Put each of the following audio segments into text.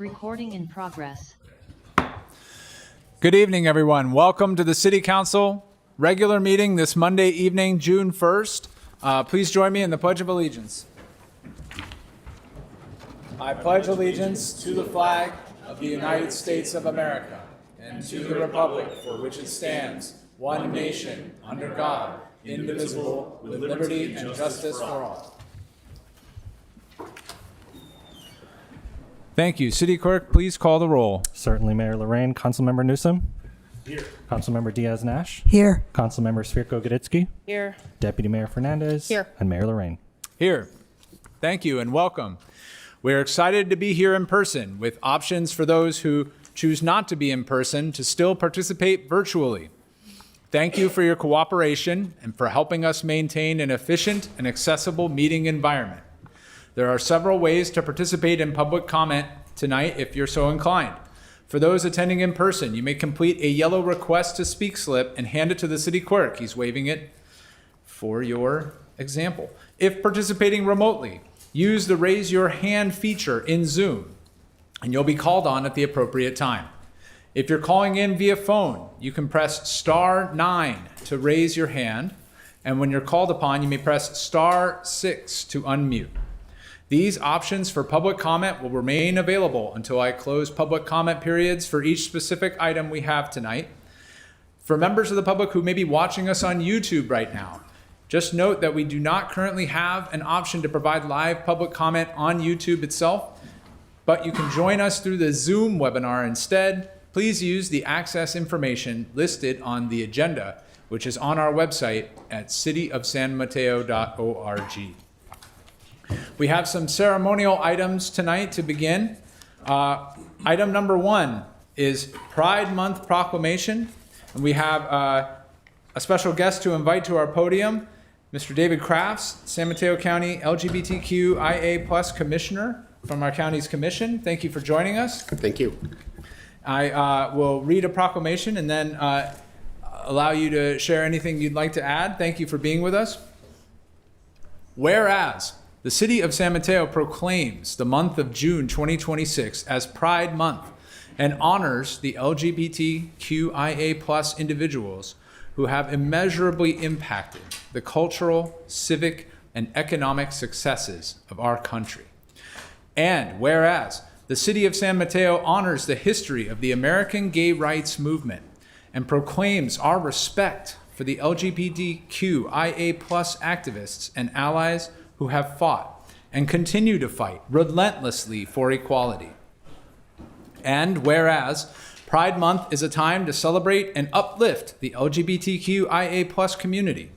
Recording in progress. Good evening, everyone. Welcome to the City Council regular meeting this Monday evening, June 1st. Please join me in the Pledge of Allegiance. I pledge allegiance to the flag of the United States of America and to the republic for which it stands, one nation, under God, indivisible, with liberty and justice for all. Thank you. City Clerk, please call the roll. Certainly, Mayor Lorraine. Councilmember Newsom? Here. Councilmember Diaz-Nash? Here. Councilmember Svirko-Goditsky? Here. Deputy Mayor Fernandez? Here. And Mayor Lorraine. Here. Thank you and welcome. We're excited to be here in person with options for those who choose not to be in person to still participate virtually. Thank you for your cooperation and for helping us maintain an efficient and accessible meeting environment. There are several ways to participate in public comment tonight if you're so inclined. For those attending in person, you may complete a yellow request to speak slip and hand it to the city clerk. He's waving it for your example. If participating remotely, use the raise your hand feature in Zoom and you'll be called on at the appropriate time. If you're calling in via phone, you can press *9 to raise your hand, and when you're called upon, you may press *6 to unmute. These options for public comment will remain available until I close public comment periods for each specific item we have tonight. For members of the public who may be watching us on YouTube right now, just note that we do not currently have an option to provide live public comment on YouTube itself, but you can join us through the Zoom webinar instead. Please use the access information listed on the agenda, which is on our website at cityofsanmateo.org. We have some ceremonial items tonight to begin. Item number 1 is Pride Month Proclamation. And we have a special guest to invite to our podium, Mr. David Crafts, San Mateo County LGBTQIA+ Commissioner from our county's commission. Thank you for joining us. Thank you. I will read a proclamation and then allow you to share anything you'd like to add. Thank you for being with us. Whereas the City of San Mateo proclaims the month of June 2026 as Pride Month and honors the LGBTQIA+ individuals who have immeasurably impacted the cultural, civic, and economic successes of our country. And whereas the City of San Mateo honors the history of the American gay rights movement and proclaims our respect for the LGBTQIA+ activists and allies who have fought and continue to fight relentlessly for equality. And whereas Pride Month is a time to celebrate and uplift the LGBTQIA+ community,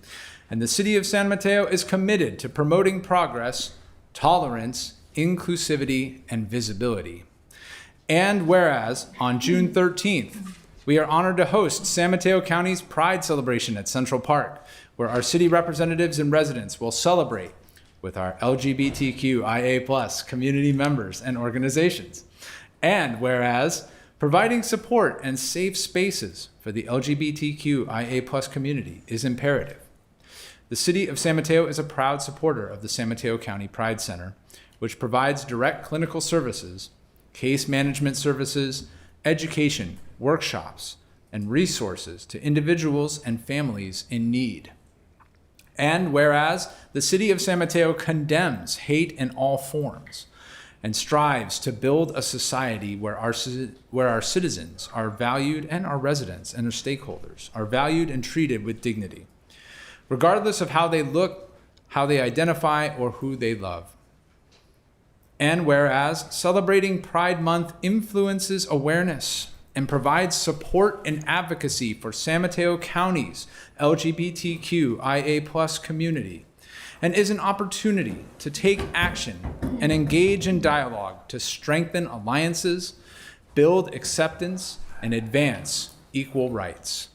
and the City of San Mateo is committed to promoting progress, tolerance, inclusivity, and visibility. And whereas on June 13th, we are honored to host San Mateo County's Pride Celebration at Central Park, where our city representatives and residents will celebrate with our LGBTQIA+ community members and organizations. And whereas providing support and safe spaces for the LGBTQIA+ community is imperative. The City of San Mateo is a proud supporter of the San Mateo County Pride Center, which provides direct clinical services, case management services, education, workshops, and resources to individuals and families in need. And whereas the City of San Mateo condemns hate in all forms and strives to build a society where our citizens are valued and our residents and our stakeholders are valued and treated with dignity, regardless of how they look, how they identify, or who they love. And whereas celebrating Pride Month influences awareness and provides support and advocacy for San Mateo County's LGBTQIA+ community, and is an opportunity to take action and engage in dialogue to strengthen alliances, build acceptance, and advance equal rights.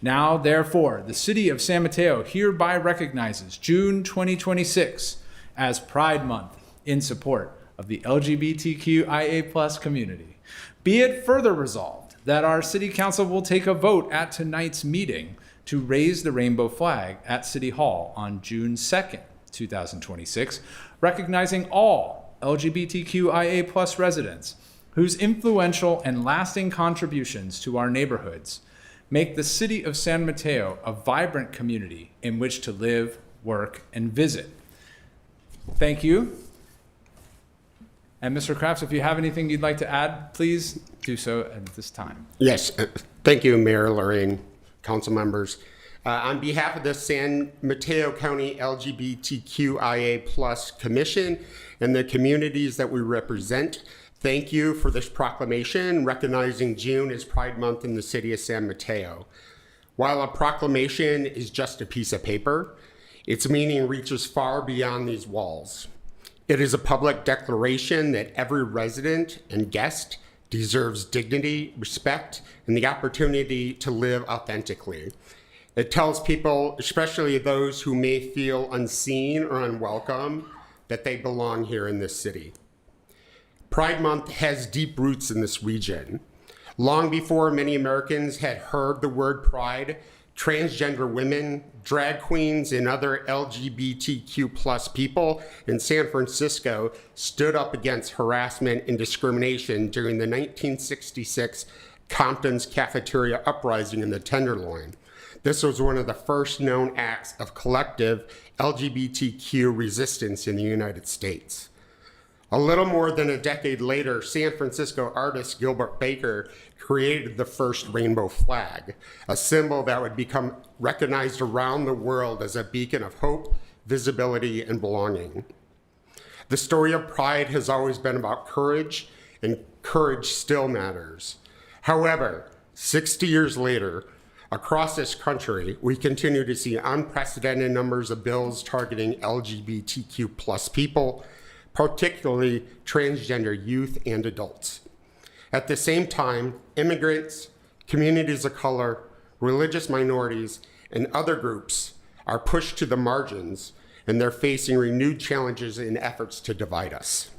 Now, therefore, the City of San Mateo hereby recognizes June 2026 as Pride Month in support of the LGBTQIA+ community. Be it further resolved that our City Council will take a vote at tonight's meeting to raise the rainbow flag at City Hall on June 2nd, 2026, recognizing all LGBTQIA+ residents whose influential and lasting contributions to our neighborhoods make the city of San Mateo a vibrant community in which to live, work, and visit. Thank you. And Mr. Crafts, if you have anything you'd like to add, please do so at this time. Yes, thank you, Mayor Lorraine, council members. On behalf of the San Mateo County LGBTQIA+ Commission and the communities that we represent, thank you for this proclamation recognizing June as Pride Month in the city of San Mateo. While a proclamation is just a piece of paper, its meaning reaches far beyond these walls. It is a public declaration that every resident and guest deserves dignity, respect, and the opportunity to live authentically. It tells people, especially those who may feel unseen or unwelcome, that they belong here in this city. Pride Month has deep roots in this region. Long before many Americans had heard the word pride, transgender women, drag queens, and other LGBTQ+ people in San Francisco stood up against harassment and discrimination during the 1966 Compton's Cafeteria Uprising in the Tenderloin. This was one of the first known acts of collective LGBTQ resistance in the United States. A little more than a decade later, San Francisco artist Gilbert Baker created the first rainbow flag, a symbol that would become recognized around the world as a beacon of hope, visibility, and belonging. The story of Pride has always been about courage, and courage still matters. However, 60 years later, across this country, we continue to see unprecedented numbers of bills targeting LGBTQ+ people, particularly transgender youth and adults. At the same time, immigrants, communities of color, religious minorities, and other groups are pushed to the margins, and they're facing renewed challenges in efforts to divide us.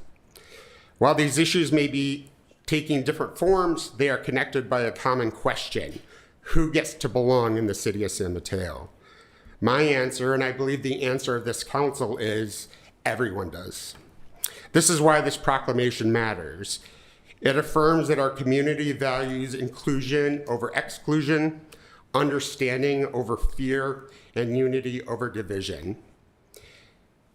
While these issues may be taking different forms, they are connected by a common question: who gets to belong in the city of San Mateo? My answer, and I believe the answer of this council, is everyone does. This is why this proclamation matters. It affirms that our community values inclusion over exclusion, understanding over fear, and unity over division.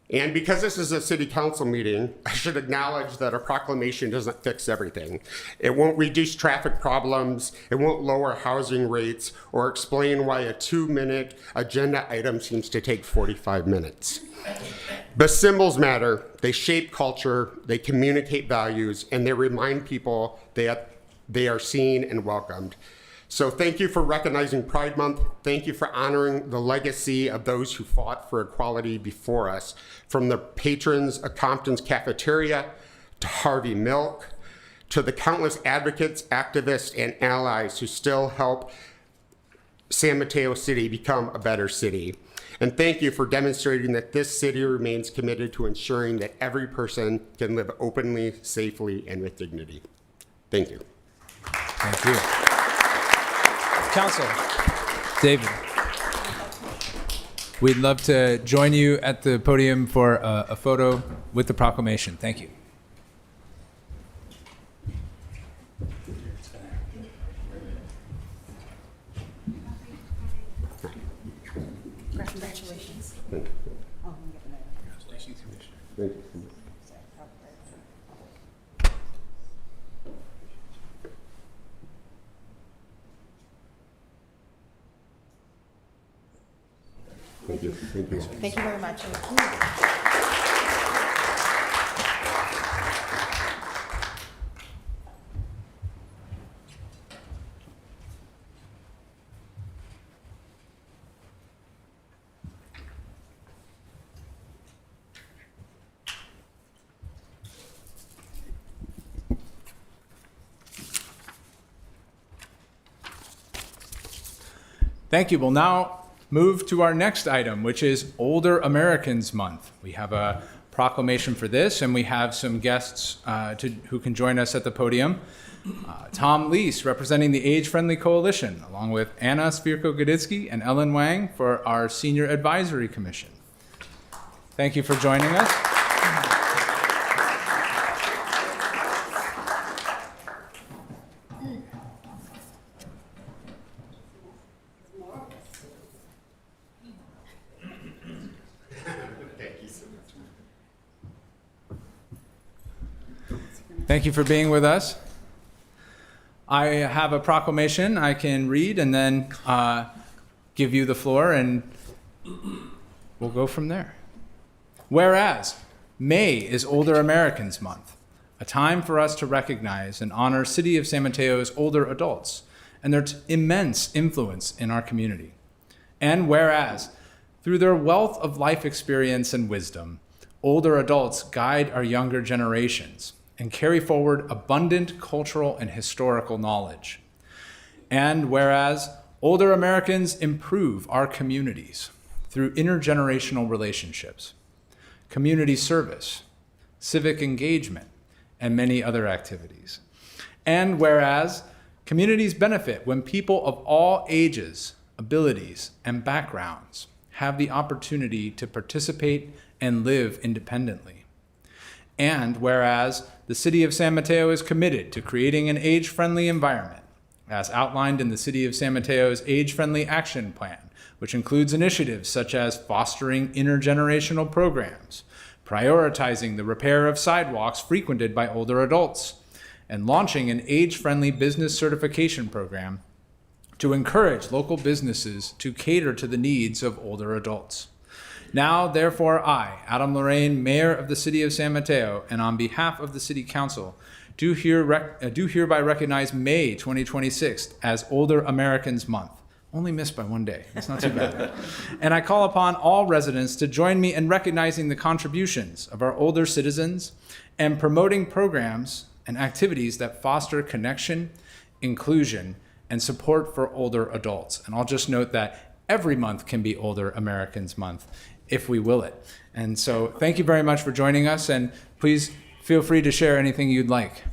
And because this is a city council meeting, I should acknowledge that a proclamation doesn't fix everything. It won't reduce traffic problems, it won't lower housing rates, or explain why a 2-minute agenda item seems to take 45 minutes. But symbols matter. They shape culture, they communicate values, and they remind people that they are seen and welcomed. So thank you for recognizing Pride Month. Thank you for honoring the legacy of those who fought for equality before us, from the patrons of Compton's Cafeteria to Harvey Milk, to the countless advocates, activists, and allies who still help San Mateo City become a better city. And thank you for demonstrating that this city remains committed to ensuring that every person can live openly, safely, and with dignity. Thank you. Thank you. Council, David, we'd love to join you at the podium for a photo with the proclamation. Thank you. Congratulations. Thank you. Congratulations, Commissioner. Thank you. Thank you. Thank you. Thank you very much. Thank you. We'll now move to our next item, which is Older Americans Month. We have a proclamation for this, and we have some guests who can join us at the podium. Tom Leese, representing the Age Friendly Coalition, along with Anna Spirko-Goditsky and Ellen Wang for our Senior Advisory Commission. Thank you for joining us. Thank you for being with us. I have a proclamation I can read and then give you the floor, and we'll go from there. Whereas May is Older Americans Month, a time for us to recognize and honor City of San Mateo's older adults and their immense influence in our community. And whereas, through their wealth of life experience and wisdom, older adults guide our younger generations and carry forward abundant cultural and historical knowledge. And whereas, older Americans improve our communities through intergenerational relationships, community service, civic engagement, and many other activities. And whereas, communities benefit when people of all ages, abilities, and backgrounds have the opportunity to participate and live independently. And whereas, the City of San Mateo is committed to creating an age-friendly environment, as outlined in the City of San Mateo's Age-Friendly Action Plan, which includes initiatives such as fostering intergenerational programs, prioritizing the repair of sidewalks frequented by older adults, and launching an age-friendly business certification program to encourage local businesses to cater to the needs of older adults. Now, therefore, I, Adam Lorraine, Mayor of the City of San Mateo, and on behalf of the City Council, do hereby recognize May 2026 as Older Americans Month. Only missed by one day. It's not too bad. And I call upon all residents to join me in recognizing the contributions of our older citizens and promoting programs and activities that foster connection, inclusion, and support for older adults. And I'll just note that every month can be Older Americans Month, if we will it. And so thank you very much for joining us, and please feel free to share anything you'd like.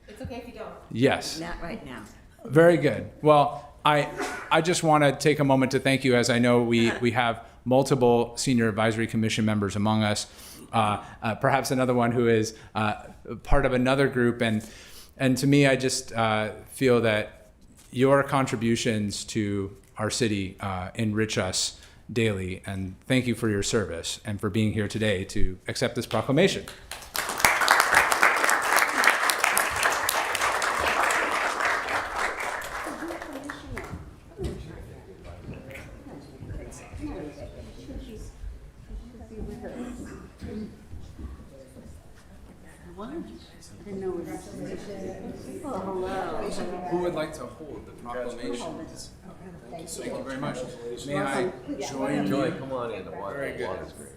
It's okay if you don't. Yes. Not right now. Very good. Well, I just want to take a moment to thank you, as I know we have multiple Senior Advisory Commission members among us, perhaps another one who is part of another group. And to me, I just feel that your contributions to our city enrich us daily. And thank you for your service and for being here today to accept this proclamation. Who would like to hold the proclamation? Thank you very much. May I join you? Come on in. The water. Very good. Water's great.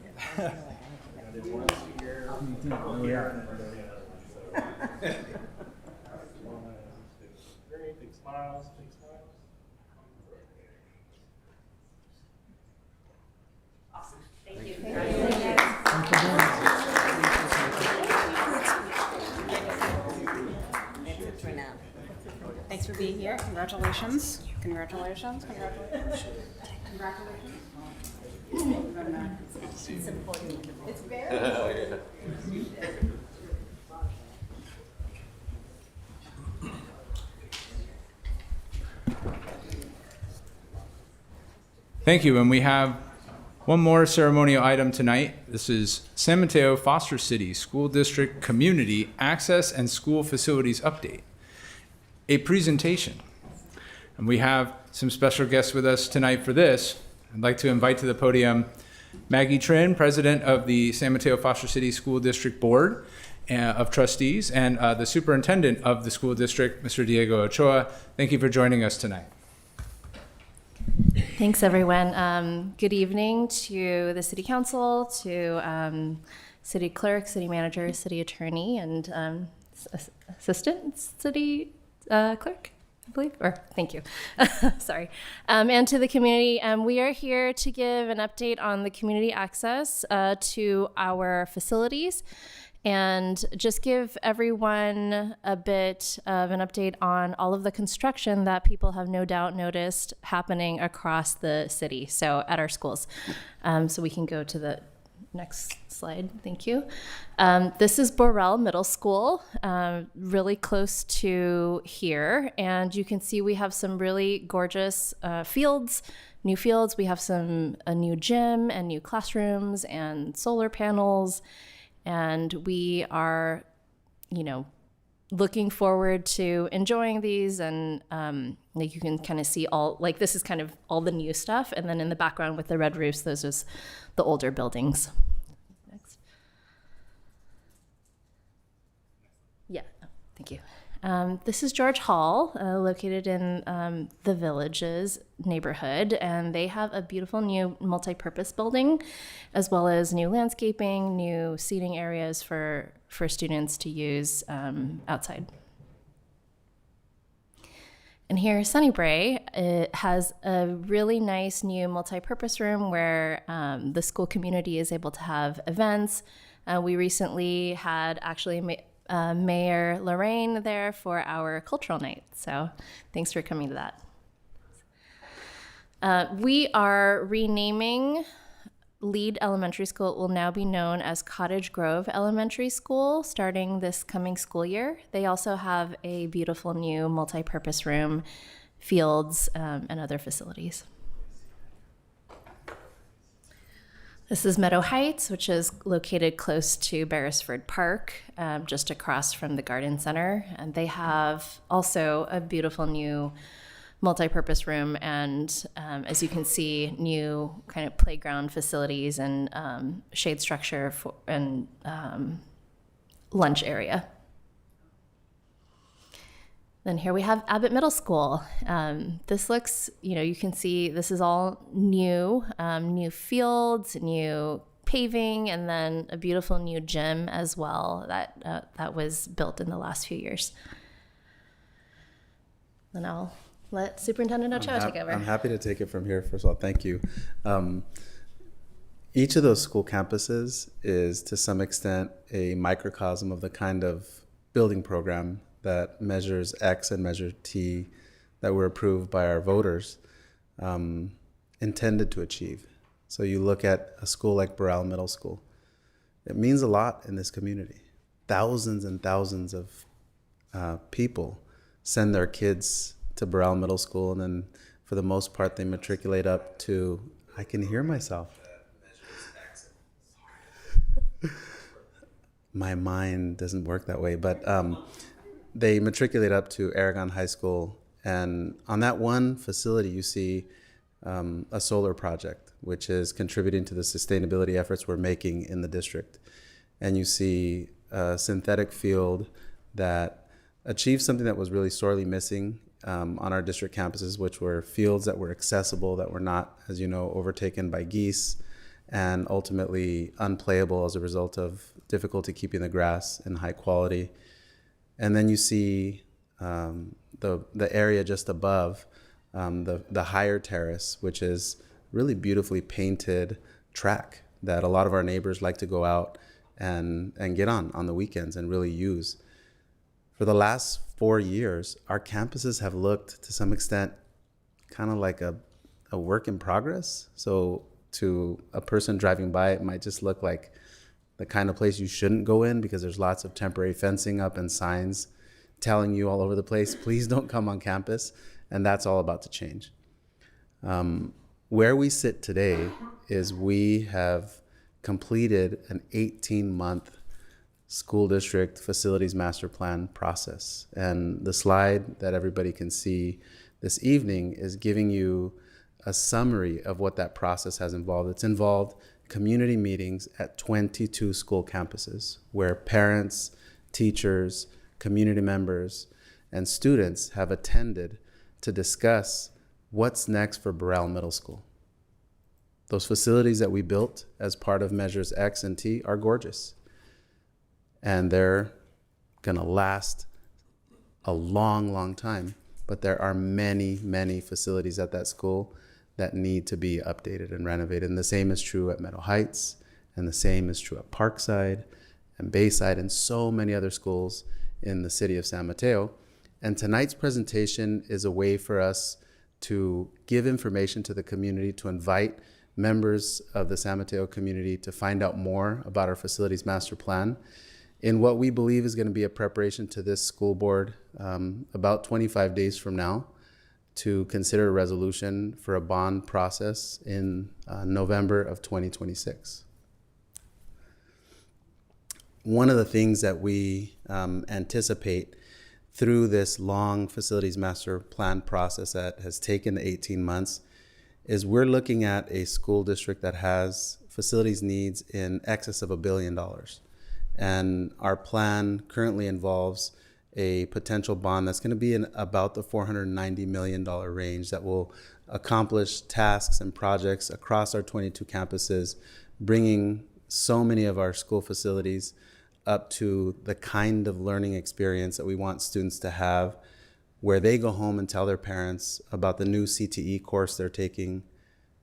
Big smiles, big smiles. Thanks for being here. Congratulations. Congratulations. Congratulations. Congratulations. It's important. It's very Thank you. And we have one more ceremonial item tonight. This is San Mateo Foster City School District Community Access and School Facilities Update, a presentation. And we have some special guests with us tonight for this. I'd like to invite to the podium Maggie Trin, President of the San Mateo Foster City School District Board of Trustees, and the Superintendent of the school district, Mr. Diego Ochoa. Thank you for joining us tonight. Thanks, everyone. Good evening to the City Council, to City Clerk, City Manager, City Attorney, and Assistant City Clerk, I believe, or thank you. Sorry. And to the community. We are here to give an update on the community access to our facilities, and just give everyone a bit of an update on all of the construction that people have no doubt noticed happening across the city, so at our schools. So we can go to the next slide. Thank you. This is Borrell Middle School, really close to here. And you can see we have some really gorgeous fields, new fields. We have a new gym and new classrooms and solar panels, and we are, looking forward to enjoying these. And like you can kind of see this is kind of all the new stuff, and then in the background with the red roofs, those is the older buildings. Next. Yeah, thank you. This is George Hall, located in the Villages neighborhood, and they have a beautiful new multi-purpose building, as well as new landscaping, new seating areas for students to use outside. And here, Sunnybray, it has a really nice new multi-purpose room where the school community is able to have events. We recently had Mayor Lorraine there for our cultural night. So thanks for coming to that. We are renaming Lead Elementary School. It will now be known as Cottage Grove Elementary School starting this coming school year. They also have a beautiful new multi-purpose room, fields, and other facilities. This is Meadow Heights, which is located close to Beresford Park, just across from the Garden Center. And they have also a beautiful new multi-purpose room and, as you can see, new kind of playground facilities and shade structure and lunch area. Then here we have Abbott Middle School. This looks, you can see this is all new, new fields, new paving, and then a beautiful new gym as well that was built in the last few years. Then I'll let Superintendent Ochoa take over. I'm happy to take it from here. First of all, thank you. Each of those school campuses is to some extent a microcosm of the kind of building program that measures X and measure T that were approved by our voters intended to achieve. So you look at a school like Burrell Middle School. It means a lot in this community. Thousands and thousands of people send their kids to Burrell Middle School, and then for the most part they matriculate up to, I can hear myself. My mind doesn't work that way, but they matriculate up to Aragon High School, and on that one facility you see a solar project, which is contributing to the sustainability efforts we're making in the district. And you see a synthetic field that achieves something that was really sorely missing on our district campuses, which were fields that were accessible, that were not, as you know, overtaken by geese, and ultimately unplayable as a result of difficulty keeping the grass in high quality. And then you see the area just above, the higher terrace, which is really beautifully painted track that a lot of our neighbors like to go out and get on the weekends and really use. For the last 4 years, our campuses have looked to some extent kind of like a work in progress. So to a person driving by, it might just look like the kind of place you shouldn't go in because there's lots of temporary fencing up and signs telling you all over the place, please don't come on campus. And that's all about to change. Where we sit today is we have completed an 18-month school district facilities master plan process. And the slide that everybody can see this evening is giving you a summary of what that process has involved. It's involved community meetings at 22 school campuses where parents, teachers, community members, and students have attended to discuss what's next for Burrell Middle School. Those facilities that we built as part of Measures X and T are gorgeous. And they're gonna last a long, long time. But there are many, many facilities at that school that need to be updated and renovated. And the same is true at Meadow Heights, and the same is true at Parkside and Bayside and so many other schools in the city of San Mateo. And tonight's presentation is a way for us to give information to the community, to invite members of the San Mateo community to find out more about our facilities master plan in what we believe is going to be a preparation to this school board about 25 days from now to consider a resolution for a bond process in November of 2026. One of the things that we anticipate through this long facilities master plan process that has taken 18 months is we're looking at a school district that has facilities needs in excess of $1 billion. And our plan currently involves a potential bond that's going to be in about the $490 million range that will accomplish tasks and projects across our 22 campuses, bringing so many of our school facilities up to the kind of learning experience that we want students to have, where they go home and tell their parents about the new CTE course they're taking,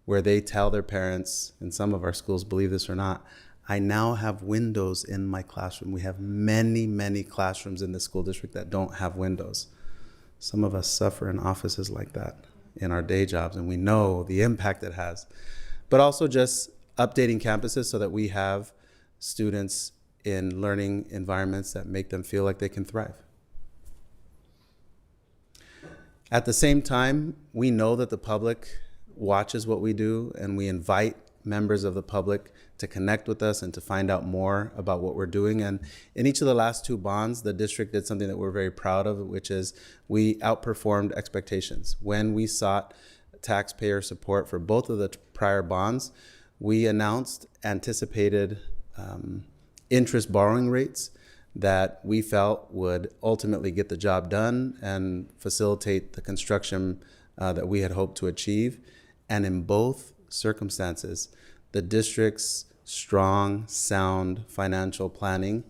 where they tell their parents, and some of our schools, believe this or not, I now have windows in my classroom. We have many, many classrooms in the school district that don't have windows. Some of us suffer in offices like that in our day jobs, and we know the impact it has. But also just updating campuses so that we have students in learning environments that make them feel like they can thrive. At the same time, we know that the public watches what we do, and we invite members of the public to connect with us and to find out more about what we're doing. And in each of the last two bonds, the district did something that we're very proud of, which is we outperformed expectations. When we sought taxpayer support for both of the prior bonds, we announced anticipated interest borrowing rates that we felt would ultimately get the job done and facilitate the construction that we had hoped to achieve. And in both circumstances, the district's strong, sound financial planning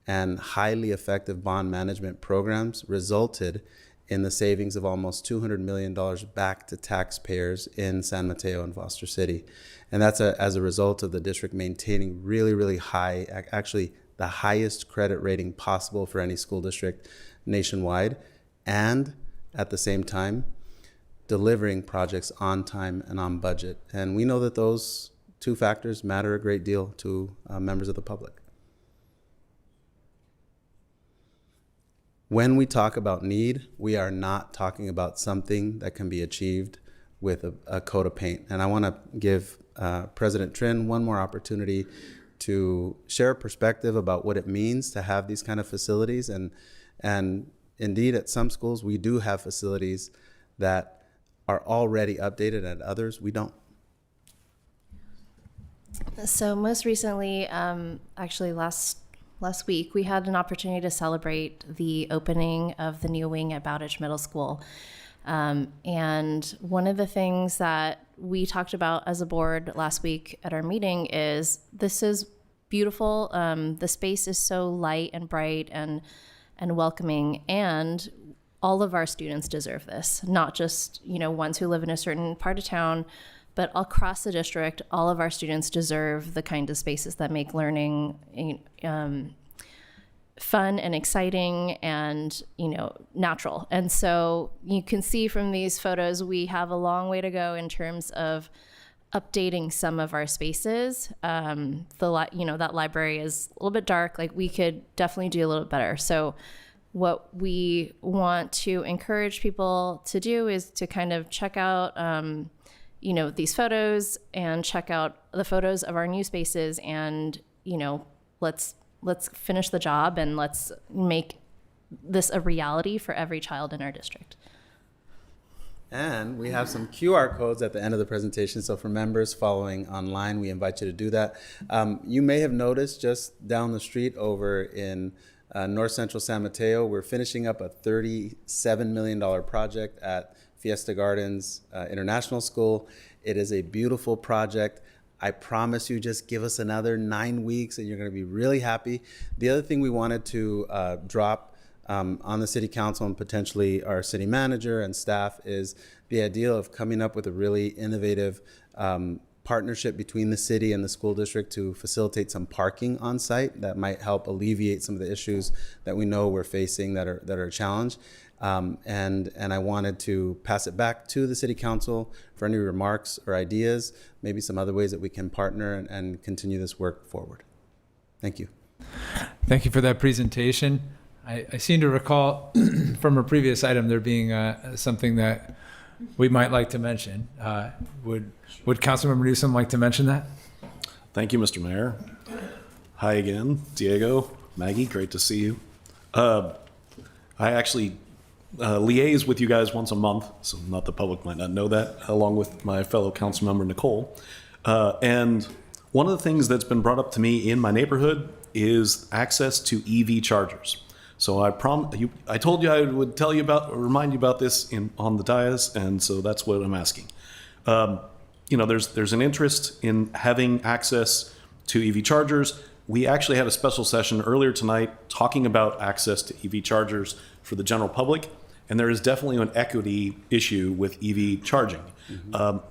and highly effective bond management programs resulted in the savings of almost $200 million back to taxpayers in San Mateo and Foster City. And that's as a result of the district maintaining really, really high, actually the highest credit rating possible for any school district nationwide, and at the same time, delivering projects on time and on budget. And we know that those two factors matter a great deal to members of the public. When we talk about need, we are not talking about something that can be achieved with a coat of paint. And I want to give President Trin one more opportunity to share a perspective about what it means to have these kind of facilities. And indeed, at some schools, we do have facilities that are already updated, and others we don't. So most recently, actually last week, we had an opportunity to celebrate the opening of the new wing at Bowditch Middle School. And one of the things that we talked about as a board last week at our meeting is this is beautiful. The space is so light and bright and welcoming, and all of our students deserve this, not just, ones who live in a certain part of town, but across the district, all of our students deserve the kind of spaces that make learning fun and exciting and, natural. And so you can see from these photos, we have a long way to go in terms of updating some of our spaces. That library is a little bit dark. Like, we could definitely do a little bit better. So what we want to encourage people to do is to kind of check out, these photos and check out the photos of our new spaces, and, let's finish the job and let's make this a reality for every child in our district. And we have some QR codes at the end of the presentation. So for members following online, we invite you to do that. You may have noticed just down the street over in North Central San Mateo, we're finishing up a $37 million project at Fiesta Gardens International School. It is a beautiful project. I promise you, just give us another 9 weeks and you're going to be really happy. The other thing we wanted to drop on the city council and potentially our city manager and staff is the idea of coming up with a really innovative partnership between the city and the school district to facilitate some parking on site that might help alleviate some of the issues that we know we're facing that are a challenge. And I wanted to pass it back to the city council for any remarks or ideas, maybe some other ways that we can partner and continue this work forward. Thank you. Thank you for that presentation. I seem to recall from a previous item there being something that we might like to mention. Would Councilmember Newsom like to mention that? Thank you, Mr. Mayor. Hi again, Diego, Maggie, great to see you. I actually liaise with you guys once a month, so not the public might not know that, along with my fellow council member, Nicole. And one of the things that's been brought up to me in my neighborhood is access to EV chargers. So I told you I would tell you about, or remind you about this on the dais, and so that's what I'm asking. There's an interest in having access to EV chargers. We actually had a special session earlier tonight talking about access to EV chargers for the general public, and there is definitely an equity issue with EV charging.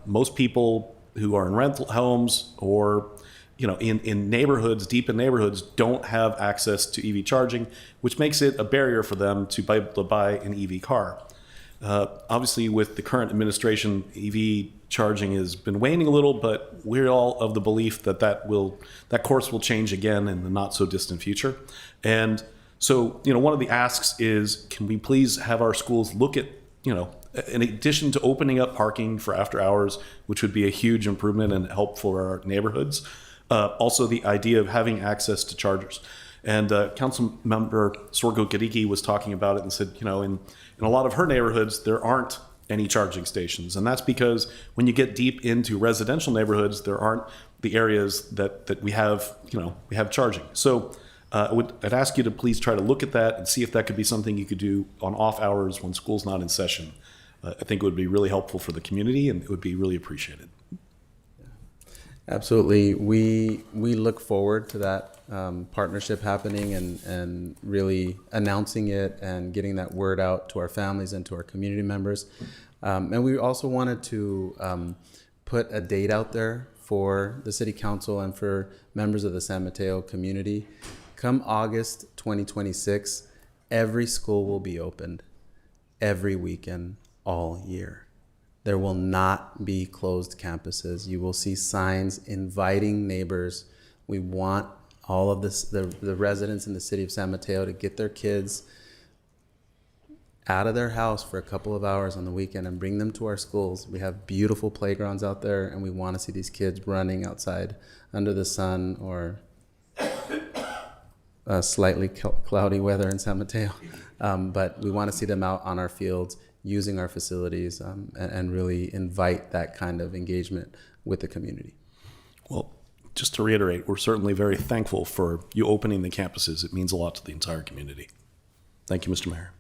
Most people who are in rental homes or in neighborhoods, deep in neighborhoods, don't have access to EV charging, which makes it a barrier for them to be able to buy an EV car. Obviously, with the current administration, EV charging has been waning a little, but we're all of the belief that course will change again in the not so distant future. And so, one of the asks is, can we please have our schools look at, in addition to opening up parking for after hours, which would be a huge improvement and help for our neighborhoods, also the idea of having access to chargers. And Council Member Sorgo Gadiki was talking about it and said, in a lot of her neighborhoods, there aren't any charging stations. And that's because when you get deep into residential neighborhoods, there aren't the areas that we have, we have charging. So I'd ask you to please try to look at that and see if that could be something you could do on off hours when school's not in session. I think it would be really helpful for the community and it would be really appreciated. Absolutely. We look forward to that partnership happening and really announcing it and getting that word out to our families and to our community members. And we also wanted to put a date out there for the City Council and for members of the San Mateo community. Come August 2026, every school will be opened every weekend, all year. There will not be closed campuses. You will see signs inviting neighbors. We want all of this, the residents in the city of San Mateo to get their kids out of their house for a couple of hours on the weekend and bring them to our schools. We have beautiful playgrounds out there, and we want to see these kids running outside under the sun or slightly cloudy weather in San Mateo. But we want to see them out on our fields, using our facilities, and really invite that kind of engagement with the community. Well, just to reiterate, we're certainly very thankful for you opening the campuses. It means a lot to the entire community. Thank you, Mr. Mayor.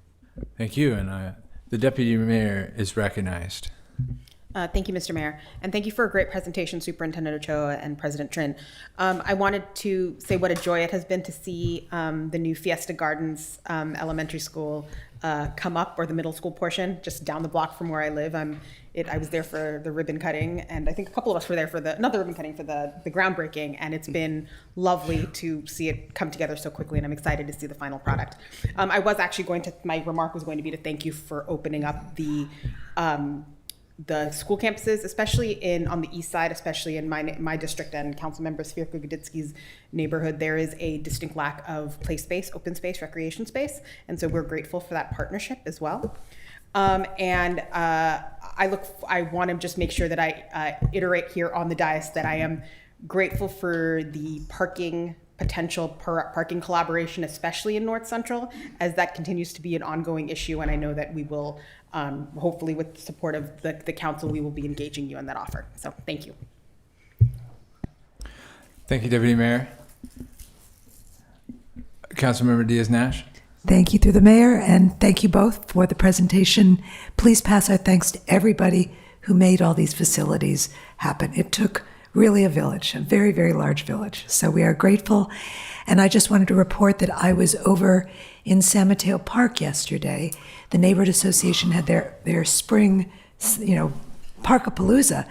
Thank you. And the Deputy Mayor is recognized. Thank you, Mr. Mayor. And thank you for a great presentation, Superintendent Ochoa and President Trin. I wanted to say what a joy it has been to see the new Fiesta Gardens elementary school come up, or the middle school portion, just down the block from where I live. I was there for the ribbon cutting, and I think a couple of us were there for another ribbon cutting for the groundbreaking, and it's been lovely to see it come together so quickly, and I'm excited to see the final product. My remark was going to be to thank you for opening up the school campuses, especially on the east side, especially in my district and Councilmember Svirka Gaditsky's neighborhood. There is a distinct lack of play space, open space, recreation space, and so we're grateful for that partnership as well. I want to just make sure that I iterate here on the dais that I am grateful for the potential parking collaboration, especially in North Central, as that continues to be an ongoing issue, and I know that we will, hopefully with the support of the council, we will be engaging you on that offer. So thank you. Thank you, Deputy Mayor. Councilmember Diaz-Nash. Thank you through the mayor, and thank you both for the presentation. Please pass our thanks to everybody who made all these facilities happen. It took really a village, a very, very large village. So we are grateful. And I just wanted to report that I was over in San Mateo Park yesterday. The Neighborhood Association had their spring, Parkapalooza,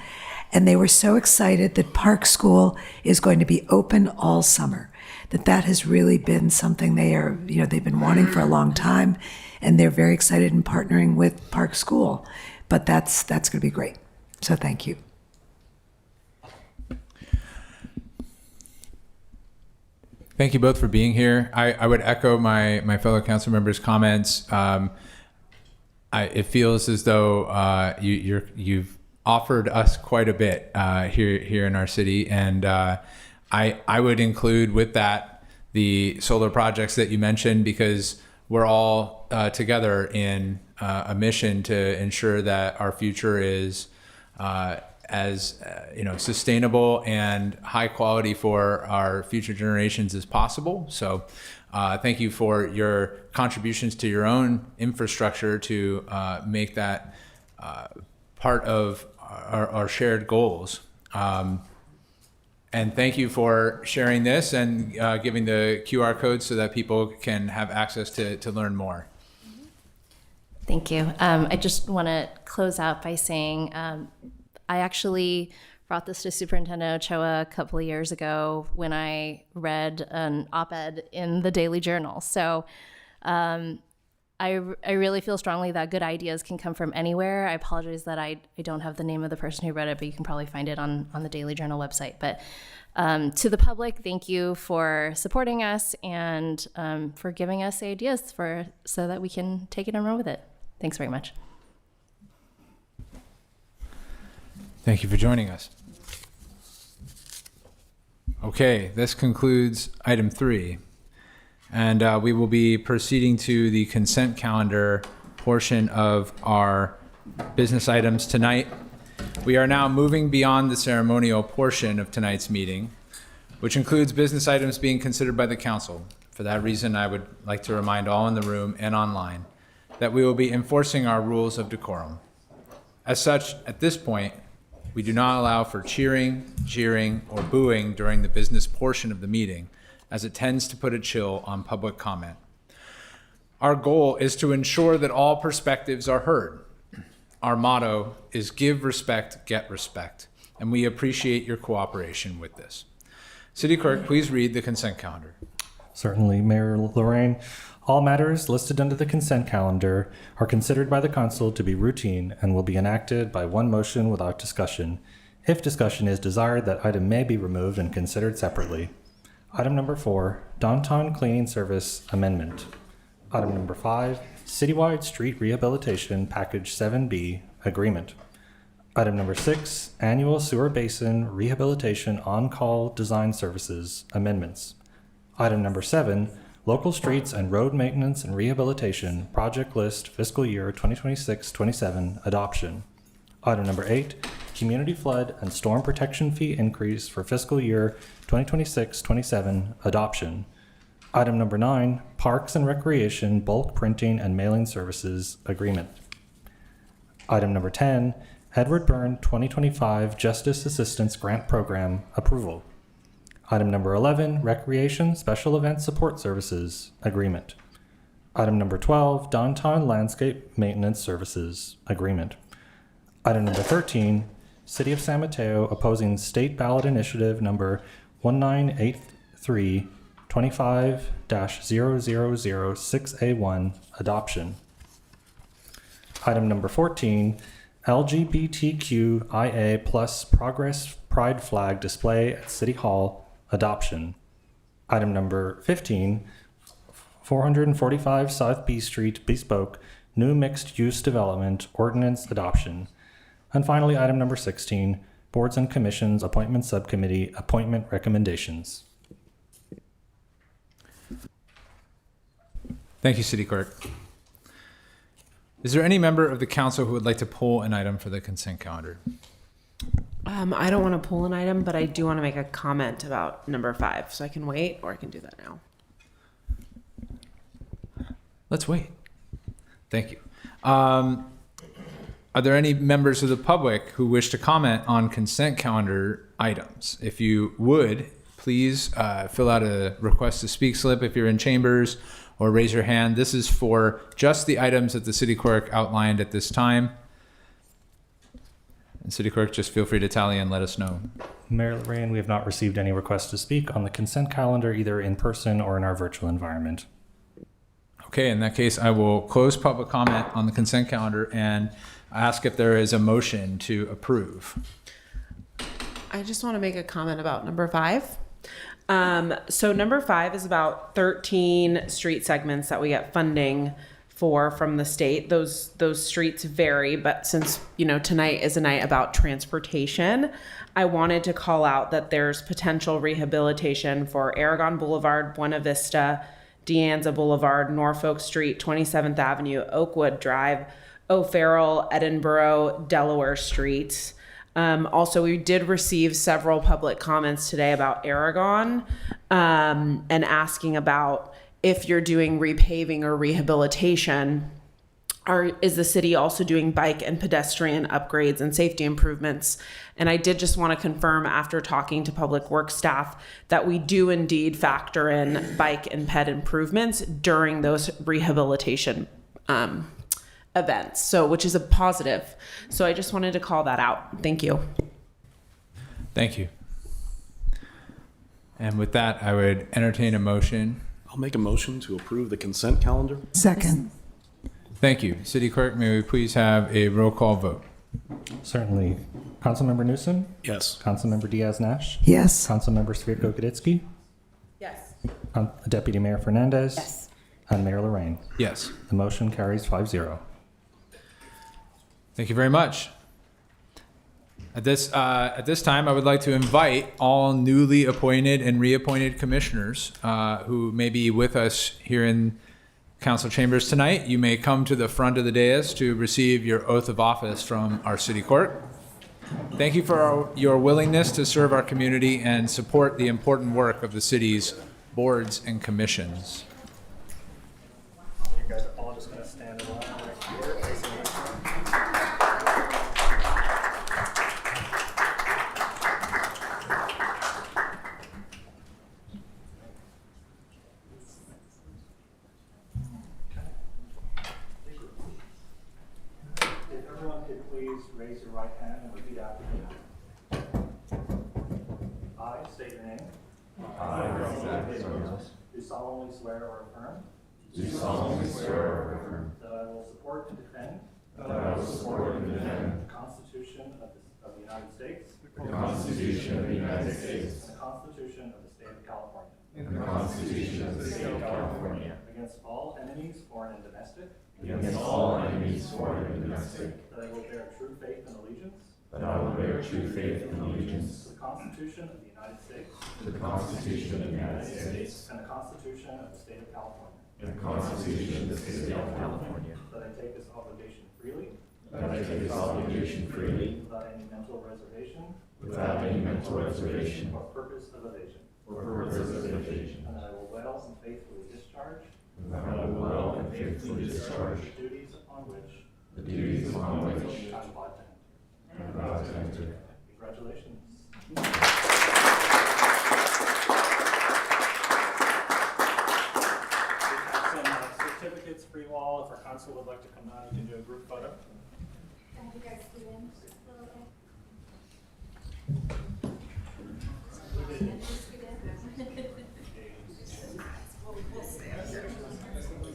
and they were so excited that Park School is going to be open all summer. That has really been something they've been wanting for a long time, and they're very excited in partnering with Park School. But that's going to be great. So thank you. Thank you both for being here. I would echo my fellow council members' comments. I it feels as though you've offered us quite a bit here in our city, and I would include with that the solar projects that you mentioned, because we're all together in a mission to ensure that our future is as sustainable and high quality for our future generations as possible. So thank you for your contributions to your own infrastructure to make that part of our shared goals. And thank you for sharing this and giving the QR code so that people can have access to learn more. Thank you. I just want to close out by saying I actually brought this to Superintendent Ochoa a couple of years ago when I read an op-ed in the Daily Journal. So I really feel strongly that good ideas can come from anywhere. I apologize that I don't have the name of the person who read it, but you can probably find it on the Daily Journal website. But to the public, thank you for supporting us and for giving us ideas so that we can take it and run with it. Thanks very much. Thank you for joining us. Okay, this concludes item 3. And we will be proceeding to the consent calendar portion of our business items tonight. We are now moving beyond the ceremonial portion of tonight's meeting, which includes business items being considered by the council. For that reason, I would like to remind all in the room and online that we will be enforcing our rules of decorum. As such, at this point, we do not allow for cheering, jeering, or booing during the business portion of the meeting, as it tends to put a chill on public comment. Our goal is to ensure that all perspectives are heard. Our motto is give respect, get respect, and we appreciate your cooperation with this. City Clerk, please read the consent calendar. Certainly, Mayor Lorraine. All matters listed under the consent calendar are considered by the council to be routine and will be enacted by one motion without discussion. If discussion is desired, that item may be removed and considered separately. Item number 4, downtown cleaning service amendment. Item number 5, citywide street rehabilitation package 7B agreement. Item number 6, annual sewer basin rehabilitation on-call design services amendments. Item number 7, local streets and road maintenance and rehabilitation project list fiscal year 2026-27 adoption. Item number 8, community flood and storm protection fee increase for fiscal year 2026-27 adoption. Item number 9, parks and recreation bulk printing and mailing services agreement. Item number 10, Edward Byrne 2025 Justice Assistance Grant Program approval. Item number 11, recreation special event support services agreement. Item number 12, downtown landscape maintenance services agreement. Item number 13, City of San Mateo opposing state ballot initiative number 1983 25-0006A1 adoption. Item number 14, LGBTQIA plus progress pride flag display at City Hall adoption. Item number 15, 445 South B Street bespoke new mixed use development ordinance adoption. And finally, item number 16, boards and commissions appointment subcommittee appointment recommendations. Thank you, City Clerk. Is there any member of the council who would like to pull an item for the consent calendar? I don't want to pull an item, but I do want to make a comment about number 5. So I can wait, or I can do that now. Let's wait. Thank you. Are there any members of the public who wish to comment on consent calendar items? If you would, please fill out a request to speak slip if you're in chambers, or raise your hand. This is for just the items that the city clerk outlined at this time. And City Clerk, just feel free to tally and let us know. Mayor Lorraine, we have not received any requests to speak on the consent calendar, either in person or in our virtual environment. Okay, in that case, I will close public comment on the consent calendar and ask if there is a motion to approve. I just want to make a comment about number 5. So number 5 is about 13 street segments that we get funding for from the state. Those streets vary, but since, tonight is a night about transportation, I wanted to call out that there's potential rehabilitation for Aragon Boulevard, Buena Vista, De Anza Boulevard, Norfolk Street, 27th Avenue, Oakwood Drive, O'Farrell, Edinburgh, Delaware Streets. Also, we did receive several public comments today about Aragon, and asking about if you're doing repaving or rehabilitation, is the city also doing bike and pedestrian upgrades and safety improvements? And I did just want to confirm, after talking to public works staff, that we do indeed factor in bike and ped improvements during those rehabilitation events, so which is a positive. So I just wanted to call that out. Thank you. Thank you. And with that, I would entertain a motion. I'll make a motion to approve the consent calendar. Second. Thank you. City Clerk, may we please have a roll call vote? Certainly. Councilmember Newsom? Yes. Councilmember Diaz-Nash? Yes. Councilmember Svirko-Goditsky? Yes. Deputy Mayor Fernandez? Yes. And Mayor Lorraine. Yes. The motion carries 5-0. Thank you very much. At this time, I would like to invite all newly appointed and reappointed commissioners who may be with us here in council chambers tonight. You may come to the front of the dais to receive your oath of office from our city clerk. Thank you for your willingness to serve our community and support the important work of the city's boards and commissions. You guys are all just going to stand in line right here, facing the If everyone could please raise your right hand and repeat after me. I state your name. Do solemnly swear or affirm. That I will support and defend. The Constitution of the United States. And the Constitution of the State of California. Against all enemies, foreign and domestic. That I will bear true faith and allegiance. To the Constitution of the United States. And the Constitution of the State of California. That I take this obligation freely. Without any mental reservation. Or purpose of evasion. And that I will well and faithfully discharge. The duties upon which. I'm about to enter. Congratulations. Some certificates for you all. If our council would like to come down, you can do a group photo. Can you guys scoot in just a little bit?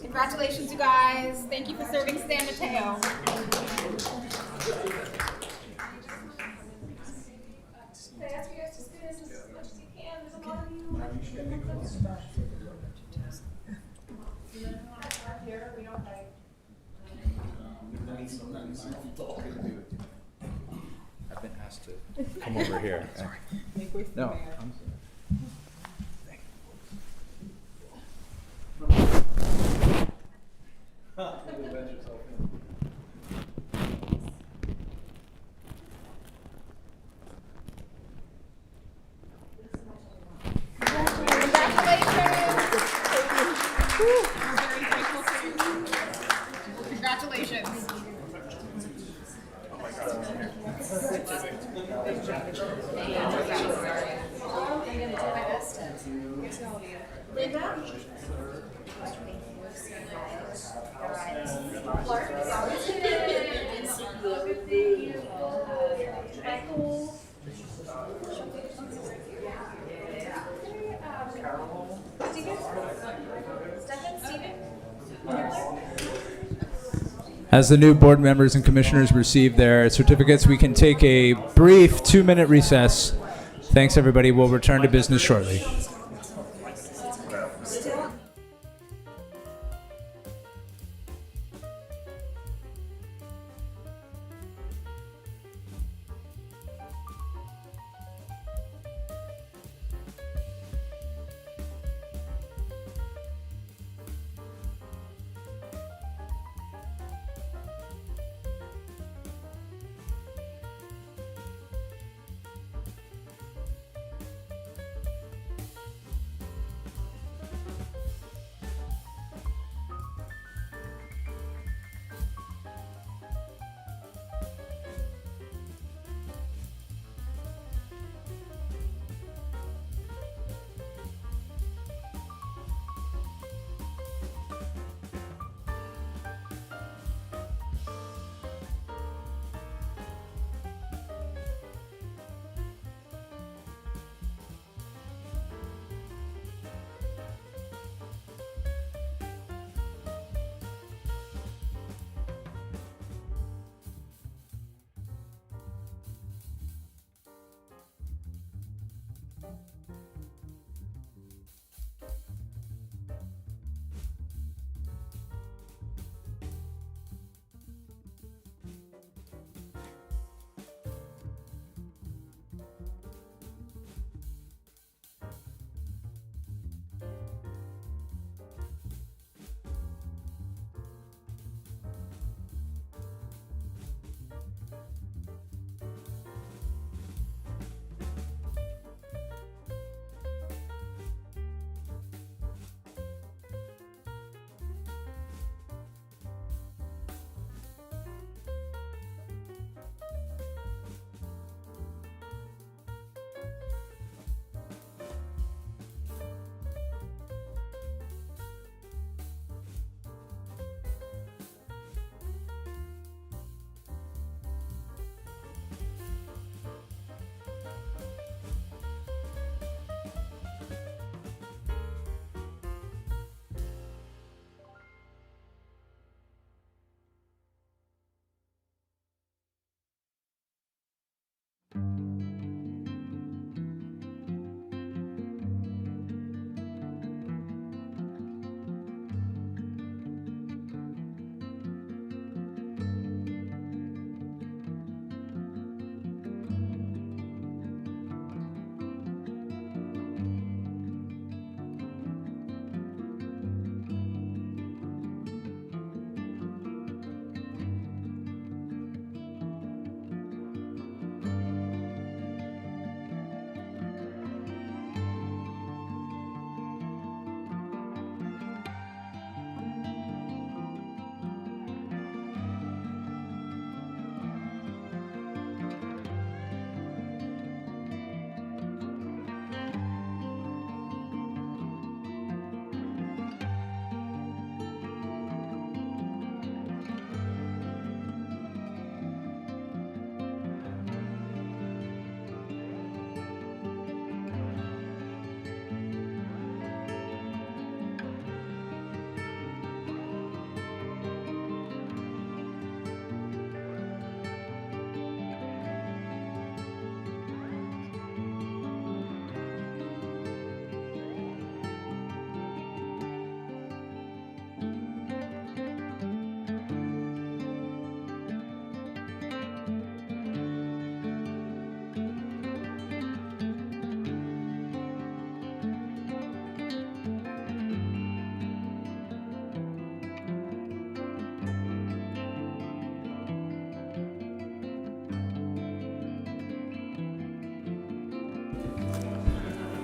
Congratulations, you guys. Thank you for serving San Mateo. Can I ask you guys to scoot in as much as you can? There's a lot of you. Here, we don't like. I've been asked to come over here. No. Congratulations. As the new board members and commissioners receive their certificates, we can take a brief 2-minute recess. Thanks, everybody. We'll return to business shortly.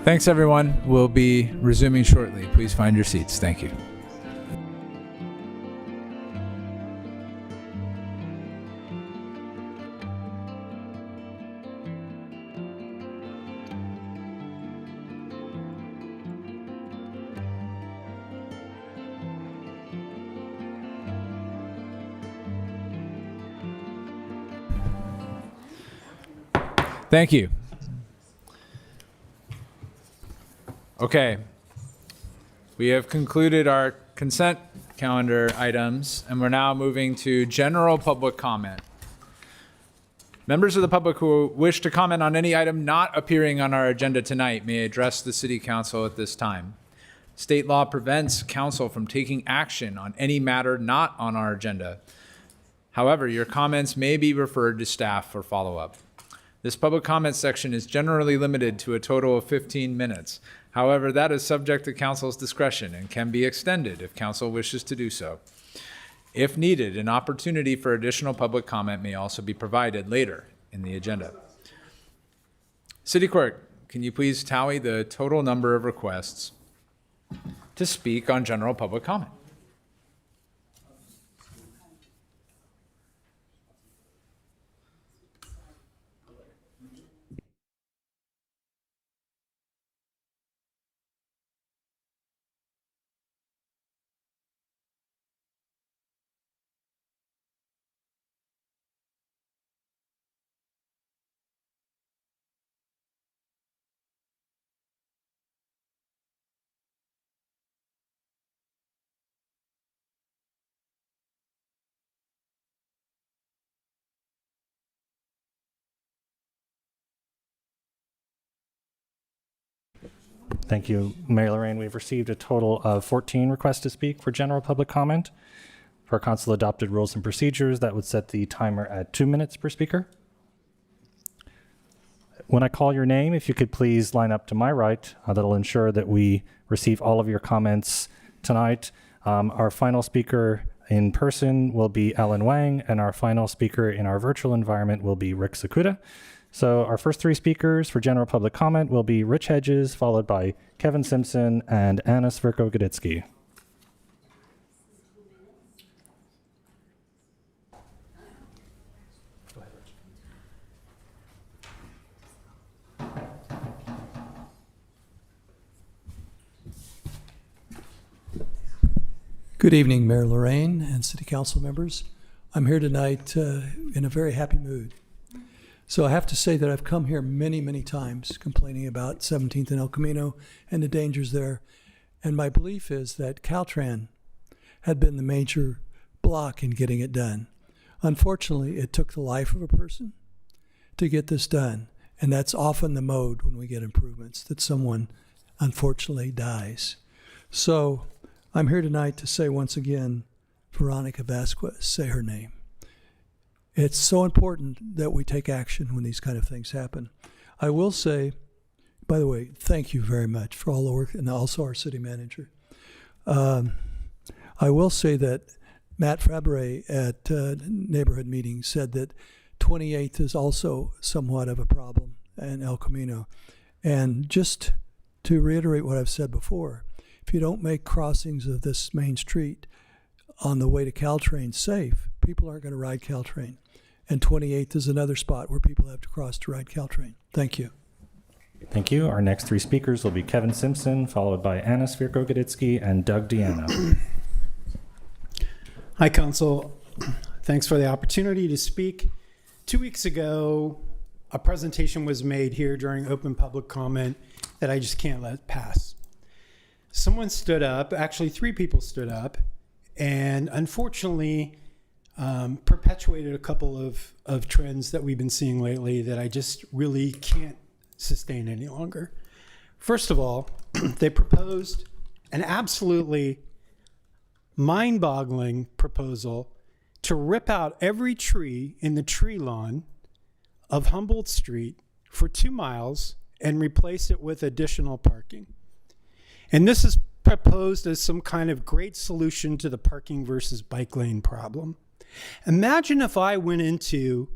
Thanks, everyone. We'll be resuming shortly. Please find your seats. Thank you. Thank you. Okay. We have concluded our consent calendar items, and we're now moving to general public comment. Members of the public who wish to comment on any item not appearing on our agenda tonight may address the City Council at this time. State law prevents council from taking action on any matter not on our agenda. However, your comments may be referred to staff for follow-up. This public comment section is generally limited to a total of 15 minutes. However, that is subject to council's discretion and can be extended if council wishes to do so. If needed, an opportunity for additional public comment may also be provided later in the agenda. City Clerk, can you please tally the total number of requests to speak on general public comment? Thank you, Mayor Lorraine. We've received a total of 14 requests to speak for general public comment. For council adopted rules and procedures, that would set the timer at 2 minutes per speaker. When I call your name, if you could please line up to my right, that'll ensure that we receive all of your comments tonight. Our final speaker in person will be Alan Wang, and our final speaker in our virtual environment will be Rick Sakuda. So our first three speakers for general public comment will be Rich Hedges, followed by Kevin Simpson and Anna Svirko-Goditsky. Good evening, Mayor Lorraine and City Council members. I'm here tonight in a very happy mood. So I have to say that I've come here many, many times complaining about 17th and El Camino and the dangers there. And my belief is that Caltrans had been the major block in getting it done. Unfortunately, it took the life of a person to get this done. And that's often the mode when we get improvements, that someone unfortunately dies. So I'm here tonight to say once again, Veronica Vasquez, say her name. It's so important that we take action when these kind of things happen. I will say, by the way, thank you very much for all the work, and also our city manager. I will say that Matt Fabre at neighborhood meetings said that 28th is also somewhat of a problem in El Camino. And just to reiterate what I've said before, if you don't make crossings of this main street on the way to Caltrain safe, people aren't going to ride Caltrain. And 28th is another spot where people have to cross to ride Caltrain. Thank you. Thank you. Our next three speakers will be Kevin Simpson, followed by Anna Svirko-Goditsky and Doug Deanna. Hi, Council. Thanks for the opportunity to speak. 2 weeks ago, a presentation was made here during open public comment that I just can't let pass. Someone stood up, actually 3 people stood up, and unfortunately perpetuated a couple of trends that we've been seeing lately that I just really can't sustain any longer. First of all, they proposed an absolutely mind-boggling proposal to rip out every tree in the tree lawn of Humboldt Street for 2 miles and replace it with additional parking. And this is proposed as some kind of great solution to the parking versus bike lane problem. Imagine if I went into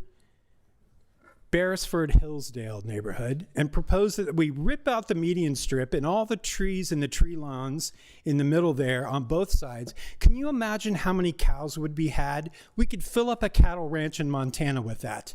Beresford Hillsdale neighborhood and proposed that we rip out the median strip and all the trees and the tree lawns in the middle there on both sides. Can you imagine how many cows would be had? We could fill up a cattle ranch in Montana with that.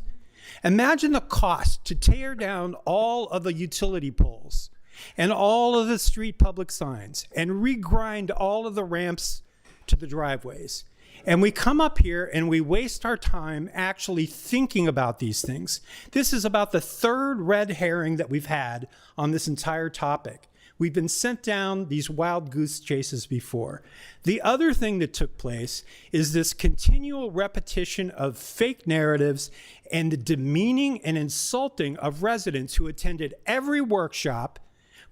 Imagine the cost to tear down all of the utility poles and all of the street public signs and regrind all of the ramps to the driveways. And we come up here and we waste our time actually thinking about these things. This is about the third red herring that we've had on this entire topic. We've been sent down these wild goose chases before. The other thing that took place is this continual repetition of fake narratives and the demeaning and insulting of residents who attended every workshop,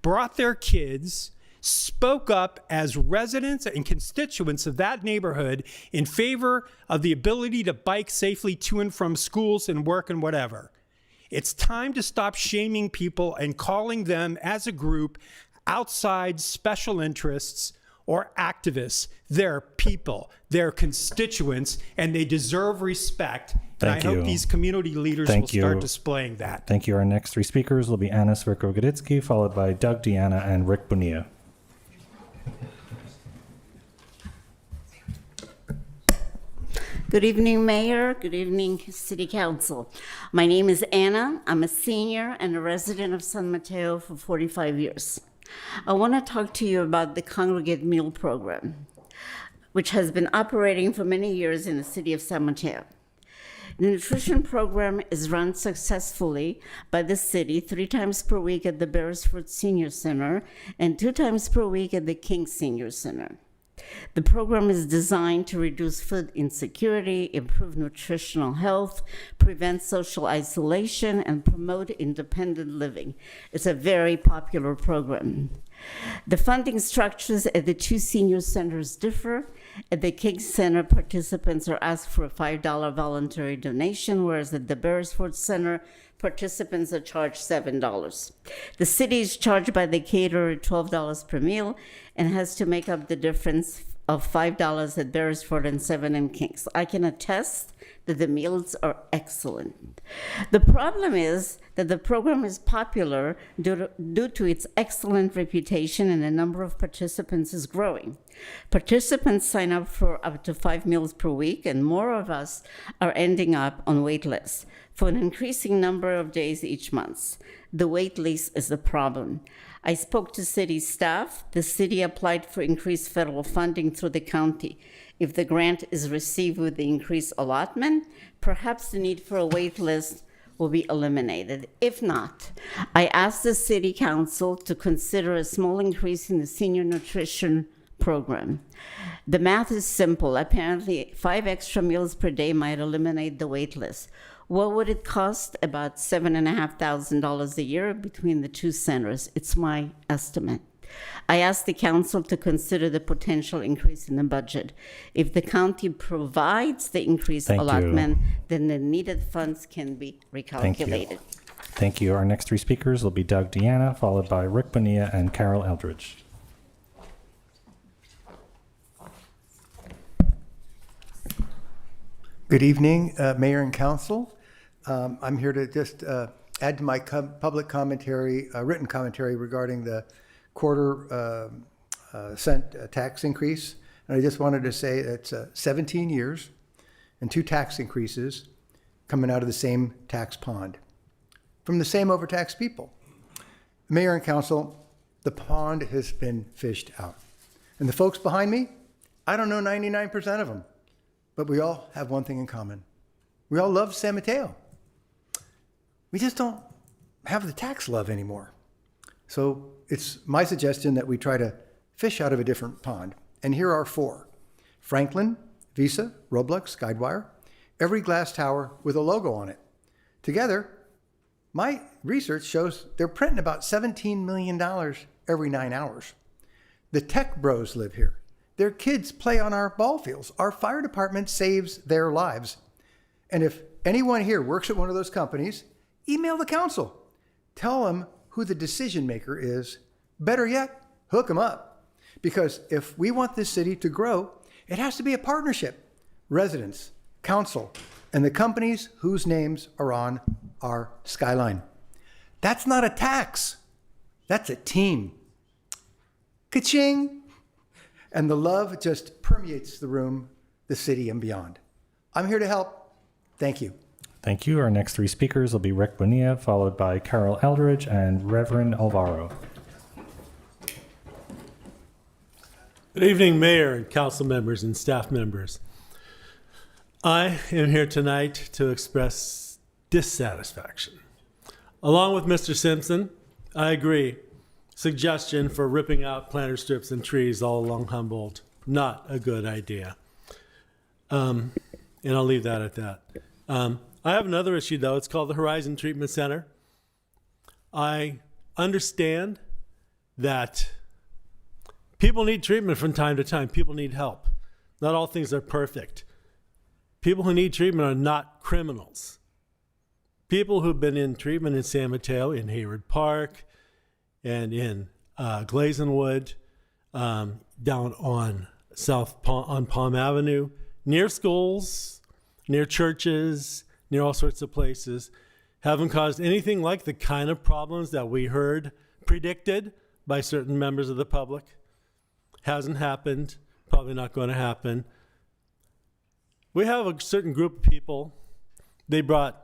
brought their kids, spoke up as residents and constituents of that neighborhood in favor of the ability to bike safely to and from schools and work and whatever. It's time to stop shaming people and calling them as a group outside special interests or activists. They're people, they're constituents, and they deserve respect. And I hope these community leaders will start displaying that. Thank you. Our next three speakers will be Anna Svirko-Goditsky, followed by Doug Deanna and Rick Bonilla. Good evening, Mayor. Good evening, City Council. My name is Anna. I'm a senior and a resident of San Mateo for 45 years. I want to talk to you about the Congregate Meal Program, which has been operating for many years in the city of San Mateo. The nutrition program is run successfully by the city 3 times per week at the Beresford Senior Center and 2 times per week at the King Senior Center. The program is designed to reduce food insecurity, improve nutritional health, prevent social isolation, and promote independent living. It's a very popular program. The funding structures at the 2 senior centers differ. At the King Center, participants are asked for a $5 voluntary donation, whereas at the Beresford Center, participants are charged $7. The city is charged by the caterer $12 per meal and has to make up the difference of $5 at Beresford and $7 in Kings. I can attest that the meals are excellent. The problem is that the program is popular due to its excellent reputation, and the number of participants is growing. Participants sign up for up to 5 meals per week, and more of us are ending up on wait lists for an increasing number of days each month. The wait list is the problem. I spoke to city staff. The city applied for increased federal funding through the county. If the grant is received with the increased allotment, perhaps the need for a wait list will be eliminated. If not, I asked the city council to consider a small increase in the senior nutrition program. The math is simple. Apparently, 5 extra meals per day might eliminate the wait list. What would it cost? About $7,500 a year between the 2 centers. It's my estimate. I asked the council to consider the potential increase in the budget. If the county provides the increased allotment, then the needed funds can be recalculated. Thank you. Our next three speakers will be Doug Deanna, followed by Rick Bonilla and Carol Eldridge. Good evening, Mayor and Council. I'm here to just add to my public commentary, written commentary regarding the quarter-cent tax increase. And I just wanted to say it's 17 years and 2 tax increases coming out of the same tax pond from the same overtaxed people. Mayor and Council, the pond has been fished out. And the folks behind me, I don't know 99% of them. But we all have one thing in common. We all love San Mateo. We just don't have the tax love anymore. So it's my suggestion that we try to fish out of a different pond. And here are 4. Franklin, Visa, Roblox, Guidewire, every glass tower with a logo on it. Together, my research shows they're printing about $17 million every 9 hours. The tech bros live here. Their kids play on our ball fields. Our fire department saves their lives. And if anyone here works at one of those companies, email the council. Tell them who the decision maker is. Better yet, hook them up. Because if we want this city to grow, it has to be a partnership. Residents, council, and the companies whose names are on our skyline. That's not a tax. That's a team. Ka-ching! And the love just permeates the room, the city, and beyond. I'm here to help. Thank you. Thank you. Our next three speakers will be Rick Bonilla, followed by Carol Eldridge and Reverend Alvaro. Good evening, Mayor and council members and staff members. I am here tonight to express dissatisfaction. Along with Mr. Simpson, I agree. Suggestion for ripping out planter strips and trees all along Humboldt, not a good idea. And I'll leave that at that. I have another issue, though. It's called the Horizon Treatment Center. I understand that people need treatment from time to time. People need help. Not all things are perfect. People who need treatment are not criminals. People who've been in treatment in San Mateo, in Hayward Park, and in Glazenwood, down on on Palm Avenue, near schools, near churches, near all sorts of places, haven't caused anything like the kind of problems that we heard predicted by certain members of the public. Hasn't happened, probably not going to happen. We have a certain group of people. They brought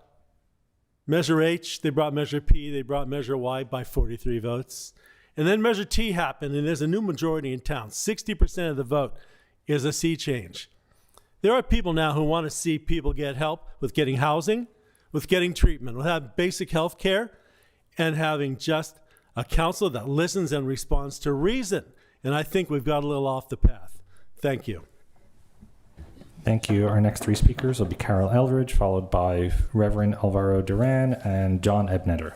Measure H, they brought Measure P, they brought Measure Y by 43 votes. And then Measure T happened, and there's a new majority in town. 60% of the vote is a sea change. There are people now who want to see people get help with getting housing, with getting treatment, with having basic health care, and having just a council that listens and responds to reason. And I think we've got a little off the path. Thank you. Thank you. Our next three speakers will be Carol Eldridge, followed by Reverend Alvaro Duran and John Ebnetter.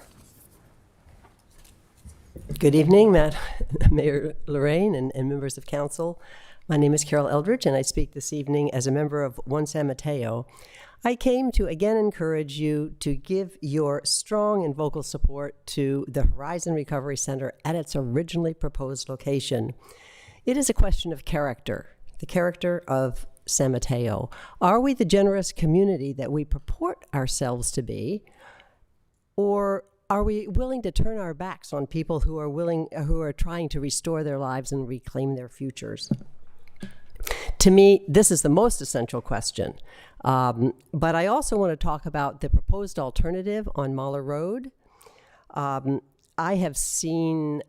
Good evening, Mayor Lorraine and members of council. My name is Carol Eldridge, and I speak this evening as a member of One San Mateo. I came to again encourage you to give your strong and vocal support to the Horizon Recovery Center at its originally proposed location. It is a question of character, the character of San Mateo. Are we the generous community that we purport ourselves to be, or are we willing to turn our backs on people who are trying to restore their lives and reclaim their futures? To me, this is the most essential question. But I also want to talk about the proposed alternative on Mahler Road. I have seen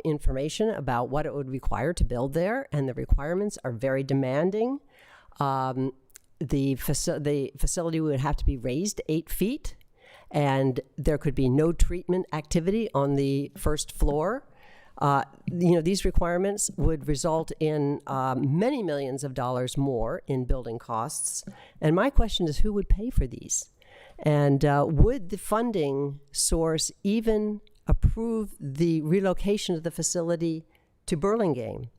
information about what it would require to build there, and the requirements are very demanding. The facility would have to be raised 8 feet, and there could be no treatment activity on the first floor. These requirements would result in many millions of dollars more in building costs. And my question is, who would pay for these? And would the funding source even approve the relocation of the facility to Burlingame?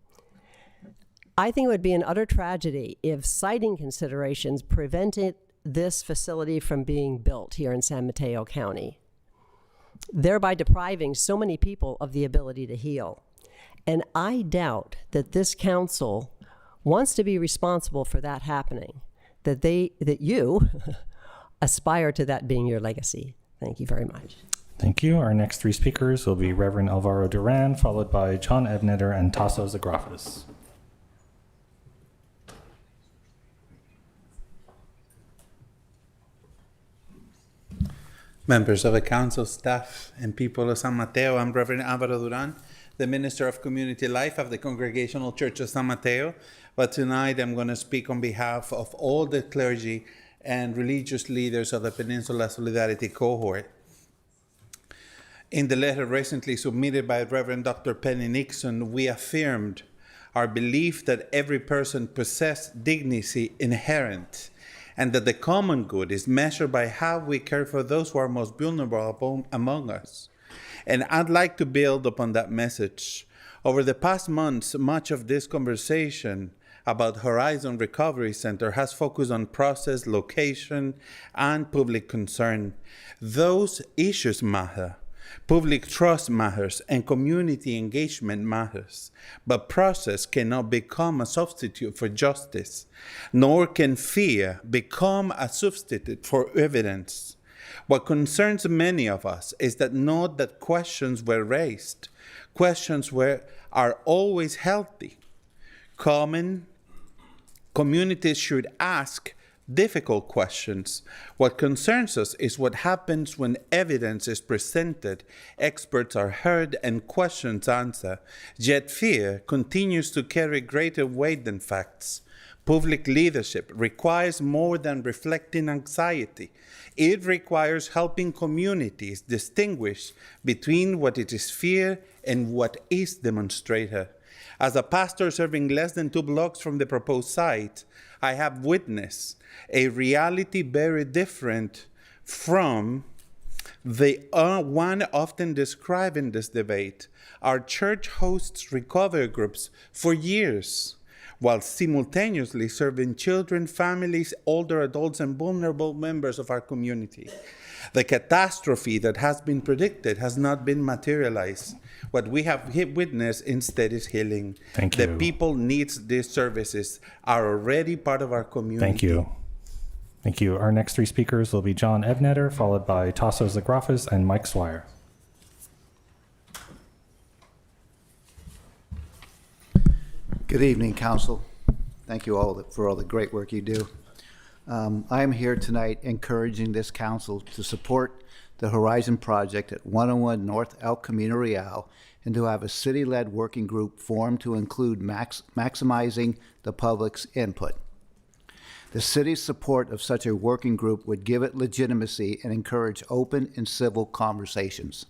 I think it would be an utter tragedy if siting considerations prevented this facility from being built here in San Mateo County, thereby depriving so many people of the ability to heal. And I doubt that this council wants to be responsible for that happening, that you aspire to that being your legacy. Thank you very much. Thank you. Our next three speakers will be Reverend Alvaro Duran, followed by John Ebnetter and Tasso Zagrafis. Members of the council, staff, and people of San Mateo, I'm Reverend Alvaro Duran, the Minister of Community Life of the Congregational Church of San Mateo. But tonight I'm going to speak on behalf of all the clergy and religious leaders of the Peninsula Solidarity Cohort. In the letter recently submitted by Reverend Dr. Penny Nixon, we affirmed our belief that every person possesses dignity inherent, and that the common good is measured by how we care for those who are most vulnerable among us. And I'd like to build upon that message. Over the past months, much of this conversation about Horizon Recovery Center has focused on process, location, and public concern. Those issues matter, Public trust matters and community engagement matters, but process cannot become a substitute for justice, nor can fear become a substitute for evidence. What concerns many of us is that not that questions were raised. Are always healthy. Communities should ask difficult questions. What concerns us is what happens when evidence is presented, experts are heard, and questions answered. Yet fear continues to carry greater weight than facts. Public leadership requires more than reflecting anxiety. It requires helping communities distinguish between what it is fear and what is demonstrated. As a pastor serving less than 2 blocks from the proposed site, I have witnessed a reality very different from the one often described in this debate. Our church hosts recovery groups for years, while simultaneously serving children, families, older adults, and vulnerable members of our community. The catastrophe that has been predicted has not been materialized. What we have witnessed instead is healing. Thank you. The people needs these services are already part of our community. Thank you. Thank you. Our next 3 speakers will be John Evnetter, followed by Tasso Zagrafis and Mike Swire. Good evening, Council. Thank you all for all the great work you do. I am here tonight encouraging this Council to support the Horizon Project at 101 North El Camino Real and to have a city-led working group formed to include maximizing the public's input. The city's support of such a working group would give it legitimacy and encourage open and civil conversations.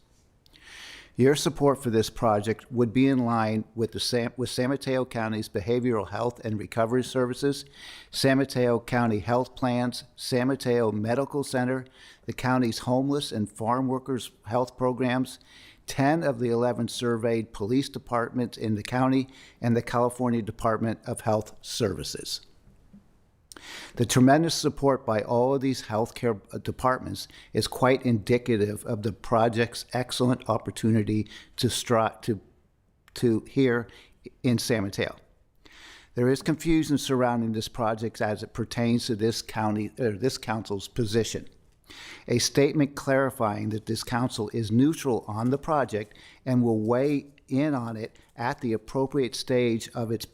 Your support for this project would be in line with San Mateo County's Behavioral Health and Recovery Services, San Mateo County Health Plans, San Mateo Medical Center, the county's homeless and farm workers health programs, 10 of the 11 surveyed police departments in the county, and the California Department of Health Services. The tremendous support by all of these healthcare departments is quite indicative of the project's excellent opportunity to here in San Mateo. There is confusion surrounding this project as it pertains to this council's position. A statement clarifying that this council is neutral on the project and will weigh in on it at the appropriate stage of its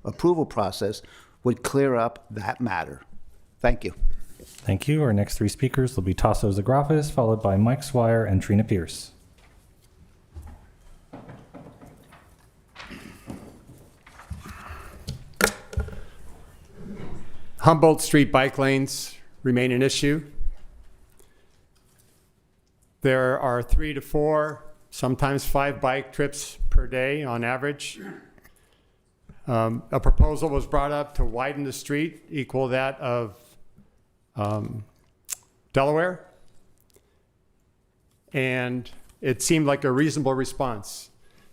approval process would clear up that matter. Thank you. Thank you. Our next 3 speakers will be Tasso Zagrafis, followed by Mike Swire and Trina Pierce. Humboldt Street bike lanes remain an issue. There are 3 to 4, sometimes 5 bike trips per day on average. A proposal was brought up to widen the street, equal that of Delaware. And it seemed like a reasonable response.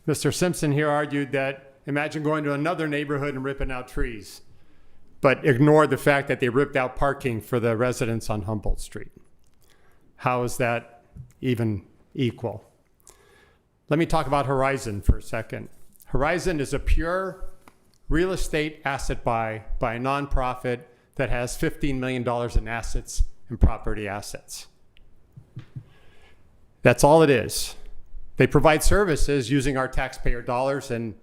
Mr. Simpson here argued that imagine going to another neighborhood and ripping out trees, but ignored the fact that they ripped out parking for the residents on Humboldt Street. How is that even equal? Let me talk about Horizon for a second. Horizon is a pure real estate asset buy by a nonprofit that has $15 million in assets and property assets. That's all it is. They provide services using our taxpayer dollars and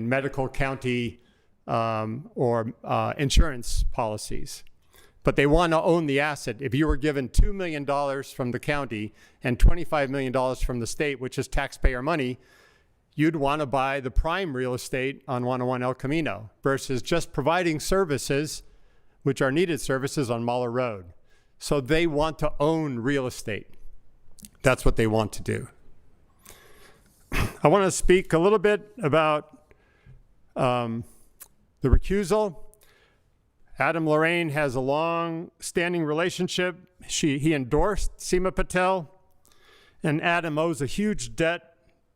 medical county or insurance policies. But they want to own the asset. If you were given $2 million from the county and $25 million from the state, which is taxpayer money, you'd want to buy the prime real estate on 101 El Camino versus just providing services, which are needed services on Mahler Road. So they want to own real estate. That's what they want to do. I want to speak a little bit about the recusal. Adam Lorraine has a long-standing relationship. He endorsed Seema Patel, and Adam owes a huge debt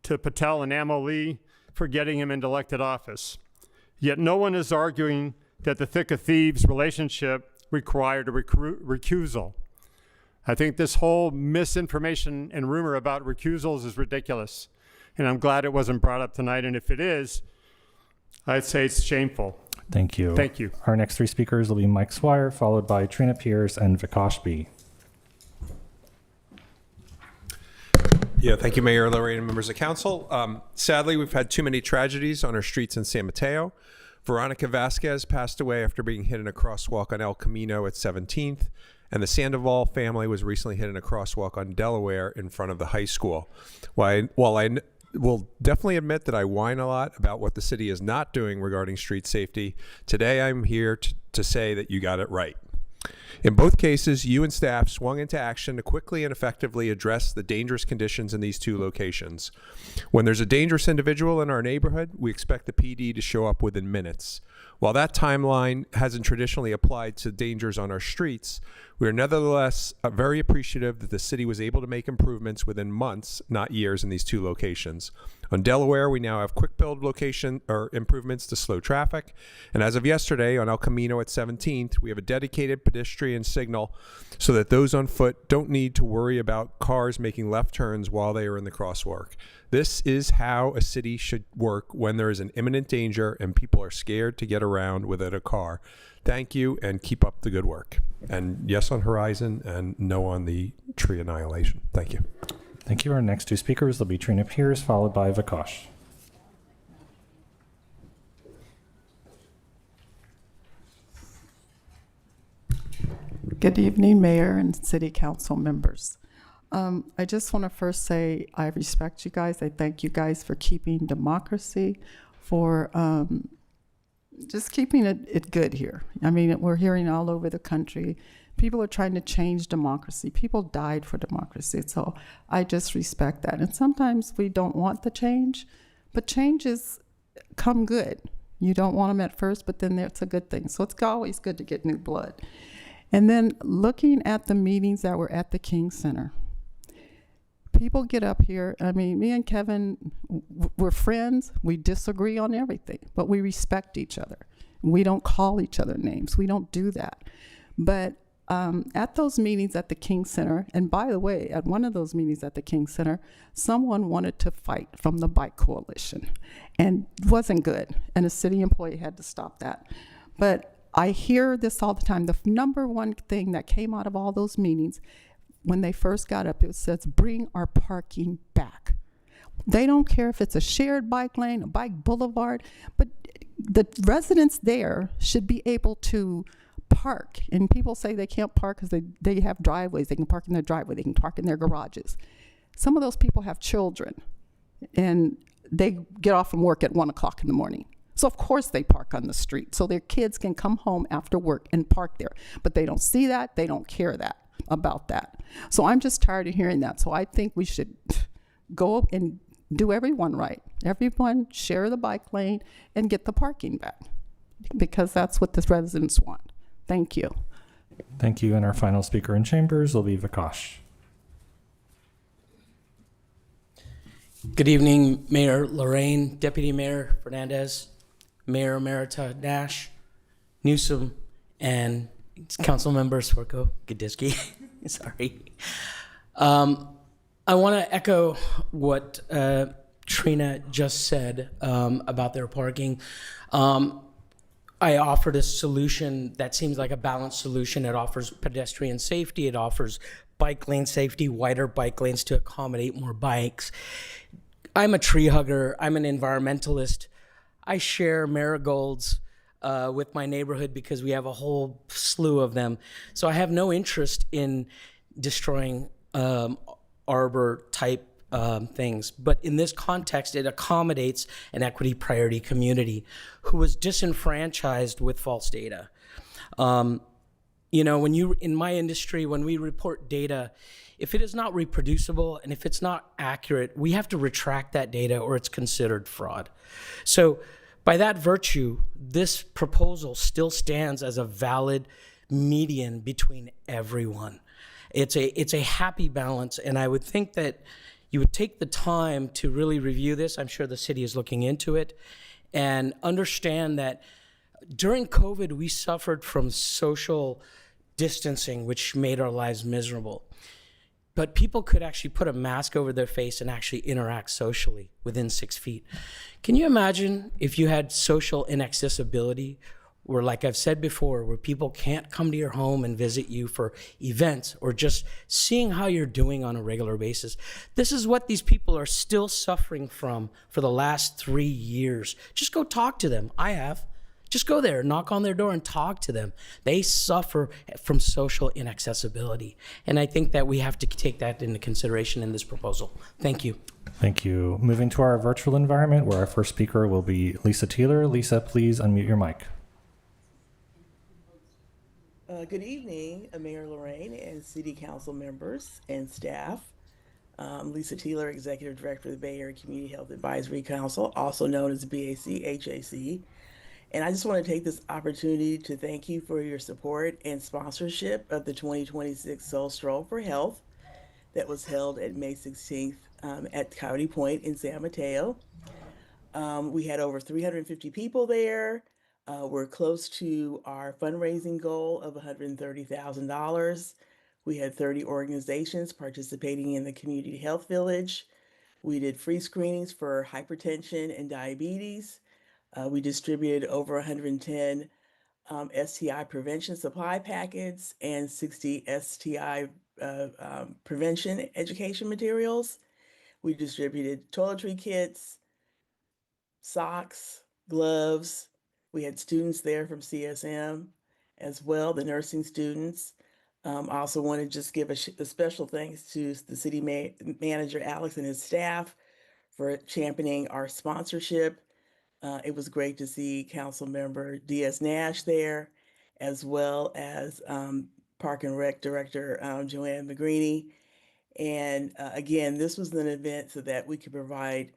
to Patel and Amo Lee for getting him into elected office. Yet no one is arguing that the thick of thieves relationship required a recusal. I think this whole misinformation and rumor about recusals is ridiculous. And I'm glad it wasn't brought up tonight. And if it is, I'd say it's shameful. Thank you. Thank you. Our next three speakers will be Mike Swire, followed by Trina Pierce and Vikash B. Yeah, thank you, Mayor Lorraine and members of council. Sadly, we've had too many tragedies on our streets in San Mateo. Veronica Vasquez passed away after being hit in a crosswalk on El Camino at 17th, and the Sandoval family was recently hit in a crosswalk on Delaware in front of the high school. While I will definitely admit that I whine a lot about what the city is not doing regarding street safety, today I'm here to say that you got it right. In both cases, you and staff swung into action to quickly and effectively address the dangerous conditions in these two locations. When there's a dangerous individual in our neighborhood, we expect the PD to show up within minutes. While that timeline hasn't traditionally applied to dangers on our streets, we are nevertheless very appreciative that the city was able to make improvements within months, not years, in these two locations. On Delaware, we now have quick build location or improvements to slow traffic. And as of yesterday, on El Camino at 17th, we have a dedicated pedestrian signal so that those on foot don't need to worry about cars making left turns while they are in the crosswalk. This is how a city should work when there is an imminent danger and people are scared to get around without a car. Thank you, and keep up the good work. And yes on Horizon, and no on the tree annihilation. Thank you. Thank you. Our next two speakers will be Trina Pierce, followed by Vikash. Good evening, Mayor and City Council members. I just want to first say I respect you guys. I thank you guys for keeping democracy, for just keeping it good here. I mean, we're hearing all over the country, people are trying to change democracy. People died for democracy, so I just respect that. And sometimes we don't want the change, but changes come good. You don't want them at first, but then it's a good thing. So it's always good to get new blood. And then looking at the meetings that were at the King Center, people get up here. I mean, me and Kevin, we're friends. We disagree on everything, but we respect each other. We don't call each other names. We don't do that. But at those meetings at the King Center, and by the way, at one of those meetings at the King Center, someone wanted to fight from the Bike Coalition, and it wasn't good. And a city employee had to stop that. But I hear this all the time. The number one thing that came out of all those meetings, when they first got up, it says, bring our parking back. They don't care if it's a shared bike lane, a bike boulevard, but the residents there should be able to park. And people say they can't park because they have driveways. They can park in their driveway. They can park in their garages. Some of those people have children, and they get off from work at 1 o'clock in the morning. So of course they park on the street so their kids can come home after work and park there. But they don't see that. They don't care about that. So I'm just tired of hearing that. So I think we should go and do everyone right. Everyone share the bike lane and get the parking back, because that's what the residents want. Thank you. Thank you. And our final speaker in chambers will be Vikash. Good evening, Mayor Lorraine, Deputy Mayor Fernandez, Mayor Emerita Nash, Newsom, and Council Member Swerko Gadisky. Sorry. I want to echo what Trina just said about their parking. I offered a solution that seems like a balanced solution. It offers pedestrian safety. It offers bike lane safety, wider bike lanes to accommodate more bikes. I'm a tree hugger. I'm an environmentalist. I share marigolds with my neighborhood because we have a whole slew of them. So I have no interest in destroying arbor type things. But in this context, it accommodates an equity priority community who was disenfranchised with false data. You know, in my industry, when we report data, if it is not reproducible and if it's not accurate, we have to retract that data or it's considered fraud. So by that virtue, this proposal still stands as a valid median between everyone. It's a happy balance, and I would think that you would take the time to really review this. I'm sure the city is looking into it, and understand that during COVID, we suffered from social distancing, which made our lives miserable. but people could actually put a mask over their face and actually interact socially within 6 feet. Can you imagine if you had social inaccessibility, where, like I've said before, where people can't come to your home and visit you for events or just seeing how you're doing on a regular basis? This is what these people are still suffering from for the last 3 years. Just go talk to them. I have. Just go there, knock on their door and talk to them. They suffer from social inaccessibility. And I think that we have to take that into consideration in this proposal. Thank you. Thank you. Moving to our virtual environment, where our first speaker will be Lisa Teeler. Lisa, please unmute your mic. Good evening, Mayor Lorraine and City Council members and staff. Lisa Teeler, Executive Director of the Bay Area Community Health Advisory Council, also known as BAC-HAC. And I just want to take this opportunity to thank you for your support and sponsorship of the 2026 Soul Stroll for Health that was held at May 16th at Coyote Point in San Mateo. We had over 350 people there. We're close to our fundraising goal of $130,000. We had 30 organizations participating in the Community Health Village. We did free screenings for hypertension and diabetes. We distributed over 110 STI prevention supply packets and 60 STI prevention education materials. We distributed toiletry kits, socks, gloves. We had students there from CSM as well, the nursing students. I also want to just give a special thanks to the city manager, Alex, and his staff for championing our sponsorship. It was great to see Council Member Diaz Nash there, as well as Park and Rec Director Joanne Magrini. And again, this was an event so that we could provide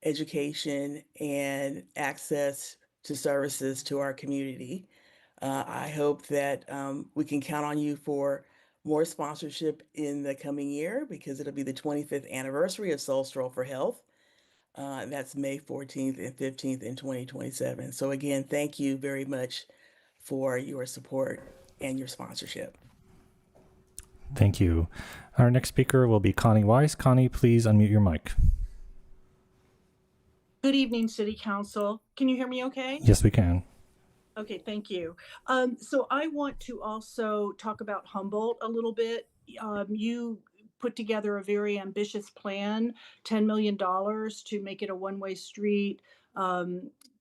education and access to services to our community. I hope that we can count on you for more sponsorship in the coming year, because it'll be the 25th anniversary of Soul Stroll for Health. That's May 14th and 15th in 2027. So again, thank you very much for your support and your sponsorship. Thank you. Our next speaker will be Connie Weiss. Connie, please unmute your mic. Good evening, City Council. Can you hear me okay? Yes, we can. Okay, thank you. So I want to also talk about Humboldt a little bit. You put together a very ambitious plan, $10 million to make it a one-way street,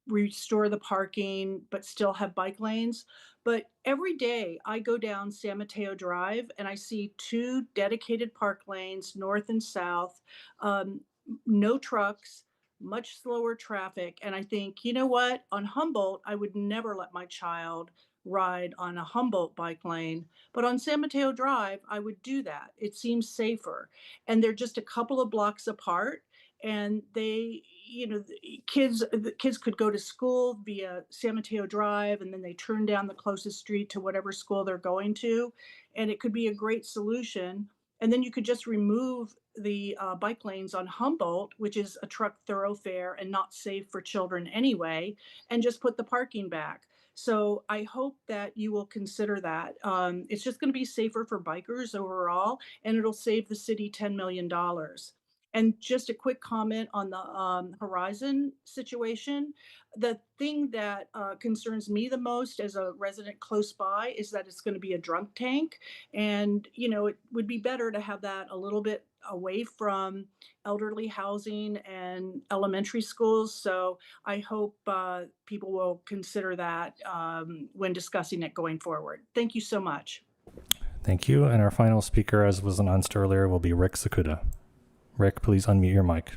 restore the parking, but still have bike lanes. But every day I go down San Mateo Drive and I see 2 dedicated park lanes, north and south, no trucks, much slower traffic. And I think, you know what? On Humboldt, I would never let my child ride on a Humboldt bike lane, but on San Mateo Drive, I would do that. It seems safer. And they're just a couple of blocks apart. And they, the kids could go to school via San Mateo Drive, and then they turn down the closest street to whatever school they're going to. And it could be a great solution. And then you could just remove the bike lanes on Humboldt, which is a truck thoroughfare and not safe for children anyway, and just put the parking back. So I hope that you will consider that. It's just going to be safer for bikers overall, and it'll save the city $10 million. And just a quick comment on the Horizon situation. The thing that concerns me the most as a resident close by is that it's going to be a drunk tank. And, it would be better to have that a little bit away from elderly housing and elementary schools. So I hope people will consider that when discussing it going forward. Thank you so much. Thank you. And our final speaker, as was announced earlier, will be Rick Sakuda. Rick, please unmute your mic.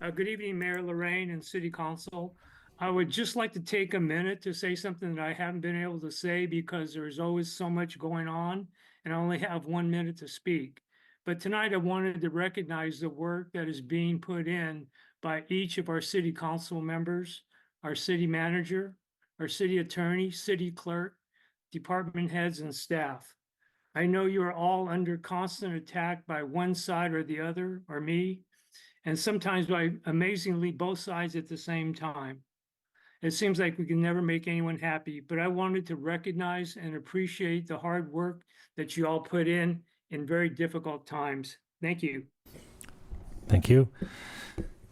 Good evening, Mayor Lorraine and City Council. I would just like to take a minute to say something that I haven't been able to say because there's always so much going on and I only have 1 minute to speak. But tonight I wanted to recognize the work that is being put in by each of our city council members, our city manager, our city attorney, city clerk, department heads, and staff. I know you are all under constant attack by one side or the other, or me, and sometimes by amazingly both sides at the same time. It seems like we can never make anyone happy, but I wanted to recognize and appreciate the hard work that you all put in in very difficult times. Thank you. Thank you.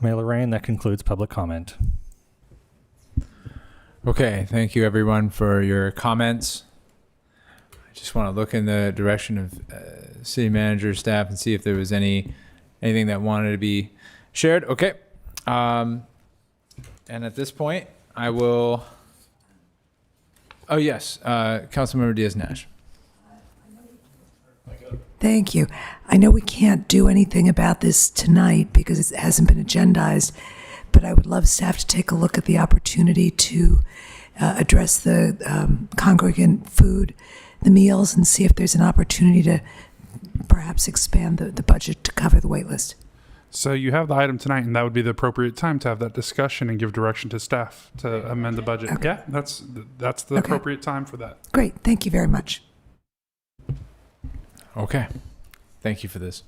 Mayor Lorraine, that concludes public comment. Okay, thank you everyone for your comments. I just want to look in the direction of city manager, staff, and see if there was anything that wanted to be shared. Okay. And at this point, I will. Oh yes, Councilmember Diaz-Nash. Thank you. I know we can't do anything about this tonight because it hasn't been agendized, but I would love staff to take a look at the opportunity to address the congregant food, the meals, and see if there's an opportunity to perhaps expand the budget to cover the wait list. So you have the item tonight, and that would be the appropriate time to have that discussion and give direction to staff to amend the budget. Okay. Yeah, that's the appropriate time for that. Great. Thank you very much. Okay. Thank you for this.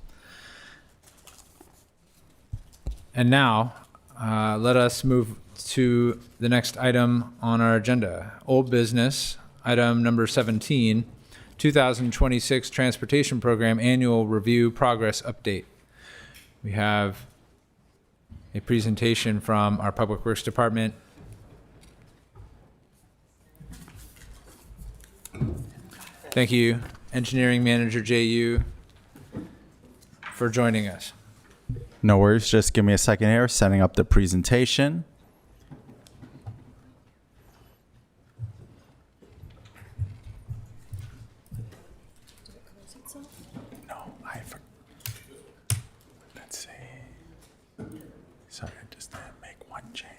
And now, let us move to the next item on our agenda. Old business, item number 17, 2026 Transportation Program Annual Review Progress Update. We have a presentation from our Public Works Department. Thank you, Engineering Manager JU, for joining us. No worries, just give me a second here, setting up the presentation. No, let's see. Sorry, I just didn't make one change.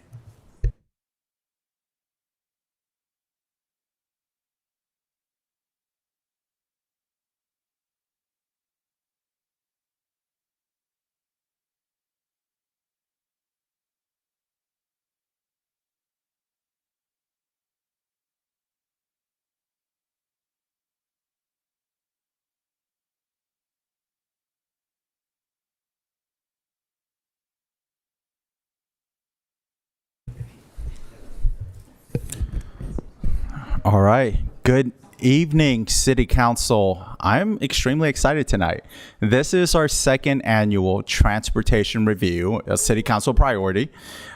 All right. Good evening, City Council. I'm extremely excited tonight. This is our second annual transportation review, a City Council priority.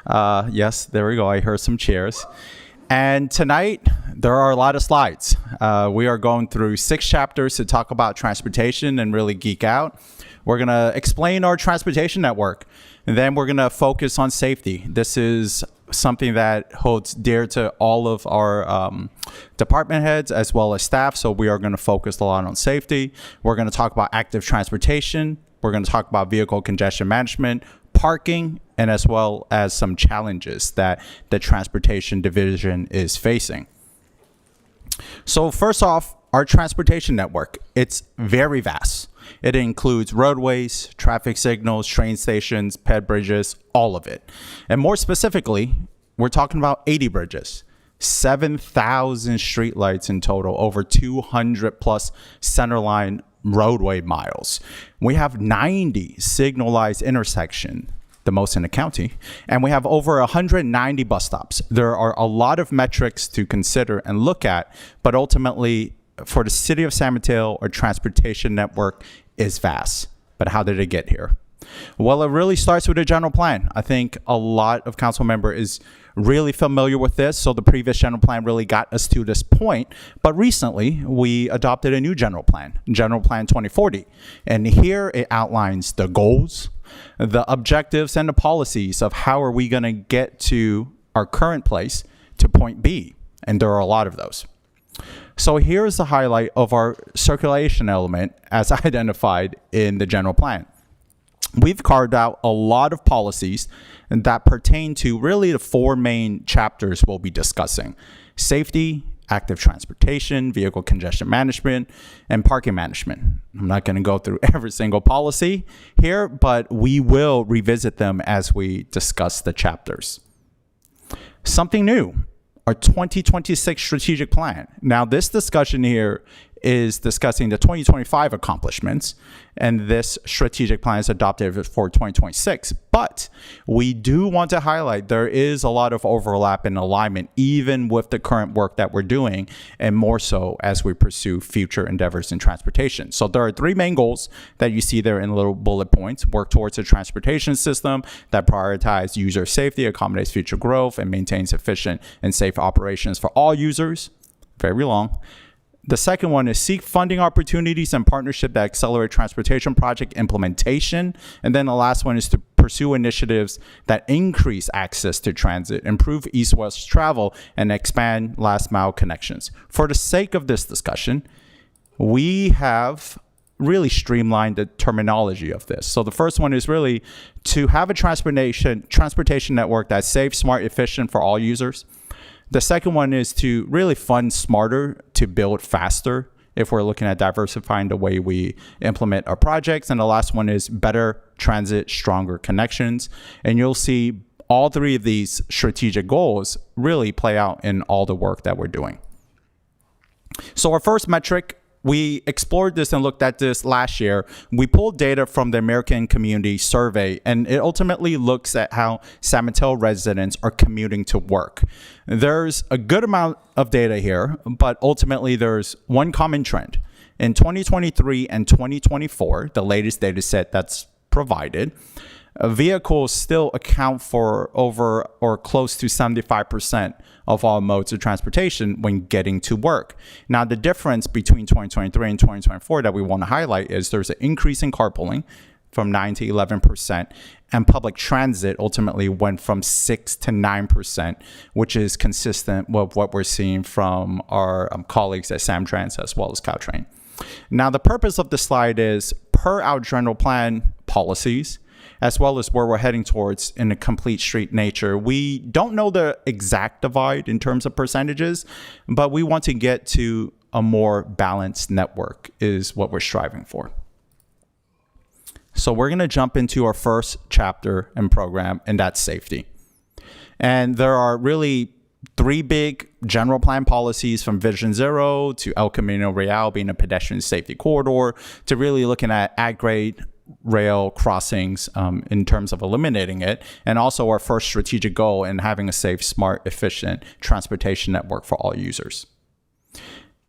Yes, there we go. I heard some cheers. And tonight, there are a lot of slides. We are going through 6 chapters to talk about transportation and really geek out. We're going to explain our transportation network, and then we're going to focus on safety. This is something that holds dear to all of our department heads as well as staff, so we are going to focus a lot on safety. We're going to talk about active transportation. We're going to talk about vehicle congestion management, parking, and as well as some challenges that the transportation division is facing. So first off, our transportation network, it's very vast. It includes roadways, traffic signals, train stations, ped bridges, all of it. And more specifically, we're talking about 80 bridges, 7,000 streetlights in total, over 200 plus centerline roadway miles. We have 90 signalized intersections, the most in the county, and we have over 190 bus stops. There are a lot of metrics to consider and look at, but ultimately, for the city of San Mateo, our transportation network is vast. But how did it get here? Well, it really starts with a general plan. I think a lot of council members is really familiar with this. So the previous general plan really got us to this point. But recently, we adopted a new General Plan 2040. And here it outlines the goals, the objectives, and the policies of how are we going to get to our current place to point B. And there are a lot of those. So here's the highlight of our circulation element as identified in the general plan. We've carved out a lot of policies that pertain to really the 4 main chapters we'll be discussing: safety, active transportation, vehicle congestion management, and parking management. I'm not going to go through every single policy here, but we will revisit them as we discuss the chapters. Something new: our 2026 strategic plan. Now, this discussion here is discussing the 2025 accomplishments, and this strategic plan is adopted for 2026. But we do want to highlight there is a lot of overlap and alignment, even with the current work that we're doing, and more so as we pursue future endeavors in transportation. So there are three main goals that you see there in little bullet points: work towards a transportation system that prioritizes user safety, accommodates future growth, and maintains efficient and safe operations for all users. Very long. The second one is seek funding opportunities and partnership that accelerate transportation project implementation. And then the last one is to pursue initiatives that increase access to transit, improve east-west travel, and expand last-mile connections. For the sake of this discussion, we have really streamlined the terminology of this. So the first one is really to have a transportation network that's safe, smart, efficient for all users. The second one is to really fund smarter to build faster if we're looking at diversifying the way we implement our projects. And the last one is better transit, stronger connections. And you'll see all three of these strategic goals really play out in all the work that we're doing. So our first metric, we explored this and looked at this last year. We pulled data from the American Community Survey, and it ultimately looks at how San Mateo residents are commuting to work. There's a good amount of data here, but ultimately there's one common trend. In 2023 and 2024, the latest data set that's provided, vehicles still account for over or close to 75% of all modes of transportation when getting to work. Now, the difference between 2023 and 2024 that we want to highlight is there's an increase in carpooling from 9 to 11%, and public transit ultimately went from 6 to 9%, which is consistent with what we're seeing from our colleagues at Samtrans as well as Caltrain. Now, the purpose of the slide is per our general plan policies, as well as where we're heading towards in a complete street nature. We don't know the exact divide in terms of percentages, but we want to get to a more balanced network is what we're striving for. So we're going to jump into our first chapter and program, and that's safety. And there are really three big general plan policies, from Vision Zero to El Camino Real being a pedestrian safety corridor, to really looking at at-grade rail crossings in terms of eliminating it, and also our first strategic goal in having a safe, smart, efficient transportation network for all users.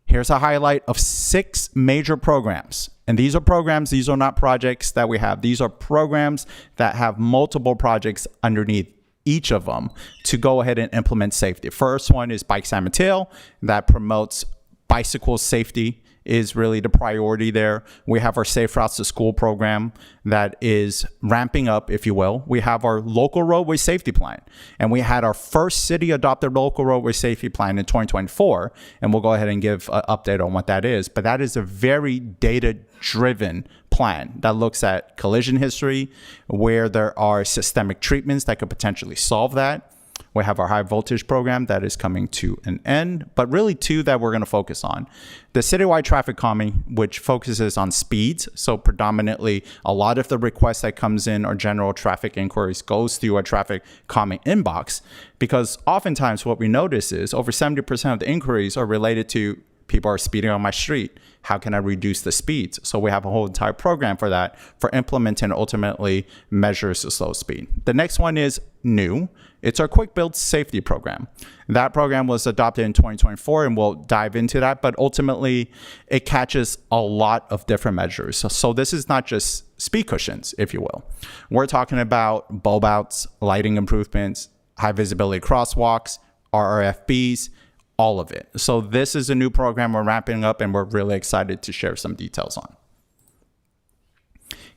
Here's a highlight of 6 major programs. And these are programs, these are not projects that we have. These are programs that have multiple projects underneath each of them to go ahead and implement safety. First one is Bike San Mateo, that promotes bicycle safety, is really the priority there. We have our Safe Routes to School program that is ramping up, if you will. We have our local roadway safety plan, and we had our first city adopted local roadway safety plan in 2024, and we'll go ahead and give an update on what that is. But that is a very data-driven plan that looks at collision history, where there are systemic treatments that could potentially solve that. We have our high voltage program that is coming to an end, but really 2 that we're going to focus on. The citywide traffic calming, which focuses on speeds. So predominantly a lot of the requests that comes in or general traffic inquiries goes through our traffic calming inbox, because oftentimes what we notice is over 70% of the inquiries are related to people are speeding on my street. How can I reduce the speeds? So we have a whole entire program for that, for implementing ultimately measures to slow speed. The next one is new. It's our quick build safety program. That program was adopted in 2024, and we'll dive into that, but ultimately it catches a lot of different measures. So this is not just speed cushions, if you will. We're talking about bulb outs, lighting improvements, high visibility crosswalks, RRFBs, all of it. So this is a new program we're ramping up, and we're really excited to share some details on.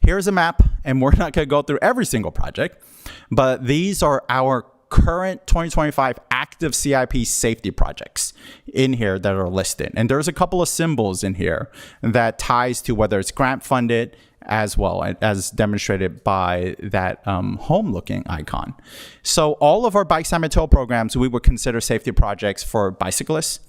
Here's a map, and we're not going to go through every single project, but these are our current 2025 active CIP safety projects in here that are listed. And there's a couple of symbols in here that ties to whether it's grant funded as well, as demonstrated by that home looking icon. So all of our Bike San Mateo programs, we would consider safety projects for bicyclists.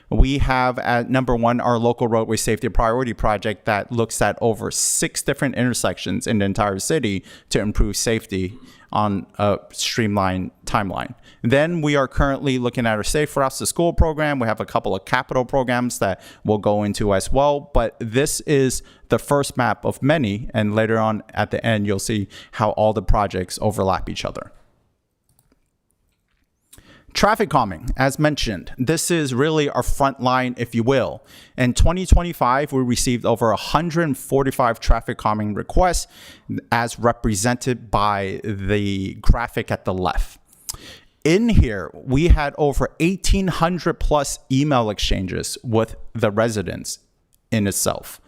We have at number 1 our local roadway safety priority project that looks at over 6 different intersections in the entire city to improve safety on a streamlined timeline. Then we are currently looking at our Safe Routes to School program. We have a couple of capital programs that we'll go into as well, but this is the first map of many, and later on at the end, you'll see how all the projects overlap each other. Traffic calming, as mentioned, this is really our front line, if you will. In 2025, we received over 145 traffic calming requests as represented by the graphic at the left. In here, we had over 1,800 plus email exchanges with the residents in itself.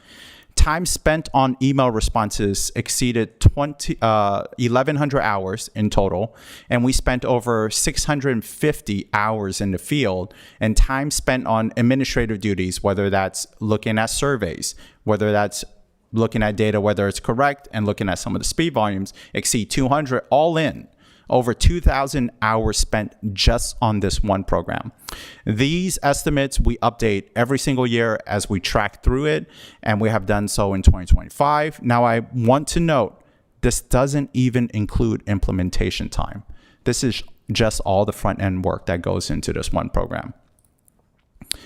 Time spent on email responses exceeded 1,100 hours in total, and we spent over 650 hours in the field, and time spent on administrative duties, whether that's looking at surveys, whether that's looking at data, whether it's correct, and looking at some of the speed volumes, exceed 200, all in. Over 2,000 hours spent just on this one program. These estimates we update every single year as we track through it, and we have done so in 2025. Now, I want to note, this doesn't even include implementation time. This is just all the front end work that goes into this one program.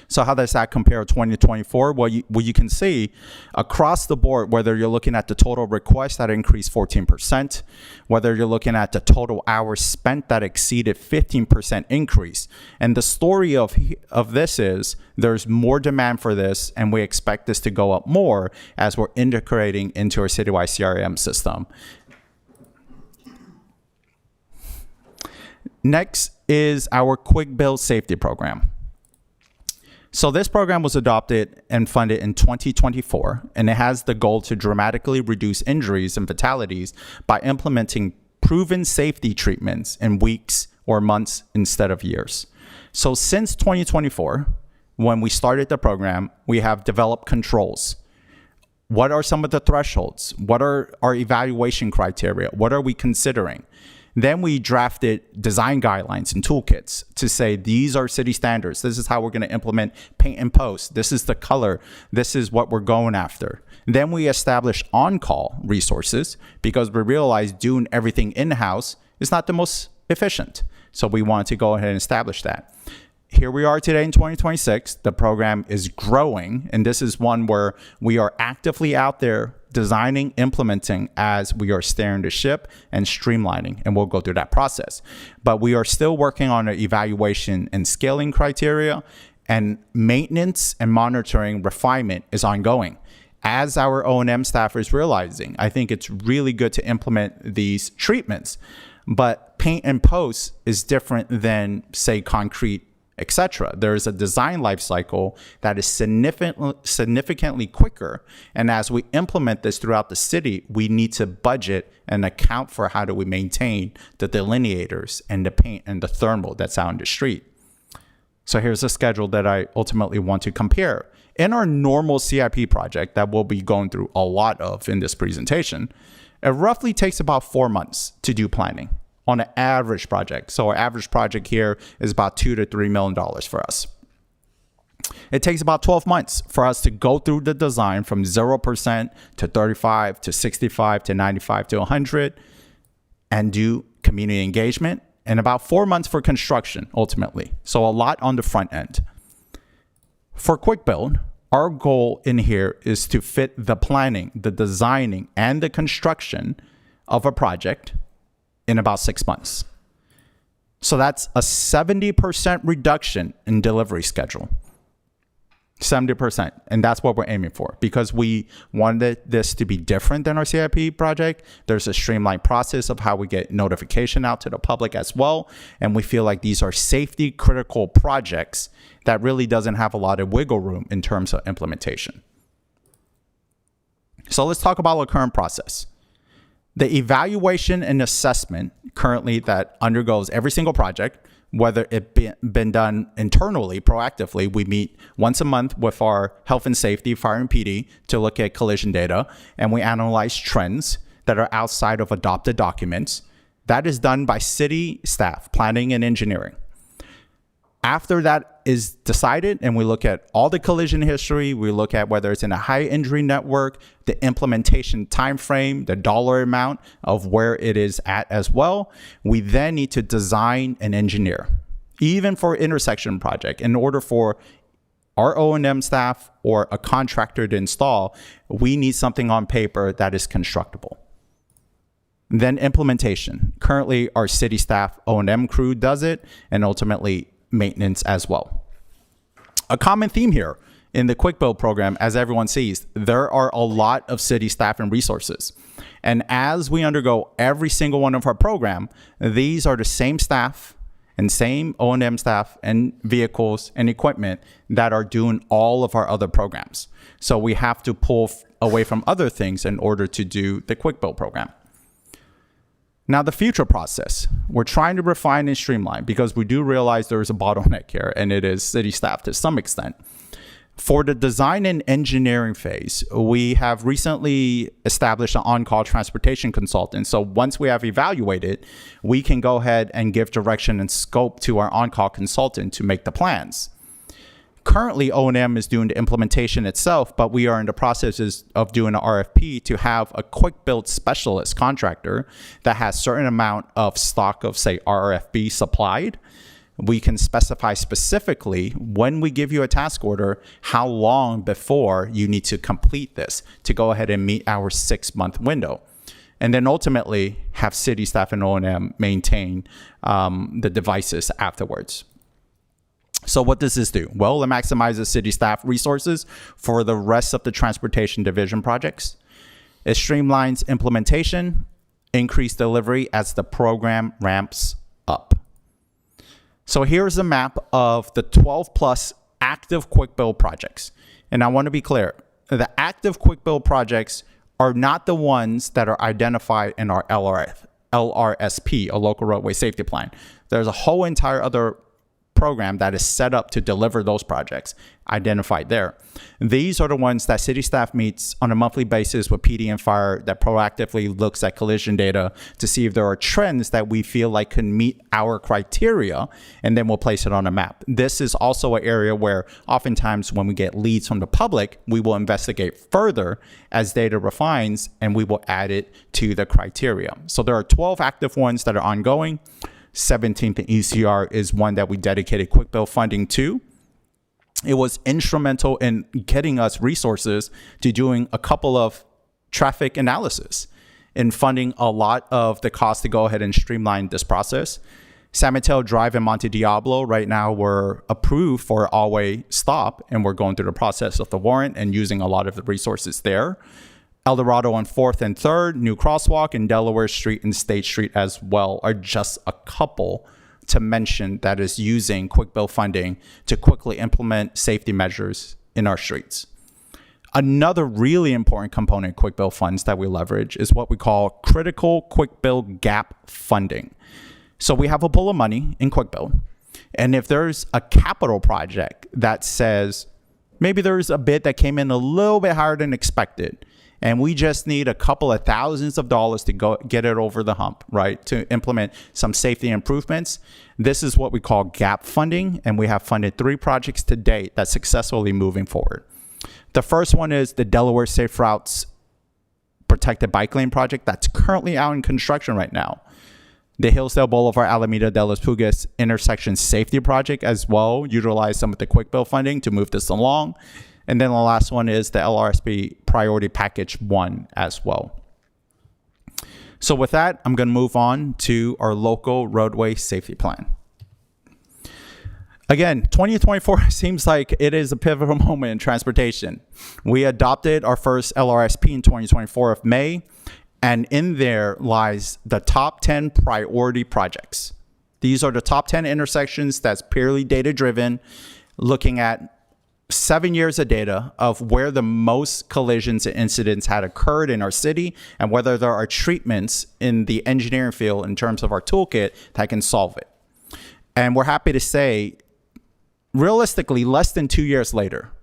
So how does that compare to 2024? Well, you can see across the board, whether you're looking at the total requests that increased 14%, whether you're looking at the total hours spent that exceeded 15% increase. And the story of this is there's more demand for this, and we expect this to go up more as we're integrating into our citywide CRM system. Next is our Quick Build Safety Program. So this program was adopted and funded in 2024, and it has the goal to dramatically reduce injuries and fatalities by implementing proven safety treatments in weeks or months instead of years. So since 2024, when we started the program, we have developed controls. What are some of the thresholds? What are our evaluation criteria? What are we considering? Then we drafted design guidelines and toolkits to say, these are city standards. This is how we're going to implement paint and post. This is the color. This is what we're going after. Then we established on-call resources because we realized doing everything in-house is not the most efficient. So we wanted to go ahead and establish that. Here we are today in 2026. The program is growing, and this is one where we are actively out there designing, implementing as we are steering the ship and streamlining, and we'll go through that process. But we are still working on our evaluation and scaling criteria, and maintenance and monitoring refinement is ongoing. As our O&M staff is realizing, I think it's really good to implement these treatments, but paint and post is different than, say, concrete, etc. There is a design life cycle that is significantly quicker. And as we implement this throughout the city, we need to budget and account for how do we maintain the delineators and the paint and the thermal that's out in the street. So here's a schedule that I ultimately want to compare. In our normal CIP project that we'll be going through a lot of in this presentation, it roughly takes about 4 months to do planning on an average project. So our average project here is about $2 to $3 million for us. It takes about 12 months for us to go through the design from 0% to 35 to 65 to 95 to 100 and do community engagement, and about 4 months for construction ultimately. So a lot on the front end. For Quick Build, our goal in here is to fit the planning, the designing, and the construction of a project in about 6 months. So that's a 70% reduction in delivery schedule. 70%. And that's what we're aiming for because we wanted this to be different than our CIP project. There's a streamlined process of how we get notification out to the public as well. And we feel like these are safety critical projects that really doesn't have a lot of wiggle room in terms of implementation. So let's talk about our current process. The evaluation and assessment currently that undergoes every single project, whether it been done internally, proactively, we meet once a month with our health and safety, fire and PD to look at collision data, and we analyze trends that are outside of adopted documents. That is done by city staff, planning and engineering. After that is decided and we look at all the collision history, we look at whether it's in a high injury network, the implementation time frame, the dollar amount of where it is at as well, we then need to design and engineer, even for intersection project, in order for our O&M staff or a contractor to install, we need something on paper that is constructible. Then implementation. Currently, our city staff O&M crew does it, and ultimately maintenance as well. A common theme here in the Quick Build program, as everyone sees, there are a lot of city staff and resources. And as we undergo every single one of our program, these are the same staff and same O&M staff and vehicles and equipment that are doing all of our other programs. So we have to pull away from other things in order to do the Quick Build program. Now, the future process, we're trying to refine and streamline because we do realize there is a bottleneck here, and it is city staff to some extent. For the design and engineering phase, we have recently established an on-call transportation consultant. So once we have evaluated, we can go ahead and give direction and scope to our on-call consultant to make the plans. Currently, O&M is doing the implementation itself, but we are in the process of doing an RFP to have a quick build specialist contractor that has certain amount of stock of, say, RFP supplied. We can specify specifically when we give you a task order, how long before you need to complete this to go ahead and meet our 6-month window. And then ultimately have city staff and O&M maintain the devices afterwards. So what does this do? Well, it maximizes city staff resources for the rest of the transportation division projects. It streamlines implementation, increased delivery as the program ramps up. So here's a map of the 12 plus active quick build projects. And I want to be clear, the active quick build projects are not the ones that are identified in our LRSP, a local roadway safety plan. There's a whole entire other program that is set up to deliver those projects identified there. These are the ones that city staff meets on a monthly basis with PD and fire that proactively looks at collision data to see if there are trends that we feel like can meet our criteria, and then we'll place it on a map. This is also an area where oftentimes when we get leads from the public, we will investigate further as data refines, and we will add it to the criteria. So there are 12 active ones that are ongoing. 17th ECR is one that we dedicated quick build funding to. It was instrumental in getting us resources to doing a couple of traffic analysis and funding a lot of the cost to go ahead and streamline this process. San Mateo Drive and Monte Diablo, right now we're approved for all-way stop, and we're going through the process of the warrant and using a lot of the resources there. El Dorado on 4th and 3rd, new crosswalk, and Delaware Street and State Street as well are just a couple to mention that is using quick build funding to quickly implement safety measures in our streets. Another really important component of quick build funds that we leverage is what we call critical quick build gap funding. So we have a pool of money in quick build, and if there's a capital project that says maybe there's a bid that came in a little bit higher than expected, and we just need a couple of thousands of dollars to go get it over the hump, right? To implement some safety improvements. This is what we call gap funding, and we have funded 3 projects to date that's successfully moving forward. The first one is the Delaware Safe Routes Protected Bike Lane project that's currently out in construction right now. The Hillsdale Boulevard Alameda de las Pugas intersection safety project as well utilize some of the quick build funding to move this along. And then the last one is the LRSP Priority Package 1 as well. So with that, I'm going to move on to our local roadway safety plan. Again, 2024 seems like it is a pivotal moment in transportation. We adopted our first LRSP in 2024 of May, and in there lies the top 10 priority projects. These are the top 10 intersections that's purely data-driven, looking at 7 years of data of where the most collisions and incidents had occurred in our city and whether there are treatments in the engineering field in terms of our toolkit that can solve it. And we're happy to say, realistically, less than 2 years later,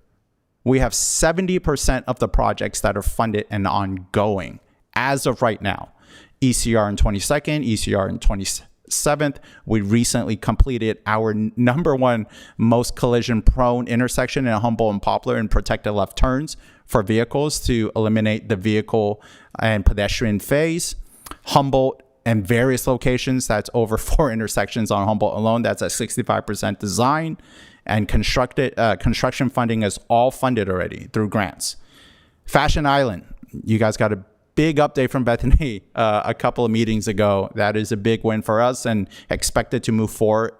we have 70% of the projects that are funded and ongoing as of right now. ECR in 22nd, ECR in 27th, 7th, we recently completed our number one most collision-prone intersection in Humboldt and Poplar and protected left turns for vehicles to eliminate the vehicle and pedestrian phase. Humboldt and various locations, that's over 4 intersections on Humboldt alone, that's at 65% design. And construction funding is all funded already through grants. Fashion Island, you guys got a big update from Bethany a couple of meetings ago. That is a big win for us and expected to move forward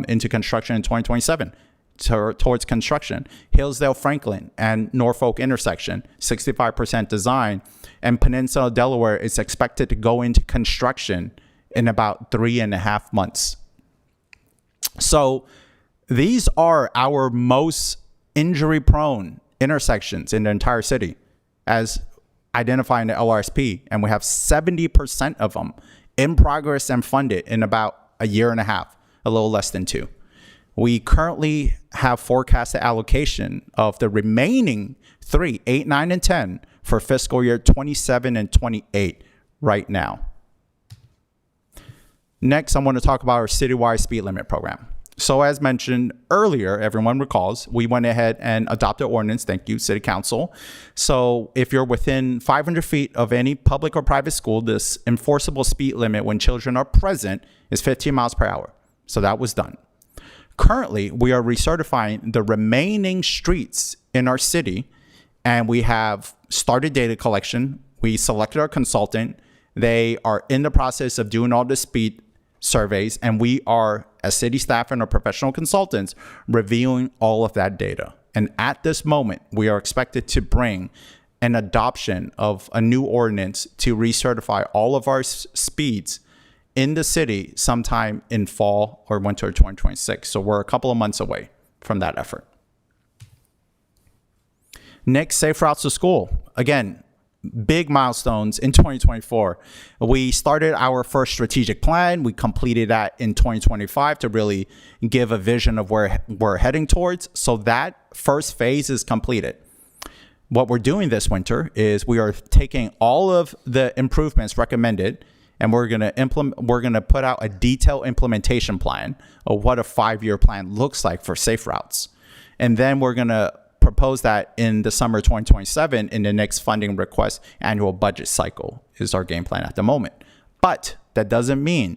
into construction in 2027 towards construction. Hillsdale Franklin and Norfolk intersection, 65% design. And Peninsula Delaware is expected to go into construction in about 3.5 months. So these are our most injury-prone intersections in the entire city, as identified in the LRSP, and we have 70% of them in progress and funded in about 1.5 years, a little less than 2. We currently have forecasted allocation of the remaining 3, 8, 9, and 10 for fiscal year 27 and 28 right now. Next, I want to talk about our citywide speed limit program. So as mentioned earlier, everyone recalls, we went ahead and adopted ordinance. Thank you, City Council. So if you're within 500 feet of any public or private school, this enforceable speed limit when children are present is 15 miles per hour. So that was done. Currently, we are recertifying the remaining streets in our city, and we have started data collection. We selected our consultant. They are in the process of doing all the speed surveys, and we are, as city staff and our professional consultants, reviewing all of that data. And at this moment, we are expected to bring an adoption of a new ordinance to recertify all of our speeds in the city sometime in fall or winter 2026. So we're a couple of months away from that effort. Next, safe routes to school. Again, big milestones in 2024. We started our first strategic plan. We completed that in 2025 to really give a vision of where we're heading towards. So that first phase is completed. What we're doing this winter is we are taking all of the improvements recommended, and we're going to put out a detailed implementation plan of what a 5-year plan looks like for safe routes. And then we're going to propose that in the summer 2027 in the next funding request annual budget cycle is our game plan at the moment. But that doesn't mean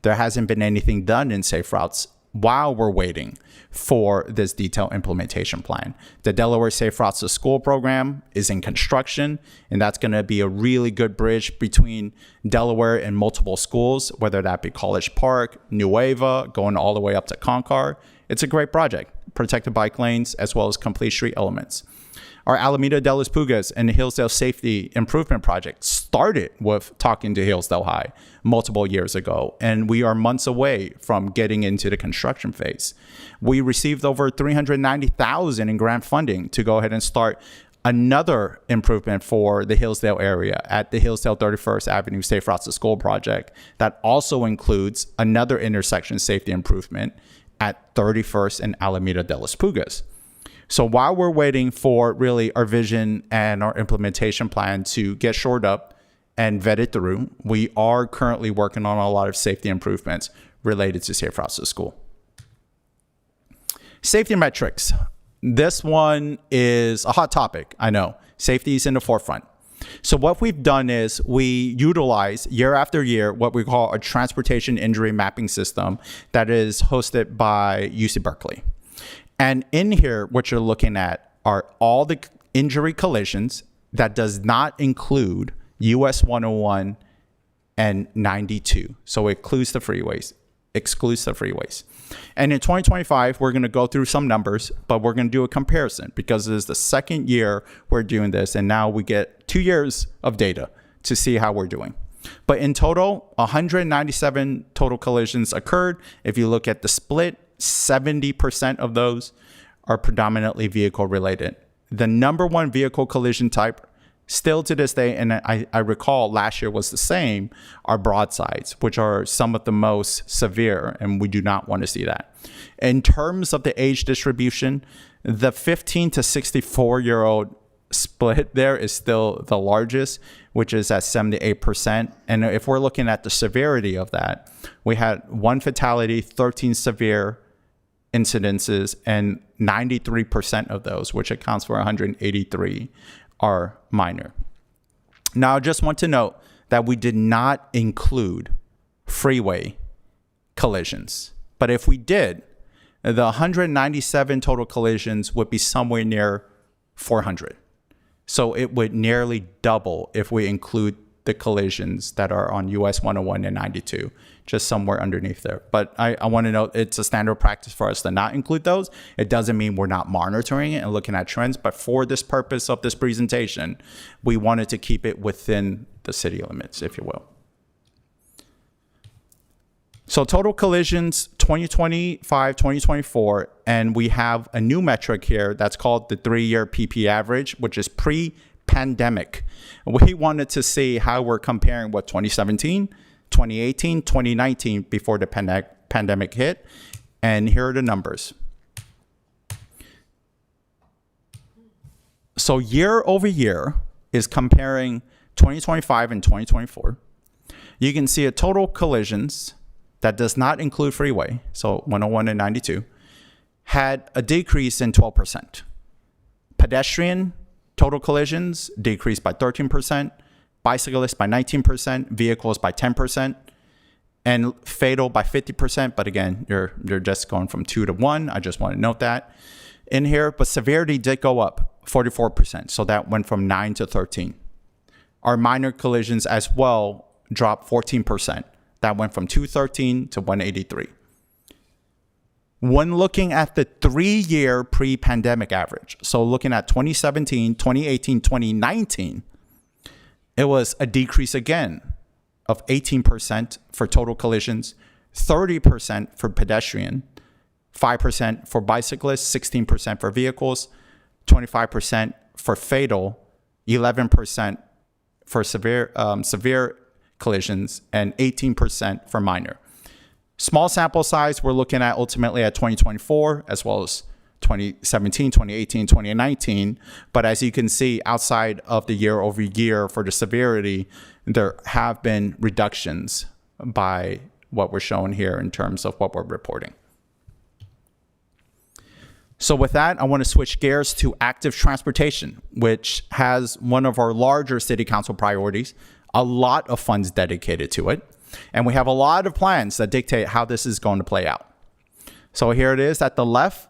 there hasn't been anything done in safe routes while we're waiting for this detailed implementation plan. The Delaware Safe Routes to School program is in construction, and that's going to be a really good bridge between Delaware and multiple schools, whether that be College Park, Nueva, going all the way up to Concord. It's a great project, protected bike lanes, as well as complete street elements. Our Alameda de las Pugas and the Hillsdale Safety Improvement Project started with talking to Hillsdale High multiple years ago, and we are months away from getting into the construction phase. We received over $390,000 in grant funding to go ahead and start another improvement for the Hillsdale area at the Hillsdale 31st Avenue Safe Routes to School project. That also includes another intersection safety improvement at 31st and Alameda de las Pugas. So while we're waiting for really our vision and our implementation plan to get shored up and vetted through, we are currently working on a lot of safety improvements related to safe routes to school. Safety metrics. This one is a hot topic, I know. Safety is in the forefront. So what we've done is we utilize year after year what we call a transportation injury mapping system that is hosted by UC Berkeley. And in here, what you're looking at are all the injury collisions that does not include US 101 and 92. So it excludes the freeways. And in 2025, we're going to go through some numbers, but we're going to do a comparison because it is the second year we're doing this. And now we get 2 years of data to see how we're doing. But in total, 197 total collisions occurred. If you look at the split, 70% of those are predominantly vehicle related. The number one vehicle collision type still to this day, and I recall last year was the same, are broadsides, which are some of the most severe, and we do not want to see that. In terms of the age distribution, the 15 to 64-year-old split there is still the largest, which is at 78%. And if we're looking at the severity of that, we had 1 fatality, 13 severe incidences, and 93% of those, which accounts for 183, are minor. Now, I just want to note that we did not include freeway collisions. But if we did, the 197 total collisions would be somewhere near 400. So it would nearly double if we include the collisions that are on US 101 and 92, just somewhere underneath there. But I want to note it's a standard practice for us to not include those. It doesn't mean we're not monitoring it and looking at trends, but for this purpose of this presentation, we wanted to keep it within the city limits, if you will. So total collisions 2025, 2024, and we have a new metric here that's called the 3-year PP average, which is pre-pandemic. We wanted to see how we're comparing with 2017, 2018, 2019 before the pandemic hit, and here are the numbers. So year over year is comparing 2025 and 2024. You can see a total collisions that does not include freeway, so 101 and 92, had a decrease in 12%. Pedestrian total collisions decreased by 13%, bicyclists by 19%, vehicles by 10%, and fatal by 50%. But again, you're just going from 2 to 1. I just want to note that in here. But severity did go up 44%, so that went from 9 to 13. Our minor collisions as well dropped 14%. That went from 213 to 183. When looking at the 3-year pre-pandemic average, so looking at 2017, 2018, 2019, it was a decrease again of 18% for total collisions, 30% for pedestrian, 5% for bicyclists, 16% for vehicles, 25% for fatal, 11% for severe collisions, and 18% for minor. Small sample size, we're looking at ultimately at 2024, as well as 2017, 2018, 2019. But as you can see, outside of the year over year for the severity, there have been reductions by what we're showing here in terms of what we're reporting. So with that, I want to switch gears to active transportation, which has one of our larger city council priorities, a lot of funds dedicated to it. And we have a lot of plans that dictate how this is going to play out. So here it is at the left,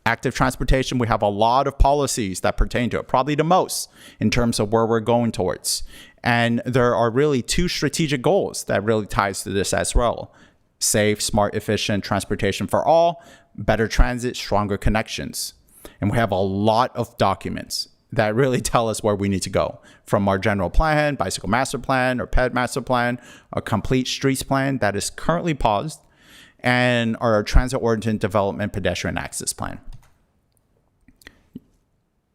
active transportation. We have a lot of policies that pertain to it, probably the most in terms of where we're going towards. And there are really 2 strategic goals that really ties to this as well. Safe, smart, efficient transportation for all, better transit, stronger connections. And we have a lot of documents that really tell us where we need to go, from our general plan, bicycle master plan, or ped master plan, our complete streets plan that is currently paused, and our transit oriented development pedestrian access plan.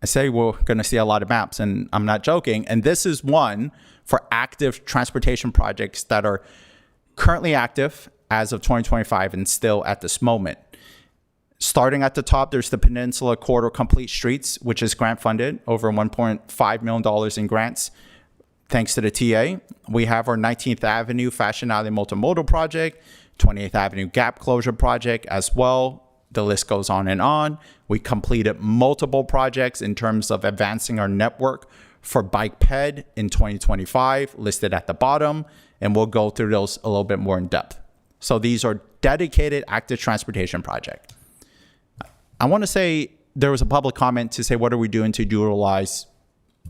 I say we're going to see a lot of maps, and I'm not joking. And this is one for active transportation projects that are currently active as of 2025 and still at this moment. Starting at the top, there's the Peninsula Corridor Complete Streets, which is grant funded, over $1.5 million in grants, thanks to the TA. We have our 19th Avenue Fashion Alley Multimodal Project, 28th Avenue Gap Closure Project as well. The list goes on and on. We completed multiple projects in terms of advancing our network for bike ped in 2025, listed at the bottom, and we'll go through those a little bit more in depth. So these are dedicated active transportation projects. I want to say there was a public comment to say, what are we doing to utilize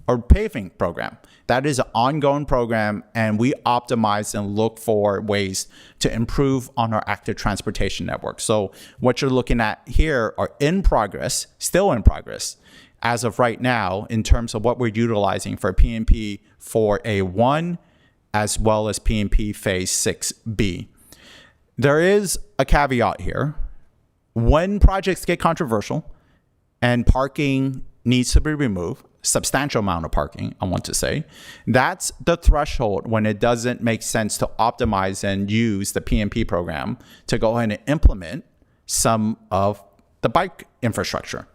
our paving program? That is an ongoing program, and we optimize and look for ways to improve on our active transportation network. So what you're looking at here are in progress, still in progress, as of right now, in terms of what we're utilizing for PMP 4A1, as well as PMP Phase 6B. There is a caveat here. When projects get controversial and parking needs to be removed, substantial amount of parking, I want to say, that's the threshold when it doesn't make sense to optimize and use the PMP program to go ahead and implement some of the bike infrastructure.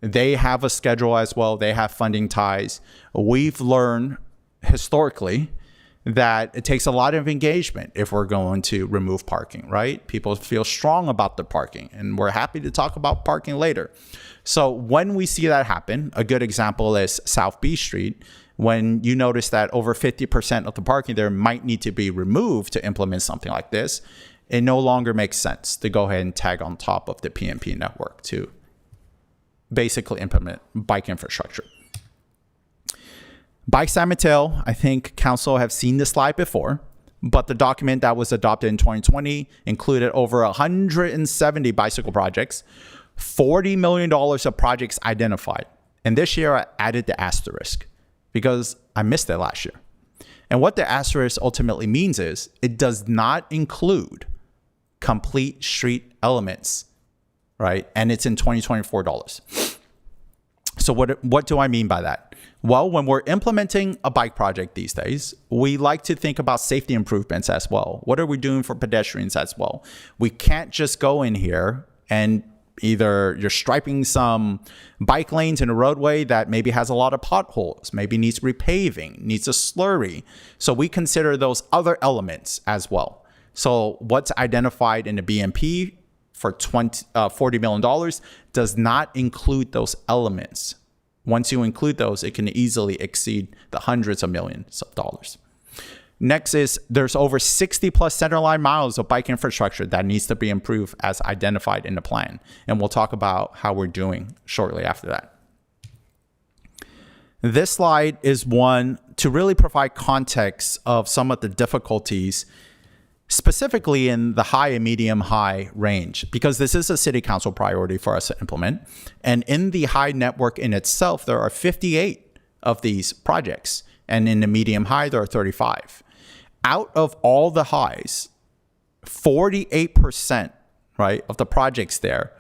They have a schedule as well. They have funding ties. We've learned historically that it takes a lot of engagement if we're going to remove parking, right? People feel strong about the parking, and we're happy to talk about parking later. So when we see that happen, a good example is South B Street. When you notice that over 50% of the parking there might need to be removed to implement something like this, it no longer makes sense to go ahead and tag on top of the PNP network to basically implement bike infrastructure. Bike San Mateo, I think council have seen this slide before, but the document that was adopted in 2020 included over 170 bicycle projects, $40 million of projects identified. And this year I added the asterisk because I missed it last year. And what the asterisk ultimately means is it does not include complete street elements, right? And it's in 2024 dollars. So what do I mean by that? Well, when we're implementing a bike project these days, we like to think about safety improvements as well. What are we doing for pedestrians as well? We can't just go in here and either you're striping some bike lanes in a roadway that maybe has a lot of potholes, maybe needs repaving, needs a slurry. So we consider those other elements as well. So what's identified in the BMP for $40 million does not include those elements. Once you include those, it can easily exceed the hundreds of millions of dollars. Next is there's over 60 plus centerline miles of bike infrastructure that needs to be improved as identified in the plan. And we'll talk about how we're doing shortly after that. This slide is one to really provide context of some of the difficulties, specifically in the high and medium high range, because this is a city council priority for us to implement. And in the high network in itself, there are 58 of these projects. And in the medium high, there are 35. Out of all the highs, 48%, right, of the projects there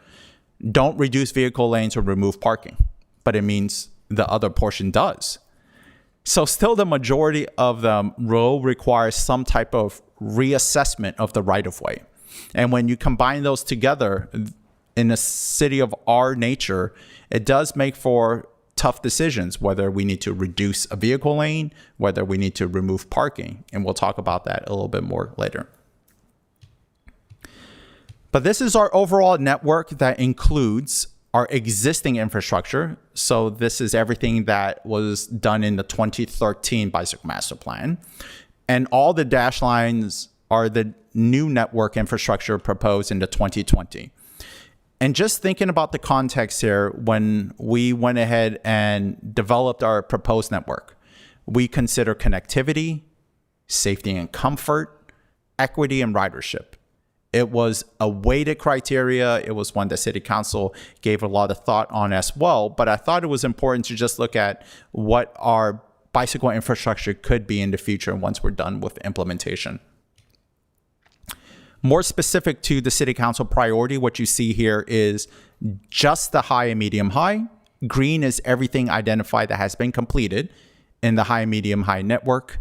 don't reduce vehicle lanes or remove parking, but it means the other portion does. So still the majority of them will require some type of reassessment of the right-of-way. And when you combine those together in a city of our nature, it does make for tough decisions, whether we need to reduce a vehicle lane, whether we need to remove parking. And we'll talk about that a little bit more later. But this is our overall network that includes our existing infrastructure. So this is everything that was done in the 2013 Bicycle Master Plan. And all the dashed lines are the new network infrastructure proposed in the 2020. And just thinking about the context here, when we went ahead and developed our proposed network, we consider connectivity, safety and comfort, equity and ridership. It was a weighted criteria. It was one that City Council gave a lot of thought on as well. But I thought it was important to just look at what our bicycle infrastructure could be in the future once we're done with implementation. More specific to the City Council priority, what you see here is just the high and medium high. Green is everything identified that has been completed in the high and medium high network.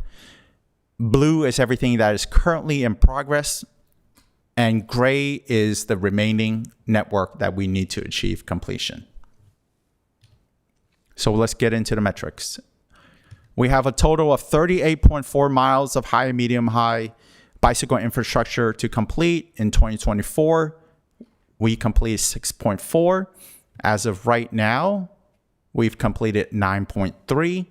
Blue is everything that is currently in progress. And gray is the remaining network that we need to achieve completion. So let's get into the metrics. We have a total of 38.4 miles of high and medium high bicycle infrastructure to complete in 2024. We completed 6.4. As of right now, we've completed 9.3.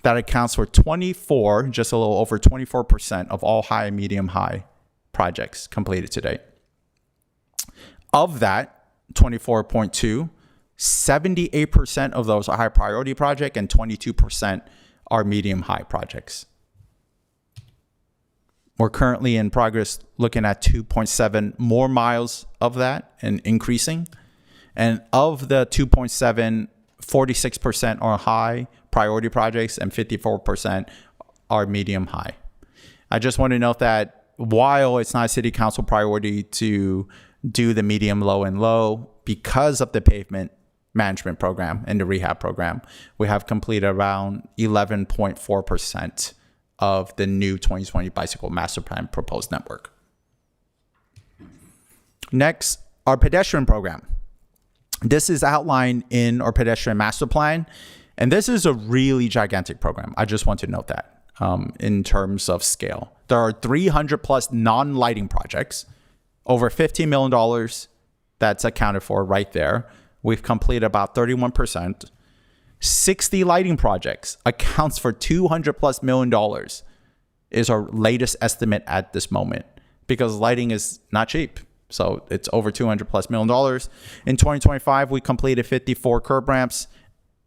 That accounts for 24, just a little over 24% of all high and medium high projects completed to date. Of that 24.2, 78% of those are high priority project and 22% are medium high projects. We're currently in progress looking at 2.7 more miles of that and increasing. And of the 2.7, 46% are high priority projects and 54% are medium high. I just want to note that while it's not a city council priority to do the medium, low, and low, because of the pavement management program and the rehab program, we have completed around 11.4% of the new 2020 Bicycle Master Plan proposed network. Next, our pedestrian program. This is outlined in our pedestrian master plan. And this is a really gigantic program. I just want to note that in terms of scale. There are 300 plus non-lighting projects, over $15 million that's accounted for right there. We've completed about 31%. 60 lighting projects accounts for $200 plus million is our latest estimate at this moment, because lighting is not cheap. So it's over $200 plus million. In 2025, we completed 54 curb ramps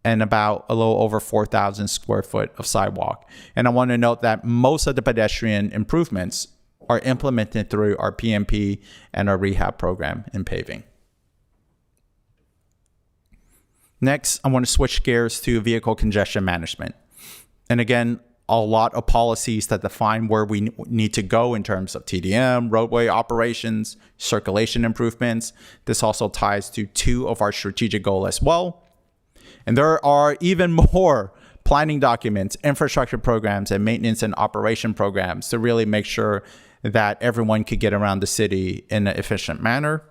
and about a little over 4,000 square foot of sidewalk. And I want to note that most of the pedestrian improvements are implemented through our PMP and our rehab program in paving. Next, I want to switch gears to vehicle congestion management. And again, a lot of policies that define where we need to go in terms of TDM, roadway operations, circulation improvements. This also ties to 2 of our strategic goals as well. And there are even more planning documents, infrastructure programs, and maintenance and operation programs to really make sure that everyone could get around the city in an efficient manner.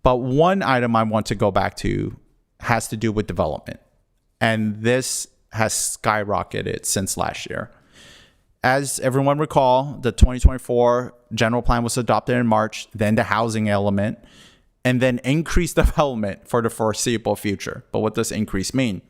But one item I want to go back to has to do with development. And this has skyrocketed since last year. As everyone recall, the 2024 general plan was adopted in March, then the housing element, and then increased development for the foreseeable future. But what does increase mean?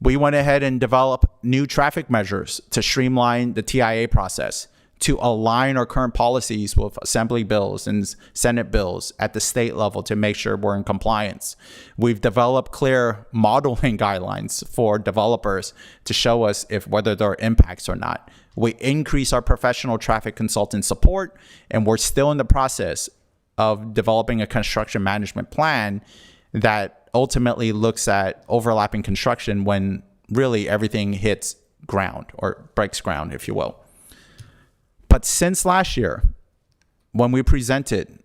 We went ahead and developed new traffic measures to streamline the TIA process, to align our current policies with assembly bills and Senate bills at the state level to make sure we're in compliance. We've developed clear modeling guidelines for developers to show us whether there are impacts or not. We increase our professional traffic consultant support, and we're still in the process of developing a construction management plan that ultimately looks at overlapping construction when really everything hits ground or breaks ground, if you will. But since last year, when we presented,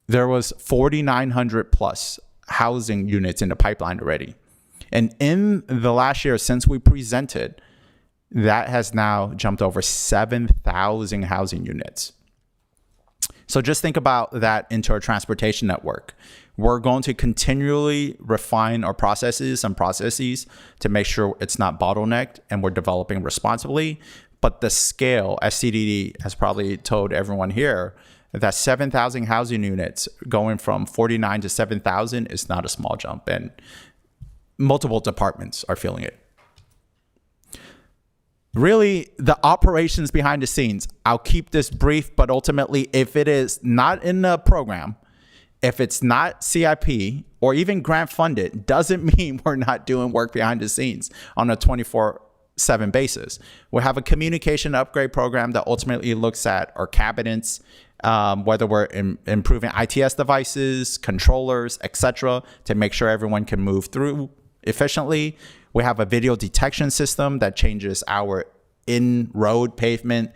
there was 4,900 plus housing units in the pipeline already. And in the last year since we presented, that has now jumped over 7,000 housing units. So just think about that into our transportation network. We're going to continually refine our processes to make sure it's not bottlenecked and we're developing responsibly. But the scale, as CDD has probably told everyone here, that 7,000 housing units going from 49 to 7,000 is not a small jump, and multiple departments are feeling it. Really, the operations behind the scenes, I'll keep this brief, but ultimately, if it is not in the program, if it's not CIP or even grant funded, doesn't mean we're not doing work behind the scenes on a 24/7 basis. We have a communication upgrade program that ultimately looks at our cabinets, whether we're improving ITS devices, controllers, etc., to make sure everyone can move through efficiently. We have a video detection system that changes our in-road pavement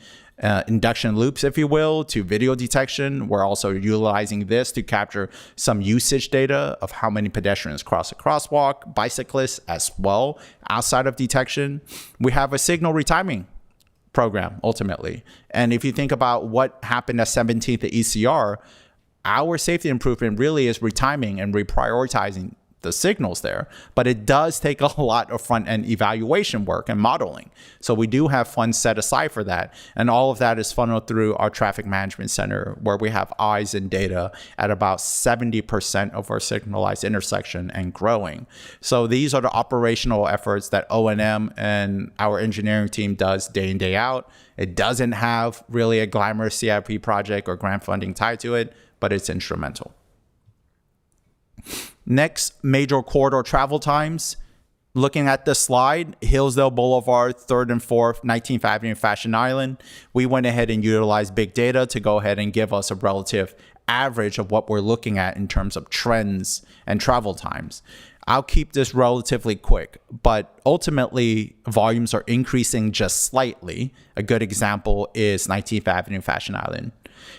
induction loops, if you will, to video detection. We're also utilizing this to capture some usage data of how many pedestrians cross a crosswalk, bicyclists as well, outside of detection. We have a signal retiming program, ultimately. And if you think about what happened at 17th at ECR, our safety improvement really is retiming and reprioritizing the signals there, but it does take a lot of front-end evaluation work and modeling. So we do have funds set aside for that, and all of that is funneled through our traffic management center, where we have eyes and data at about 70% of our signalized intersection and growing. So these are the operational efforts that O&M and our engineering team does day in, day out. It doesn't have really a glamorous CIP project or grant funding tied to it, but it's instrumental. Next, major corridor travel times. Looking at the slide, Hillsdale Boulevard, 3rd and 4th, 19th Avenue, Fashion Island. We went ahead and utilized big data to go ahead and give us a relative average of what we're looking at in terms of trends and travel times. I'll keep this relatively quick, but ultimately volumes are increasing just slightly. A good example is 19th Avenue, Fashion Island.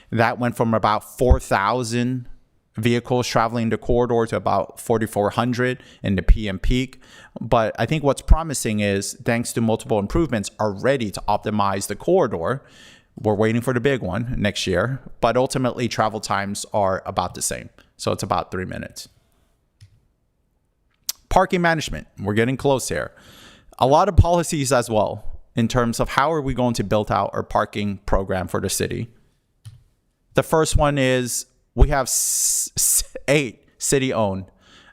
That went from about 4,000 vehicles traveling the corridor to about 4,400 in the PM peak. But I think what's promising is, thanks to multiple improvements, are ready to optimize the corridor. We're waiting for the big one next year, but ultimately travel times are about the same. So it's about 3 minutes. Parking management. We're getting close here. A lot of policies as well in terms of how are we going to build out our parking program for the city. The first one is we have 8 city-owned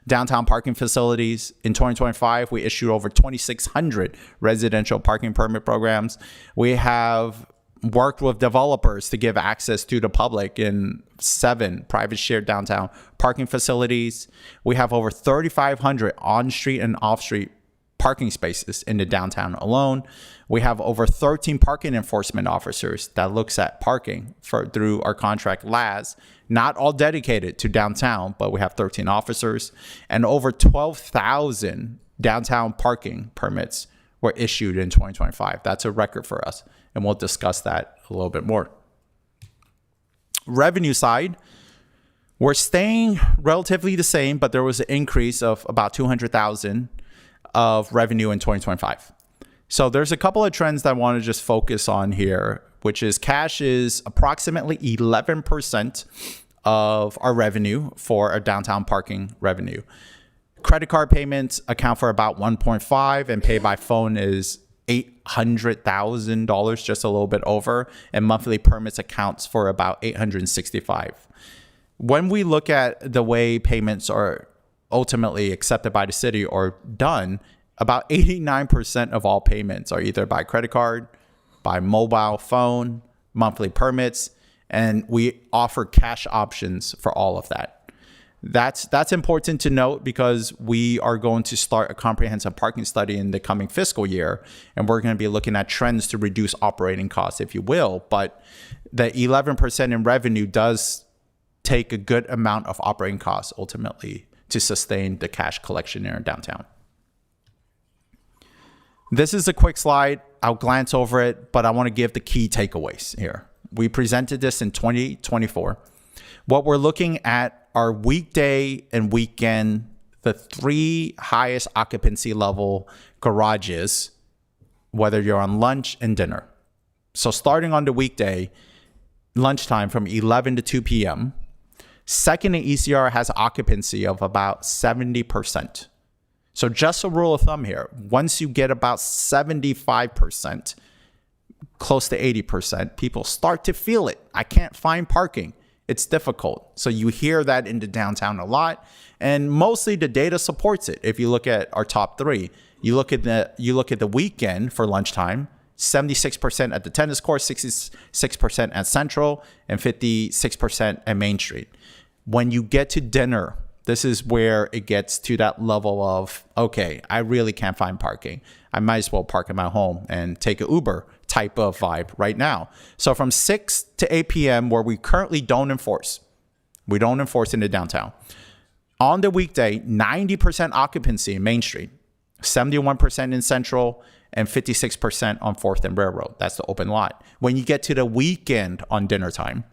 downtown parking facilities. In 2025, we issued over 2,600 residential parking permit programs. We have worked with developers to give access to the public in 7 private shared downtown parking facilities. We have over 3,500 on-street and off-street parking spaces in the downtown alone. We have over 13 parking enforcement officers that looks at parking through our contract LAS, not all dedicated to downtown, but we have 13 officers, and over 12,000 downtown parking permits were issued in 2025. That's a record for us, and we'll discuss that a little bit more. Revenue side, we're staying relatively the same, but there was an increase of about $200,000 of revenue in 2025. So there's a couple of trends that I want to just focus on here, which is cash is approximately 11% of our revenue for our downtown parking revenue. Credit card payments account for about 1.5, and pay by phone is $800,000, just a little bit over, and monthly permits accounts for about $865. When we look at the way payments are ultimately accepted by the city or done, about 89% of all payments are either by credit card, by mobile phone, monthly permits, and we offer cash options for all of that. That's important to note because we are going to start a comprehensive parking study in the coming fiscal year, and we're going to be looking at trends to reduce operating costs, if you will. But the 11% in revenue does take a good amount of operating costs ultimately to sustain the cash collection in our downtown. This is a quick slide. I'll glance over it, but I want to give the key takeaways here. We presented this in 2024. What we're looking at are weekday and weekend, the 3 highest occupancy level garages, whether you're on lunch and dinner. So starting on the weekday, lunchtime from 11 to 2 p.m., second and ECR has occupancy of about 70%. So just a rule of thumb here, once you get about 75%, close to 80%, people start to feel it. I can't find parking. It's difficult. So you hear that in the downtown a lot, and mostly the data supports it. If you look at our top 3, you look at the weekend for lunchtime, 76% at the tennis court, 66% at Central, and 56% at Main Street. When you get to dinner, this is where it gets to that level of, okay, I really can't find parking. I might as well park at my home and take an Uber type of vibe right now. So from 6 to 8 p.m., where we currently don't enforce in the downtown. On the weekday, 90% occupancy in Main Street, 71% in Central, and 56% on 4th and Railroad. That's the open lot. When you get to the weekend on dinner time,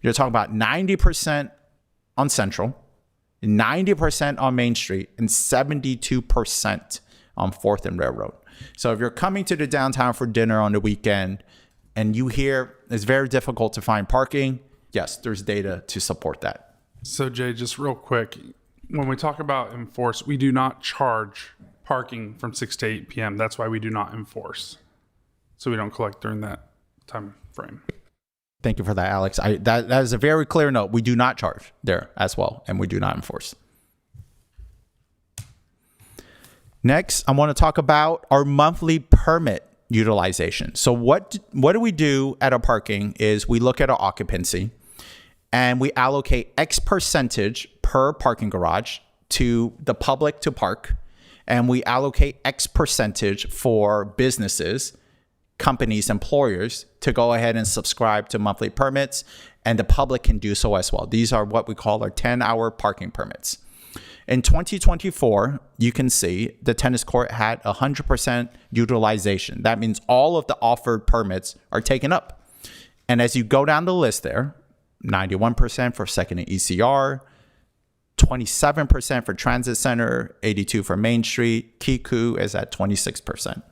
you're talking about 90% on Central, 90% on Main Street, and 72% on 4th and Railroad. So if you're coming to the downtown for dinner on the weekend and you hear it's very difficult to find parking, yes, there's data to support that. So Jay, just real quick, when we talk about enforce, we do not charge parking from 6 to 8 p.m. That's why we do not enforce. So we don't collect during that time frame. Thank you for that, Alex. That is a very clear note. We do not charge there as well, and we do not enforce. Next, I want to talk about our monthly permit utilization. So what do we do at our parking is we look at our occupancy, and we allocate X percentage per parking garage to the public to park, and we allocate X percentage for businesses, companies, employers to go ahead and subscribe to monthly permits, and the public can do so as well. These are what we call our 10-hour parking permits. In 2024, you can see the tennis court had 100% utilization. That means all of the offered permits are taken up. And as you go down the list there, 91% for second and ECR, 27% for Transit Center, 82% for Main Street, Kiku is at 26%.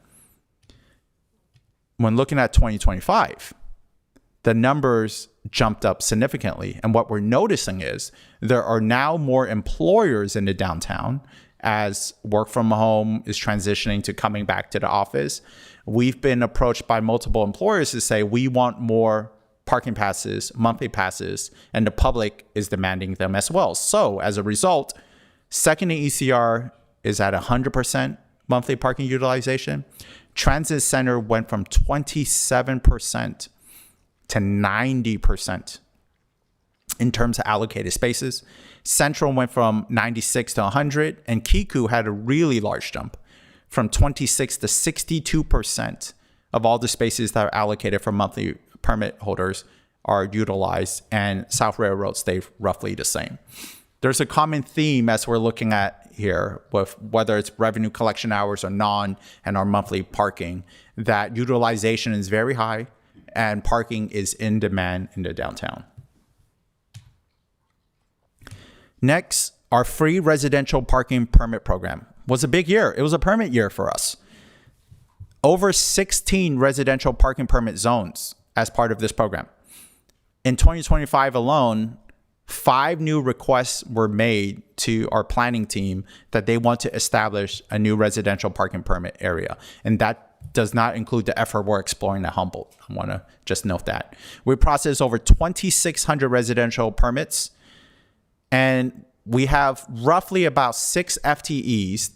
When looking at 2025, the numbers jumped up significantly. And what we're noticing is there are now more employers in the downtown as work from home is transitioning to coming back to the office. We've been approached by multiple employers to say, we want more parking passes, monthly passes, and the public is demanding them as well. So as a result, Second and ECR is at 100% monthly parking utilization. Transit Center went from 27% to 90% in terms of allocated spaces. Central went from 96 to 100, and Kiku had a really large jump from 26 to 62% of all the spaces that are allocated for monthly permit holders are utilized, and South Railroad stayed roughly the same. There's a common theme as we're looking at here with whether it's revenue collection hours or non and our monthly parking, that utilization is very high and parking is in demand in the downtown. Next, our free residential parking permit program was a big year. It was a permit year for us. Over 16 residential parking permit zones as part of this program. In 2025 alone, 5 new requests were made to our planning team that they want to establish a new residential parking permit area. And that does not include the effort we're exploring at Humboldt. I want to just note that. We processed over 2,600 residential permits, and we have roughly about 6 FTEs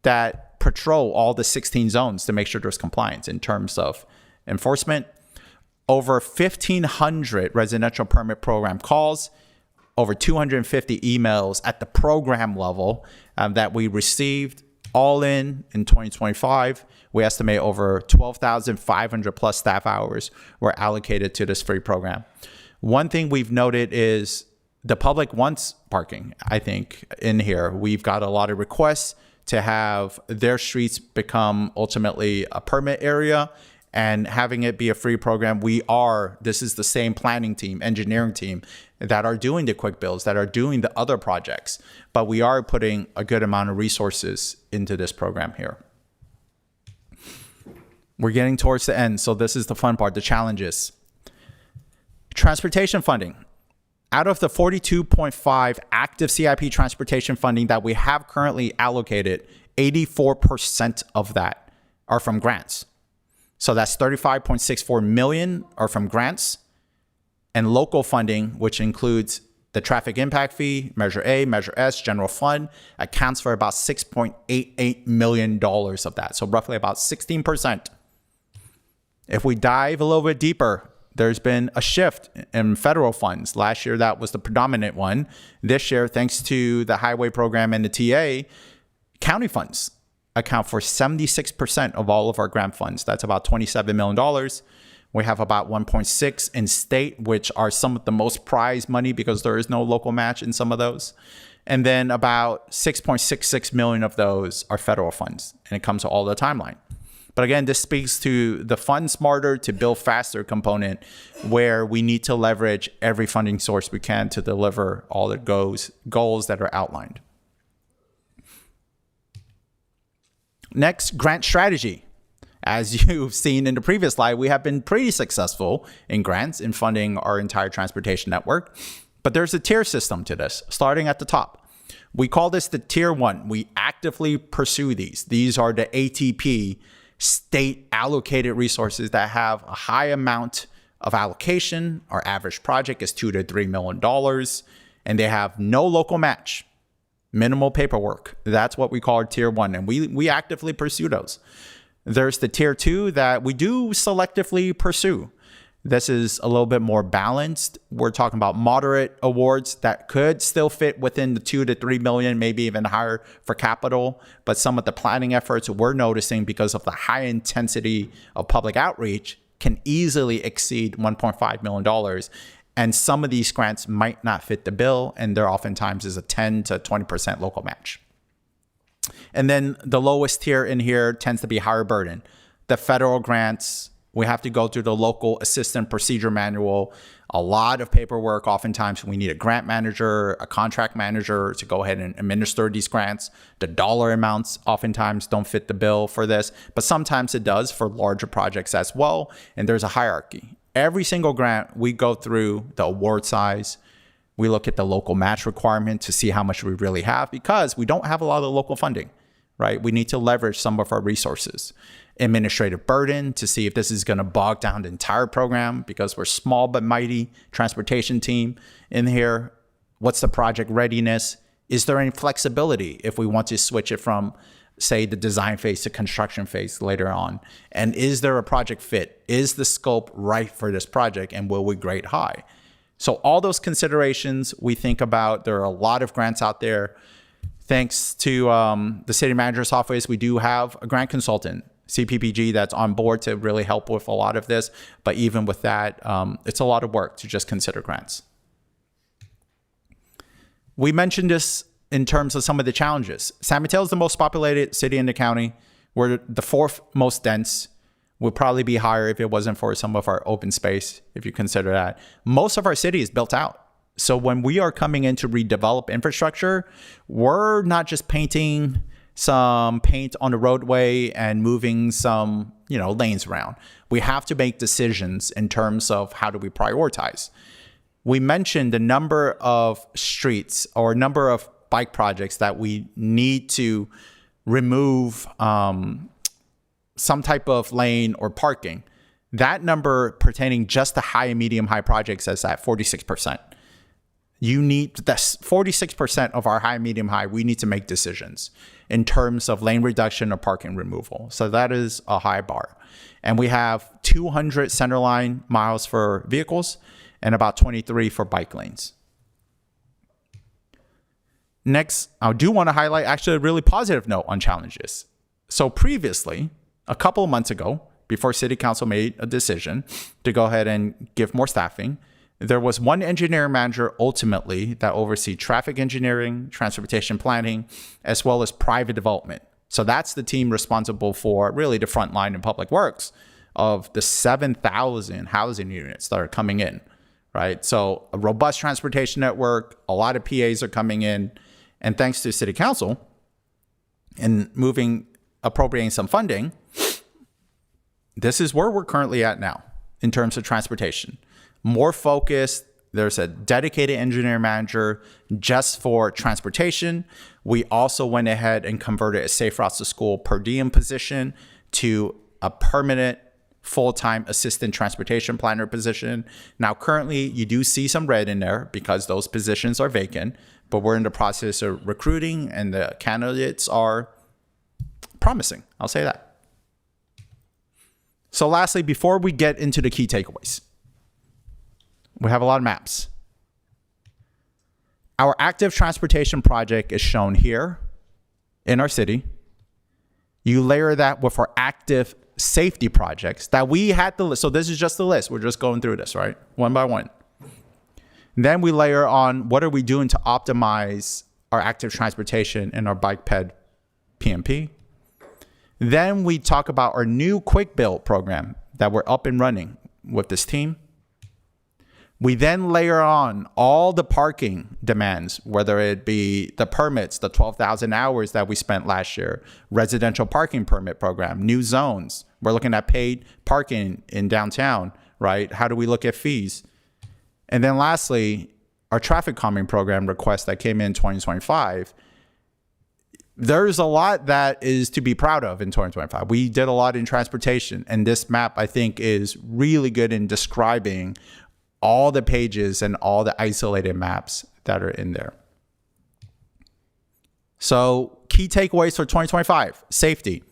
that patrol all the 16 zones to make sure there's compliance in terms of enforcement. Over 1,500 residential permit program calls, over 250 emails at the program level that we received. All in 2025, we estimate over 12,500 plus staff hours were allocated to this free program. One thing we've noted is the public wants parking. I think in here, we've got a lot of requests to have their streets become ultimately a permit area and having it be a free program. This is the same planning team, engineering team that are doing the quick builds, that are doing the other projects, but we are putting a good amount of resources into this program here. We're getting towards the end, so this is the fun part, the challenges. Transportation funding. Out of the 42.5 active CIP transportation funding that we have currently allocated, 84% of that are from grants. So that's 35.64 million are from grants, and local funding, which includes the traffic impact fee, Measure A, Measure S, general fund, accounts for about $6.88 million of that. So roughly about 16%. If we dive a little bit deeper, there's been a shift in federal funds. Last year, that was the predominant one. This year, thanks to the highway program and the TA, county funds account for 76% of all of our grant funds. That's about $27 million. We have about 1.6 in state, which are some of the most prized money because there is no local match in some of those. And then about 6.66 million of those are federal funds, and it comes to all the timeline. But again, this speaks to the fund smarter to build faster component where we need to leverage every funding source we can to deliver all the goals that are outlined. Next, grant strategy. As you've seen in the previous slide, we have been pretty successful in grants in funding our entire transportation network. But there's a tier system to this, starting at the top. We call this the tier 1. We actively pursue these. These are the ATP state allocated resources that have a high amount of allocation. Our average project is $2 to $3 million, and they have no local match, minimal paperwork. That's what we call our tier 1, and we actively pursue those. There's the tier 2 that we do selectively pursue. This is a little bit more balanced. We're talking about moderate awards that could still fit within the 2 to 3 million, maybe even higher for capital. But some of the planning efforts we're noticing because of the high intensity of public outreach can easily exceed $1.5 million. And some of these grants might not fit the bill, and there oftentimes is a 10 to 20% local match. And then the lowest tier in here tends to be higher burden. The federal grants, we have to go through the local assistant procedure manual, a lot of paperwork. Oftentimes we need a grant manager, a contract manager to go ahead and administer these grants. The dollar amounts oftentimes don't fit the bill for this, but sometimes it does for larger projects as well. And there's a hierarchy. Every single grant, we go through the award size. We look at the local match requirement to see how much we really have, because we don't have a lot of local funding, right? We need to leverage some of our resources. Administrative burden to see if this is going to bog down the entire program, because we're small but mighty transportation team in here. What's the project readiness? Is there any flexibility if we want to switch it from, say, the design phase to construction phase later on? And is there a project fit? Is the scope right for this project, and will we grade high? So all those considerations we think about. There are a lot of grants out there. Thanks to the city manager's office, we do have a grant consultant, CPPG, that's on board to really help with a lot of this. But even with that, it's a lot of work to just consider grants. We mentioned this in terms of some of the challenges. San Mateo is the most populated city in the county. We're the fourth most dense. Would probably be higher if it wasn't for some of our open space, if you consider that. Most of our city is built out. So when we are coming in to redevelop infrastructure, we're not just painting some paint on the roadway and moving some, lanes around. We have to make decisions in terms of how do we prioritize. We mentioned the number of streets or number of bike projects that we need to remove some type of lane or parking. That number pertaining just to high and medium high projects is at 46%. That's 46% of our high, medium, high. We need to make decisions in terms of lane reduction or parking removal. So that is a high bar. And we have 200 centerline miles for vehicles and about 23 for bike lanes. Next, I do want to highlight actually a really positive note on challenges. So previously, a couple of months ago, before City Council made a decision to go ahead and give more staffing, there was one engineering manager ultimately that oversees traffic engineering, transportation planning, as well as private development. So that's the team responsible for really the front line in public works of the 7,000 housing units that are coming in, right? So a robust transportation network, a lot of PAs are coming in, and thanks to City Council and appropriating some funding, this is where we're currently at now in terms of transportation. More focused. There's a dedicated engineer manager just for transportation. We also went ahead and converted a Safe Routes to School per diem position to a permanent full-time assistant transportation planner position. Now, currently, you do see some red in there because those positions are vacant, but we're in the process of recruiting and the candidates are promising. I'll say that. So lastly, before we get into the key takeaways, we have a lot of maps. Our active transportation project is shown here in our city. You layer that with our active safety projects that we had the list. So this is just the list. We're just going through this, right? One by one. Then we layer on what are we doing to optimize our active transportation and our bike ped PMP. Then we talk about our new quick build program that we're up and running with this team. We then layer on all the parking demands, whether it be the permits, the 12,000 hours that we spent last year, residential parking permit program, new zones. We're looking at paid parking in downtown, right? How do we look at fees? And then lastly, our traffic calming program request that came in 2025. There's a lot that is to be proud of in 2025. We did a lot in transportation, and this map, I think, is really good in describing all the pages and all the isolated maps that are in there. So key takeaways for 2025, safety.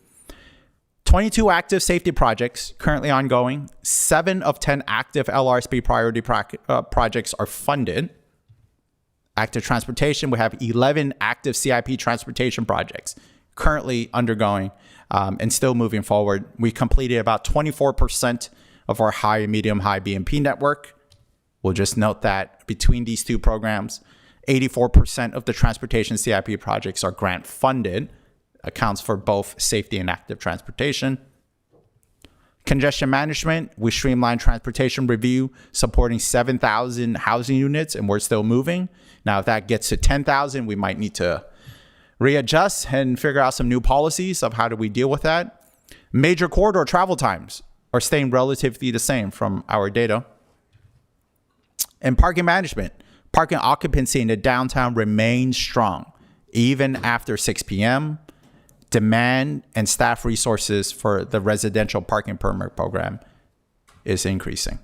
22 active safety projects currently ongoing. 7 of 10 active LRSP priority projects are funded. Active transportation, we have 11 active CIP transportation projects currently undergoing and still moving forward. We completed about 24% of our high and medium high BMP network. We'll just note that between these two programs, 84% of the transportation CIP projects are grant funded, accounts for both safety and active transportation. Congestion management, we streamlined transportation review, supporting 7,000 housing units, and we're still moving. Now, if that gets to 10,000, we might need to readjust and figure out some new policies of how do we deal with that. Major corridor travel times. are staying relatively the same from our data. And parking management, parking occupancy in the downtown remains strong, even after 6 p.m. Demand and staff resources for the residential parking permit program is increasing.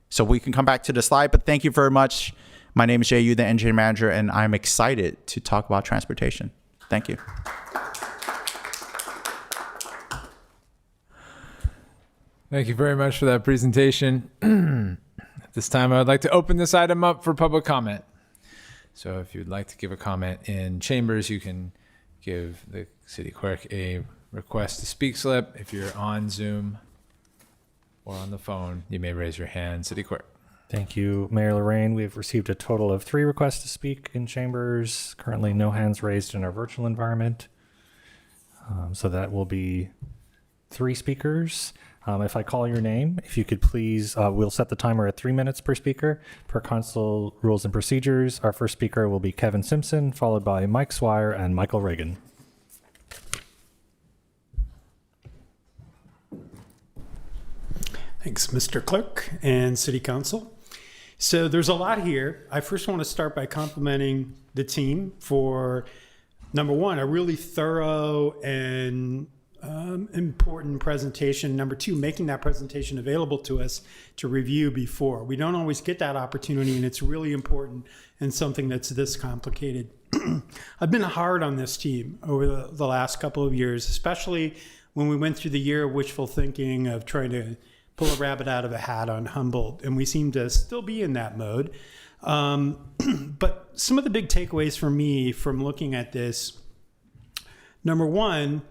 So we can come back to the slide, but thank you very much. My name is Jay Yu, the engineering manager, and I'm excited to talk about transportation. Thank you. Thank you very much for that presentation. At this time, I would like to open this item up for public comment. So if you'd like to give a comment in chambers, you can give the city clerk a request to speak slip. If you're on Zoom or on the phone, you may raise your hand. City clerk. Thank you, Mayor Lorraine. We've received a total of 3 requests to speak in chambers. Currently, no hands raised in our virtual environment. So that will be 3 speakers. If I call your name, if you could please, we'll set the timer at 3 minutes per speaker. Per council rules and procedures, our first speaker will be Kevin Simpson, followed by Mike Swire and Michael Reagan. Thanks, Mr. Clerk and City Council. So there's a lot here. I first want to start by complimenting the team for, number one, a really thorough and important presentation. Number 2, making that presentation available to us to review before. We don't always get that opportunity, and it's really important and something that's this complicated. I've been hard on this team over the last couple of years, especially when we went through the year of wishful thinking of trying to pull a rabbit out of a hat on Humboldt, and we seem to still be in that mode. But some of the big takeaways for me from looking at this, number 1,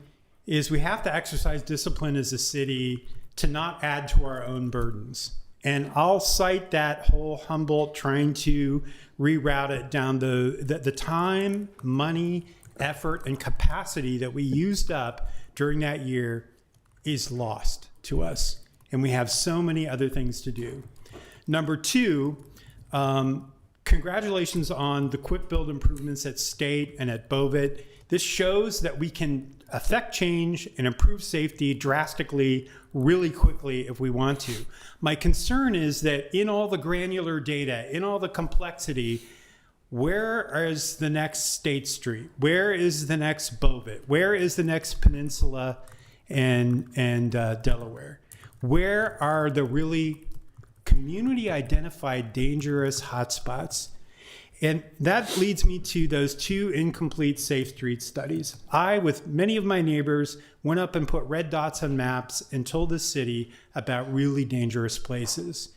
is we have to exercise discipline as a city to not add to our own burdens. And I'll cite that whole Humboldt trying to reroute it down the time, money, effort, and capacity that we used up during that year is lost to us. And we have so many other things to do. Number 2, congratulations on the quick build improvements at State and at Bovit. This shows that we can affect change and improve safety drastically, really quickly if we want to. My concern is that in all the granular data, in all the complexity, where is the next State Street? Where is the next Bovit? Where is the next Peninsula and Delaware? Where are the really community identified dangerous hotspots? And that leads me to those 2 incomplete Safe Streets studies. I, with many of my neighbors, went up and put red dots on maps and told the city about really dangerous places.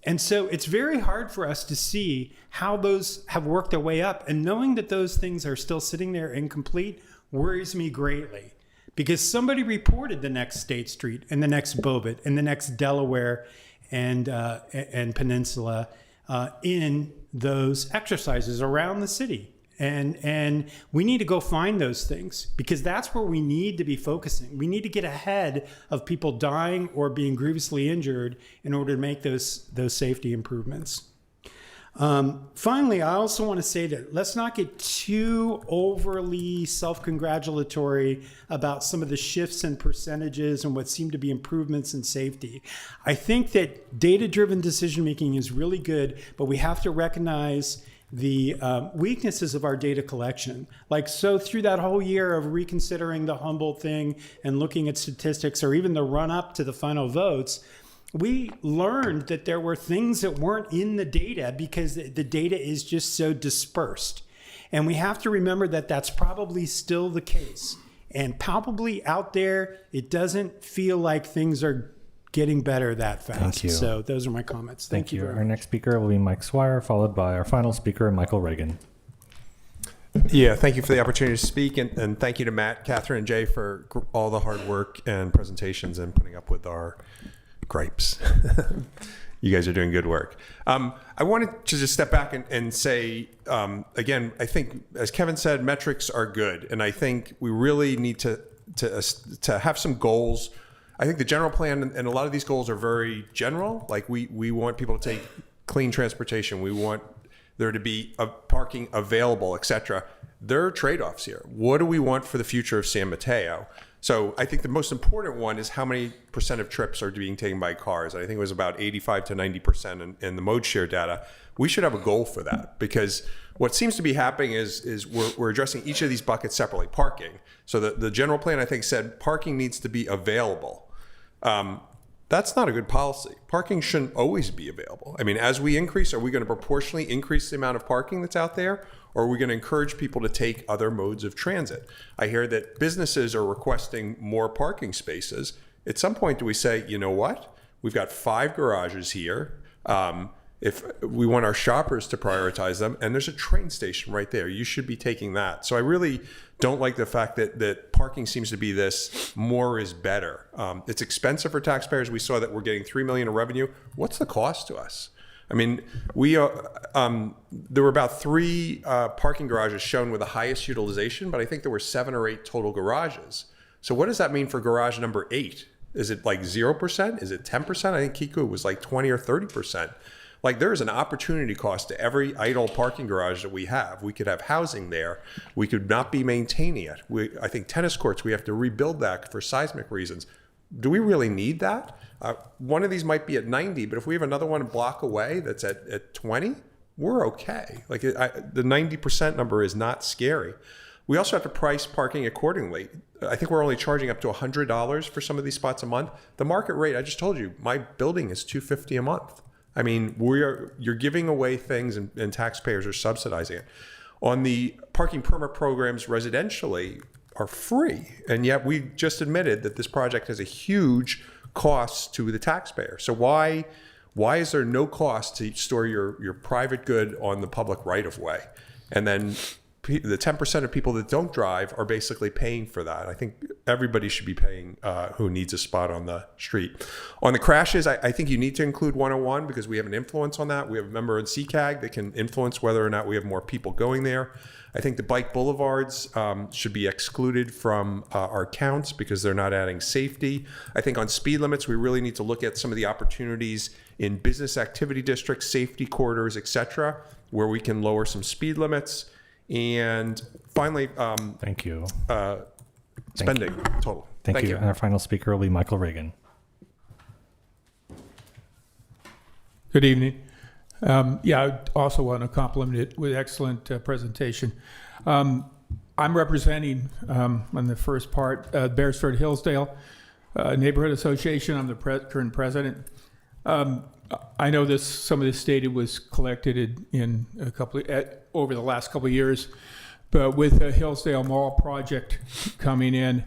And so it's very hard for us to see how those have worked their way up. And knowing that those things are still sitting there incomplete worries me greatly. Because somebody reported the next State Street and the next Bovit and the next Delaware and Peninsula in those exercises around the city. And we need to go find those things because that's where we need to be focusing. We need to get ahead of people dying or being grievously injured in order to make those safety improvements. Finally, I also want to say that let's not get too overly self-congratulatory about some of the shifts in percentages and what seem to be improvements in safety. I think that data-driven decision-making is really good, but we have to recognize the weaknesses of our data collection. Like, so through that whole year of reconsidering the Humboldt thing and looking at statistics or even the run-up to the final votes, we learned that there were things that weren't in the data because the data is just so dispersed. And we have to remember that that's probably still the case. And palpably out there, it doesn't feel like things are getting better that fast. Thank you. So those are my comments. Thank you very Our much. next speaker will be Mike Swire, followed by our final speaker, Michael Reagan. Yeah, thank you for the opportunity to speak, and thank you to Matt, Catherine, and Jay for all the hard work and presentations and putting up with our gripes. You guys are doing good work. I wanted to just step back and say, again, I think, as Kevin said, metrics are good. And I think we really need to have some goals. I think the general plan, and a lot of these goals are very general. Like we want people to take clean transportation. We want there to be parking available, et cetera. There are trade-offs here. What do we want for the future of San Mateo? So I think the most important one is how many percent of trips are being taken by cars. I think it was about 85 to 90% in the mode share data. We should have a goal for that, because what seems to be happening is we're addressing each of these buckets separately. Parking. So the general plan, I think, said parking needs to be available. That's not a good policy. Parking shouldn't always be available. I mean, as we increase, are we going to proportionally increase the amount of parking that's out there? Or are we going to encourage people to take other modes of transit? I hear that businesses are requesting more parking spaces. At some point, do we say, you know what? We've got 5 garages here. If we want our shoppers to prioritize them, and there's a train station right there, you should be taking that. So I really don't like the fact that parking seems to be this more is better. It's expensive for taxpayers. We saw that we're getting $3 million in revenue. What's the cost to us? I mean, there were about 3 parking garages shown with the highest utilization, but I think there were 7 or 8 total garages. So what does that mean for garage number 8? Is it like 0%? Is it 10%? I think Kiku was like 20 or 30%. Like, there is an opportunity cost to every idle parking garage that we have. We could have housing there. We could not be maintaining it. I think tennis courts, we have to rebuild that for seismic reasons. Do we really need that? One of these might be at 90, but if we have another one a block away that's at 20, we're okay. Like, the 90% number is not scary. We also have to price parking accordingly. I think we're only charging up to $100 for some of these spots a month. The market rate, I just told you, my building is $250 a month. I mean, you're giving away things and taxpayers are subsidizing it. On the parking permit programs residentially are free, and yet we just admitted that this project has a huge cost to the taxpayer. So why is there no cost to store your private good on the public right of way? And then the 10% of people that don't drive are basically paying for that. I think everybody should be paying who needs a spot on the street. On the crashes, I think you need to include 101 because we have an influence on that. We have a member in CCAG that can influence whether or not we have more people going there. I think the bike boulevards should be excluded from our counts because they're not adding safety. I think on speed limits, we really need to look at some of the opportunities in business activity districts, safety corridors, et cetera, where we can lower some speed limits. And finally, thank you. Spending total. Thank you. And our final speaker will be Michael Reagan. Good evening. I also want to compliment it with excellent presentation. I'm representing, on the first part, Beresford Hillsdale Neighborhood Association. I'm the current president. I know some of this data was collected in over the last couple of years, but with the Hillsdale Mall project coming in,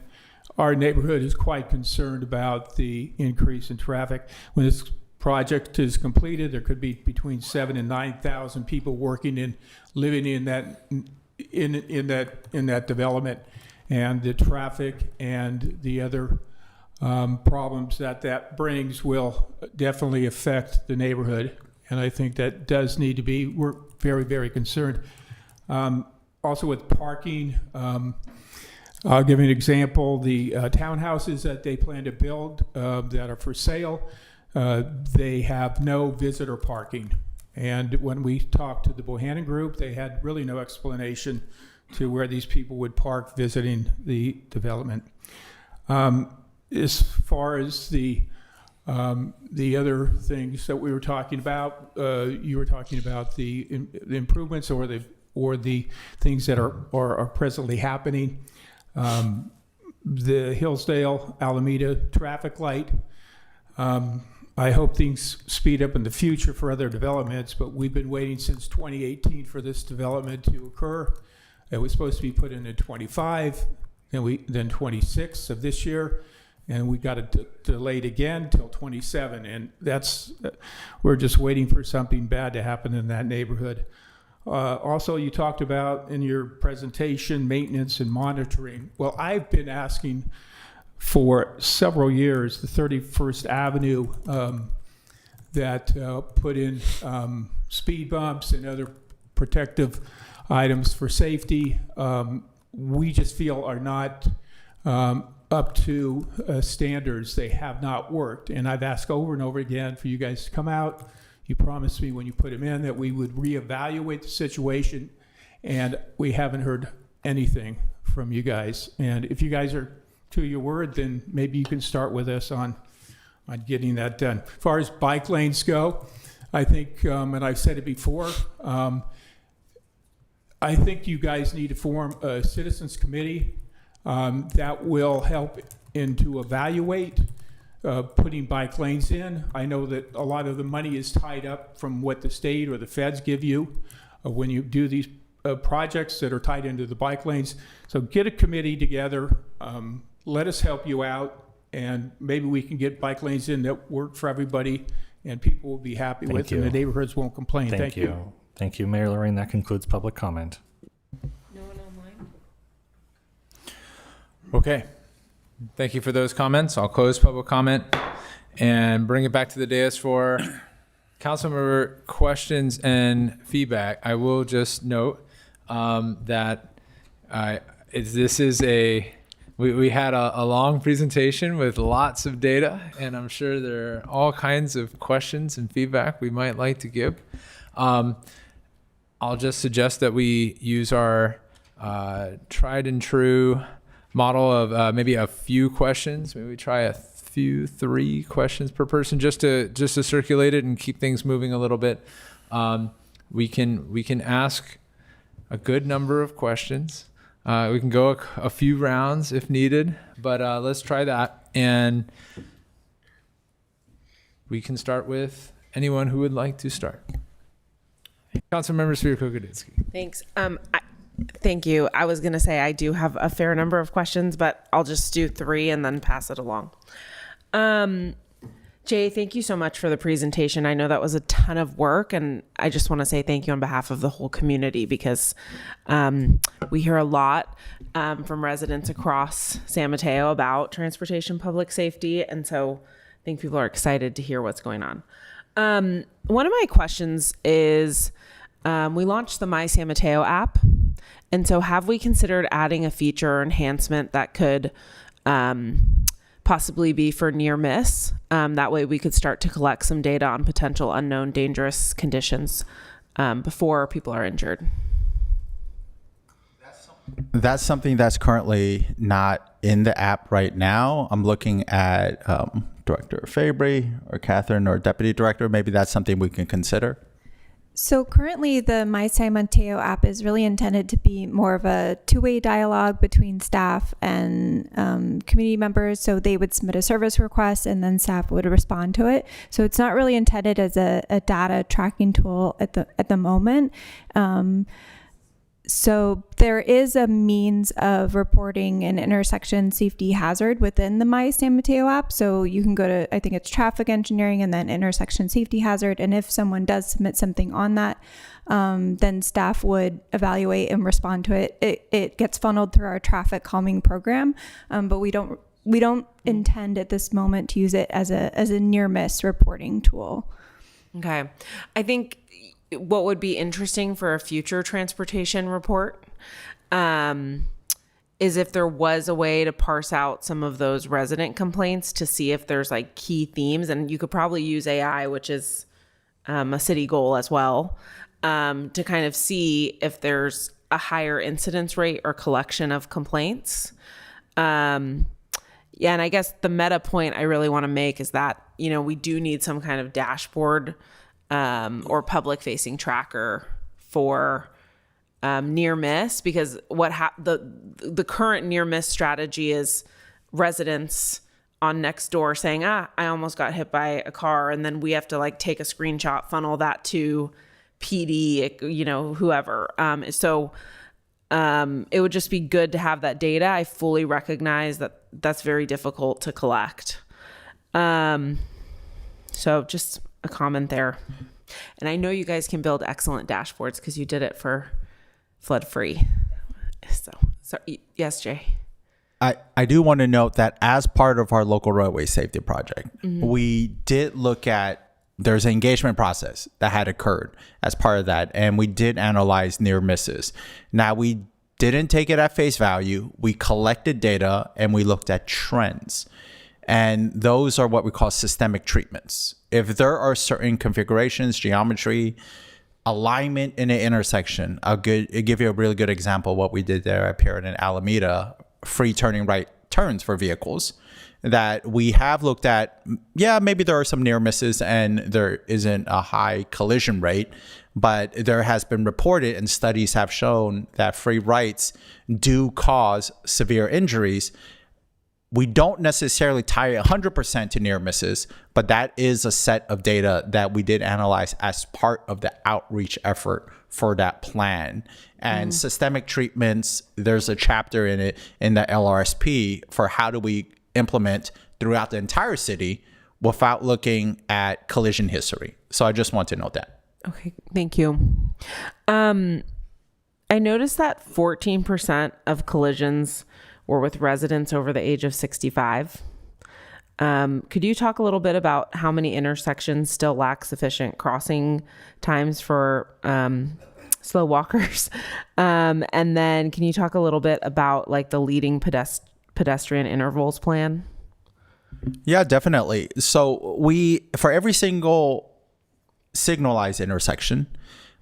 our neighborhood is quite concerned about the increase in traffic. When this project is completed, there could be between 7,000 and 9,000 people working and living in that development, and the traffic and the other problems that brings will definitely affect the neighborhood, and I think that does need to be. We're very, very concerned. Also with parking, I'll give you an example. The townhouses that they plan to build that are for sale, they have no visitor parking. And when we talked to the Bohannon Group, they had really no explanation to where these people would park visiting the development. As far as the other things that we were talking about, you were talking about the improvements or the things that are presently happening. The Hillsdale Alameda traffic light. I hope things speed up in the future for other developments, but we've been waiting since 2018 for this development to occur. It was supposed to be put in 25, then 26 of this year, and we got it delayed again till 27, and we're just waiting for something bad to happen in that neighborhood. Also, you talked about in your presentation maintenance and monitoring. Well, I've been asking for several years the 31st Avenue that put in speed bumps and other protective items for safety. We just feel are not up to standards. They have not worked, and I've asked over and over again for you guys to come out. You promised me when you put them in that we would reevaluate the situation, and we haven't heard anything from you guys. And if you guys are to your word, then maybe you can start with us on getting that done. As far as bike lanes go, I think, and I've said it before, I think you guys need to form a citizens committee that will help to evaluate putting bike lanes in. I know that a lot of the money is tied up from what the state or the feds give you when you do these projects that are tied into the bike lanes. So get a committee together, let us help you out, and maybe we can get bike lanes in that work for everybody and people will be happy with, and the neighborhoods won't complain. Thank you. Thank you, Mayor Lorraine. That concludes public comment. No one online? Okay. Thank you for those comments. I'll close public comment and bring it back to the dais for councilmember questions and feedback. I will just note that we had a long presentation with lots of data, and I'm sure there are all kinds of questions and feedback we might like to give. I'll just suggest that we use our tried and true model of maybe a few questions. Maybe we try 3 questions per person just to circulate it and keep things moving a little bit. We can ask a good number of questions. We can go a few rounds if needed, but let's try that. And we can start with anyone who would like to start. Councilmember Spiro-Kokodinsky. Thanks. Thank you. I was going to say I do have a fair number of questions, but I'll just do 3 and then pass it along. Jay, thank you so much for the presentation. I know that was a ton of work, and I just want to say thank you on behalf of the whole community, because we hear a lot from residents across San Mateo about transportation public safety, and so I think people are excited to hear what's going on. One of my questions is, we launched the My San Mateo app, and so have we considered adding a feature or enhancement that could possibly be for near miss? That way we could start to collect some data on potential unknown dangerous conditions before people are injured. That's something that's currently not in the app right now. I'm looking at Director Fabry or Catherine or Deputy Director. Maybe that's something we can consider. So currently the My San Mateo app is really intended to be more of a two-way dialogue between staff and community members. So they would submit a service request and then staff would respond to it. So it's not really intended as a data tracking tool at the moment. So there is a means of reporting an intersection safety hazard within the My San Mateo app. So you can go to, I think it's traffic engineering and then intersection safety hazard. And if someone does submit something on that, then staff would evaluate and respond to it. It gets funneled through our traffic calming program, but we don't intend at this moment to use it as a near miss reporting tool. Okay. I think what would be interesting for a future transportation report is if there was a way to parse out some of those resident complaints to see if there's like key themes, and you could probably use AI, which is a city goal as well, to kind of see if there's a higher incidence rate or collection of complaints. Yeah, and I guess the meta point I really want to make is that, we do need some kind of dashboard or public facing tracker for near miss, because the current near miss strategy is residents on next door saying, I almost got hit by a car, and then we have to like take a screenshot, funnel that to PD, whoever. So it would just be good to have that data. I fully recognize that that's very difficult to collect. So just a comment there. And I know you guys can build excellent dashboards because you did it for Flood Free. So yes, Jay. I do want to note that as part of our local roadway safety project, we did look at, there's an engagement process that had occurred as part of that, and we did analyze near misses. Now, we didn't take it at face value. We collected data and we looked at trends. And those are what we call systemic treatments. If there are certain configurations, geometry, alignment in an intersection, I'll give you a really good example of what we did there up here in Alameda, free turning right turns for vehicles that we have looked at. Yeah, maybe there are some near misses and there isn't a high collision rate, but there has been reported and studies have shown that free rights do cause severe injuries. We don't necessarily tie 100% to near misses, but that is a set of data that we did analyze as part of the outreach effort for that plan. And systemic treatments, there's a chapter in it in the LRSP for how do we implement throughout the entire city without looking at collision history. So I just want to note that. Okay, thank you. I noticed that 14% of collisions were with residents over the age of 65. Could you talk a little bit about how many intersections still lack sufficient crossing times for slow walkers? And then can you talk a little bit about like the leading pedestrian intervals plan? Yeah, definitely. So for every single signalized intersection,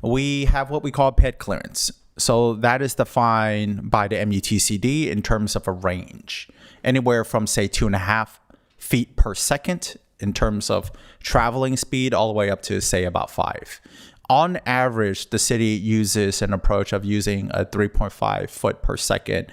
we have what we call ped clearance. So that is defined by the MUTCD in terms of a range, anywhere from say 2.5 feet per second in terms of traveling speed, all the way up to say about 5. On average, the city uses an approach of using a 3.5 foot per second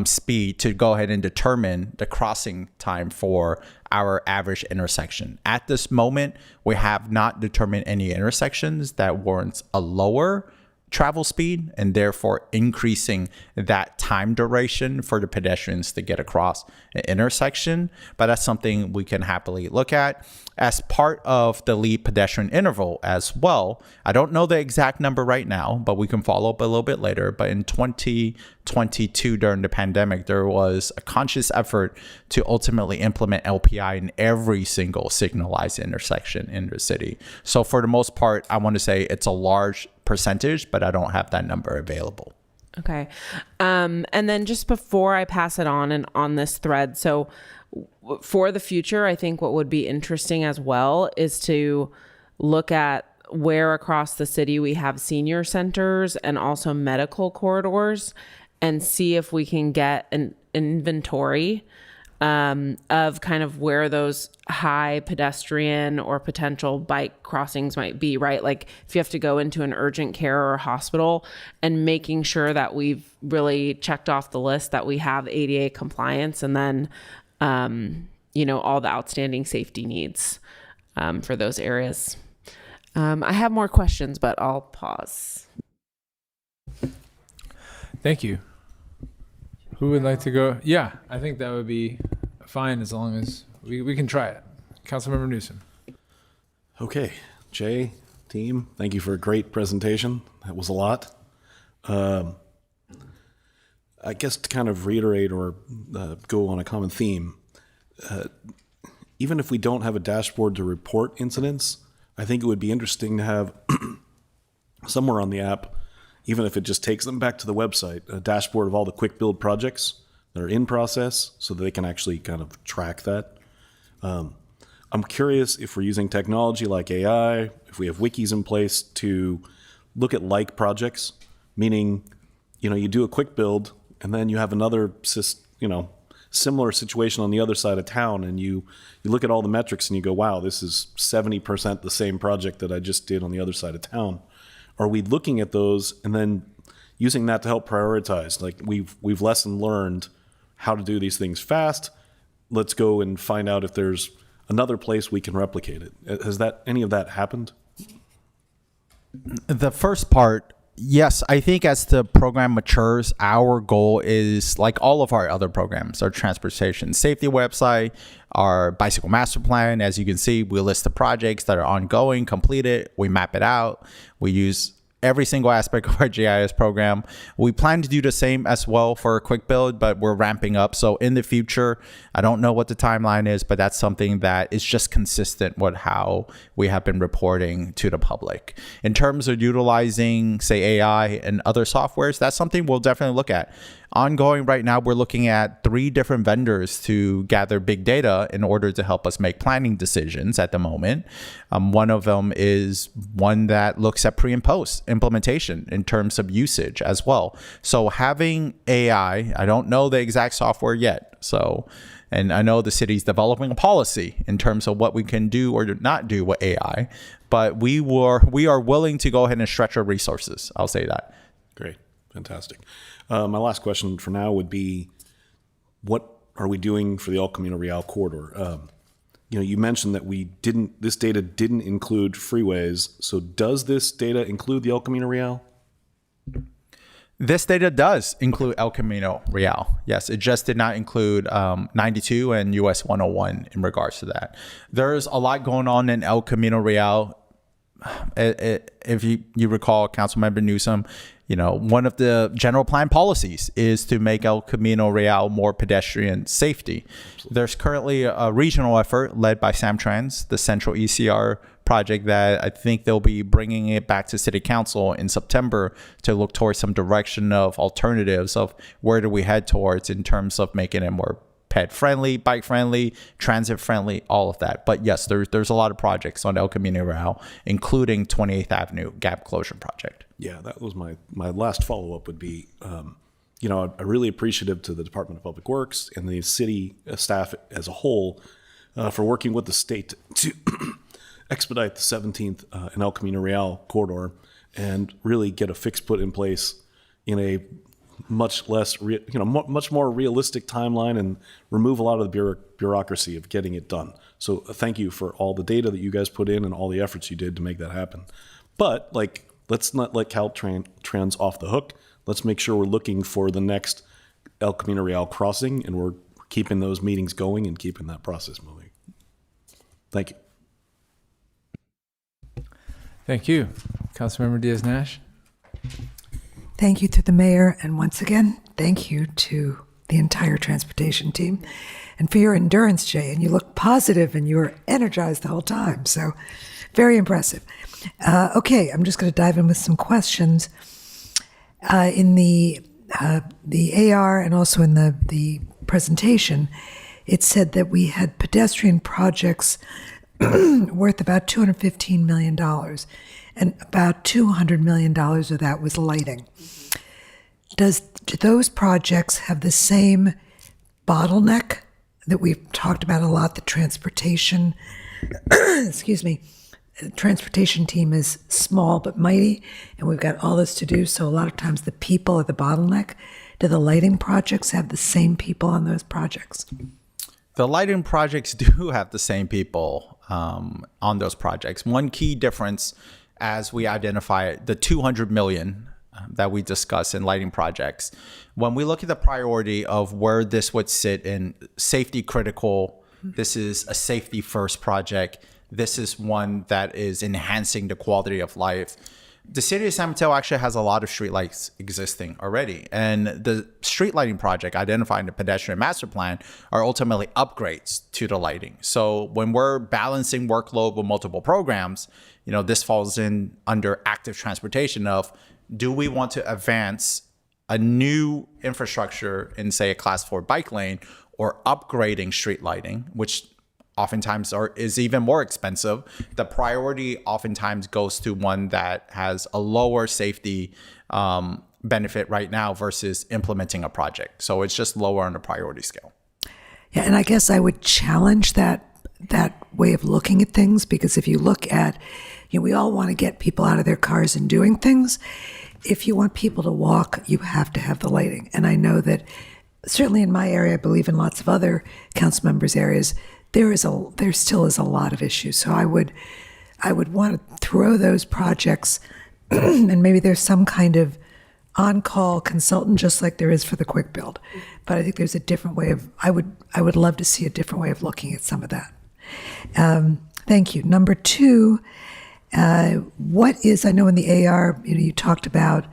speed to go ahead and determine the crossing time for our average intersection. At this moment, we have not determined any intersections that warrants a lower travel speed and therefore increasing that time duration for the pedestrians to get across an intersection. But that's something we can happily look at as part of the lead pedestrian interval as well. I don't know the exact number right now, but we can follow up a little bit later. But in 2022, during the pandemic, there was a conscious effort to ultimately implement LPI in every single signalized intersection in the city. So for the most part, I want to say it's a large percentage, but I don't have that number available. Okay. And then just before I pass it on and on this thread, so for the future, I think what would be interesting as well is to look at where across the city we have senior centers and also medical corridors and see if we can get an inventory of kind of where those high pedestrian or potential bike crossings might be, right? Like if you have to go into an urgent care or a hospital, and making sure that we've really checked off the list that we have ADA compliance, and then, all the outstanding safety needs for those areas. I have more questions, but I'll pause. Thank you. Who would like to go? Yeah, I think that would be fine as long as we can try it. Councilmember Newsom. Okay, Jay, team, thank you for a great presentation. That was a lot. I guess to kind of reiterate or go on a common theme, even if we don't have a dashboard to report incidents, I think it would be interesting to have somewhere on the app, even if it just takes them back to the website, a dashboard of all the quick build projects that are in process so that they can actually kind of track that. I'm curious if we're using technology like AI, if we have wikis in place to look at like projects, meaning, you do a quick build and then you have another, similar situation on the other side of town, and you look at all the metrics and you go, wow, this is 70% the same project that I just did on the other side of town. Are we looking at those and then using that to help prioritize? Like we've lesson learned how to do these things fast. Let's go and find out if there's another place we can replicate it. Has any of that happened? The first part, yes, I think as the program matures, our goal is like all of our other programs, our transportation safety website, our bicycle master plan. As you can see, we list the projects that are ongoing, completed, we map it out, we use every single aspect of our GIS program. We plan to do the same as well for a quick build, but we're ramping up. So in the future, I don't know what the timeline is, but that's something that is just consistent with how we have been reporting to the public. In terms of utilizing, say, AI and other softwares, that's something we'll definitely look at. Ongoing right now, we're looking at 3 different vendors to gather big data in order to help us make planning decisions at the moment. One of them is one that looks at pre and post implementation, in terms of usage as well. So having AI, I don't know the exact software yet. So, and I know the city's developing a policy in terms of what we can do or not do with AI, but we are willing to go ahead and stretch our resources. I'll say that. Great. Fantastic. My last question for now would be, what are we doing for the El Camino Real corridor? You mentioned that this data didn't include freeways. So does this data include the El Camino Real? This data does include El Camino Real. Yes, it just did not include 92 and US 101 in regards to that. There's a lot going on in El Camino Real. If you recall, Councilmember Newsom, one of the general plan policies is to make El Camino Real more pedestrian safety. There's currently a regional effort led by Samtrans, the Central ECR project, that I think they'll be bringing it back to City Council in September to look towards some direction of alternatives of where do we head towards in terms of making it more pet friendly, bike friendly, transit friendly, all of that. But yes, there's a lot of projects on El Camino Real, including 28th Avenue gap closure project. Yeah, that was my last follow-up would be, I'm really appreciative to the Department of Public Works and the city staff as a whole for working with the state to expedite the 17th and El Camino Real corridor and really get a fix put in place in a much more realistic timeline and remove a lot of the bureaucracy of getting it done. So thank you for all the data that you guys put in and all the efforts you did to make that happen. But let's not let Caltrans off the hook. Let's make sure we're looking for the next El Camino Real crossing, and we're keeping those meetings going and keeping that process moving. Thank you. Thank you. Councilmember Diaz-Nash. Thank you to the mayor, and once again, thank you to the entire transportation team, and for your endurance, Jay. And you look positive, and you were energized the whole time. So, very impressive. Okay, I'm just going to dive in with some questions. In the AR and also in the presentation, it said that we had pedestrian projects worth about $215 million, and about $200 million of that was lighting. Do those projects have the same bottleneck that we've talked about a lot, the transportation, transportation team is small but mighty, and we've got all this to do, so a lot of times the people are the bottleneck. Do the lighting projects have the same people on those projects? The lighting projects do have the same people on those projects. One key difference, as we identify the $200 million that we discuss in lighting projects, when we look at the priority of where this would sit in safety critical, this is a safety first project. This is one that is enhancing the quality of life. The city of San Mateo actually has a lot of streetlights existing already. And the street lighting project identified in the pedestrian master plan are ultimately upgrades to the lighting. So when we're balancing workload with multiple programs, this falls in under active transportation of, do we want to advance a new infrastructure in, say, a class 4 bike lane, or upgrading street lighting, which oftentimes is even more expensive? The priority oftentimes goes to one that has a lower safety benefit right now versus implementing a project. So it's just lower on the priority scale. Yeah, and I guess I would challenge that way of looking at things, because if you look at, we all want to get people out of their cars and doing things. If you want people to walk, you have to have the lighting. And I know that certainly in my area, I believe in lots of other council members' areas, there still is a lot of issues. So I would want to throw those projects, and maybe there's some kind of on-call consultant, just like there is for the quick build. But I think there's a different way of, I would love to see a different way of looking at some of that. Thank you. Number two, what is, I know in the AR, you talked about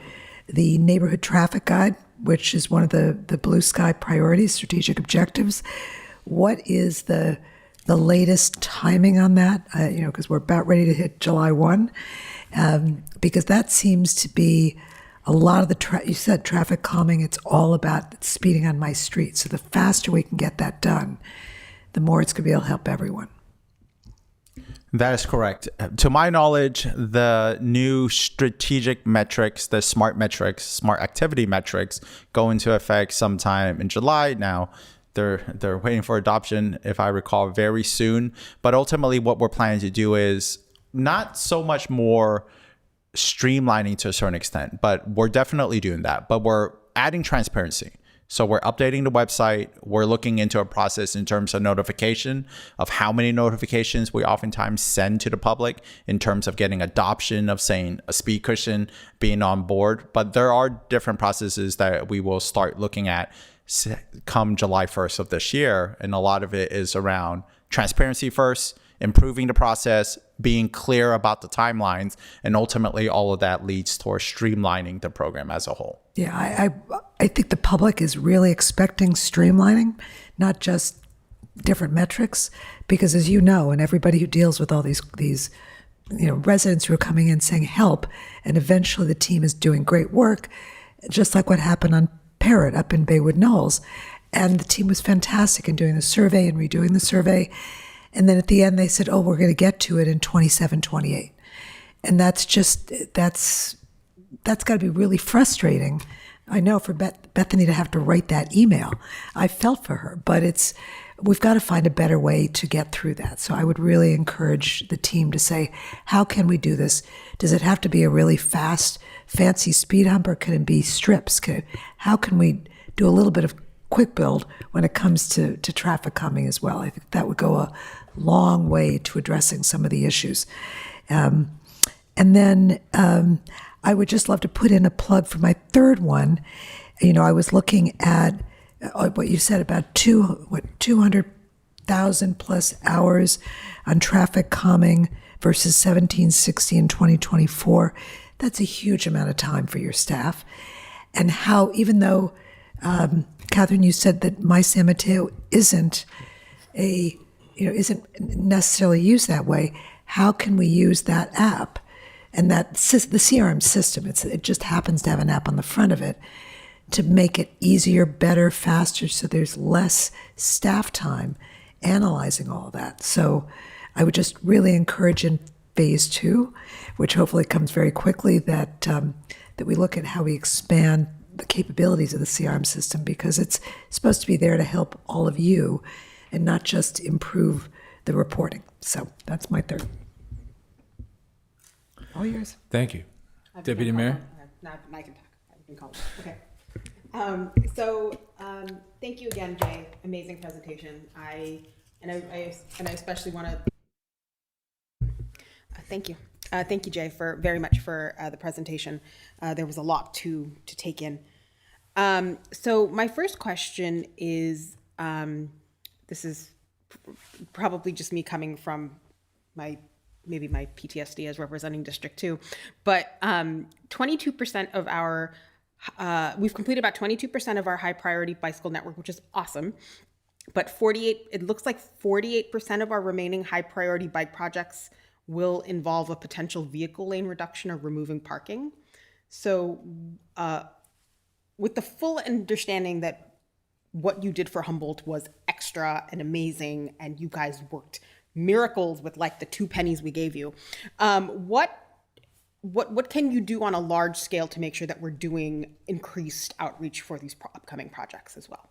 the neighborhood traffic guide, which is one of the blue sky priorities, strategic objectives. What is the latest timing on that? Because we're about ready to hit July 1, because that seems to be a lot of you said traffic calming. It's all about speeding on my street. So the faster we can get that done, the more it's going to be able to help everyone. That is correct. To my knowledge, the new strategic metrics, the smart metrics, smart activity metrics, go into effect sometime in July. Now, they're waiting for adoption, if I recall, very soon. But ultimately, what we're planning to do is not so much more streamlining to a certain extent, but we're definitely doing that. But we're adding transparency. So we're updating the website. We're looking into a process in terms of notification of how many notifications we oftentimes send to the public in terms of getting adoption of saying a speed cushion being on board. But there are different processes that we will start looking at come July 1st of this year. And a lot of it is around transparency first, improving the process, being clear about the timelines, and ultimately all of that leads towards streamlining the program as a whole. Yeah, I think the public is really expecting streamlining, not just different metrics, because as you know, and everybody who deals with all these residents who are coming in saying help, and eventually the team is doing great work, just like what happened on Parrot up in Baywood Knolls. And the team was fantastic in doing the survey and redoing the survey. And then at the end, they said, oh, we're going to get to it in 27, 28. And that's got to be really frustrating. I know for Bethany to have to write that email. I felt for her, but we've got to find a better way to get through that. So I would really encourage the team to say, how can we do this? Does it have to be a really fast, fancy speed hump, or can it be strips? How can we do a little bit of quick build when it comes to traffic calming as well? I think that would go a long way to addressing some of the issues. And then I would just love to put in a plug for my third one. I was looking at what you said about 200,000 plus hours on traffic calming versus 1760 in 2024. That's a huge amount of time for your staff. And how, even though, Catherine, you said that My San Mateo isn't necessarily used that way, how can we use that app and the CRM system? It just happens to have an app on the front of it to make it easier, better, faster, so there's less staff time analyzing all of that. So I would just really encourage in phase 2, which hopefully comes very quickly, that we look at how we expand the capabilities of the CRM system, because it's supposed to be there to help all of you and not just improve the reporting. So that's my third. All yours. Thank you. Deputy Mayor? I can talk. I can call. Okay. Thank you again, Jay. Amazing presentation. I especially want to thank you. Thank you, Jay, very much for the presentation. There was a lot to take in. So my first question is, this is probably just me coming from maybe my PTSD as representing District 2, but 22% of our, we've completed about 22% of our high priority bicycle network, which is awesome. But it looks like 48% of our remaining high priority bike projects will involve a potential vehicle lane reduction or removing parking. So with the full understanding that what you did for Humboldt was extra and amazing, and you guys worked miracles with like the 2 pennies we gave you, what can you do on a large scale to make sure that we're doing increased outreach for these upcoming projects as well?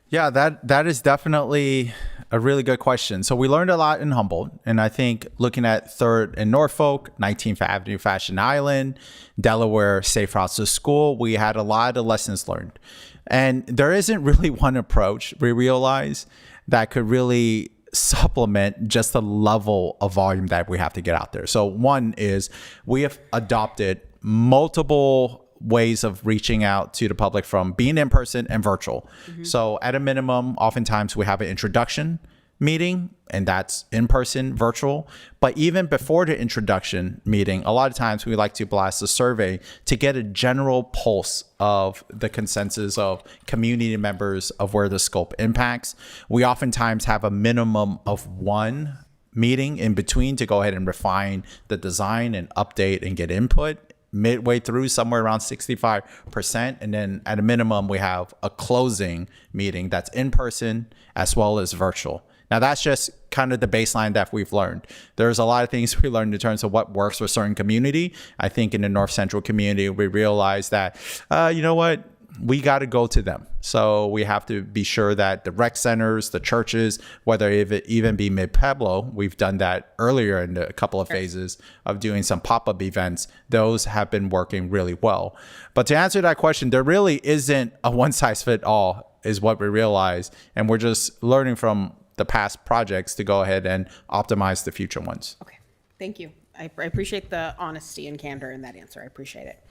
Yeah, that is definitely a really good question. So we learned a lot in Humboldt, and I think looking at 3rd and Norfolk, 19th Avenue, Fashion Island, Delaware, Safe Routes to School, we had a lot of lessons learned. And there isn't really one approach, we realize, that could really supplement just the level of volume that we have to get out there. So one is we have adopted multiple ways of reaching out to the public, from being in person and virtual. Mm-hmm. So at a minimum, oftentimes we have an introduction meeting, and that's in person, virtual. But even before the introduction meeting, a lot of times we like to blast a survey to get a general pulse of the consensus of community members of where the scope impacts. We oftentimes have a minimum of 1 meeting in between to go ahead and refine the design and update and get input. Midway through, somewhere around 65%. And then at a minimum, we have a closing meeting that's in person as well as virtual. Now, that's just kind of the baseline that we've learned. There's a lot of things we learned in terms of what works for certain community. I think in the North Central community, we realized that, you know what, we got to go to them. So we have to be sure that the rec centers, the churches, whether it even be Mid-Pueblo, we've done that earlier in a couple of phases of doing some pop-up events. Those have been working really well. But to answer that question, there really isn't a one-size-fits-all is what we realize. And we're just learning from the past projects to go ahead and optimize the future ones. Okay, thank you. I appreciate the honesty and candor in that answer. I appreciate it.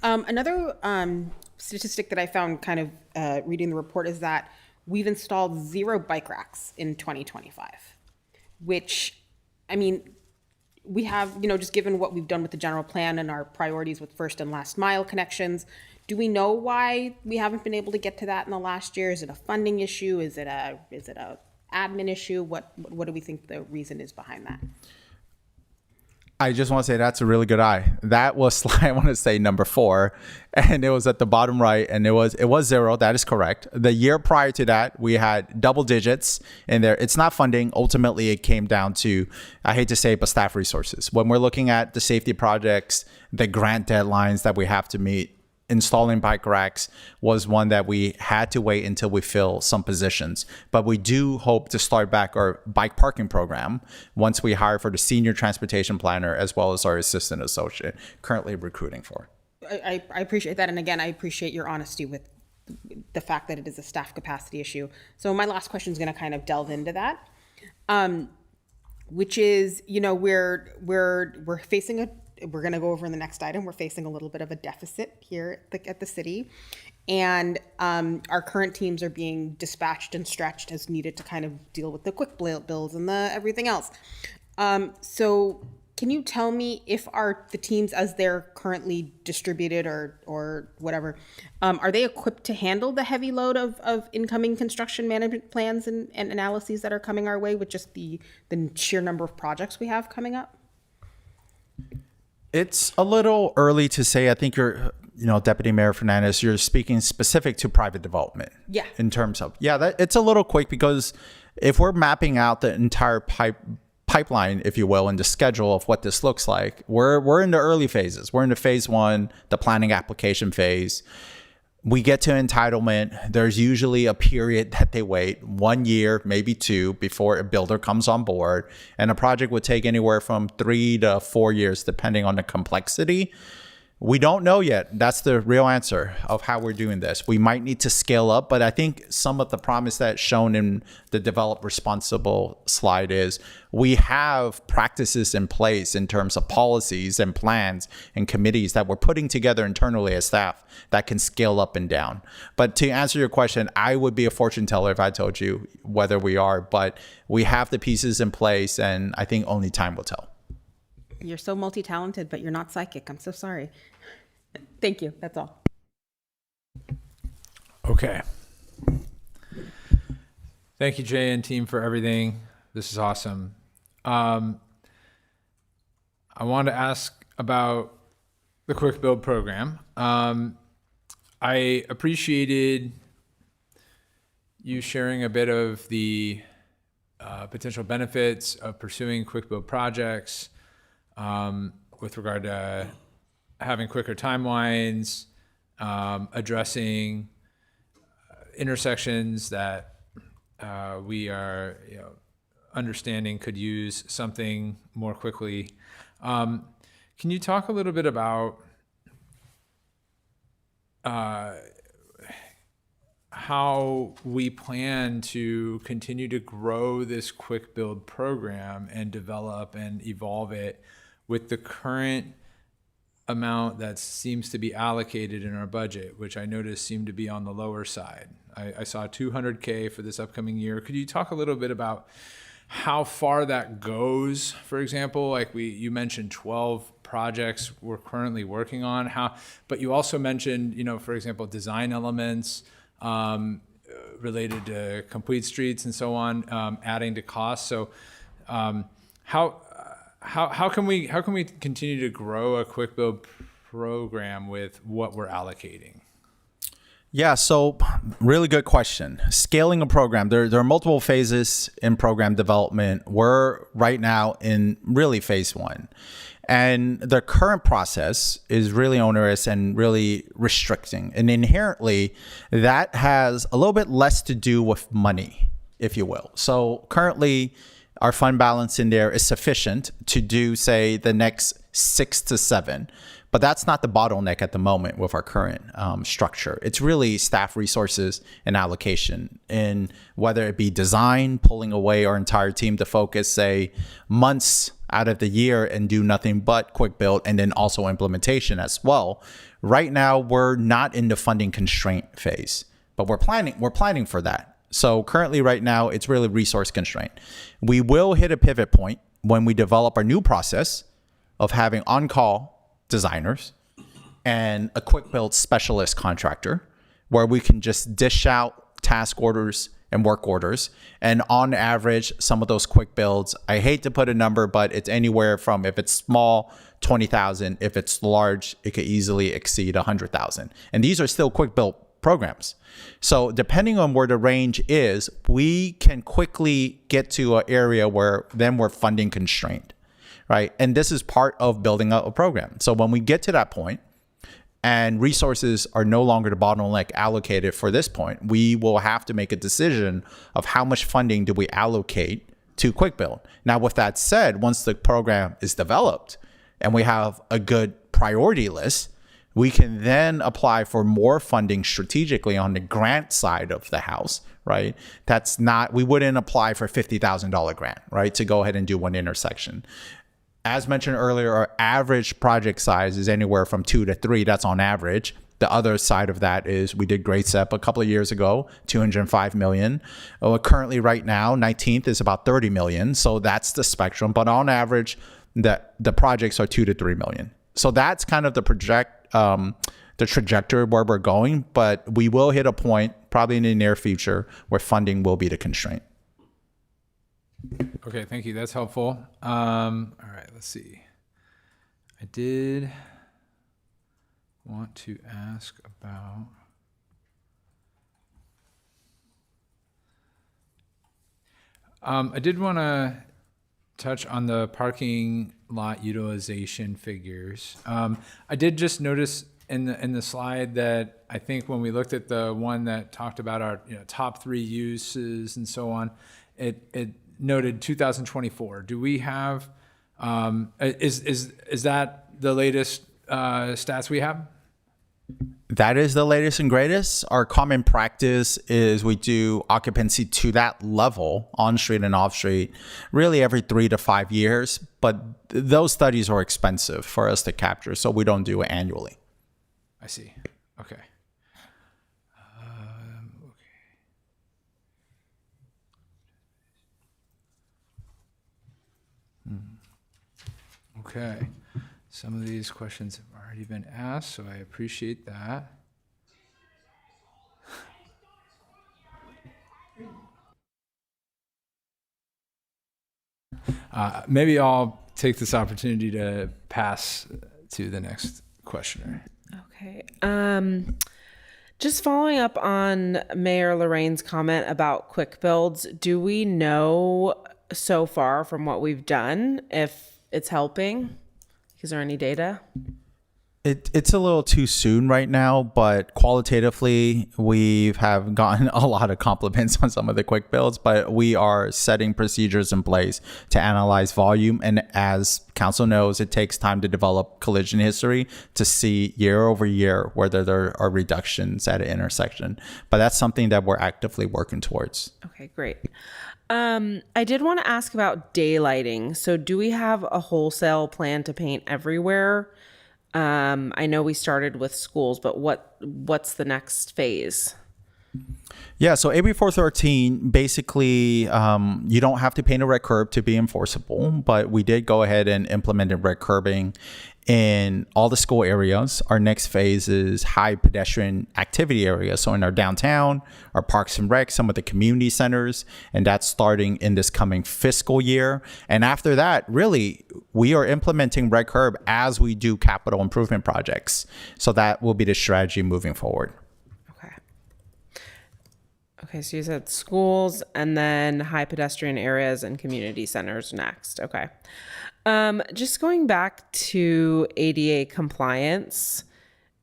Another statistic that I found kind of reading the report is that we've installed 0 bike racks in 2025, which, I mean, we have, just given what we've done with the general plan and our priorities with first and last mile connections, do we know why we haven't been able to get to that in the last year? Is it a funding issue? Is it a admin issue? What do we think the reason is behind that? I just want to say that's a really good eye. That was slide, I want to say number 4, and it was at the bottom right, and it was 0. That is correct. The year prior to that, we had double digits in there. It's not funding. Ultimately, it came down to, I hate to say it, but staff resources. When we're looking at the safety projects, the grant deadlines that we have to meet, installing bike racks was one that we had to wait until we fill some positions. But we do hope to start back our bike parking program once we hire for the senior transportation planner as well as our assistant associate, currently recruiting for. I appreciate that. And again, I appreciate your honesty with the fact that it is a staff capacity issue. So my last question is going to kind of delve into that, which is, we're facing we're going to go over in the next item. We're facing a little bit of a deficit here at the city, and our current teams are being dispatched and stretched as needed to kind of deal with the quick bills and the everything else. So can you tell me if the teams as they're currently distributed or whatever, are they equipped to handle the heavy load of incoming construction management plans and analyses that are coming our way with just the sheer number of projects we have coming up? It's a little early to say. I think you're, Deputy Mayor Fernandez, you're speaking specific to private development. Yeah. In terms of, it's a little quick because if we're mapping out the entire pipeline, if you will, and the schedule of what this looks like, we're in the early phases. We're in the phase 1, the planning application phase. We get to entitlement. There's usually a period that they wait, 1 year, maybe 2, before a builder comes on board. And a project would take anywhere from 3 to 4 years, depending on the complexity. We don't know yet. That's the real answer of how we're doing this. We might need to scale up, but I think some of the promise that's shown in the develop responsible slide is we have practices in place in terms of policies and plans and committees that we're putting together internally as staff that can scale up and down. But to answer your question, I would be a fortune teller if I told you whether we are, but we have the pieces in place, and I think only time will tell. You're so multi-talented, but you're not psychic. I'm so sorry. Thank you. That's all. Okay. Thank you, Jay and team, for everything. This is awesome. I want to ask about the Quick Build program. I appreciated you sharing a bit of the potential benefits of pursuing Quick Build projects with regard to having quicker timelines, addressing intersections that we are understanding could use something more quickly. Can you talk a little bit about how we plan to continue to grow this Quick Build program and develop and evolve it with the current amount that seems to be allocated in our budget, which I noticed seemed to be on the lower side? I saw $200K for this upcoming year. Could you talk a little bit about how far that goes? For example, like you mentioned 12 projects we're currently working on. But you also mentioned, for example, design elements related to complete streets and so on, adding to costs. So how can we continue to grow a Quick Build program with what we're allocating? Yeah, so really good question. Scaling a program, there are multiple phases in program development. We're right now in really phase one. And the current process is really onerous and really restricting. And inherently, that has a little bit less to do with money, if you will. So currently, our fund balance in there is sufficient to do, say, the next 6 to 7. But that's not the bottleneck at the moment with our current structure. It's really staff resources and allocation, and whether it be design, pulling away our entire team to focus, say, months out of the year and do nothing but quick build, and then also implementation as well. Right now, we're not in the funding constraint phase, but we're planning for that. So currently right now, it's really resource constraint. We will hit a pivot point when we develop our new process of having on-call designers and a quick build specialist contractor, where we can just dish out task orders and work orders. And on average, some of those quick builds, I hate to put a number, but it's anywhere from, if it's small, 20,000. If it's large, it could easily exceed 100,000. And these are still quick build programs. So depending on where the range is, we can quickly get to an area where then we're funding constrained, right? And this is part of building out a program. So when we get to that point, and resources are no longer the bottleneck allocated for this point, we will have to make a decision of how much funding do we allocate to quick build. Now, with that said, once the program is developed and we have a good priority list, we can then apply for more funding strategically on the grant side of the house, right? That's not, we wouldn't apply for $50,000 grant, right, to go ahead and do one intersection. As mentioned earlier, our average project size is anywhere from 2 to 3. That's on average. The other side of that is we did Great Step a couple of years ago, $205 million. Currently, right now, 19th is about $30 million. So that's the spectrum. But on average, the projects are 2 to 3 million. So that's kind of the trajectory where we're going. But we will hit a point, probably in the near future, where funding will be the constraint. Okay, thank you. That's helpful. All right, let's see. I did want to ask about I did want to touch on the parking lot utilization figures. I did just notice in the slide that I think when we looked at the one that talked about our top 3 uses and so on, it noted 2024. Do we have is that the latest stats we have? That is the latest and greatest. Our common practice is we do occupancy to that level on street and off street really every 3 to 5 years, but those studies are expensive for us to capture, so we don't do it annually. I see. Okay. Okay. Some of these questions have already been asked, so I appreciate that. Maybe I'll take this opportunity to pass to the next questioner. Okay. Just following up on Mayor Lorraine's comment about quick builds, do we know so far from what we've done if it's helping? Is there any data? It's a little too soon right now, but qualitatively, we have gotten a lot of compliments on some of the quick builds, but we are setting procedures in place to analyze volume. And as council knows, it takes time to develop collision history to see year over year whether there are reductions at an intersection. But that's something that we're actively working towards. Okay, great. I did want to ask about daylighting. So do we have a wholesale plan to paint everywhere? I know we started with schools, but what's the next phase? Yeah, so AB 413, basically, you don't have to paint a red curb to be enforceable, but we did go ahead and implemented red curbing in all the school areas. Our next phase is high pedestrian activity areas. So in our downtown, our parks and rec, some of the community centers, and that's starting in this coming fiscal year. And after that, really, we are implementing red curb as we do capital improvement projects. So that will be the strategy moving forward. Okay. Okay, so you said schools and then high pedestrian areas and community centers next. Okay. Just going back to ADA compliance,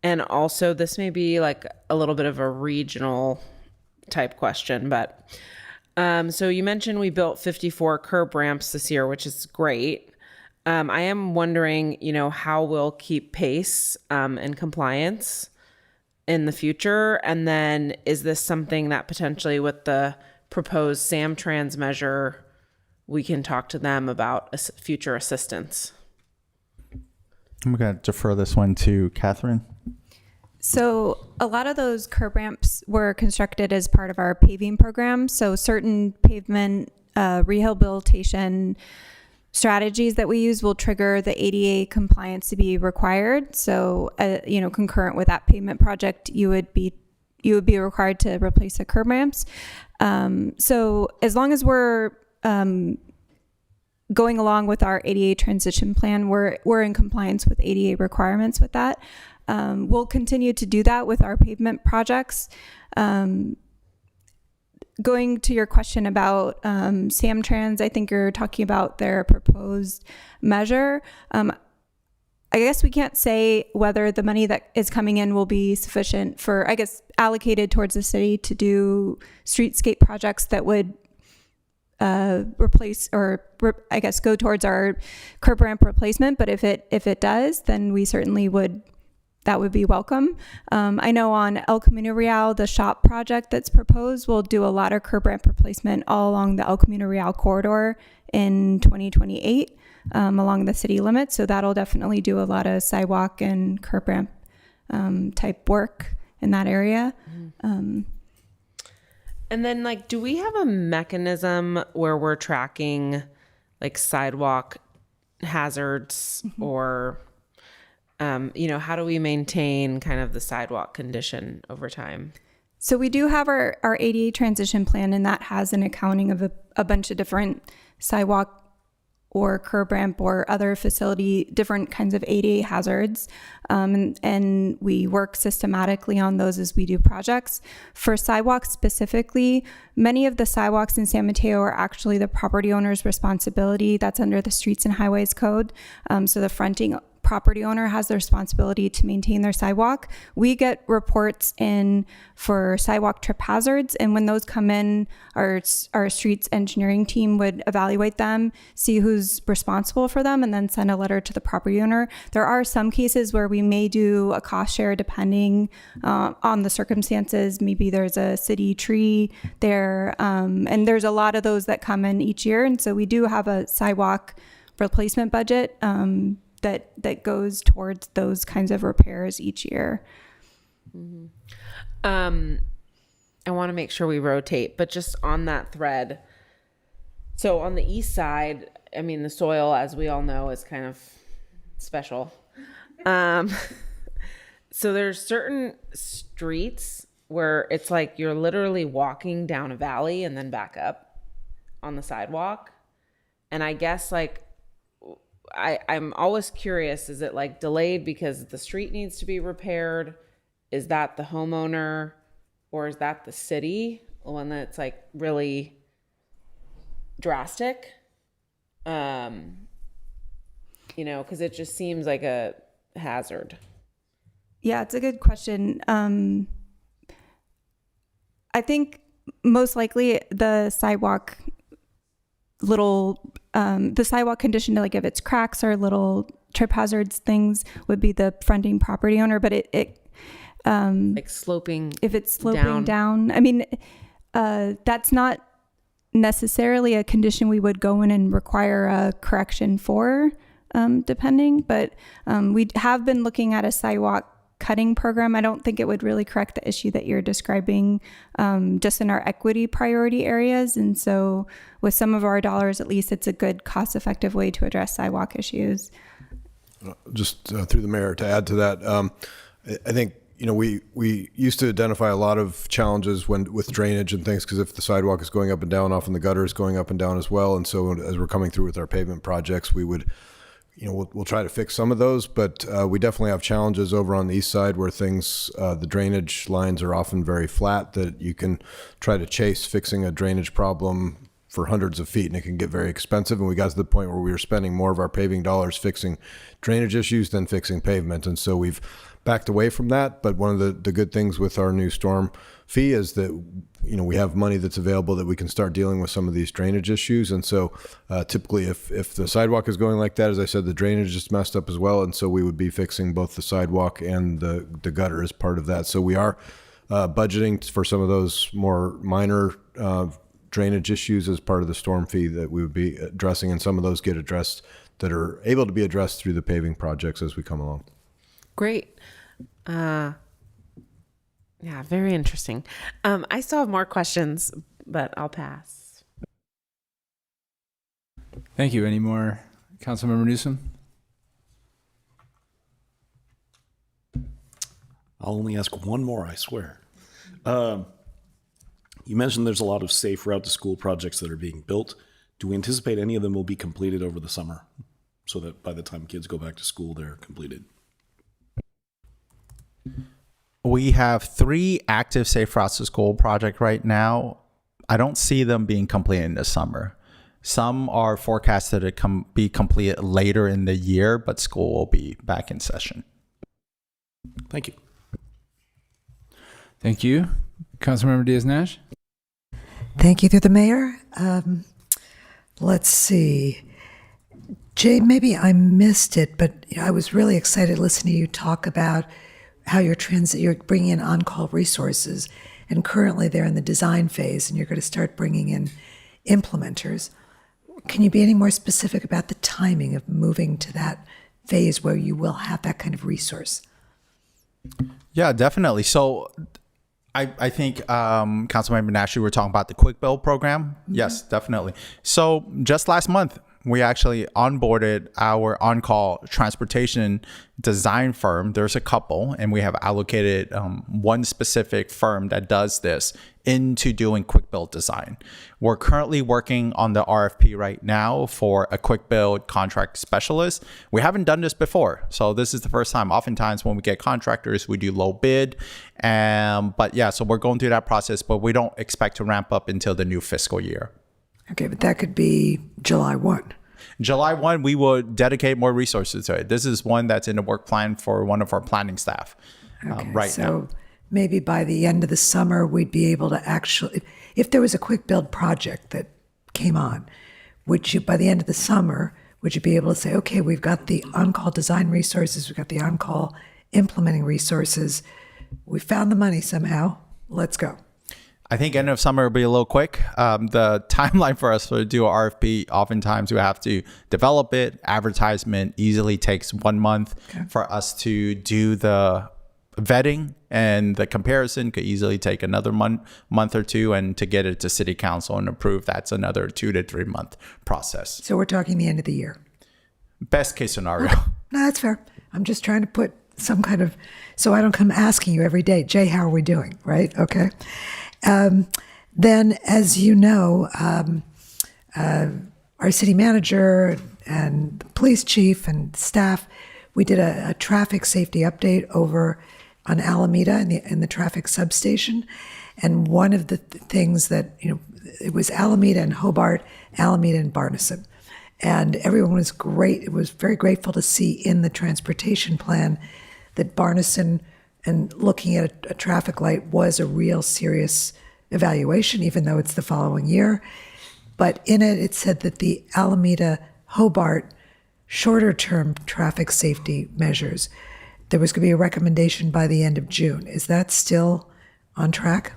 and also this may be like a little bit of a regional type question, but so you mentioned we built 54 curb ramps this year, which is great. I am wondering, how we'll keep pace and compliance in the future. And then is this something that potentially with the proposed SamTrans measure, we can talk to them about future assistance? I'm going to defer this one to Catherine. So a lot of those curb ramps were constructed as part of our paving program. So certain pavement rehabilitation strategies that we use will trigger the ADA compliance to be required. So, concurrent with that pavement project, you would be required to replace the curb ramps. So as long as we're going along with our ADA transition plan, we're in compliance with ADA requirements with that. We'll continue to do that with our pavement projects. Going to your question about SamTrans, I think you're talking about their proposed measure. I guess we can't say whether the money that is coming in will be sufficient for, allocated towards the city to do streetscape projects that would replace or go towards our curb ramp replacement. But if it does, then we certainly would. That would be welcome. I know on El Camino Real, the shop project that's proposed will do a lot of curb ramp replacement all along the El Camino Real corridor in 2028 along the city limits. So that'll definitely do a lot of sidewalk and curb ramp type work in that area. And then do we have a mechanism where we're tracking sidewalk hazards or how do we maintain kind of the sidewalk condition over time? So we do have our ADA transition plan, and that has an accounting of a bunch of different sidewalk or curb ramp or other facility, different kinds of ADA hazards. And we work systematically on those as we do projects. For sidewalks specifically, many of the sidewalks in San Mateo are actually the property owner's responsibility. That's under the Streets and Highways Code. So the fronting property owner has the responsibility to maintain their sidewalk. We get reports in for sidewalk trip hazards, and when those come in, our streets engineering team would evaluate them, see who's responsible for them, and then send a letter to the property owner. There are some cases where we may do a cost share depending on the circumstances. Maybe there's a city tree there, and there's a lot of those that come in each year, and so we do have a sidewalk replacement budget that goes towards those kinds of repairs each year. Mm-hmm. I want to make sure we rotate, but just on that thread. So on the east side, the soil, as we all know, is kind of special. So there's certain streets where it's like you're literally walking down a valley and then back up on the sidewalk. And I guess I'm always curious, is it delayed because the street needs to be repaired? Is that the homeowner or is that the city? One that's really drastic? Because it just seems like a hazard. Yeah, it's a good question. I think most likely the sidewalk the sidewalk condition, if it's cracks or little trip hazards things, would be the fronting property owner. But sloping, if it's sloping down, that's not necessarily a condition we would go in and require a correction for, depending. But we have been looking at a sidewalk cutting program. I don't think it would really correct the issue that you're describing, just in our equity priority areas. And so with some of our dollars, at least, it's a good cost-effective way to address sidewalk issues. Just through the mayor, to add to that, I think, we used to identify a lot of challenges with drainage and things, because if the sidewalk is going up and down, often the gutter is going up and down as well. And so as we're coming through with our pavement projects, we would we'll try to fix some of those, but we definitely have challenges over on the east side where things, the drainage lines are often very flat, that you can try to chase fixing a drainage problem for hundreds of feet, and it can get very expensive. And we got to the point where we were spending more of our paving dollars fixing drainage issues than fixing pavement. And so we've backed away from that. But one of the good things with our new storm fee is that, we have money that's available that we can start dealing with some of these drainage issues. And so typically if the sidewalk is going like that, as I said, the drainage is messed up as well. And so we would be fixing both the sidewalk and the gutter as part of that. So we are budgeting for some of those more minor drainage issues as part of the storm fee that we would be addressing, and some of those get addressed that are able to be addressed through the paving projects as we come along. Great. Yeah, very interesting. I still have more questions, but I'll pass. Thank you. Any more, Councilmember Newsom? I'll only ask one more, I swear. You mentioned there's a lot of safe route to school projects that are being built. Do we anticipate any of them will be completed over the summer so that by the time kids go back to school, they're completed? We have 3 active Safe Routes to School project right now. I don't see them being completed in the summer. Some are forecasted to be completed later in the year, but school will be back in session. Thank you. Thank you. Councilmember Diaz-Nash? Thank you, through the mayor. Let's see. Jay, maybe I missed it, but I was really excited listening to you talk about how you're bringing in on-call resources, and currently they're in the design phase, and you're going to start bringing in implementers. Can you be any more specific about the timing of moving to that phase where you will have that kind of resource? Yeah, definitely. So I think Councilmember Nash, you were talking about the Quick Build program. Mm-hmm. Yes, definitely. So just last month, we actually onboarded our on-call transportation design firm. There's a couple, and we have allocated one specific firm that does this into doing quick build design. We're currently working on the RFP right now for a quick build contract specialist. We haven't done this before, so this is the first time. Oftentimes when we get contractors, we do low bid. But yeah, so we're going through that process, but we don't expect to ramp up until the new fiscal year. Okay, but that could be July 1. July 1, we will dedicate more resources to it. This is one that's in the work plan for one of our planning staff right now. So maybe by the end of the summer, we'd be able to actually, if there was a quick build project that came on, would you, by the end of the summer, would you be able to say, okay, we've got the on-call design resources, we've got the on-call implementing resources, we found the money somehow, let's go. I think end of summer will be a little quick. The timeline for us to do an RFP, oftentimes we have to develop it. Advertisement easily takes 1 month. Okay. For us to do the vetting, and the comparison could easily take another month or two, and to get it to city council and approve, that's another 2 to 3 month process. So we're talking the end of the year. Best case scenario. Okay. No, that's fair. I'm just trying to put some kind of, so I don't come asking you every day, Jay, how are we doing? Right? Okay. Then, as you know, our city manager and the police chief and staff, we did a traffic safety update over on Alameda in the traffic substation. And one of the things that, it was Alameda and Hobart, Alameda and Barneson. And everyone was great. It was very grateful to see in the transportation plan that Barneson, and looking at a traffic light, was a real serious evaluation, even though it's the following year. But in it, it said that the Alameda Hobart shorter term traffic safety measures, there was going to be a recommendation by the end of June. Is that still on track?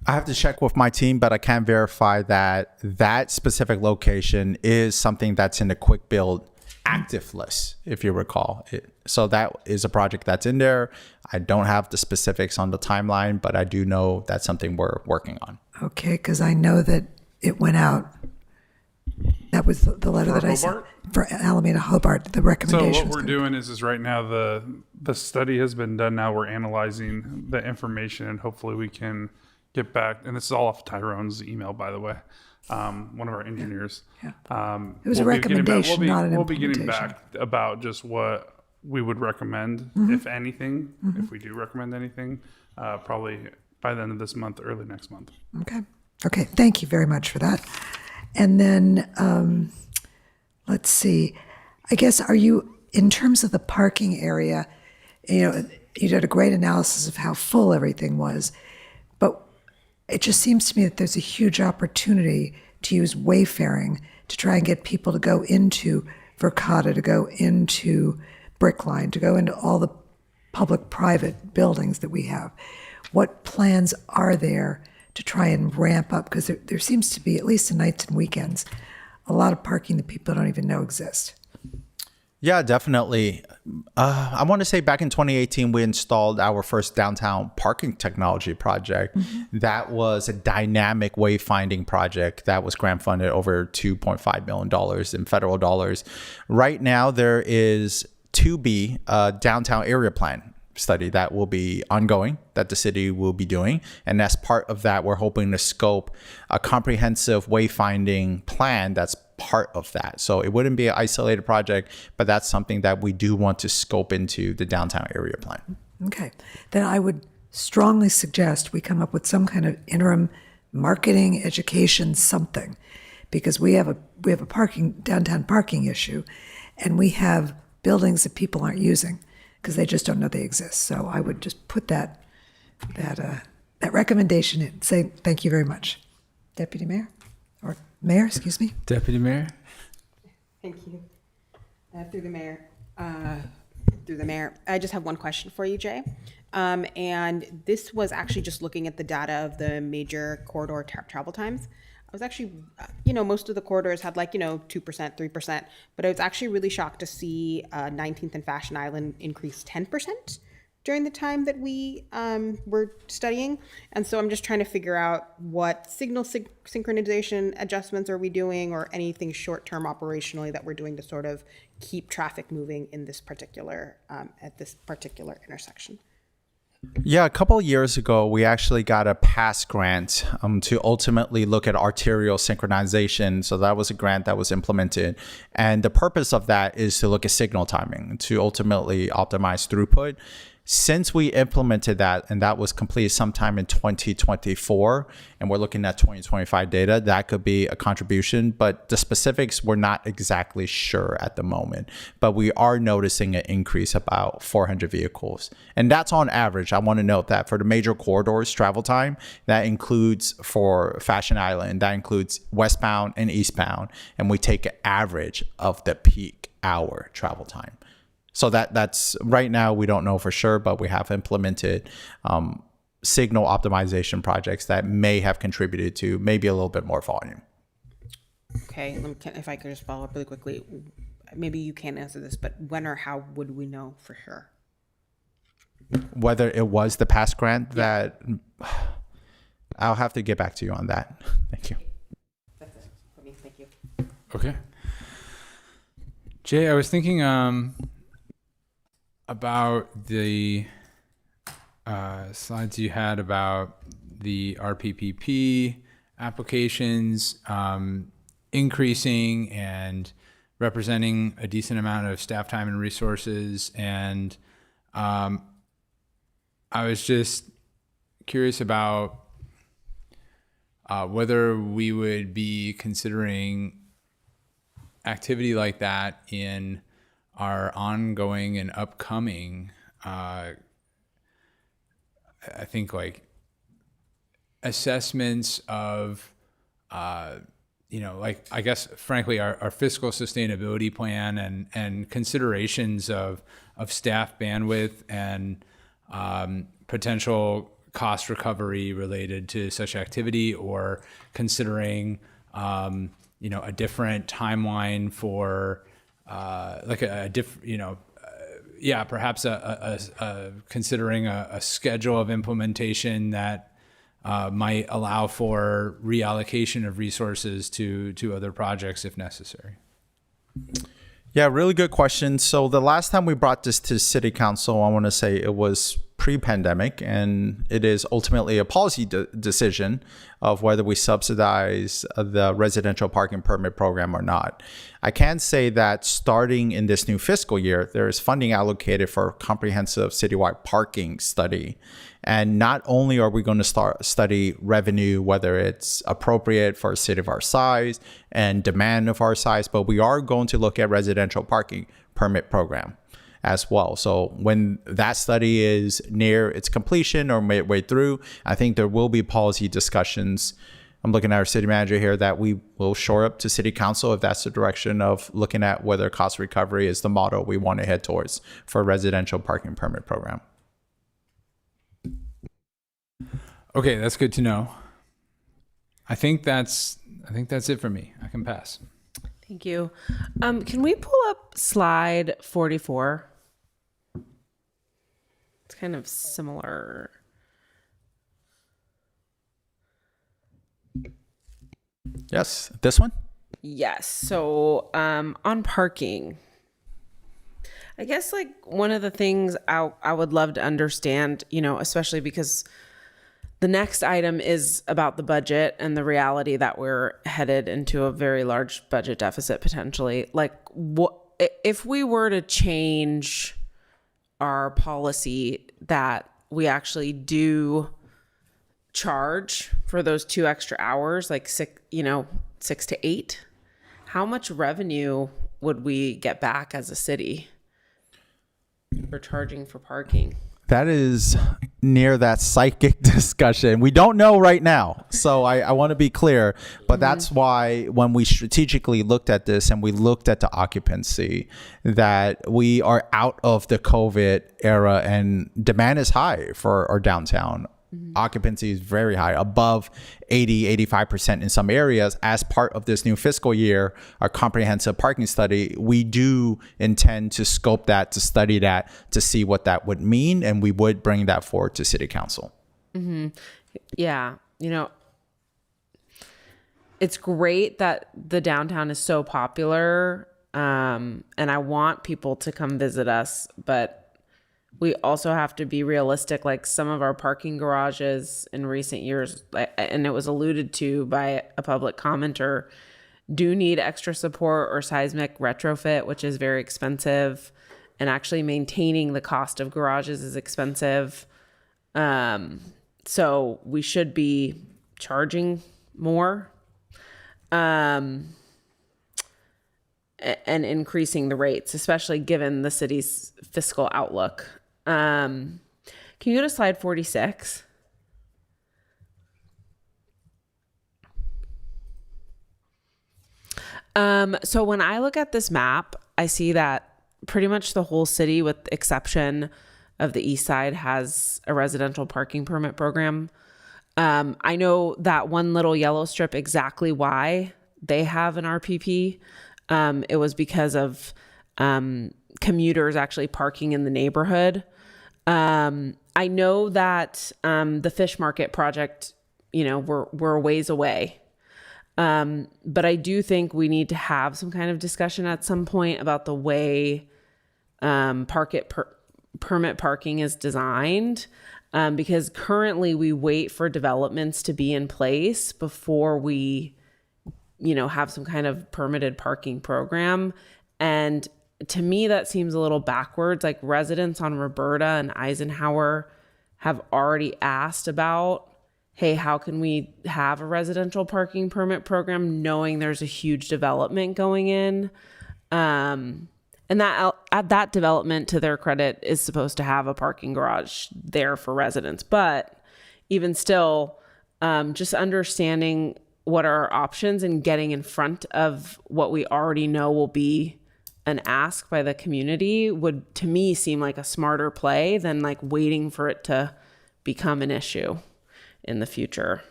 I have to check with my team, but I can verify that that specific location is something that's in the quick build active list, if you recall. So that is a project that's in there. I don't have the specifics on the timeline, but I do know that's something we're working on. Okay, because I know that it went out. That was the letter for that I Hobart? sent for Alameda Hobart, the recommendation. So what we're doing is right now the study has been done. Now we're analyzing the information, and hopefully we can get back, and this is all off Tyrone's email, by the way. One of our engineers. It was a recommendation, not an We'll be getting implementation. back about just what we would recommend, if anything, if we do recommend anything, probably by the end of this month, early next month. Okay. Okay. Thank you very much for that. And then let's see. I guess, are you, in terms of the parking area, you did a great analysis of how full everything was, but it just seems to me that there's a huge opportunity to use wayfaring to try and get people to go into Verkada, to go into Brickline, to go into all the public-private buildings that we have. What plans are there to try and ramp up? Because there seems to be, at least on nights and weekends, a lot of parking that people don't even know exist. Yeah, definitely. I want to say back in 2018, we installed our first downtown parking technology project. That was a dynamic wayfinding project that was grant funded over $2.5 million in federal dollars. Right now, there is to be a downtown area plan study that will be ongoing, that the city will be doing. And as part of that, we're hoping to scope a comprehensive wayfinding plan that's part of that. So it wouldn't be an isolated project, but that's something that we do want to scope into the downtown area plan. Okay. Then I would strongly suggest we come up with some kind of interim marketing, education, something, because we have a downtown parking issue, and we have buildings that people aren't using because they just don't know they exist. So I would just put that recommendation in. Say thank you very much, Deputy Mayor, or Mayor, excuse me. Deputy Mayor. Thank you. Through the mayor, I just have one question for you, Jay. And this was actually just looking at the data of the major corridor travel times. I was actually, most of the corridors had 2%, 3%, but I was actually really shocked to see 19th and Fashion Island increase 10% during the time that we were studying. And so I'm just trying to figure out what signal synchronization adjustments are we doing, or anything short-term operationally that we're doing to sort of keep traffic moving in this particular, at this particular intersection. Yeah, a couple of years ago, we actually got a PASS grant to ultimately look at arterial synchronization. So that was a grant that was implemented. And the purpose of that is to look at signal timing, to ultimately optimize throughput. Since we implemented that, and that was completed sometime in 2024, and we're looking at 2025 data, that could be a contribution, but the specifics we're not exactly sure at the moment. But we are noticing an increase about 400 vehicles. And that's on average. I want to note that for the major corridors travel time, that includes for Fashion Island, that includes westbound and eastbound, and we take an average of the peak hour travel time. So that's right now, we don't know for sure, but we have implemented signal optimization projects that may have contributed to maybe a little bit more volume. Okay, if I could just follow up really quickly. Maybe you can't answer this, but when or how would we know for sure? Whether it was the PASS grant that, I'll have to get back to you on that. Thank you. That's it for me. Thank you. Okay. Jay, I was thinking about the slides you had about the RPPP applications increasing and representing a decent amount of staff time and resources. And I was just curious about whether we would be considering activity like that in our ongoing and upcoming, I think, assessments of, I guess, frankly, our fiscal sustainability plan and considerations of staff bandwidth and potential cost recovery related to such activity, or considering, a different timeline for perhaps considering a schedule of implementation that might allow for reallocation of resources to other projects if necessary. Yeah, really good question. So the last time we brought this to City Council, I want to say it was pre-pandemic, and it is ultimately a policy decision of whether we subsidize the residential parking permit program or not. I can say that starting in this new fiscal year, there is funding allocated for a comprehensive citywide parking study. And not only are we going to study revenue, whether it's appropriate for a city of our size and demand of our size, but we are going to look at residential parking permit program as well. So when that study is near its completion or midway through, I think there will be policy discussions. I'm looking at our city manager here that we will shore up to City Council if that's the direction of looking at whether cost recovery is the model we want to head towards for a residential parking permit program. Okay, that's good to know. I think that's it for me. I can pass. Thank you. Can we pull up slide 44? It's kind of similar. Yes, this one? Yes. So on parking, I guess like one of the things I would love to understand, especially because the next item is about the budget and the reality that we're headed into a very large budget deficit potentially. Like, what if we were to change our policy that we actually do charge for those 2 extra hours, like 6 to 8? How much revenue would we get back as a city for charging for parking? That is near that psychic discussion. We don't know right now. So I want to be clear, but that's why when we strategically looked at this and we looked at the occupancy, that we are out of the COVID era and demand is high for our downtown. Occupancy is very high, above 80-85% in some areas. As part of this new fiscal year, our comprehensive parking study, we do intend to scope that, to study that, to see what that would mean, and we would bring that forward to City Council. Yeah, it's great that the downtown is so popular, and I want people to come visit us, but we also have to be realistic. Like some of our parking garages in recent years, and it was alluded to by a public commenter, do need extra support or seismic retrofit, which is very expensive. And actually maintaining the cost of garages is expensive. So we should be charging more and increasing the rates, especially given the city's fiscal outlook. Can you go to slide 46? So when I look at this map, I see that pretty much the whole city, with the exception of the east side, has a residential parking permit program. I know that one little yellow strip, exactly why they have an RPP. It was because of commuters actually parking in the neighborhood. I know that the fish market project, we're a ways away. But I do think we need to have some kind of discussion at some point about the way permit parking is designed, because currently we wait for developments to be in place before we, have some kind of permitted parking program. And to me, that seems a little backwards. Like residents on Roberta and Eisenhower have already asked about, hey, how can we have a residential parking permit program knowing there's a huge development going in? And that development, to their credit, is supposed to have a parking garage there for residents. But even still, just understanding what are our options and getting in front of what we already know will be an ask by the community would, to me, seem like a smarter play than like waiting for it to become an issue in the future.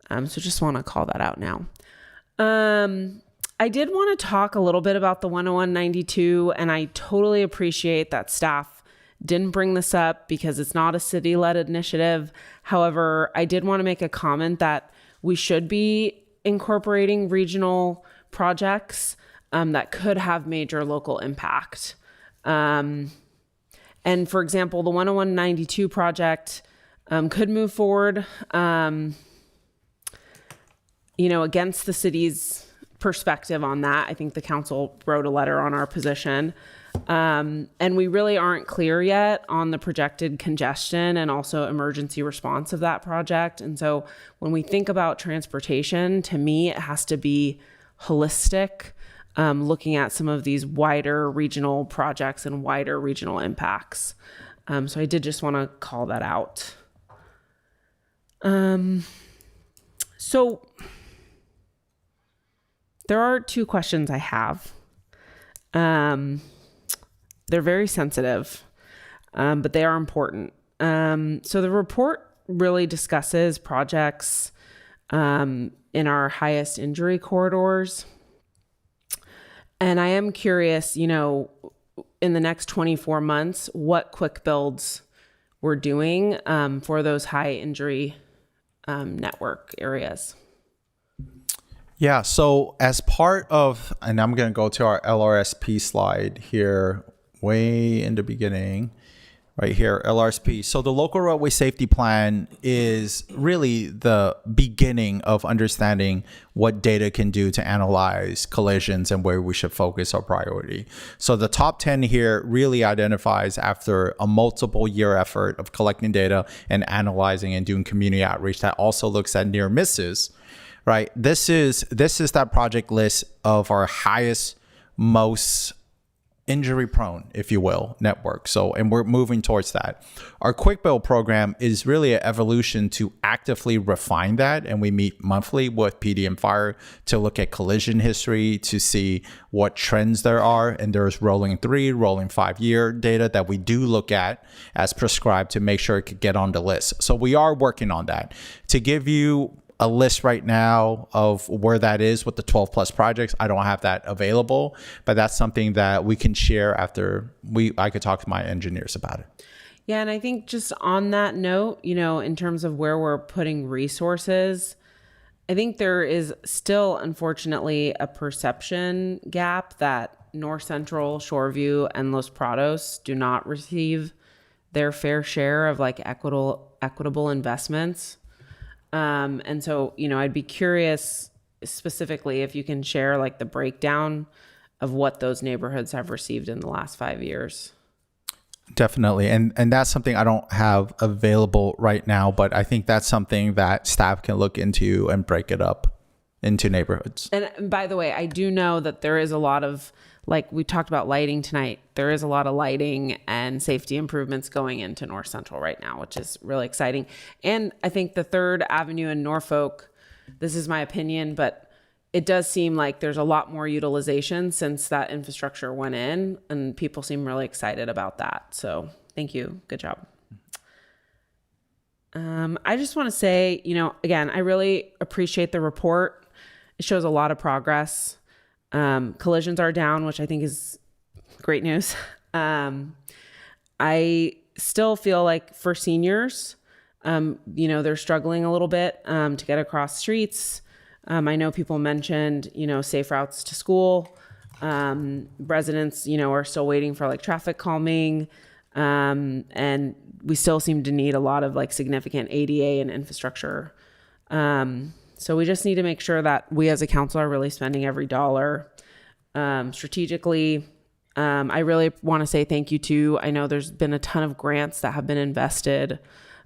So just want to call that out now. I did want to talk a little bit about the 10192, and I totally appreciate that staff didn't bring this up because it's not a city-led initiative. However, I did want to make a comment that we should be incorporating regional projects. that could have major local impact. And for example, the 10192 project could move forward, against the city's perspective on that. I think the council wrote a letter on our position. And we really aren't clear yet on the projected congestion and also emergency response of that project. And so when we think about transportation, to me, it has to be holistic, looking at some of these wider regional projects and wider regional impacts. So I did just want to call that out. So there are two questions I have. They're very sensitive, but they are important. So the report really discusses projects in our highest injury corridors. And I am curious, in the next 24 months, what quick builds we're doing for those high injury network areas. Yeah, so as part of, and I'm going to go to our LRSP slide here, way in the beginning, right here, LRSP. So the local roadway safety plan is really the beginning of understanding what data can do to analyze collisions and where we should focus our priority. So the top 10 here really identifies, after a multiple year effort of collecting data and analyzing and doing community outreach that also looks at near misses, right? This is that project list of our highest, most injury prone, if you will, network. So, and we're moving towards that. Our quick build program is really an evolution to actively refine that. And we meet monthly with PD and Fire to look at collision history, to see what trends there are. And there's rolling 3, rolling 5-year data that we do look at as prescribed to make sure it could get on the list. So we are working on that. To give you a list right now of where that is with the 12 plus projects, I don't have that available, but that's something that we can share after I could talk to my engineers about it. Yeah, and I think just on that note, in terms of where we're putting resources, I think there is still, unfortunately, a perception gap that North Central, Shoreview, and Los Prados do not receive their fair share of equitable investments. And so, I'd be curious specifically if you can share the breakdown of what those neighborhoods have received in the last 5 years. Definitely. And that's something I don't have available right now, but I think that's something that staff can look into and break it up into neighborhoods. And by the way, I do know that there is a lot of, we talked about lighting tonight, there is a lot of lighting and safety improvements going into North Central right now, which is really exciting. And I think the 3rd Avenue in Norfolk, this is my opinion, but it does seem like there's a lot more utilization since that infrastructure went in, and people seem really excited about that. So thank you. Good job. I just want to say, again, I really appreciate the report. It shows a lot of progress. Collisions are down, which I think is great news. I still feel like for seniors, they're struggling a little bit to get across streets. I know people mentioned, safe routes to school. Residents, are still waiting for traffic calming. And we still seem to need a lot of significant ADA and infrastructure. So we just need to make sure that we as a council are really spending every dollar strategically. I really want to say thank you to, I know there's been a ton of grants that have been invested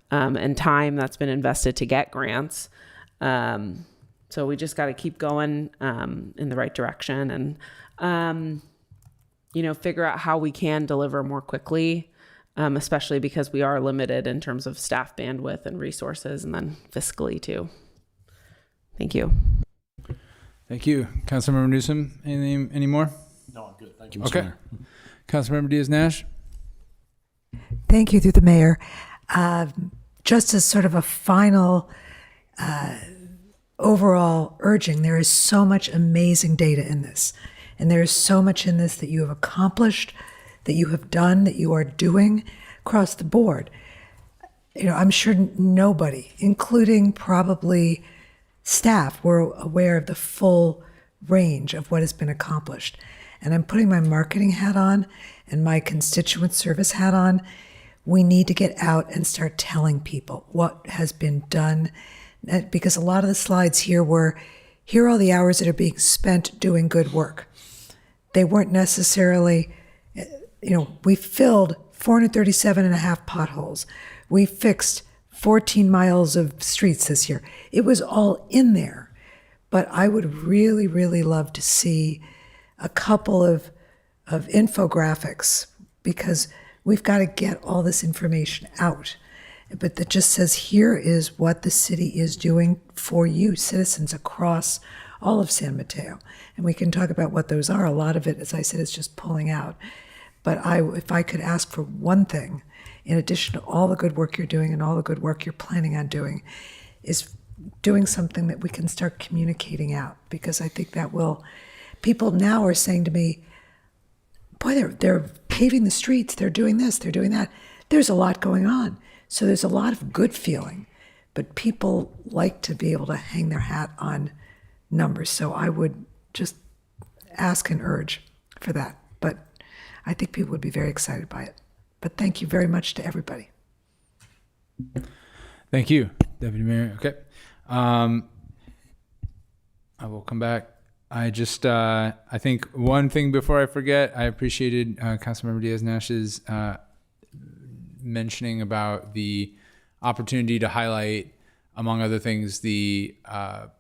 and time that's been invested to get grants. So we just got to keep going in the right direction and, figure out how we can deliver more quickly, especially because we are limited in terms of staff bandwidth and resources, and then fiscally too. Thank you. Thank you. Councilmember Newsom, anything any more? No, I'm good. Thank you, Mr. Okay. Mayor. Councilmember Diaz-Nash. Thank you, through the mayor. Just as sort of a final overall urging, there is so much amazing data in this. And there is so much in this that you have accomplished, that you have done, that you are doing across the board. I'm sure nobody, including probably staff, were aware of the full range of what has been accomplished. And I'm putting my marketing hat on and my constituent service hat on. We need to get out and start telling people what has been done, because a lot of the slides here were, here are all the hours that are being spent doing good work. They weren't necessarily, we filled 437 and a half potholes. We fixed 14 miles of streets this year. It was all in there. But I would really, really love to see a couple of infographics, because we've got to get all this information out. But that just says, here is what the city is doing for you, citizens across all of San Mateo. And we can talk about what those are. A lot of it, as I said, is just pulling out. But if I could ask for one thing, in addition to all the good work you're doing and all the good work you're planning on doing, is doing something that we can start communicating out. Because I think that will, people now are saying to me, boy, they're paving the streets, they're doing this, they're doing that. There's a lot going on. So there's a lot of good feeling, but people like to be able to hang their hat on numbers. So I would just ask and urge for that. But I think people would be very excited by it. But thank you very much to everybody. Thank you, Deputy Mayor. Okay. I will come back. I just, I think one thing before I forget, I appreciated Councilmember Diaz-Nash's mentioning about the opportunity to highlight, among other things, the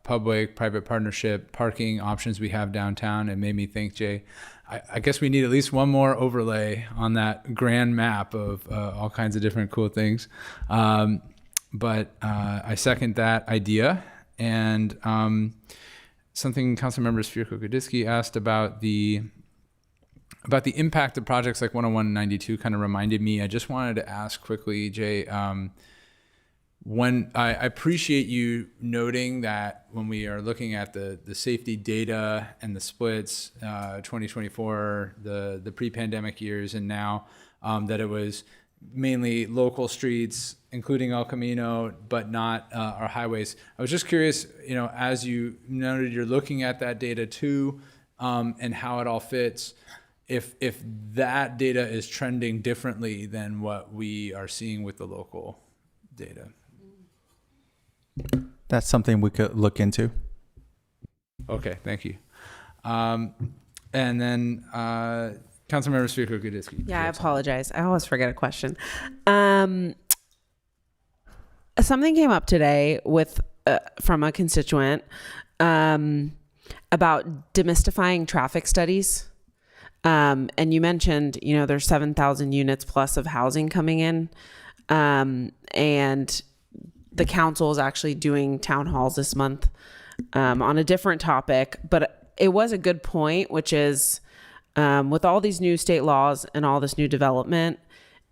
public-private partnership parking options we have downtown. It made me think, Jay, I guess we need at least one more overlay on that grand map of all kinds of different cool things. But I second that idea. And something Councilmember Svirko-Goditsky asked about the impact of projects like 101 and 92 kind of reminded me. I just wanted to ask quickly, Jay, when I appreciate you noting that when we are looking at the safety data and the splits, 2024, the pre-pandemic years, and now that it was mainly local streets, including El Camino, but not our highways. I was just curious, as you noted, you're looking at that data too, and how it all fits. If that data is trending differently than what we are seeing with the local data. That's something we could look into. Okay, thank you. And then Councilmember Svirko-Goditsky. Yeah, I apologize. I always forget a question. Something came up today with from a constituent about demystifying traffic studies. And you mentioned, there's 7,000 units plus of housing coming in. And the council is actually doing town halls this month on a different topic. But it was a good point, which is with all these new state laws and all this new development,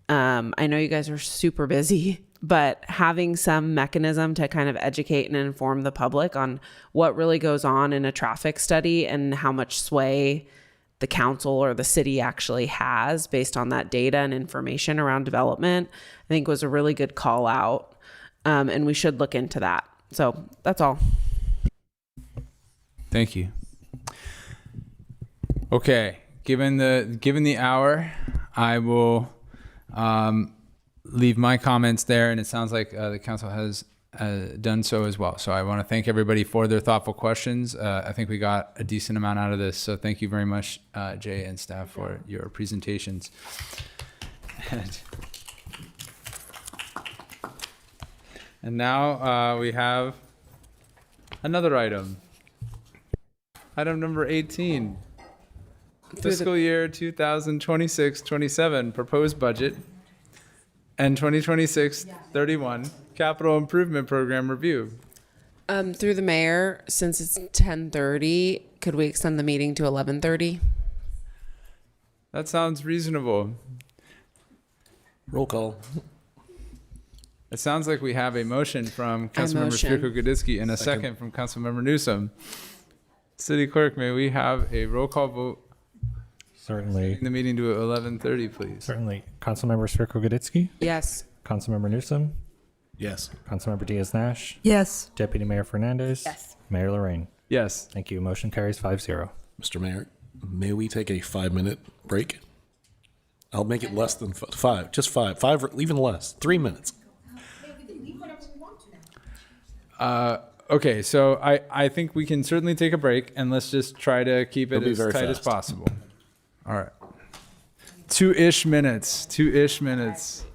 I know you guys are super busy, but having some mechanism to kind of educate and inform the public on what really goes on in a traffic study and how much sway the council or the city actually has based on that data and information around development, I think was a really good call out. And we should look into that. So that's all. Thank you. Okay. Given the hour, I will leave my comments there, and it sounds like the council has done so as well. So I want to thank everybody for their thoughtful questions. I think we got a decent amount out of this. So thank you very much, Jay and staff, for your presentations. And now we have another item. Item number 18. Fiscal year 2026-27 proposed budget and 2026-31 capital improvement program review. Through the mayor, since it's 10:30, could we extend the meeting to 11:30? That sounds reasonable. Roll call. It sounds like we have a motion from Councilmember Svirko-Goditsky and a second from Councilmember Newsom. City Clerk, may we have a roll call vote? Certainly. The meeting to 11:30, please. Certainly. Councilmember Svirko-Goditsky? Yes. Councilmember Newsom? Yes. Councilmember Diaz-Nash? Yes. Deputy Mayor Fernandez? Yes. Mayor Lorraine? Yes. Thank you. Motion carries 5-0. Mr. Mayor, may we take a 5-minute break? I'll make it less than five, just five or even less, 3 minutes. Okay, so I think we can certainly take a break, and let's just try to keep it It'll be as very tight as fast. possible. All right. 2-ish minutes. 2-ish minutes.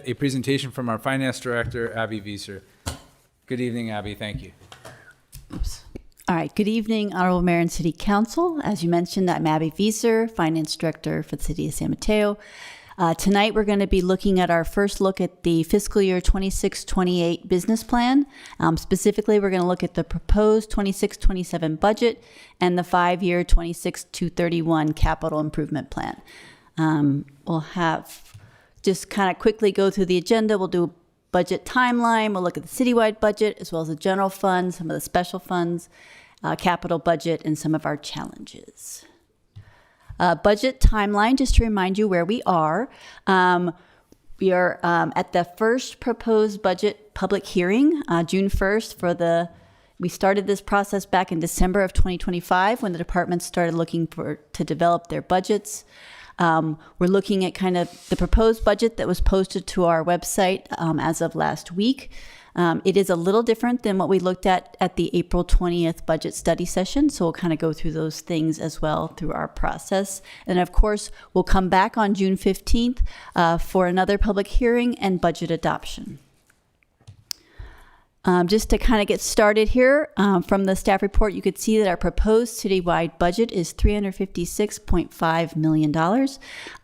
A presentation from our Finance Director, Abby Vieser. Good evening, Abby. Thank you. All right. Good evening, Honorable Mayor and City Council. As you mentioned, I'm Abby Vieser, Finance Director for the City of San Mateo. Tonight, we're going to be looking at our first look at the fiscal year 26-28 business plan. Specifically, we're going to look at the proposed 26-27 budget and the 5-year 26-31 capital improvement plan. We'll have just kind of quickly go through the agenda. We'll do a budget timeline. We'll look at the citywide budget as well as the general fund, some of the special funds, capital budget, and some of our challenges. Budget timeline, just to remind you where we are. We are at the first proposed budget public hearing, June 1st. We started this process back in December of 2025 when the departments started looking to develop their budgets. We're looking at kind of the proposed budget that was posted to our website as of last week. It is a little different than what we looked at the April 20th budget study session. So we'll kind of go through those things as well through our process. And of course, we'll come back on June 15th for another public hearing and budget adoption. Just to kind of get started here, from the staff report, you could see that our proposed citywide budget is $356.5 million.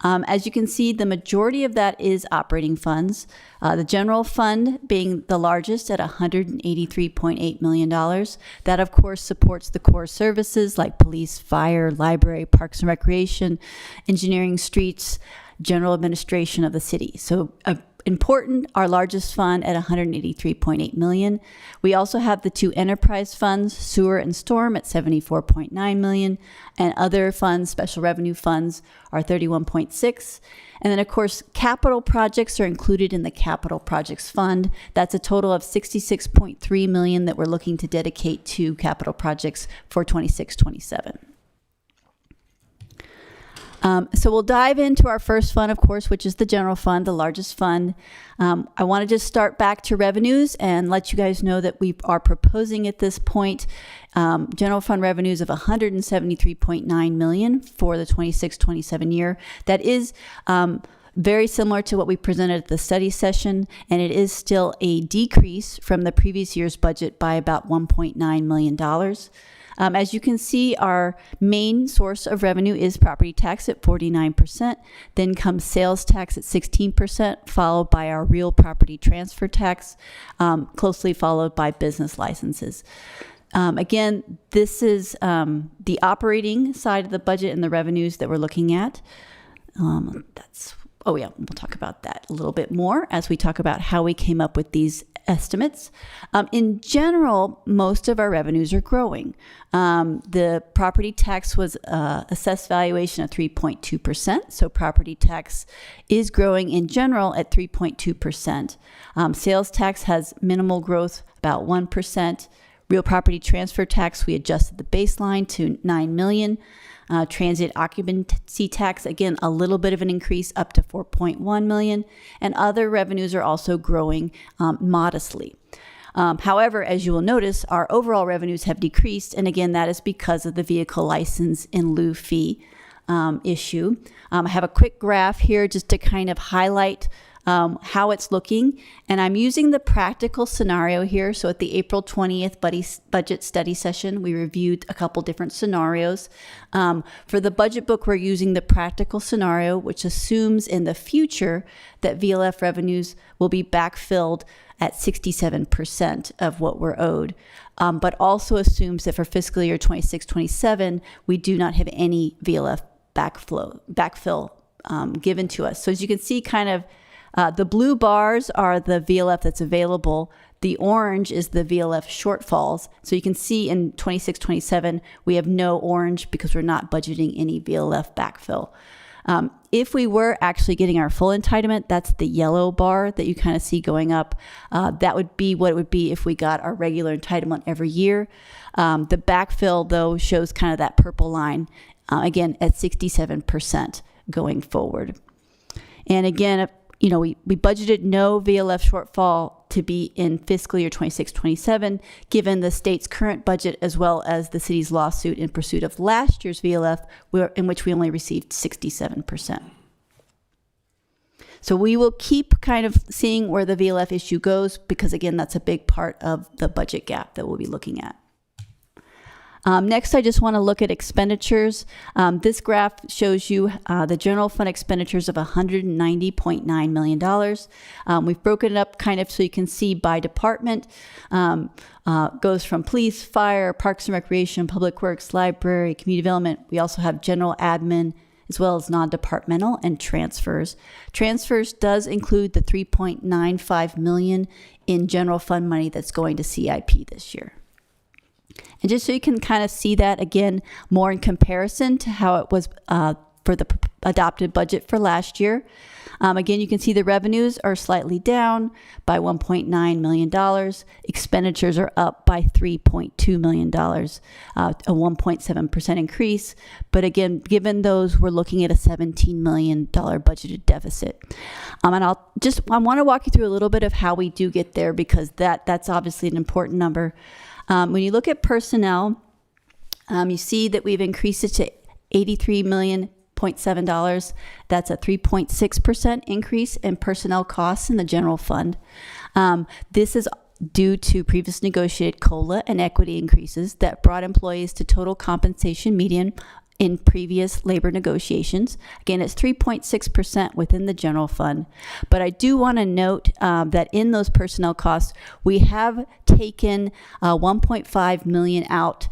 As you can see, the majority of that is operating funds. The general fund being the largest at $183.8 million. That, of course, supports the core services like police, fire, library, parks and recreation, engineering, streets, general administration of the city. So important, our largest fund at $183.8 million. We also have the two enterprise funds, sewer and storm, at $74.9 million, and other funds, special revenue funds, are $31.6. And then, of course, capital projects are included in the capital projects fund. That's a total of $66.3 million that we're looking to dedicate to capital projects for 26-27. So we'll dive into our first fund, of course, which is the general fund, the largest fund. I want to just start back to revenues and let you guys know that we are proposing at this point general fund revenues of $173.9 million for the 26-27 year. That is very similar to what we presented at the study session, and it is still a decrease from the previous year's budget by about $1.9 million. As you can see, our main source of revenue is property tax at 49%. Then comes sales tax at 16%, followed by our real property transfer tax, closely followed by business licenses. Again, this is the operating side of the budget and the revenues that we're looking at. We'll talk about that a little bit more as we talk about how we came up with these estimates. In general, most of our revenues are growing. The property tax was assessed valuation of 3.2%. So property tax is growing in general at 3.2%. Sales tax has minimal growth, about 1%. Real property transfer tax, we adjusted the baseline to $9 million. Transit occupancy tax, again, a little bit of an increase up to $4.1 million. And other revenues are also growing modestly. However, as you will notice, our overall revenues have decreased. And again, that is because of the vehicle license in lieu fee issue. I have a quick graph here just to kind of highlight how it's looking. And I'm using the practical scenario here. So at the April 20th budget study session, we reviewed a couple different scenarios. For the budget book, we're using the practical scenario, which assumes in the future that VLF revenues will be backfilled at 67% of what we're owed, but also assumes that for fiscal year 26-27, we do not have any VLF backfill given to us. So as you can see, kind of the blue bars are the VLF that's available. The orange is the VLF shortfalls. So you can see in 26-27, we have no orange because we're not budgeting any VLF backfill. If we were actually getting our full entitlement, that's the yellow bar that you kind of see going up. That would be what it would be if we got our regular entitlement every year. The backfill, though, shows kind of that purple line, again, at 67% going forward. And again, we budgeted no VLF shortfall to be in fiscal year 26-27, given the state's current budget as well as the city's lawsuit in pursuit of last year's VLF, in which we only received 67%. So we will keep kind of seeing where the VLF issue goes, because again, that's a big part of the budget gap that we'll be looking at. Next, I just want to look at expenditures. This graph shows you the general fund expenditures of $190.9 million. We've broken it up kind of so you can see by department. Goes from police, fire, parks and recreation, public works, library, community development. We also have general admin, as well as non-departmental and transfers. Transfers does include the $3.95 million in general fund money that's going to CIP this year. And just so you can kind of see that again, more in comparison to how it was for the adopted budget for last year. Again, you can see the revenues are slightly down by $1.9 million. Expenditures are up by $3.2 million, a 1.7% increase. But again, given those, we're looking at a $17 million budgeted deficit. And I want to walk you through a little bit of how we do get there, because that's obviously an important number. When you look at personnel, you see that we've increased it to $83.7 million. That's a 3.6% increase in personnel costs in the general fund. This is due to previous negotiated COLA and equity increases that brought employees to total compensation median in previous labor negotiations. Again, it's 3.6% within the general fund. But I do want to note that in those personnel costs, we have taken $1.5 million out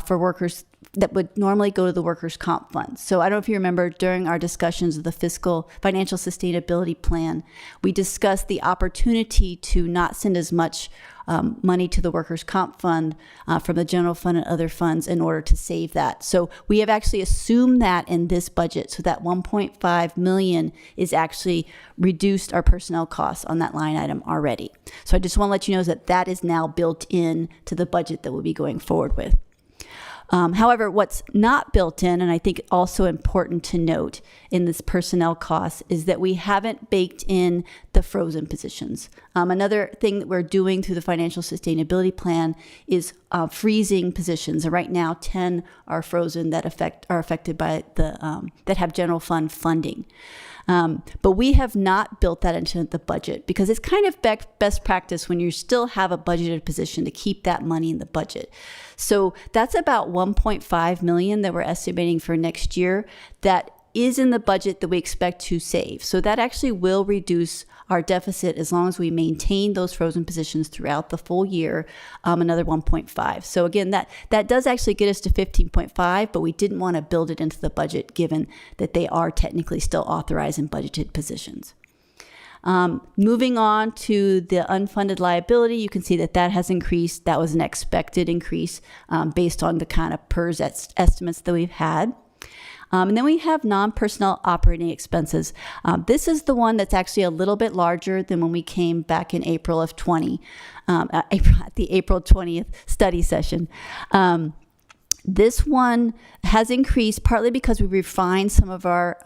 for workers that would normally go to the workers' comp fund. So I don't know if you remember, during our discussions of the fiscal financial sustainability plan, we discussed the opportunity to not send as much money to the workers' comp fund from the general fund and other funds in order to save that. So we have actually assumed that in this budget. So that $1.5 million is actually reduced our personnel costs on that line item already. So I just want to let you know that that is now built in to the budget that we'll be going forward with. However, what's not built in, and I think also important to note in this personnel costs, is that we haven't baked in the frozen positions. Another thing that we're doing through the financial sustainability plan is freezing positions. And right now, 10 are frozen that are affected by that have general fund funding. But we have not built that into the budget, because it's kind of best practice when you still have a budgeted position to keep that money in the budget. So that's about $1.5 million that we're estimating for next year that is in the budget that we expect to save. So that actually will reduce our deficit as long as we maintain those frozen positions throughout the full year, another 1.5. So again, that does actually get us to 15.5, but we didn't want to build it into the budget given that they are technically still authorized and budgeted positions. Moving on to the unfunded liability, you can see that has increased. That was an expected increase based on the kind of PERS estimates that we've had. And then we have non-personnel operating expenses. This is the one that's actually a little bit larger than when we came back in April of 20, at the April 20th study session. This one has increased partly because we refined some of our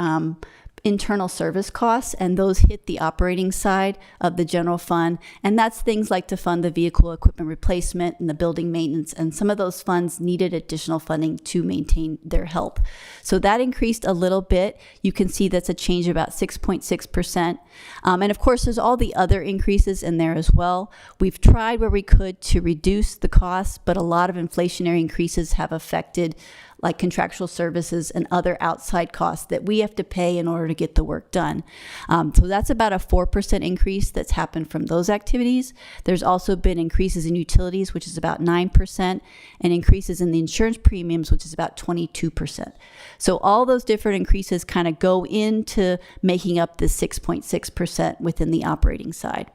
internal service costs, and those hit the operating side of the general fund. And that's things like to fund the vehicle equipment replacement and the building maintenance. And some of those funds needed additional funding to maintain their health. So that increased a little bit. You can see that's a change of about 6.6%. And of course, there's all the other increases in there as well. We've tried where we could to reduce the costs, but a lot of inflationary increases have affected like contractual services and other outside costs that we have to pay in order to get the work done. So that's about a 4% increase that's happened from those activities. There's also been increases in utilities, which is about 9%, and increases in the insurance premiums, which is about 22%. So all those different increases kind of go into making up the 6.6% within the operating side.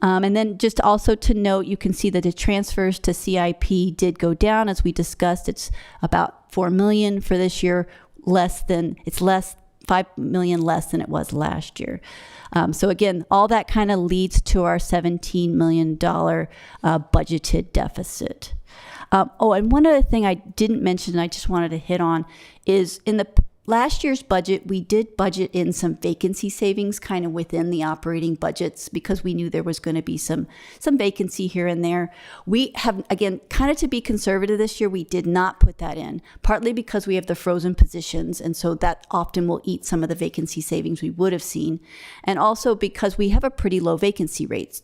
And then just also to note, you can see that the transfers to CIP did go down. As we discussed, it's about $4 million for this year, $5 million less than it was last year. So again, all that kind of leads to our $17 million budgeted deficit. And one other thing I didn't mention, and I just wanted to hit on, is in the last year's budget, we did budget in some vacancy savings kind of within the operating budgets because we knew there was going to be some vacancy here and there. We have, again, kind of to be conservative this year, we did not put that in, partly because we have the frozen positions, and so that often will eat some of the vacancy savings we would have seen, and also because we have a pretty low vacancy rate.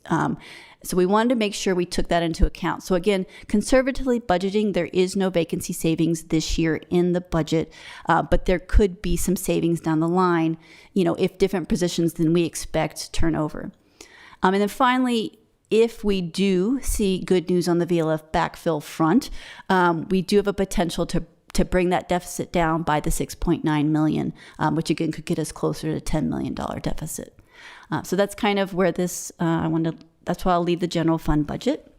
So we wanted to make sure we took that into account. So again, conservatively budgeting, there is no vacancy savings this year in the budget, but there could be some savings down the line, if different positions than we expect turn over. And then finally, if we do see good news on the VLF backfill front, we do have a potential to bring that deficit down by the 6.9 million, which again could get us closer to $10 million deficit. So that's kind of where this, that's why I'll leave the general fund budget.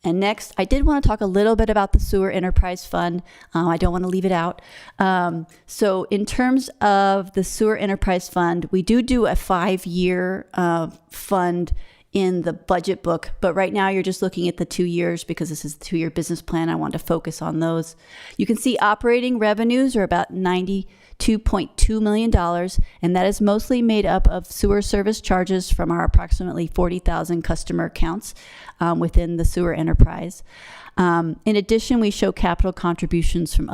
And next, I did want to talk a little bit about the sewer enterprise fund. I don't want to leave it out. So in terms of the sewer enterprise fund, we do a 5-year fund in the budget book, but right now you're just looking at the 2 years because this is the 2-year business plan. I want to focus on those. You can see operating revenues are about $92.2 million, and that is mostly made up of sewer service charges from our approximately 40,000 customer accounts within the sewer enterprise. In addition, we show capital contributions from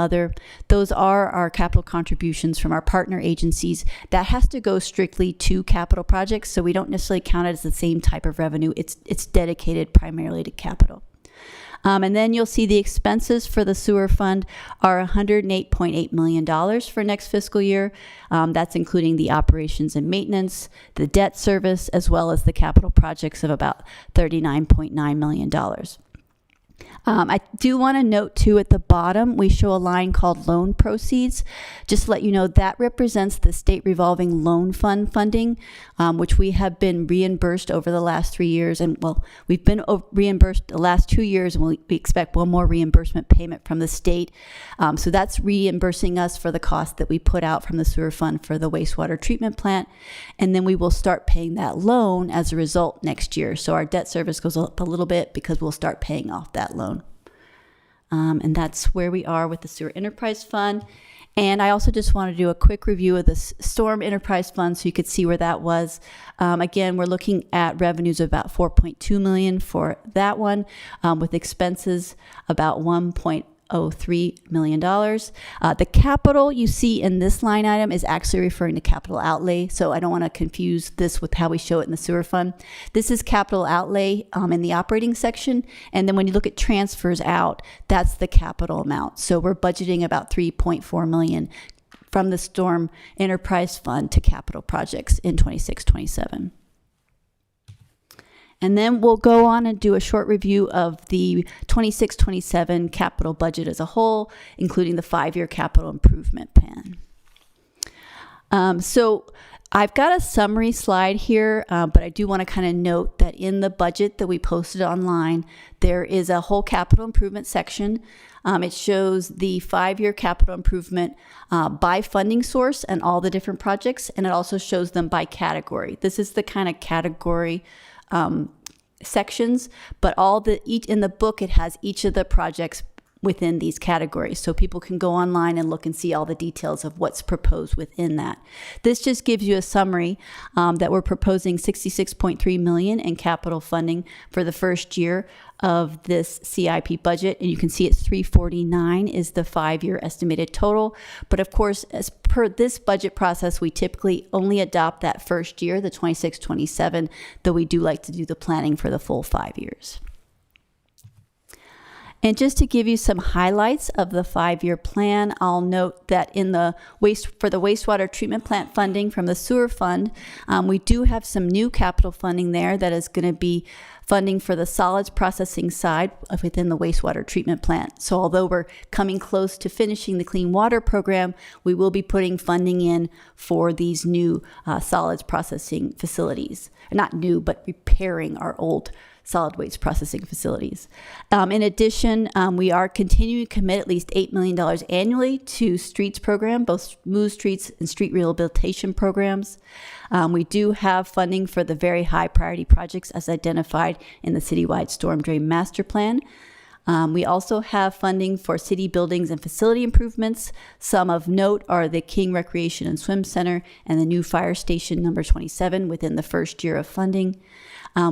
those are our capital contributions from our partner agencies. That has to go strictly to capital projects, so we don't necessarily count it as the same type of revenue. It's dedicated primarily to capital. And then you'll see the expenses for the sewer fund are $108.8 million for next fiscal year. That's including the operations and maintenance, the debt service, as well as the capital projects of about $39.9 million. I do want to note too, at the bottom, we show a line called loan proceeds. Just to let you know, that represents the state revolving loan fund funding, which we have been reimbursed over the last 3 years. And well, we've been reimbursed the last 2 years, and we expect one more reimbursement payment from the state. So that's reimbursing us for the cost that we put out from the sewer fund for the wastewater treatment plant. And then we will start paying that loan as a result next year. So our debt service goes up a little bit because we'll start paying off that loan. And that's where we are with the sewer enterprise fund. And I also just want to do a quick review of the storm enterprise fund so you could see where that was. Again, we're looking at revenues of about $4.2 million for that one, with expenses about $1.03 million. The capital you see in this line item is actually referring to capital outlay, so I don't want to confuse this with how we show it in the sewer fund. This is capital outlay in the operating section, and then when you look at transfers out, that's the capital amount. So we're budgeting about $3.4 million from the storm enterprise fund to capital projects in 26-27. And then we'll go on and do a short review of the 26-27 capital budget as a whole, including the 5-year capital improvement plan. So I've got a summary slide here, but I do want to kind of note that in the budget that we posted online, there is a whole capital improvement section. It shows the 5-year capital improvement by funding source and all the different projects, and it also shows them by category. This is the kind of category sections, but in the book it has each of the projects within these categories, so people can go online and look and see all the details of what's proposed within that. This just gives you a summary that we're proposing $66.3 million in capital funding for the first year of this CIP budget, and you can see it's $349 is the 5-year estimated total. But of course, as per this budget process, we typically only adopt that first year, the 26-27, though we do like to do the planning for the full 5 years. And just to give you some highlights of the 5-year plan, I'll note that for the wastewater treatment plant funding from the sewer fund, we do have some new capital funding there that is going to be funding for the solids processing side within the wastewater treatment plant. So although we're coming close to finishing the clean water program, we will be putting funding in for these new solids processing facilities. Not new, but repairing our old solid waste processing facilities. In addition, we are continuing to commit at least $8 million annually to streets program, both smooth streets and street rehabilitation programs. We do have funding for the very high priority projects as identified in the citywide storm drain master plan. We also have funding for city buildings and facility improvements. Some of note are the King Recreation and Swim Center and the new fire station number 27 within the first year of funding.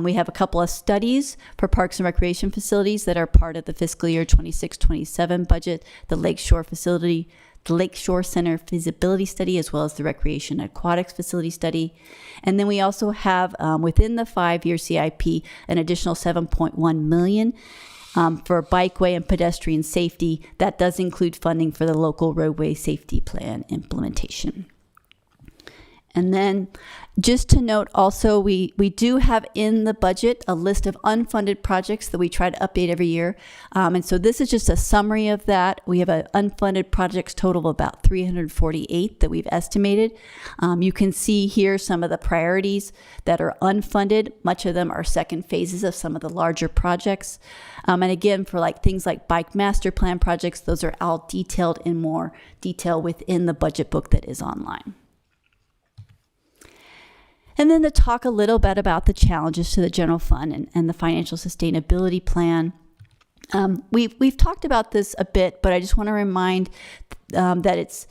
We have a couple of studies for parks and recreation facilities that are part of the fiscal year 26-27 budget, the Lakeshore facility, the Lakeshore Center feasibility study, as well as the Recreation Aquatics facility study. And then we also have within the 5-year CIP an additional $7.1 million for bikeway and pedestrian safety. That does include funding for the local roadway safety plan implementation. And then just to note also, we do have in the budget a list of unfunded projects that we try to update every year. And so this is just a summary of that. We have an unfunded projects total of about 348 that we've estimated. You can see here some of the priorities that are unfunded. Much of them are second phases of some of the larger projects. And again, for like things like bike master plan projects, those are all detailed in more detail within the budget book that is online. And then to talk a little bit about the challenges to the general fund and the financial sustainability plan. We've talked about this a bit, but I just want to remind that it's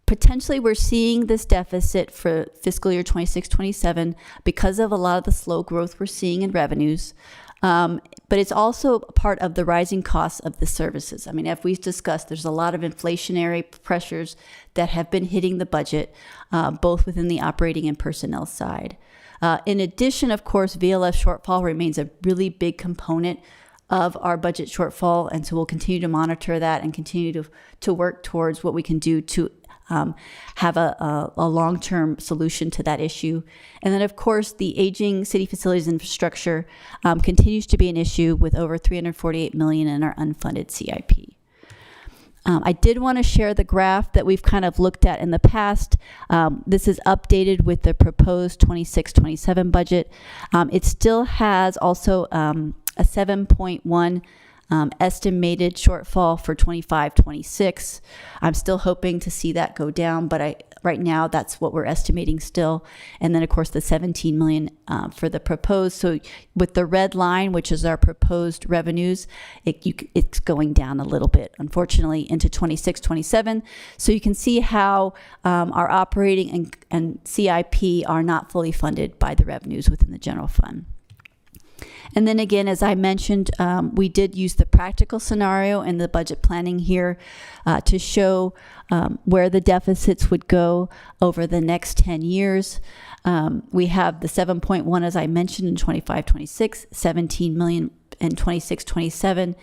potentially we're seeing this deficit for fiscal year 26-27 because of a lot of the slow growth we're seeing in revenues. But it's also part of the rising costs of the services. I mean, as we've discussed, there's a lot of inflationary pressures that have been hitting the budget, both within the operating and personnel side. In addition, of course, VLF shortfall remains a really big component of our budget shortfall. And so we'll continue to monitor that and continue to work towards what we can do to have a long-term solution to that issue. And then, of course, the aging city facilities infrastructure continues to be an issue with over $348 million in our unfunded CIP. I did want to share the graph that we've kind of looked at in the past. This is updated with the proposed 26-27 budget. It still has also a 7.1 estimated shortfall for 25-26. I'm still hoping to see that go down, but right now that's what we're estimating still. And then of course the 17 million for the proposed. So with the red line, which is our proposed revenues, it's going down a little bit, unfortunately, into 26-27. So you can see how our operating and CIP are not fully funded by the revenues within the general fund. And then again, as I mentioned, we did use the practical scenario in the budget planning here to show where the deficits would go over the next 10 years. We have the 7.1, as I mentioned, in 25-26, 17 million in 26-27.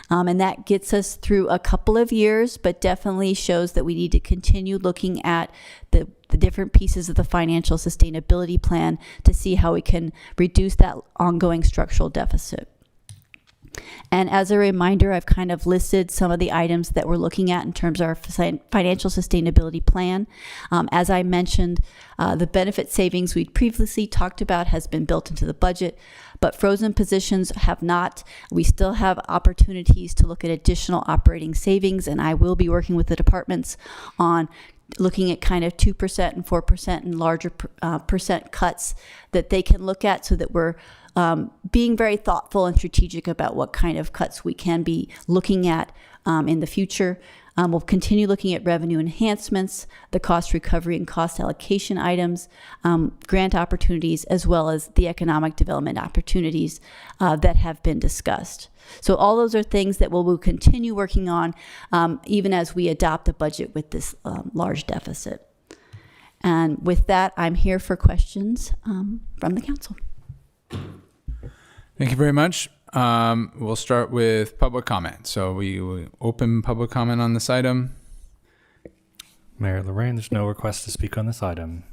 And that gets us through a couple of years, but definitely shows that we need to continue looking at the different pieces of the financial sustainability plan to see how we can reduce that ongoing structural deficit. And as a reminder, I've kind of listed some of the items that we're looking at in terms of our financial sustainability plan. As I mentioned, the benefit savings we previously talked about has been built into the budget, but frozen positions have not. We still have opportunities to look at additional operating savings, and I will be working with the departments on looking at kind of 2% and 4% and larger percent cuts that they can look at, so that we're being very thoughtful and strategic about what kind of cuts we can be looking at in the future. We'll continue looking at revenue enhancements, the cost recovery and cost allocation items, grant opportunities, as well as the economic development opportunities that have been discussed. So all those are things that we'll continue working on even as we adopt a budget with this large deficit. And with that, I'm here for questions from the council. Thank you very much. We'll start with public comment. So we open public comment on this item. Mayor Lorraine, there's no request to speak on this item.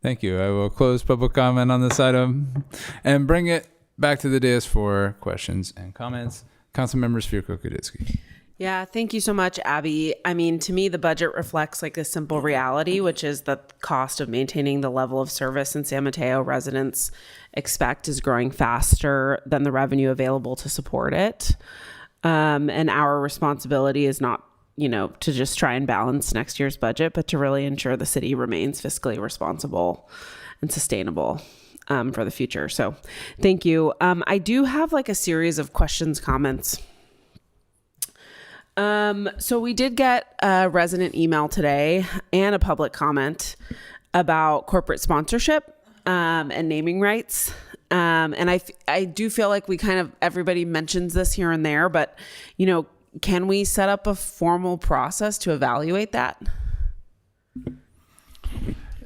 Thank you. I will close public comment on this item and bring it back to the dais for questions and comments. Council members Firko-Kuditsky. Yeah, thank you so much, Abby. I mean, to me, the budget reflects like a simple reality, which is that the cost of maintaining the level of service in San Mateo residents expect is growing faster than the revenue available to support it. And our responsibility is not, to just try and balance next year's budget, but to really ensure the city remains fiscally responsible and sustainable. for the future. So thank you. I do have like a series of questions, comments. So we did get a resident email today and a public comment about corporate sponsorship and naming rights. And I do feel like we kind of, everybody mentions this here and there, but, you know, can we set up a formal process to evaluate that?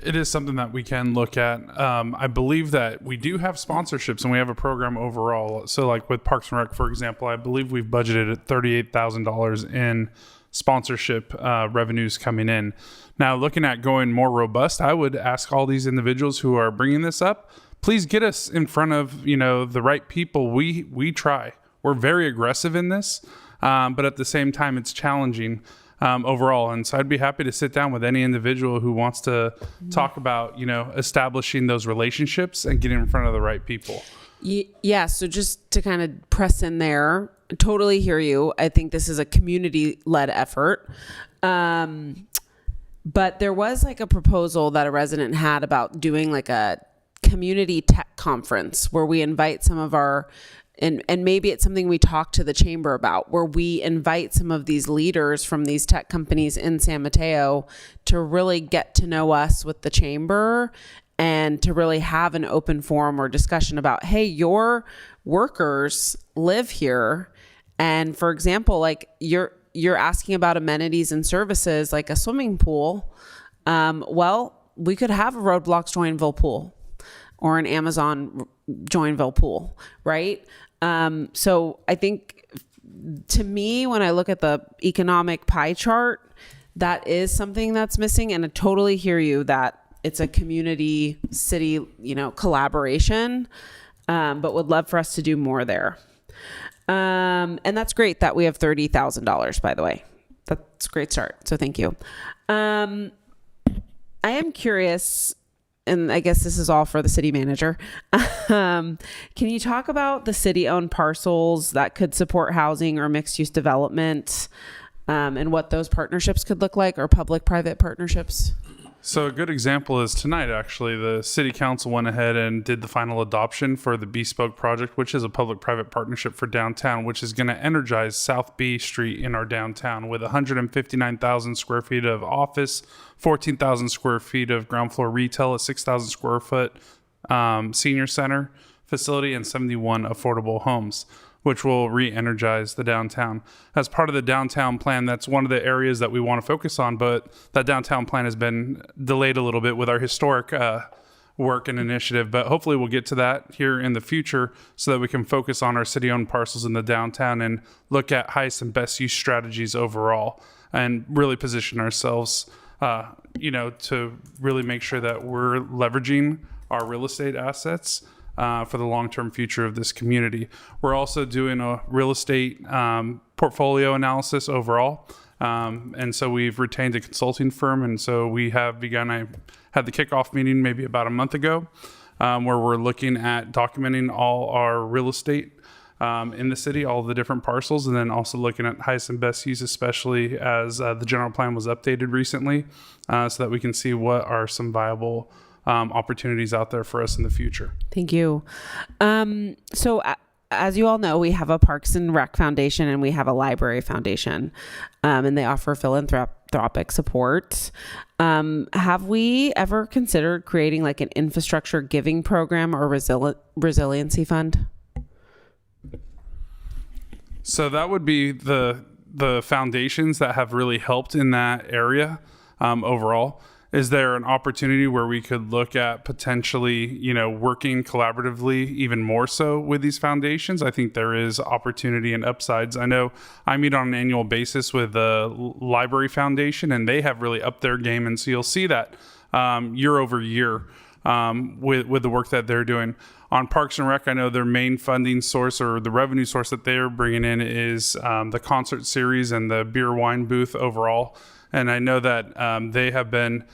It is something that we can look at. I believe that we do have sponsorships and we have a program overall. So like with Parks and Rec, for example, I believe we've budgeted at $38,000 in sponsorship revenues coming in. Now, looking at going more robust, I would ask all these individuals who are bringing this up, please get us in front of, you know, the right people. We try. We're very aggressive in this, but at the same time, it's challenging overall. And so I'd be happy to sit down with any individual who wants to talk about, you know, establishing those relationships and getting in front of the right people. Yeah. So just to kind of press in there, totally hear you. I think this is a community-led effort. But there was like a proposal that a resident had about doing like a community tech conference where we invite some of our, and maybe it's something we talk to the chamber about, where we invite some of these leaders from these tech companies in San Mateo to really get to know us with the chamber and to really have an open forum or discussion about, hey, your workers live here. And for example, like you're asking about amenities and services like a swimming pool. Well, we could have a Roadblocks Joinville pool or an Amazon Joinville pool, right? So I think to me, when I look at the economic pie chart, that is something that's missing. And I totally hear you that it's a community city, you know, collaboration, but would love for us to do more there. And that's great that we have $30,000, by the way. That's a great start. So thank you. I am curious, and I guess this is all for the city manager. Can you talk about the city-owned parcels that could support housing or mixed-use development, and what those partnerships could look like, or public-private partnerships? So a good example is tonight, actually, the city council went ahead and did the final adoption for the Bespoke project, which is a public-private partnership for downtown, which is going to energize South B Street in our downtown with 159,000 square feet of office, 14,000 square feet of ground floor retail, a 6,000 square foot senior center facility, and 71 affordable homes, which will re-energize the downtown. As part of the downtown plan, that's one of the areas that we want to focus on, but that downtown plan has been delayed a little bit with our historic work and initiative, but hopefully we'll get to that here in the future so that we can focus on our city-owned parcels in the downtown and look at highest and best use strategies overall and really position ourselves, to really make sure that we're leveraging our real estate assets for the long-term future of this community. We're also doing a real estate portfolio analysis overall. And so we've retained a consulting firm. And so we have begun, I had the kickoff meeting maybe about a month ago, where we're looking at documenting all our real estate in the city, all the different parcels, and then also looking at highest and best use, especially as the general plan was updated recently, so that we can see what are some viable opportunities out there for us in the future. Thank you. So as you all know, we have a Parks and Rec Foundation and we have a Library Foundation, and they offer philanthropic support. Have we ever considered creating like an infrastructure giving program or resiliency fund? So that would be the foundations that have really helped in that area overall. Is there an opportunity where we could look at potentially, working collaboratively even more so with these foundations? I think there is opportunity and upsides. I know I meet on an annual basis with the Library Foundation, and they have really upped their game. And so you'll see that year over year with the work that they're doing. On Parks and Rec, I know their main funding source or the revenue source that they're bringing in is the concert series and the beer wine booth overall. And I know that they have been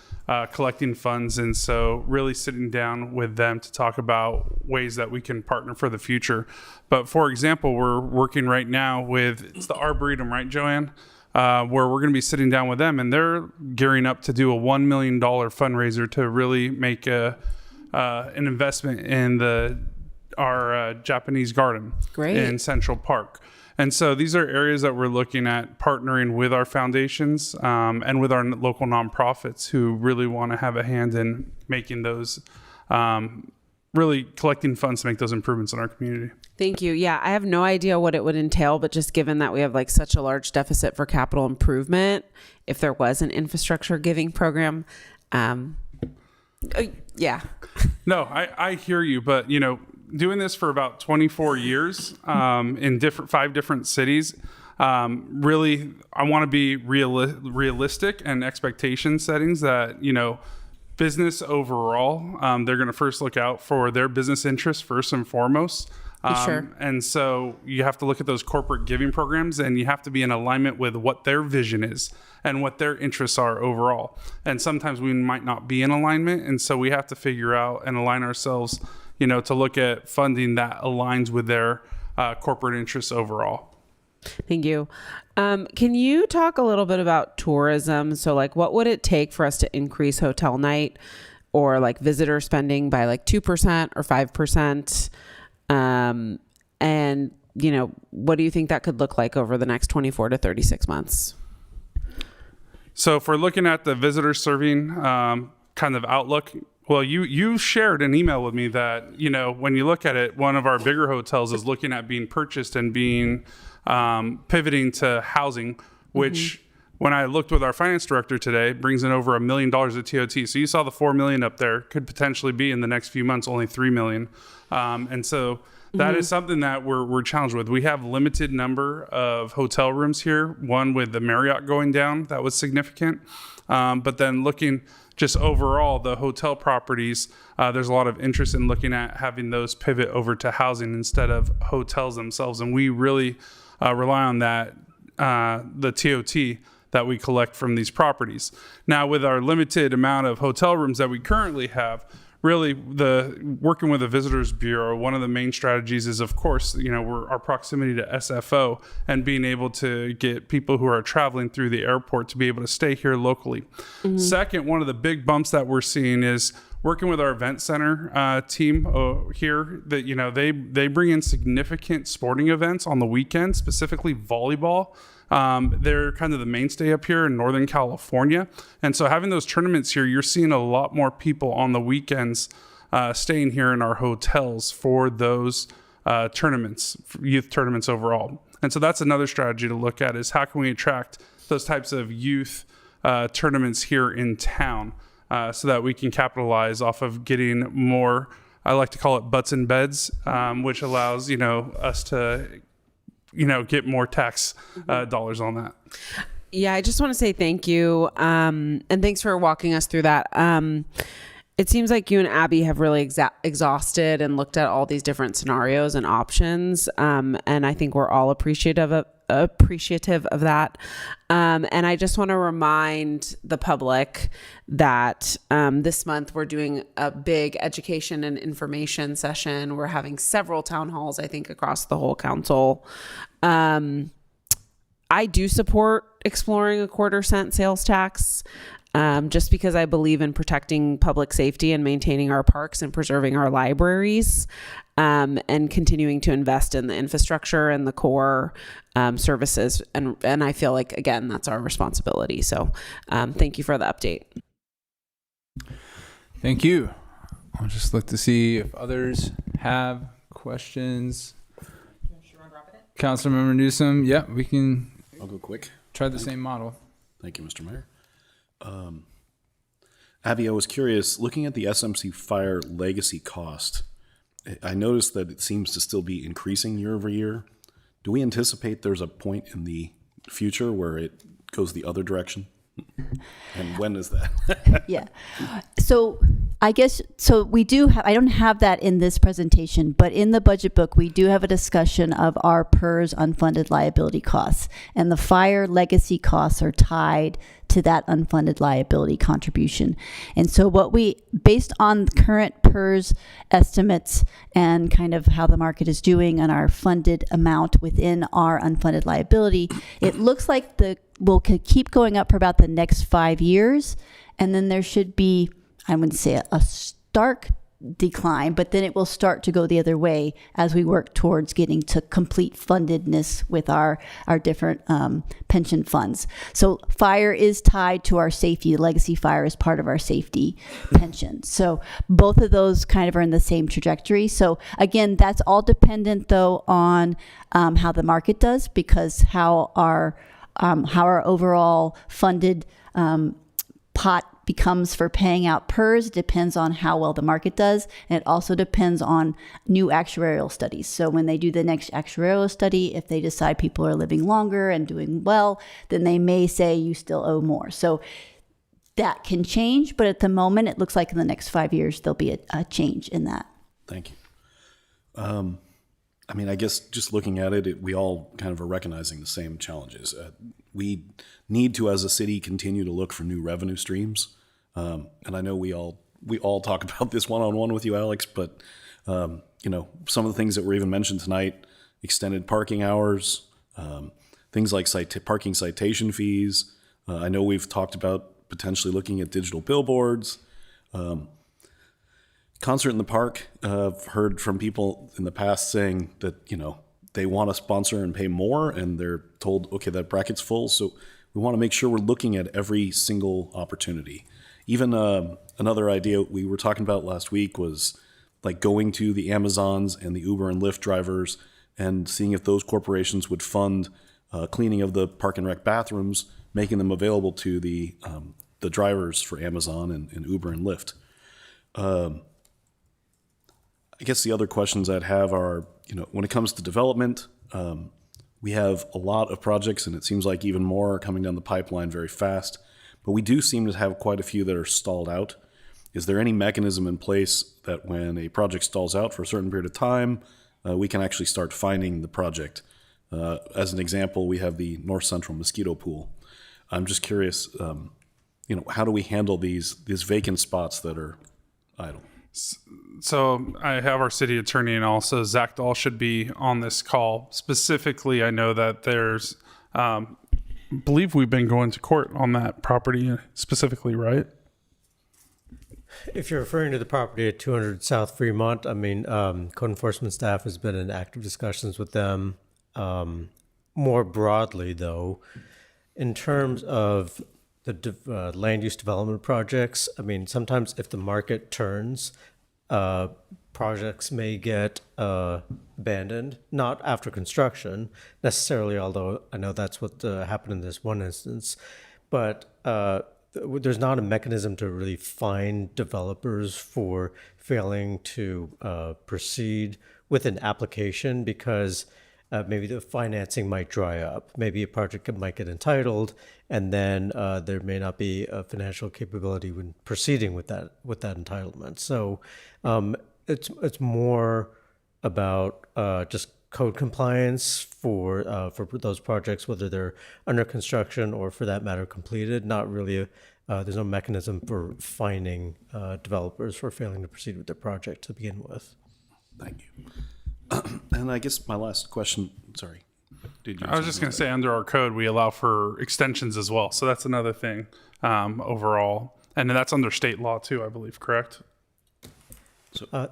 collecting funds, and so really sitting down with them to talk about ways that we can partner for the future. But for example, we're working right now with, it's the Arboretum, right, Joanne? Where we're going to be sitting down with them, and they're gearing up to do a $1 million fundraiser to really make a an investment in our Japanese garden Great. in Central Park. And so these are areas that we're looking at partnering with our foundations and with our local nonprofits who really want to have a hand in making those, really collecting funds to make those improvements in our community. Thank you. Yeah, I have no idea what it would entail, but just given that we have like such a large deficit for capital improvement, if there was an infrastructure giving program, yeah. No, I hear you, but doing this for about 24 years in 5 different cities, really, I want to be realistic and expectation settings that, business overall, they're going to first look out for their business interests first and foremost. Sure. And so you have to look at those corporate giving programs, and you have to be in alignment with what their vision is and what their interests are overall. And sometimes we might not be in alignment. And so we have to figure out and align ourselves, to look at funding that aligns with their corporate interests overall. Thank you. Can you talk a little bit about tourism? So like, what would it take for us to increase hotel night or like visitor spending by like 2% or 5%? And what do you think that could look like over the next 24 to 36 months? So if we're looking at the visitor serving kind of outlook, well, you shared an email with me that, when you look at it, one of our bigger hotels is looking at being purchased and being pivoting to housing, which when I looked with our finance director today, brings in over $1 million of TOT. So you saw the $4 million up there, could potentially be in the next few months only $3 million. And so that is something that we're challenged with. We have limited number of hotel rooms here. One with the Marriott going down, that was significant. But then looking just overall, the hotel properties, there's a lot of interest in looking at having those pivot over to housing instead of hotels themselves. And we really rely on that, the TOT that we collect from these properties. Now, with our limited amount of hotel rooms that we currently have, really working with the Visitors Bureau, one of the main strategies is, of course, our proximity to SFO and being able to get people who are traveling through the airport to be able to stay here locally. Second, one of the big bumps that we're seeing is working with our event center team here that, they bring in significant sporting events on the weekend, specifically volleyball. They're kind of the mainstay up here in Northern California. And so having those tournaments here, you're seeing a lot more people on the weekends staying here in our hotels for those tournaments, youth tournaments overall. And so that's another strategy to look at, is how can we attract those types of youth tournaments here in town so that we can capitalize off of getting more, I like to call it butts in beds, which allows, us to get more tax dollars on that. Yeah, I just want to say thank you. And thanks for walking us through that. It seems like you and Abby have really exhausted and looked at all these different scenarios and options. And I think we're all appreciative of that. And I just want to remind the public that this month we're doing a big education and information session. We're having several town halls, I think, across the whole council. I do support exploring a 1/4-cent sales tax. Just because I believe in protecting public safety and maintaining our parks and preserving our libraries, and continuing to invest in the infrastructure and the core services. And I feel like, again, that's our responsibility. So thank you for the update. Thank you. I'll just look to see if others have questions. Councilmember Newsom, yeah, we can. I'll go quick. Try the same model. Thank you, Mr. Mayor. Abby, I was curious, looking at the SMC fire legacy cost, I noticed that it seems to still be increasing year over year. Do we anticipate there's a point in the future where it goes the other direction? And when is that? Yeah. So I guess, so we do have, I don't have that in this presentation, but in the budget book, we do have a discussion of our PERS unfunded liability costs. And the fire legacy costs are tied to that unfunded liability contribution. And so what we, based on current PERS estimates and kind of how the market is doing on our funded amount within our unfunded liability, it looks like will keep going up for about the next 5 years. And then there should be, I wouldn't say a stark decline, but then it will start to go the other way as we work towards getting to complete fundedness with our different pension funds. So fire is tied to our safety. Legacy fire is part of our safety pension. So both of those kind of are in the same trajectory. So again, that's all dependent though on how the market does, because how our overall funded pot becomes for paying out PERS depends on how well the market does, and it also depends on new actuarial studies. So when they do the next actuarial study, if they decide people are living longer and doing well, then they may say you still owe more. So that can change, but at the moment, it looks like in the next 5 years, there'll be a change in that. Thank you. I mean, I guess just looking at it, we all kind of are recognizing the same challenges. We need to, as a city, continue to look for new revenue streams. And I know we all talk about this one-on-one with you, Alex, but you know, some of the things that were even mentioned tonight, extended parking hours, things like parking citation fees. I know we've talked about potentially looking at digital billboards. Concert in the Park, I've heard from people in the past saying that, you know, they want to sponsor and pay more, and they're told, okay, that bracket's full. So we want to make sure we're looking at every single opportunity. Even another idea we were talking about last week was like going to the Amazons and the Uber and Lyft drivers and seeing if those corporations would fund cleaning of the park and rec bathrooms, making them available to the drivers for Amazon and Uber and Lyft. I guess the other questions I'd have are, you know, when it comes to development, we have a lot of projects, and it seems like even more are coming down the pipeline very fast, but we do seem to have quite a few that are stalled out. Is there any mechanism in place that when a project stalls out for a certain period of time, we can actually start finding the project? As an example, we have the North Central Mosquito Pool. I'm just curious, you know, how do we handle these vacant spots that are idle? So I have our city attorney, and also Zach Dahl should be on this call. Specifically, I know that there's, believe we've been going to court on that property specifically, right? If you're referring to the property at 200 South Fremont, I mean, code enforcement staff has been in active discussions with them. More broadly, though, in terms of the land use development projects, I mean, sometimes if the market turns, projects may get abandoned, not after construction necessarily, although I know that's what happened in this one instance, but there's not a mechanism to really find developers for failing to proceed with an application because maybe the financing might dry up. Maybe a project might get entitled, and then there may not be a financial capability when proceeding with that entitlement. So it's more about just code compliance for those projects, whether they're under construction or, for that matter, completed. Not really. There's no mechanism for finding developers for failing to proceed with their project to begin with. Thank you. And I guess my last question, sorry. I was just going to say, under our code, we allow for extensions as well. So that's another thing overall. And that's under state law too, I believe, correct? So,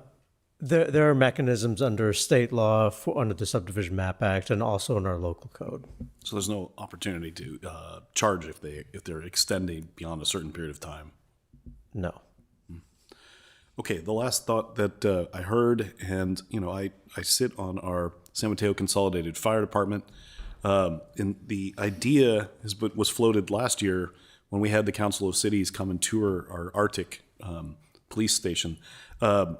there are mechanisms under state law under the Subdivision Map Act and also in our local code. So there's no opportunity to charge if they're extending beyond a certain period of time? No. Okay, the last thought that I heard, and you know, I sit on our San Mateo Consolidated Fire Department, and the idea was floated last year when we had the Council of Cities come and tour our Arctic police station. Our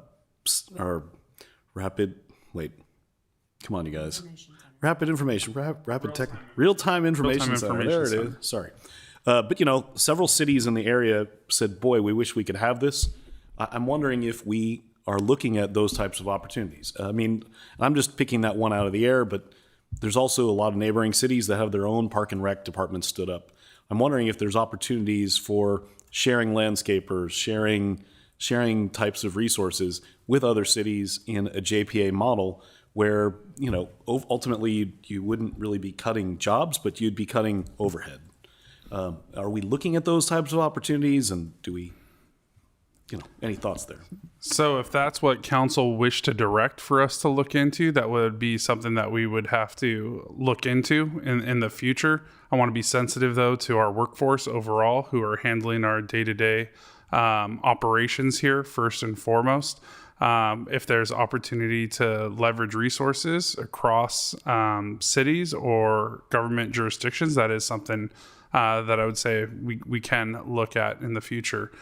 come on, you guys. Real-time information center. There it is. Sorry. But you know, several cities in the area said, boy, we wish we could have this. I'm wondering if we are looking at those types of opportunities. I mean, I'm just picking that one out of the air, but there's also a lot of neighboring cities that have their own park and rec departments stood up. I'm wondering if there's opportunities for sharing landscapers, sharing types of resources with other cities in a JPA model where, you know, ultimately you wouldn't really be cutting jobs, but you'd be cutting overhead. Are we looking at those types of opportunities, and do we any thoughts there? So if that's what council wished to direct for us to look into, that would be something that we would have to look into in the future. I want to be sensitive, though, to our workforce overall who are handling our day-to-day operations here first and foremost. If there's opportunity to leverage resources across cities or government jurisdictions, that is something that I would say we can look at in the future.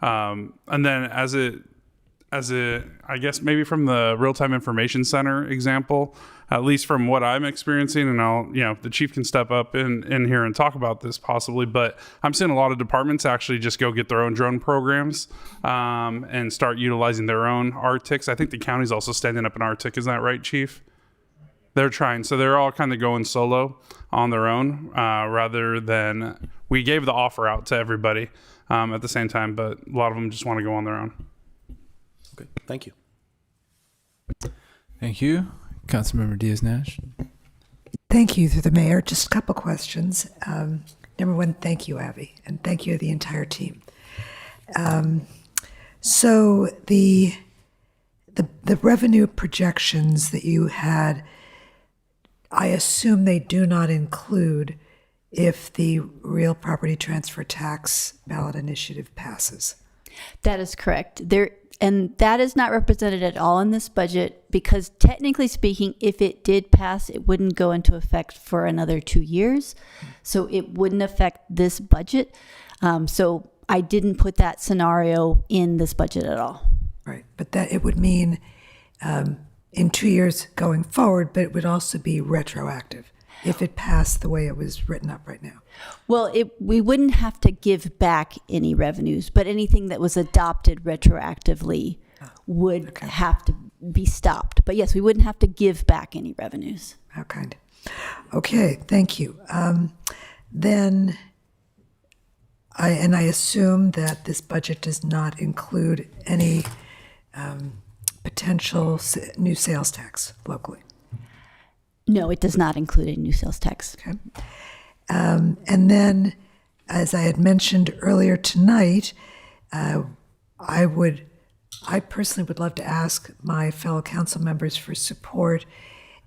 And then I guess maybe from the real-time information center example, at least from what I'm experiencing, and the chief can step up in here and talk about this possibly, but I'm seeing a lot of departments actually just go get their own drone programs and start utilizing their own RTICs. I think the county's also standing up an RTIC. Isn't that right, chief? They're trying. So they're all kind of going solo on their own rather than we gave the offer out to everybody at the same time, but a lot of them just want to go on their own. Okay, thank you. Thank you. Councilmember Diaz-Nash. Thank you, through the mayor. Just a couple questions. Number one, thank you, Abby, and thank you to the entire team. So the revenue projections that you had, I assume they do not include if the real property transfer tax ballot initiative passes. That is correct. And that is not represented at all in this budget because technically speaking, if it did pass, it wouldn't go into effect for another 2 years. So it wouldn't affect this budget. So I didn't put that scenario in this budget at all. Right, but that it would mean in 2 years going forward, but it would also be retroactive if it passed the way it was written up right now. Well, we wouldn't have to give back any revenues, but anything that was adopted retroactively would have to be stopped. But yes, we wouldn't have to give back any revenues. How kind. Okay, thank you. Then, I assume that this budget does not include any potential new sales tax locally. No, it does not include a new sales tax. Okay. And then, as I had mentioned earlier tonight, I personally would love to ask my fellow council members for support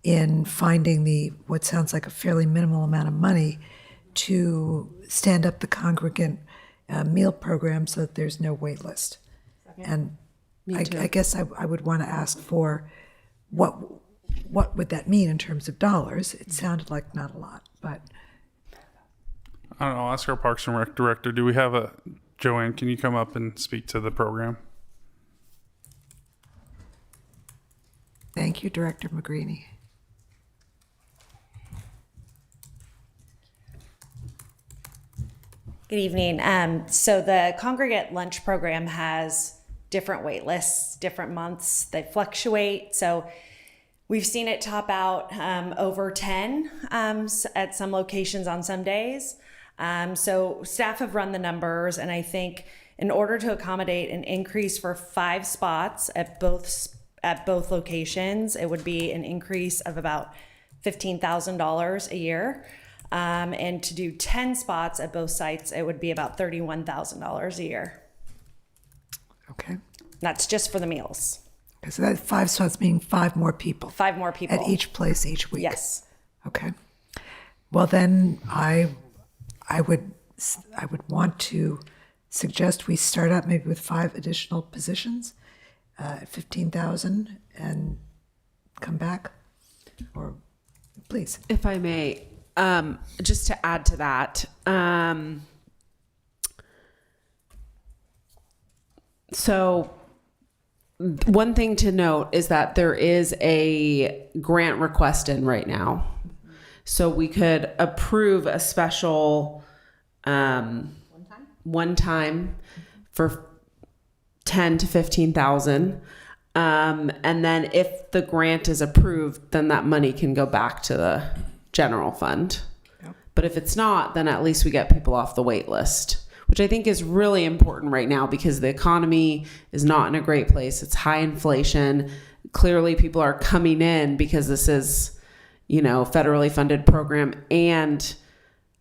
in finding what sounds like a fairly minimal amount of money to stand up the congregant meal program so that there's no wait list. And I guess I would want to ask for what would that mean in terms of dollars? It sounded like not a lot, but I don't know. I'll ask our Parks and Rec director. Do we have Joanne, can you come up and speak to the program? Thank you, Director McGreeny. Good evening. So the congregate lunch program has different wait lists, different months. They fluctuate. So we've seen it top out over 10 at some locations on some days. So staff have run the numbers, and I think in order to accommodate an increase for 5 spots at both locations, it would be an increase of about $15,000 a year. And to do 10 spots at both sites, it would be about $31,000 a year. Okay. That's just for the meals. Okay, so that 5 spots meaning 5 more people. 5 more people. At each place each week. Yes. Okay. Well, then I would want to suggest we start out maybe with 5 additional positions, 15,000, and come back. Or please, if I may, just to add to that. So one thing to note is that there is a grant request in right now. So we could approve a special one time for 10 to 15,000. And then if the grant is approved, then that money can go back to the general fund. Yep. But if it's not, then at least we get people off the wait list, which I think is really important right now because the economy is not in a great place. It's high inflation. Clearly people are coming in because this is, federally funded program, and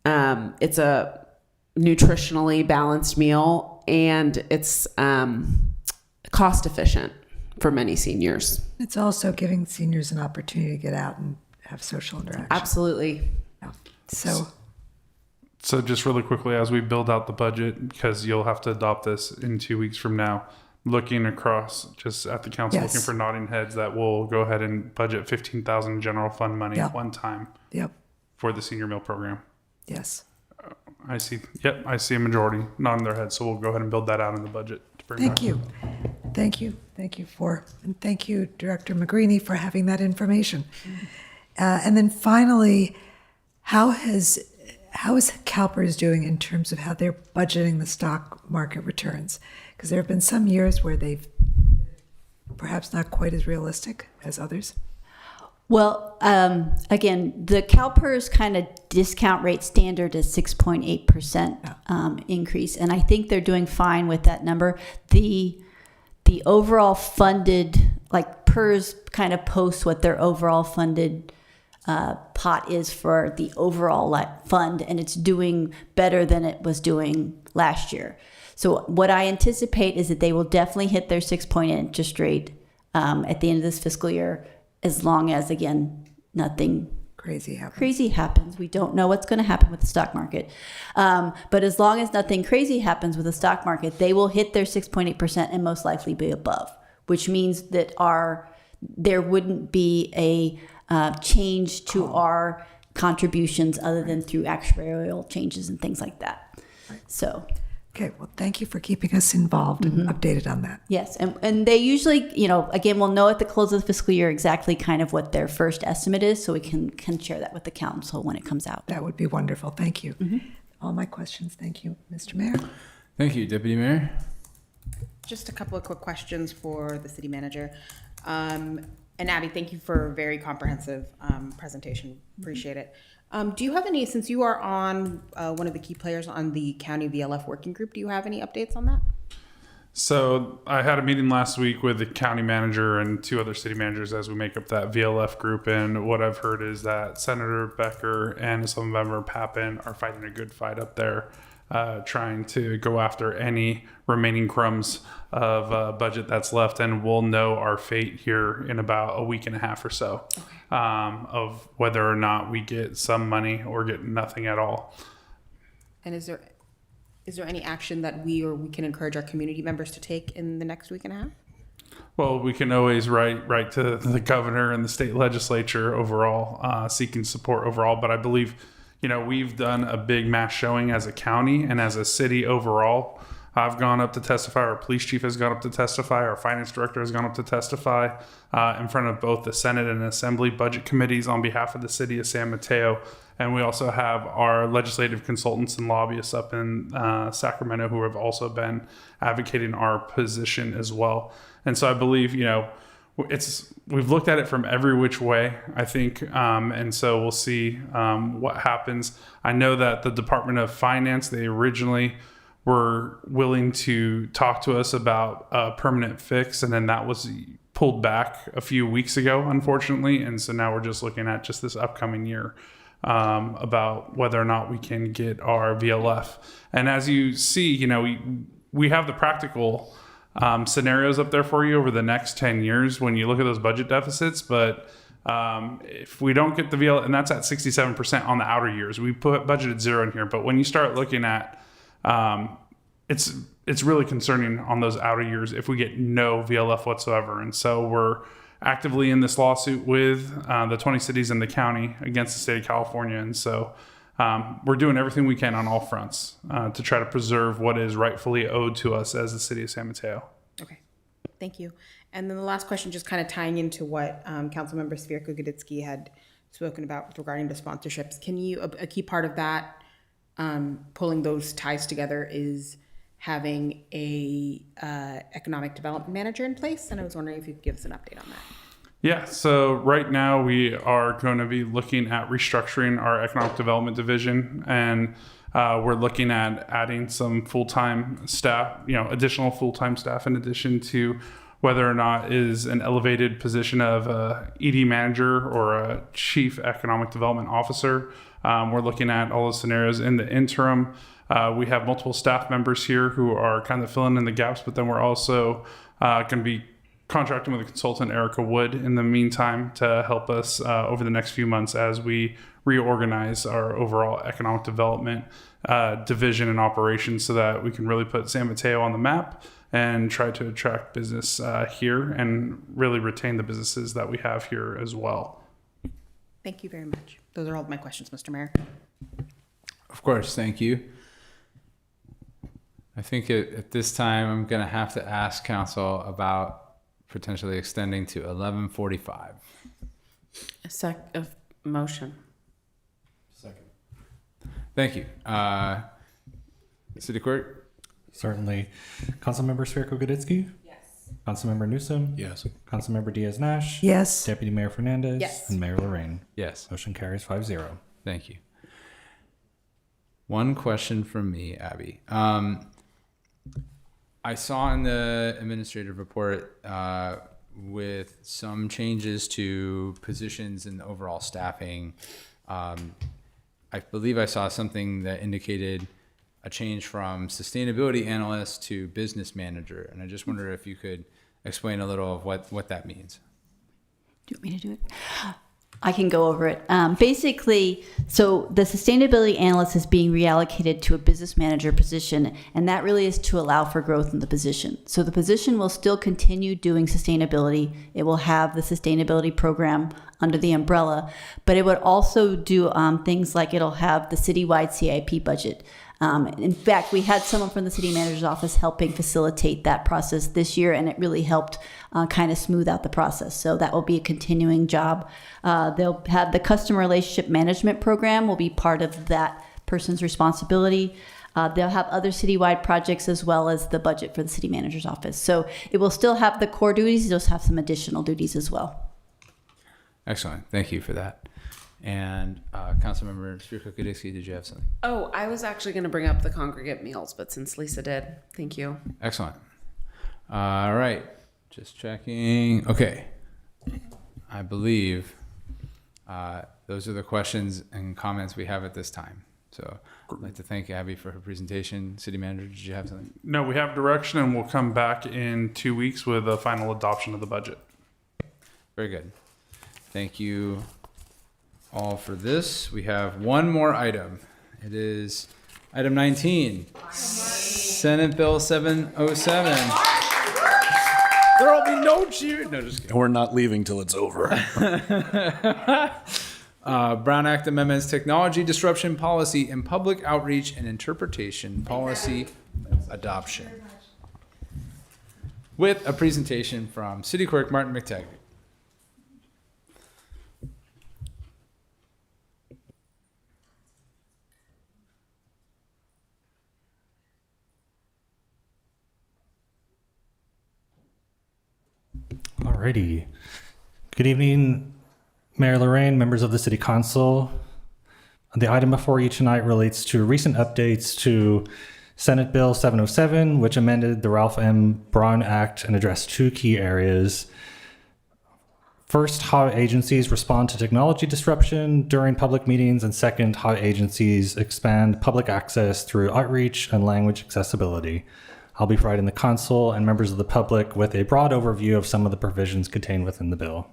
it's a nutritionally balanced meal, and it's cost efficient for many seniors. It's also giving seniors an opportunity to get out and have social interaction. Absolutely. Yeah. So just really quickly, as we build out the budget, because you'll have to adopt this in 2 weeks from now, looking across just at the council, Yes. looking for nodding heads, that we'll go ahead and budget 15,000 general fund money Yep. one time Yep. for the senior meal program. Yes. I see a majority nodding their heads, so we'll go ahead and build that out in the budget. To bring Thank back. you. Thank you. Thank you and thank you, Director McGreeny, for having that information. And then finally, how is CalPERS doing in terms of how they're budgeting the stock market returns? Because there have been some years where they've perhaps not quite as realistic as others. Well, again, the CalPERS kind of discount rate standard is 6.8% increase, and I think they're doing fine with that number. The overall funded, like PERS kind of posts what their overall funded pot is for the overall fund, and it's doing better than it was doing last year. So what I anticipate is that they will definitely hit their 6-point interest rate at the end of this fiscal year, as long as, again, nothing crazy happens. We don't know what's going to happen with the stock market. But as long as nothing crazy happens with the stock market, they will hit their 6.8% and most likely be above, which means that there wouldn't be a change to our contributions other than through actuarial changes and things like that. So. Okay, well, thank you for keeping us involved and updated on that. Yes, and they usually, again, we'll know at the close of the fiscal year exactly kind of what their first estimate is, so we can share that with the council when it comes out. That would be wonderful. Thank you. All my questions. Thank you, Mr. Mayor. Thank you, Deputy Mayor. Just a couple of quick questions for the city manager. And Abby, thank you for a very comprehensive presentation. Appreciate it. Do you have any, since you are on one of the key players on the county VLF working group, do you have any updates on that? So I had a meeting last week with the county manager and 2 other city managers as we make up that VLF group. And what I've heard is that Senator Becker and Assemblymember Pappen are fighting a good fight up there, trying to go after any remaining crumbs of budget that's left. And we'll know our fate here in about a week and a half or so, of whether or not we get some money or get nothing at all. And is there any action that we can encourage our community members to take in the next week and a half? Well, we can always write to the governor and the state legislature overall, seeking support overall. But I believe, we've done a big mass showing as a county and as a city overall. I've gone up to testify. Our police chief has gone up to testify. Our finance director has gone up to testify in front of both the Senate and Assembly budget committees on behalf of the city of San Mateo. And we also have our legislative consultants and lobbyists up in Sacramento who have also been advocating our position as well. And so I believe, we've looked at it from every which way, I think. And so we'll see what happens. I know that the Department of Finance, they originally were willing to talk to us about a permanent fix, and then that was pulled back a few weeks ago, unfortunately. And so now we're just looking at just this upcoming year about whether or not we can get our VLF. And as you see, we have the practical scenarios up there for you over the next 10 years when you look at those budget deficits. But if we don't get the VLF, and that's at 67% on the outer years, we put budgeted 0 in here. But when you start looking at it's really concerning on those outer years if we get no VLF whatsoever. And so we're actively in this lawsuit with the 20 cities in the county against the state of California. And so we're doing everything we can on all fronts to try to preserve what is rightfully owed to us as the city of San Mateo. Okay, thank you. And then the last question, just kind of tying into what Councilmember Svierko-Goditsky had spoken about regarding the sponsorships. Can you, a key part of that, pulling those ties together, is having a economic development manager in place, and I was wondering if you could give us an update on that. Yeah, so right now we are going to be looking at restructuring our economic development division, and we're looking at adding some full-time staff, additional full-time staff in addition to whether or not is an elevated position of a ED manager or a chief economic development officer. We're looking at all those scenarios in the interim. We have multiple staff members here who are kind of filling in the gaps, but then we're also going to be contracting with a consultant, Erica Wood, in the meantime to help us over the next few months as we reorganize our overall economic development division and operations so that we can really put San Mateo on the map and try to attract business here and really retain the businesses that we have here as well. Thank you very much. Those are all of my questions, Mr. Mayor. Of course, thank you. I think at this time, I'm going to have to ask council about potentially extending to 11:45. A motion. Second. Thank you. City Clerk? Certainly. Councilmember Svirko-Gooditsky? Yes. Councilmember Newsom? Yes. Councilmember Diaz-Nash? Yes. Deputy Mayor Fernandez? Yes. And Mayor Lorraine? Yes. Motion carries 5-0. Thank you. One question from me, Abby. I saw in the administrative report with some changes to positions and overall staffing. I believe I saw something that indicated a change from sustainability analyst to business manager. And I just wonder if you could explain a little of what that means. Do you want me to do it? I can go over it. Basically, so the sustainability analyst is being reallocated to a business manager position, and that really is to allow for growth in the position. So the position will still continue doing sustainability. It will have the sustainability program under the umbrella, but it would also do things like it'll have the citywide CIP budget. In fact, we had someone from the city manager's office helping facilitate that process this year, and it really helped kind of smooth out the process. So that will be a continuing job. They'll have the customer relationship management program will be part of that person's responsibility. They'll have other citywide projects as well as the budget for the city manager's office. So it will still have the core duties, it'll just have some additional duties as well. Excellent. Thank you for that. And Councilmember Svirko-Gooditsky, did you have something? Oh, I was actually going to bring up the congregate meals, but since Lisa did, thank you. Excellent. All right. Just checking. Okay. I believe those are the questions and comments we have at this time. So I'd like to thank Abby for her presentation. City Manager, did you have something? No, we have direction, and we'll come back in 2 weeks with a final adoption of the budget. Very good. Thank you all for this. We have one more item. It is item 19, Senate Bill 707. There'll be no cheer. No, just kidding. We're not leaving till it's over. Brown Act Amendments, Technology Disruption Policy and Public Outreach and Interpretation Policy Adoption. With a presentation from City Clerk Martin McTaggart. Alrighty. Good evening, Mayor Lorraine, members of the City Council. The item before you tonight relates to recent updates to Senate Bill 707, which amended the Ralph M. Braun Act and addressed two key areas. First, how agencies respond to technology disruption during public meetings, and second, how agencies expand public access through outreach and language accessibility. I'll be providing the council and members of the public with a broad overview of some of the provisions contained within the bill.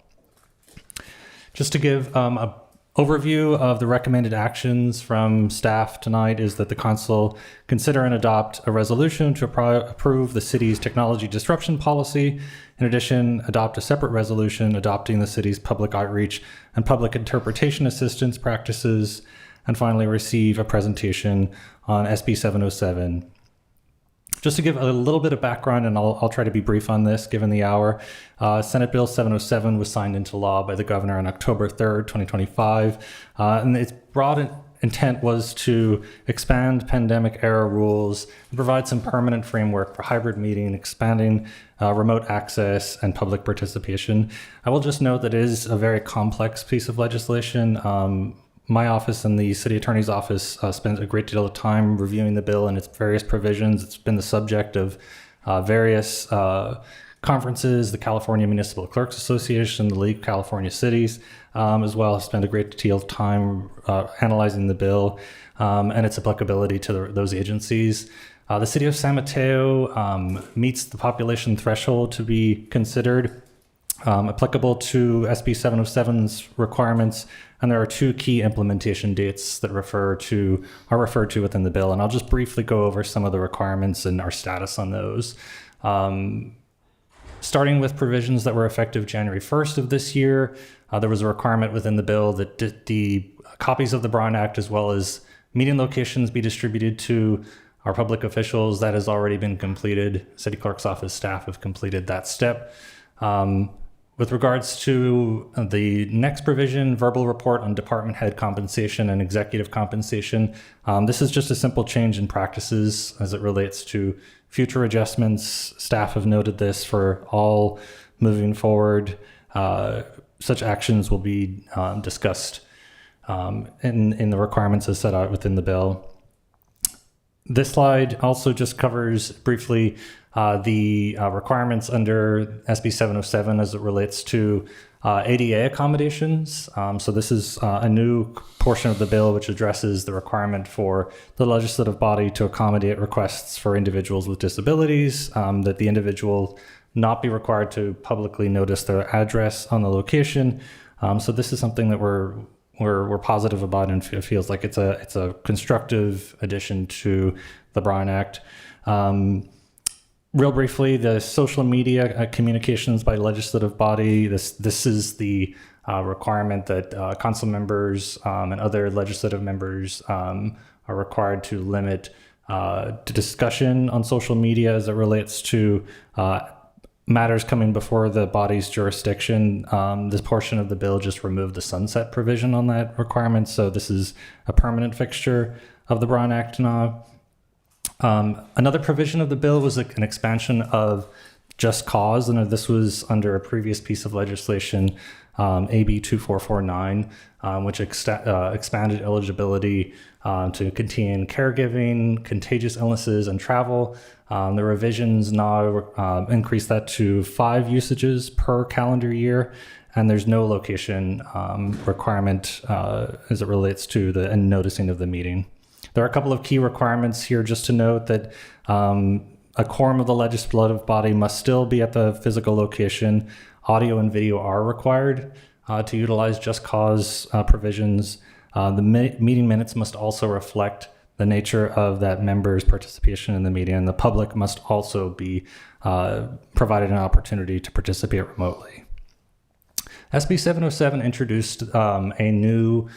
Just to give an overview of the recommended actions from staff tonight is that the council consider and adopt a resolution to approve the city's technology disruption policy. In addition, adopt a separate resolution adopting the city's public outreach and public interpretation assistance practices, and finally receive a presentation on SB 707. Just to give a little bit of background, and I'll try to be brief on this given the hour, Senate Bill 707 was signed into law by the governor on October 3rd, 2025. And its broad intent was to expand pandemic era rules and provide some permanent framework for hybrid meeting, expanding remote access and public participation. I will just note that it is a very complex piece of legislation. My office and the city attorney's office spent a great deal of time reviewing the bill and its various provisions. It's been the subject of various conferences, the California Municipal Clerks Association, the League of California Cities, as well. I've spent a great deal of time analyzing the bill. and its applicability to those agencies. The city of San Mateo meets the population threshold to be considered applicable to SB 707's requirements, and there are two key implementation dates that are referred to within the bill. And I'll just briefly go over some of the requirements and our status on those. Starting with provisions that were effective January 1st of this year, there was a requirement within the bill that the copies of the Brown Act as well as meeting locations be distributed to our public officials. That has already been completed. City Clerk's office staff have completed that step. With regards to the next provision, verbal report on department head compensation and executive compensation, this is just a simple change in practices as it relates to future adjustments. Staff have noted this for all moving forward. Such actions will be discussed in the requirements as set out within the bill. This slide also just covers briefly the requirements under SB 707 as it relates to ADA accommodations. So this is a new portion of the bill which addresses the requirement for the legislative body to accommodate requests for individuals with disabilities, that the individual not be required to publicly notice their address on the location. So this is something that we're positive about, and it feels like it's a constructive addition to the Brown Act. Real briefly, the social media communications by legislative body. This is the requirement that council members and other legislative members are required to limit discussion on social media as it relates to matters coming before the body's jurisdiction. This portion of the bill just removed the sunset provision on that requirement, so this is a permanent fixture of the Brown Act now. Another provision of the bill was an expansion of just cause, and this was under a previous piece of legislation, AB 2449, which expanded eligibility to contain caregiving, contagious illnesses, and travel. The revisions now increase that to 5 usages per calendar year, and there's no location requirement as it relates to the noticing of the meeting. There are a couple of key requirements here just to note that a quorum of the legislative body must still be at the physical location. Audio and video are required to utilize just cause provisions. The meeting minutes must also reflect the nature of that member's participation in the meeting, and the public must also be provided an opportunity to participate remotely. SB 707 introduced a new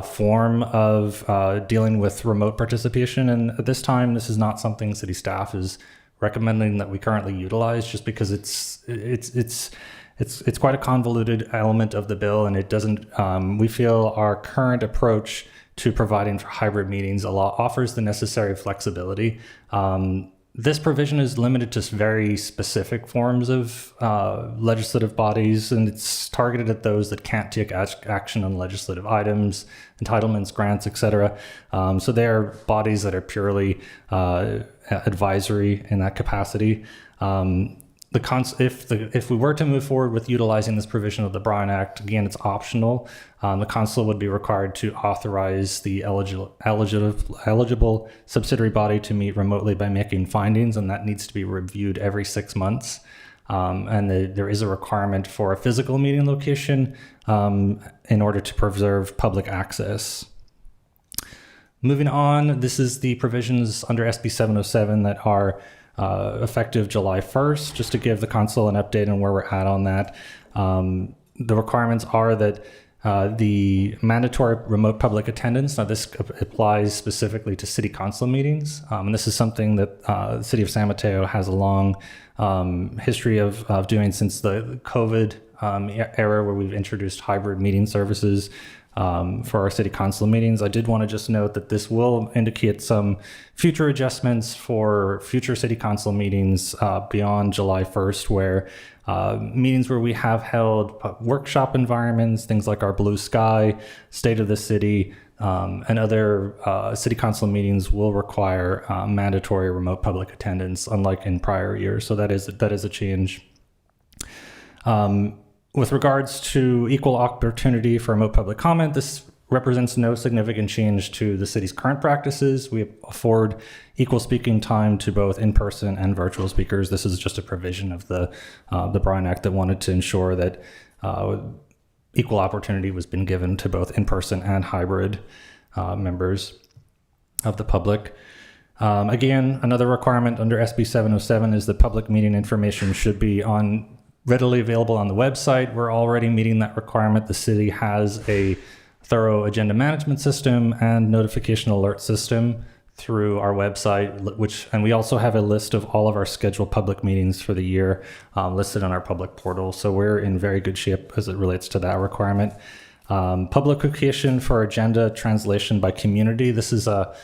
form of dealing with remote participation, and at this time, this is not something city staff is recommending that we currently utilize, just because it's quite a convoluted element of the bill, and it doesn't. We feel our current approach to providing for hybrid meetings offers the necessary flexibility. This provision is limited to very specific forms of legislative bodies, and it's targeted at those that can't take action on legislative items, entitlements, grants, etc. So they are bodies that are purely advisory in that capacity. If we were to move forward with utilizing this provision of the Brown Act, again, it's optional. The council would be required to authorize the eligible subsidiary body to meet remotely by making findings, and that needs to be reviewed every 6 months. And there is a requirement for a physical meeting location in order to preserve public access. Moving on, this is the provisions under SB 707 that are effective July 1st, just to give the council an update on where we're at on that. The requirements are that the mandatory remote public attendance, now this applies specifically to city council meetings, and this is something that the city of San Mateo has a long history of doing since the COVID era, where we've introduced hybrid meeting services for our city council meetings. I did want to just note that this will indicate some future adjustments for future city council meetings beyond July 1st, where meetings where we have held workshop environments, things like our Blue Sky, State of the City, and other city council meetings will require mandatory remote public attendance, unlike in prior years. So that is a change. With regards to equal opportunity for remote public comment, this represents no significant change to the city's current practices. We afford equal speaking time to both in-person and virtual speakers. This is just a provision of the Bryan Act that wanted to ensure that equal opportunity was been given to both in-person and hybrid members of the public. Again, another requirement under SB 707 is that public meeting information should be readily available on the website. We're already meeting that requirement. The city has a thorough agenda management system and notification alert system through our website, and we also have a list of all of our scheduled public meetings for the year listed on our public portal. So we're in very good shape as it relates to that requirement. Publication for agenda translation by community. This is a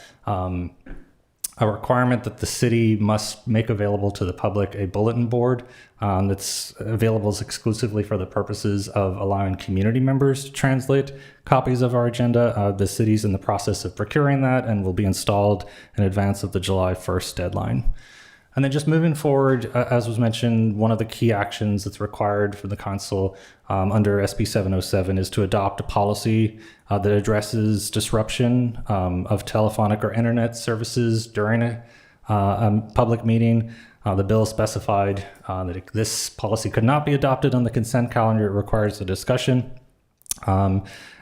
requirement that the city must make available to the public a bulletin board that's available exclusively for the purposes of allowing community members to translate copies of our agenda. The city's in the process of procuring that and will be installed in advance of the July 1st deadline. And then just moving forward, as was mentioned, one of the key actions that's required for the council under SB 707 is to adopt a policy that addresses disruption of telephonic or internet services during a public meeting. The bill specified that this policy could not be adopted on the consent calendar. It requires a discussion.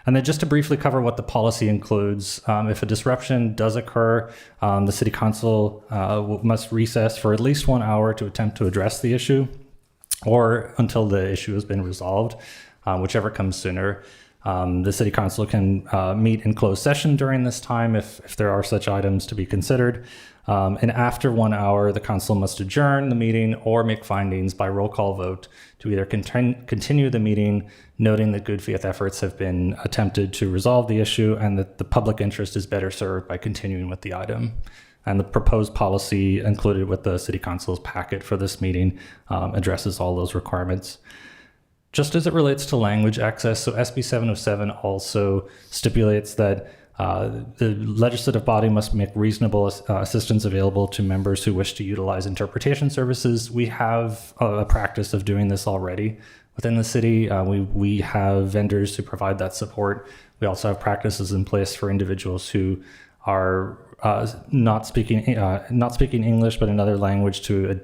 And then just to briefly cover what the policy includes, if a disruption does occur, the city council must recess for at least 1 hour to attempt to address the issue or until the issue has been resolved, whichever comes sooner. The city council can meet in closed session during this time if there are such items to be considered. And after 1 hour, the council must adjourn the meeting or make findings by roll call vote to either continue the meeting, noting that good faith efforts have been attempted to resolve the issue and that the public interest is better served by continuing with the item. And the proposed policy included with the city council's packet for this meeting addresses all those requirements. Just as it relates to language access, so SB 707 also stipulates that the legislative body must make reasonable assistance available to members who wish to utilize interpretation services. We have a practice of doing this already within the city. We have vendors who provide that support. We also have practices in place for individuals who are not speaking English but another language to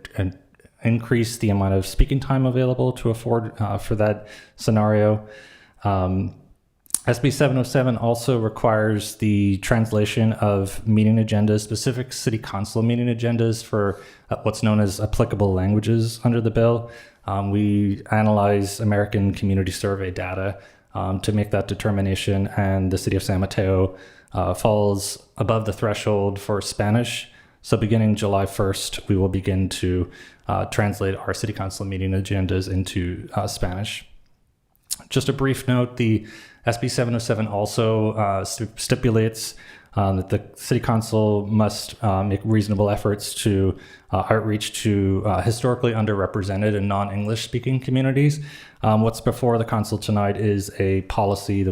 increase the amount of speaking time available to afford for that scenario. SB 707 also requires the translation of meeting agendas, specific city council meeting agendas for what's known as applicable languages under the bill. We analyze American Community Survey data to make that determination, and the city of San Mateo falls above the threshold for Spanish. So beginning July 1st, we will begin to translate our city council meeting agendas into Spanish. Just a brief note, the SB 707 also stipulates that the city council must make reasonable efforts to outreach to historically underrepresented and non-English speaking communities. What's before the council tonight is a policy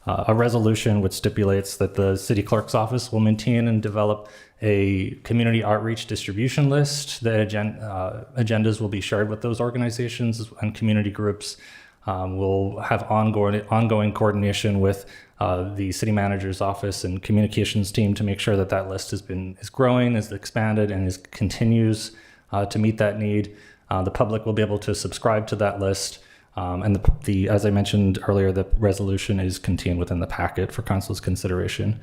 a resolution which stipulates that the city clerk's office will maintain and develop a community outreach distribution list. The agendas will be shared with those organizations and community groups. We'll have ongoing coordination with the city manager's office and communications team to make sure that list is growing, is expanded, and continues to meet that need. The public will be able to subscribe to that list. And as I mentioned earlier, the resolution is contained within the packet for council's consideration.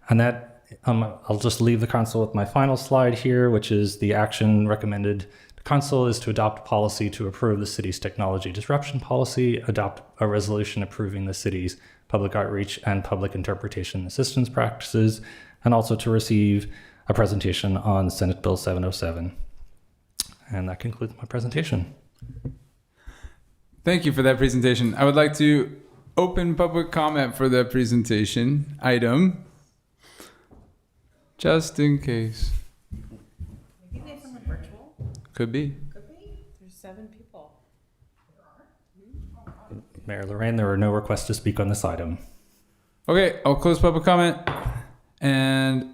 And that I'll just leave the council with my final slide here, which is the action recommended. Council is to adopt a policy to approve the city's technology disruption policy, adopt a resolution approving the city's public outreach and public interpretation assistance practices, and also to receive a presentation on Senate Bill 707. And that concludes my presentation. Thank you for that presentation. I would like to open public comment for the presentation item, just in case. Maybe we have someone virtual. Could be. There's 7 people. Mayor Lorraine, there are no requests to speak on this item. Okay, I'll close public comment and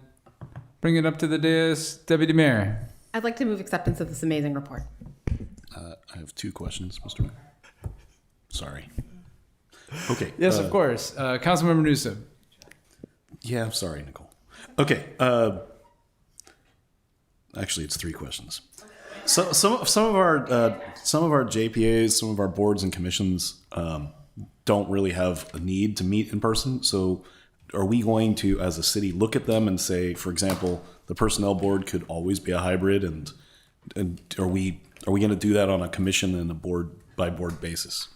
bring it up to the dais. Deputy Mayor. I'd like to move acceptance of this amazing report. I have 2 questions, Mr. Mayor. Sorry. Okay. Yes, of course. Councilmember Newsom. Yeah, I'm sorry, Nicole. Okay. Actually, it's 3 questions. So some of our JPAs, some of our boards and commissions don't really have a need to meet in person. So are we going to, as a city, look at them and say, for example, the personnel board could always be a hybrid, and are we going to do that on a commission and a board by board basis?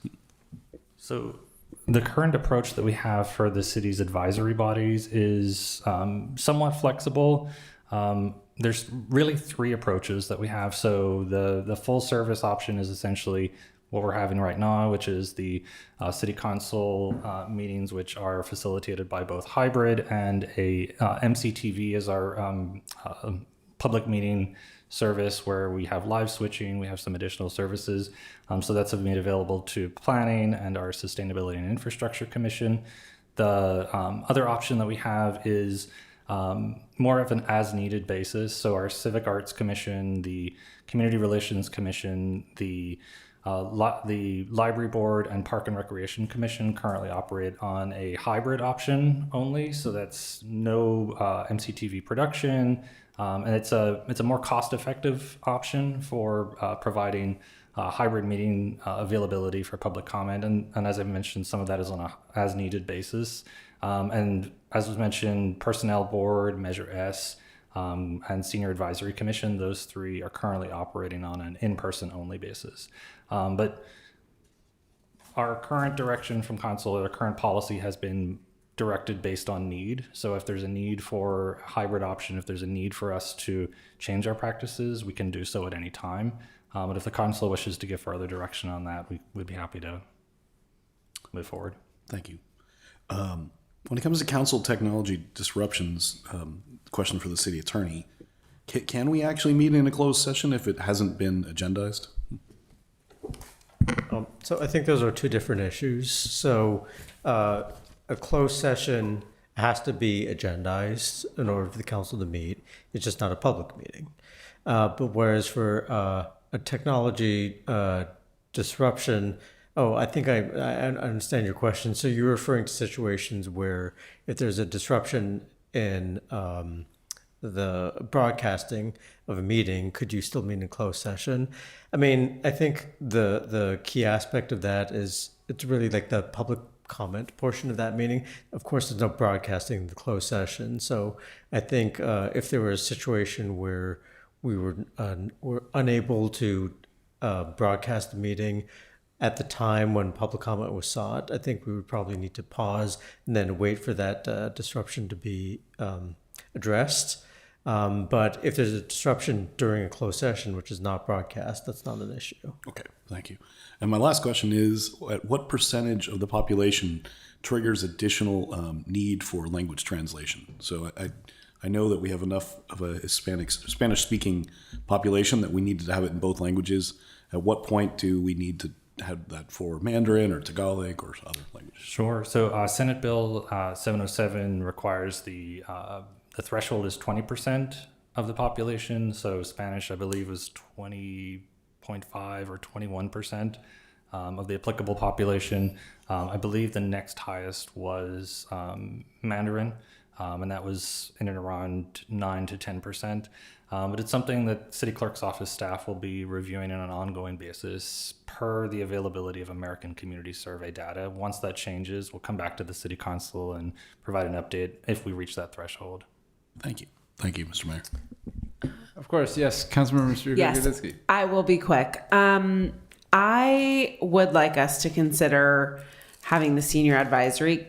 So the current approach that we have for the city's advisory bodies is somewhat flexible. There's really 3 approaches that we have. So the full service option is essentially what we're having right now, which is the city council meetings, which are facilitated by both hybrid and a MCTV as our public meeting service, where we have live switching, we have some additional services. So that's made available to planning and our sustainability and infrastructure commission. The other option that we have is more of an as needed basis. So our civic arts commission, the community relations commission, the library board and park and recreation commission currently operate on a hybrid option only. So that's no MCTV production. And it's a more cost-effective option for providing hybrid meeting availability for public comment. And as I mentioned, some of that is on a as-needed basis. And as was mentioned, Personnel Board, Measure S, and Senior Advisory Commission, those 3 are currently operating on an in-person only basis. But our current direction from council, our current policy has been directed based on need. So if there's a need for a hybrid option, if there's a need for us to change our practices, we can do so at any time. But if the council wishes to give further direction on that, we'd be happy to move forward. Thank you. When it comes to council technology disruptions, question for the city attorney, can we actually meet in a closed session if it hasn't been agendized? So I think those are 2 different issues. So a closed session has to be agendized in order for the council to meet. It's just not a public meeting. But whereas for a technology disruption, I think I understand your question. So you're referring to situations where if there's a disruption in the broadcasting of a meeting, could you still meet in closed session? I mean, I think the key aspect of that is it's really like the public comment portion of that meeting. Of course, there's no broadcasting in the closed session. So I think if there were a situation where we were unable to broadcast the meeting at the time when public comment was sought, I think we would probably need to pause and then wait for that disruption to be addressed. But if there's a disruption during a closed session, which is not broadcast, that's not an issue. Okay, thank you. And my last question is, at what percentage of the population triggers additional need for language translation? So I know that we have enough of a Spanish-speaking population that we need to have it in both languages. At what point do we need to have that for Mandarin or Tagalog or other languages? Sure. So Senate Bill 707 requires the threshold is 20% of the population. So Spanish, I believe, was 20.5 or 21% of the applicable population. I believe the next highest was Mandarin, and that was in and around 9 to 10%. But it's something that City Clerk's office staff will be reviewing on an ongoing basis per the availability of American Community Survey data. Once that changes, we'll come back to the City Council and provide an update if we reach that threshold. Thank you. Thank you, Mr. Mayor. Of course, yes. Councilmember Yes, I will be quick. I would like us to consider having the Senior Advisory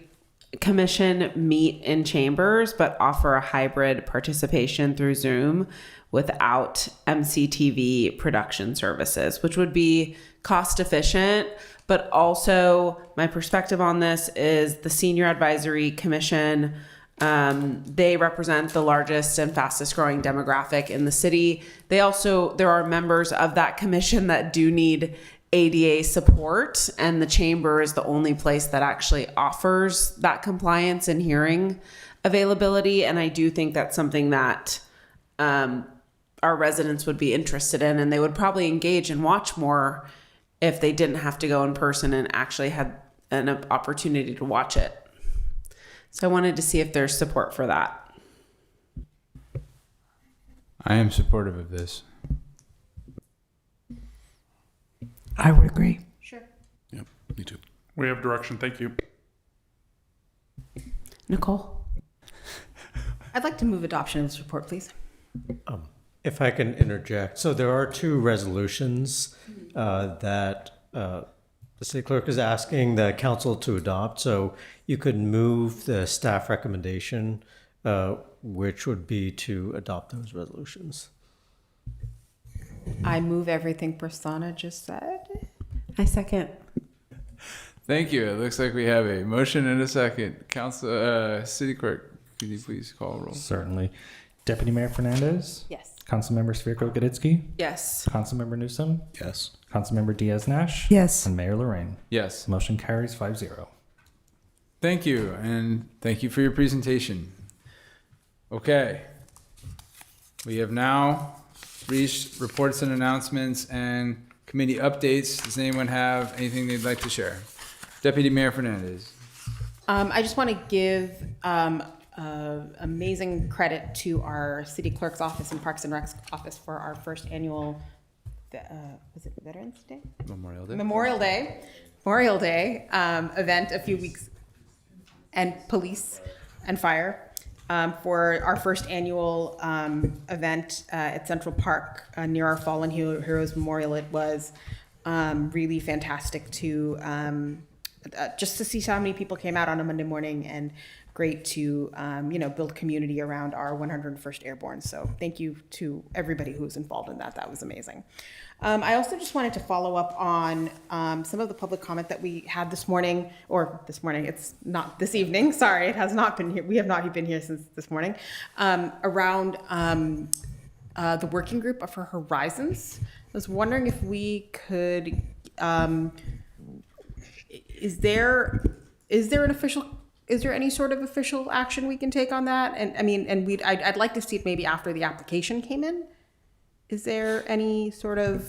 Commission meet in chambers, but offer a hybrid participation through Zoom without MCTV production services, which would be cost efficient. But also, my perspective on this is the Senior Advisory Commission. They represent the largest and fastest growing demographic in the city. There are members of that commission that do need ADA support, and the chamber is the only place that actually offers that compliance and hearing availability. And I do think that's something that our residents would be interested in, and they would probably engage and watch more if they didn't have to go in person and actually had an opportunity to watch it. So I wanted to see if there's support for that. I am supportive of this. I would agree. Sure. Yep, me too. We have direction. Thank you. Nicole? I'd like to move adoption of this report, please. If I can interject, so there are two resolutions that the city clerk is asking the council to adopt. So you could move the staff recommendation, which would be to adopt those resolutions. I move everything Prasanna just said. I second. Thank you. It looks like we have a motion and a second. City Clerk, could you please call a roll? Certainly. Deputy Mayor Fernandez? Yes. Councilmember Svirko-Gaditsky? Yes. Councilmember Newsom? Yes. Councilmember Diaz-Nash? Yes. And Mayor Lorraine? Yes. Motion carries 5-0. Thank you, and thank you for your presentation. Okay. We have now reached reports and announcements and committee updates. Does anyone have anything they'd like to share? Deputy Mayor Fernandez. I just want to give amazing credit to our city clerk's office and Parks and Rec's office for our first annual, was it Veterans Day? Memorial Day event a few weeks, and police and fire for our first annual event at Central Park near our Fallen Heroes Memorial. It was really fantastic to just to see how many people came out on a Monday morning, and great to build community around our 101st Airborne. So thank you to everybody who was involved in that. That was amazing. I also just wanted to follow up on some of the public comment that we had this morning, it's not this evening, sorry, it has not been here, we have not been here since this morning, around the working group for Horizons. I was wondering if we could, is there any sort of official action we can take on that? And I mean, I'd like to see it maybe after the application came in. Is there any sort of?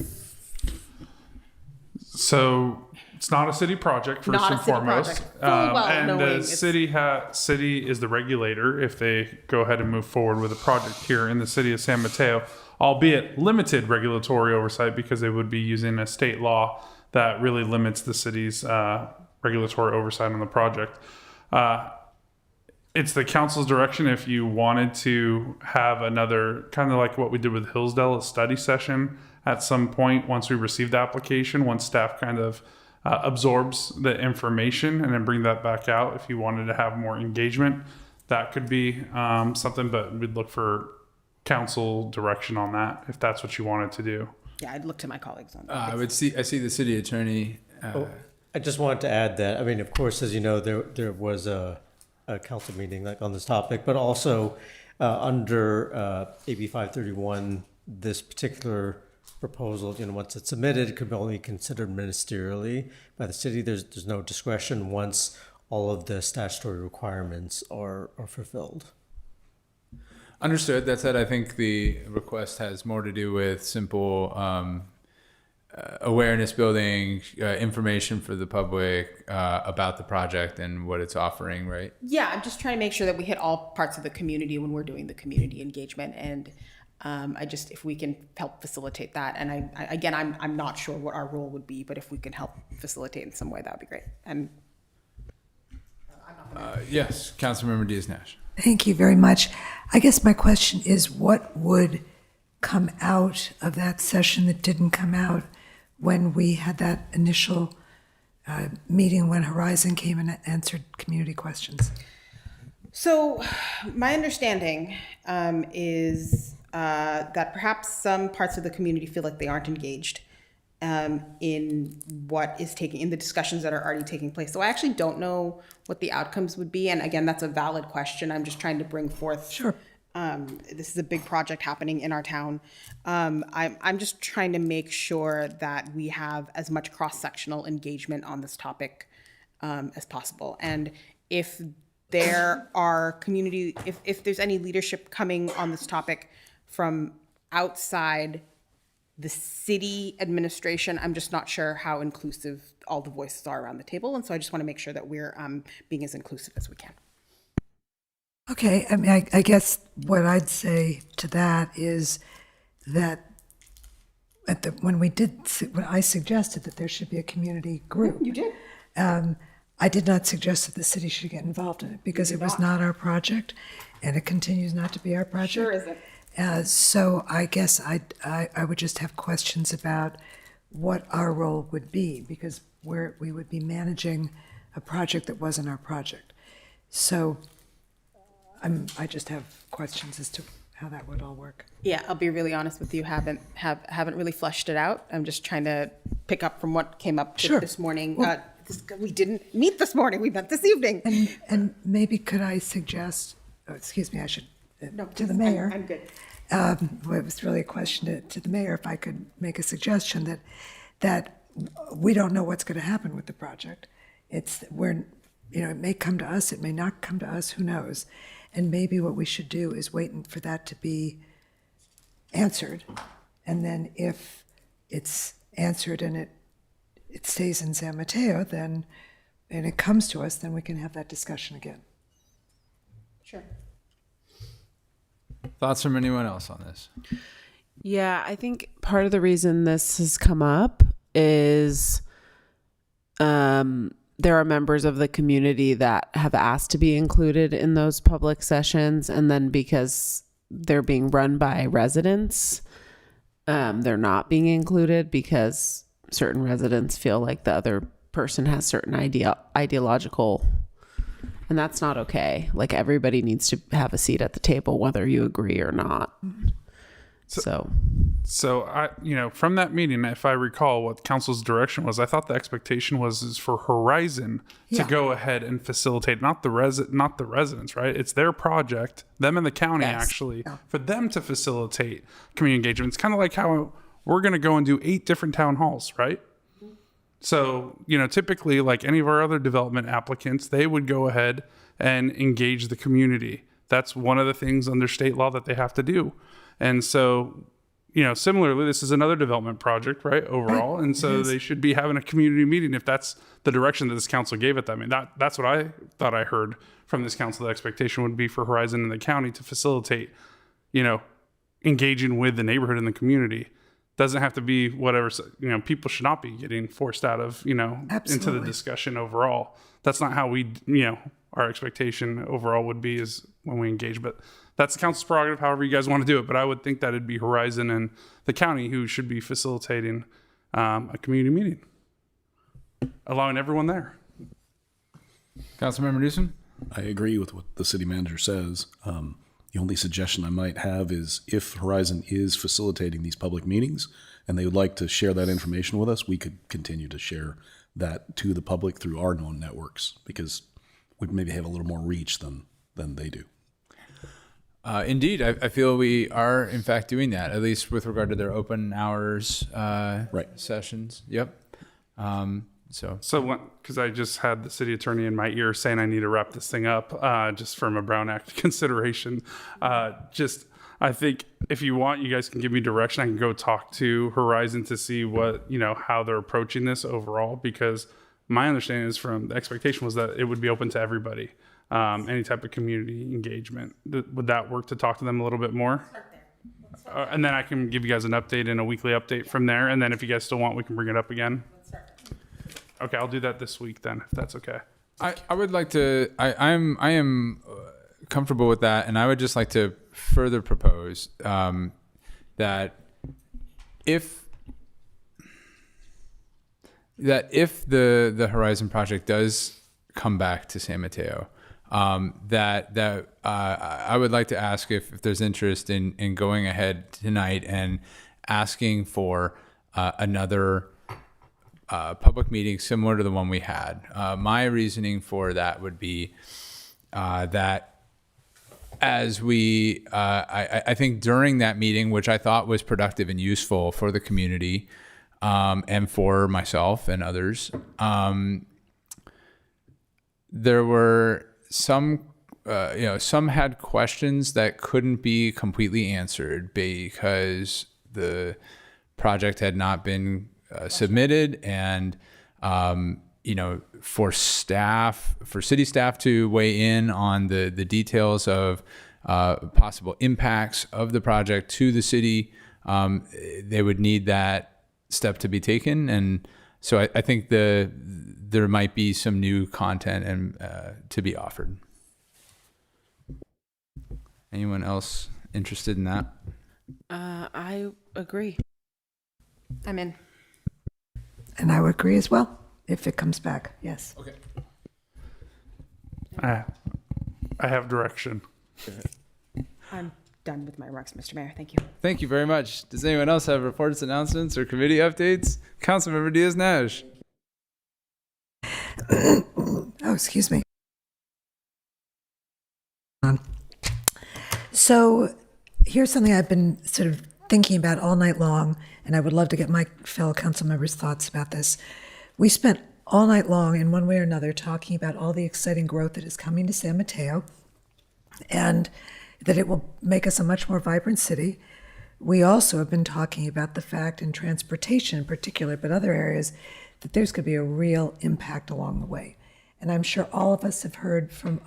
So it's not a city project, first Not a and city foremost. project. Full well And knowing the it's- city is the regulator if they go ahead and move forward with a project here in the city of San Mateo, albeit limited regulatory oversight because they would be using a state law that really limits the city's regulatory oversight on the project. It's the council's direction if you wanted to have another, kind of like what we did with Hillsdale, a study session at some point once we receive the application, once staff kind of absorbs the information, and then bring that back out. If you wanted to have more engagement, that could be something, but we'd look for council direction on that if that's what you wanted to do. Yeah, I'd look to my colleagues on that. I see the city attorney. I just wanted to add that, I mean, of course, as you know, there was a council meeting like on this topic, but also under AB 531, this particular proposal, once it's submitted, it could be only considered ministerially by the city. There's no discretion once all of the statutory requirements are fulfilled. Understood. That said, I think the request has more to do with simple awareness building, information for the public about the project and what it's offering, right? Yeah, I'm just trying to make sure that we hit all parts of the community when we're doing the community engagement, and if we can help facilitate that. And I'm not sure what our role would be, but if we can help facilitate in some way, that would be great. And yes, Councilmember Diaz-Nash. Thank you very much. I guess my question is, what would come out of that session that didn't come out when we had that initial meeting when Horizon came and answered community questions? So my understanding is that perhaps some parts of the community feel like they aren't engaged in in the discussions that are already taking place. So I actually don't know what the outcomes would be. And again, that's a valid question. I'm just trying to bring forth. Sure. This is a big project happening in our town. I'm just trying to make sure that we have as much cross-sectional engagement on this topic as possible. And if there are if there's any leadership coming on this topic from outside the city administration, I'm just not sure how inclusive all the voices are around the table. And so I just want to make sure that we're being as inclusive as we can. Okay, I mean, I guess what I'd say to that is that when I suggested that there should be a community group. You did. I did not suggest that the city should get involved in it because it was not our project, and it continues not to be our project. Sure isn't. So I guess I would just have questions about what our role would be, because we would be managing a project that wasn't our project. So I just have questions as to how that would all work. Yeah, I'll be really honest with you. Haven't really flushed it out. I'm just trying to pick up from what came up this morning. Well, We didn't meet this morning. We met this evening. And maybe could I suggest, excuse me, I should, to the mayor. I'm good. Well, it was really a question to the mayor, if I could make a suggestion that we don't know what's going to happen with the project. It may come to us, it may not come to us, who knows? And maybe what we should do is wait for that to be answered. And then if it's answered and it stays in San Mateo, and it comes to us, then we can have that discussion again. Sure. Thoughts from anyone else on this? Yeah, I think part of the reason this has come up is there are members of the community that have asked to be included in those public sessions, and then because they're being run by residents, they're not being included because certain residents feel like the other person has certain ideological, and that's not okay. Like, everybody needs to have a seat at the table, whether you agree or not. So I, from that meeting, if I recall what council's direction was, I thought the expectation is for Horizon to go ahead and facilitate, not the residents, right? It's their project, them and the county for them to facilitate community engagement. It's kind of like how we're going to go and do 8 different town halls, right? So, typically, like any of our other development applicants, they would go ahead and engage the community. That's one of the things under state law that they have to do. And so, similarly, this is another development project, right, overall. And so they should be having a community meeting if that's the direction that this council gave it them. I mean, that's what I thought I heard from this council. The expectation would be for Horizon and the county to facilitate, engaging with the neighborhood and the community. Doesn't have to be whatever, people should not be getting forced out of, into the discussion overall. That's not how we, our expectation overall would be is when we engage. But that's the council's prerogative, however you guys want to do it. But I would think that it'd be Horizon and the county who should be facilitating a community meeting, allowing everyone there. Councilmember Newsom? I agree with what the city manager says. The only suggestion I might have is if Horizon is facilitating these public meetings and they would like to share that information with us, we could continue to share that to the public through our known networks, because we maybe have a little more reach than they do. Indeed, I feel we are, in fact, doing that, at least with regard to their open hours sessions. Yep. So because I just had the city attorney in my ear saying I need to wrap this thing up, just from a Brown Act consideration. I think if you want, you guys can give me direction. I can go talk to Horizon to see what, how they're approaching this overall, because my understanding is from the expectation was that it would be open to everybody, any type of community engagement. Would that work to talk to them a little bit more? And then I can give you guys an update and a weekly update from there. And then if you guys still want, we can bring it up again. Okay, I'll do that this week then, if that's okay. I would like to, I am comfortable with that, and I would just like to further propose that if the Horizon project does come back to San Mateo, that I would like to ask if there's interest in going ahead tonight and asking for another public meeting similar to the one we had. My reasoning for that would be that as we, I think during that meeting, which I thought was productive and useful for the community and for myself and others, there were some had questions that couldn't be completely answered because the project had not been submitted, and for city staff to weigh in on the details of possible impacts of the project to the city, they would need that step to be taken. And so I think there might be some new content and to be offered. Anyone else interested in that? I agree. I'm in. And I would agree as well, if it comes back, yes. Okay. I have direction. I'm done with my remarks, Mr. Mayor. Thank you. Thank you very much. Does anyone else have reports, announcements, or committee updates? Councilmember Diaz-Nash. Oh, excuse me. So here's something I've been sort of thinking about all night long, and I would love to get my fellow council members' thoughts about this. We spent all night long, in one way or another, talking about all the exciting growth that is coming to San Mateo, and that it will make us a much more vibrant city. We also have been talking about the fact, in transportation in particular, but other areas, that there's going to be a real impact along the way. And I'm sure all of us have heard from...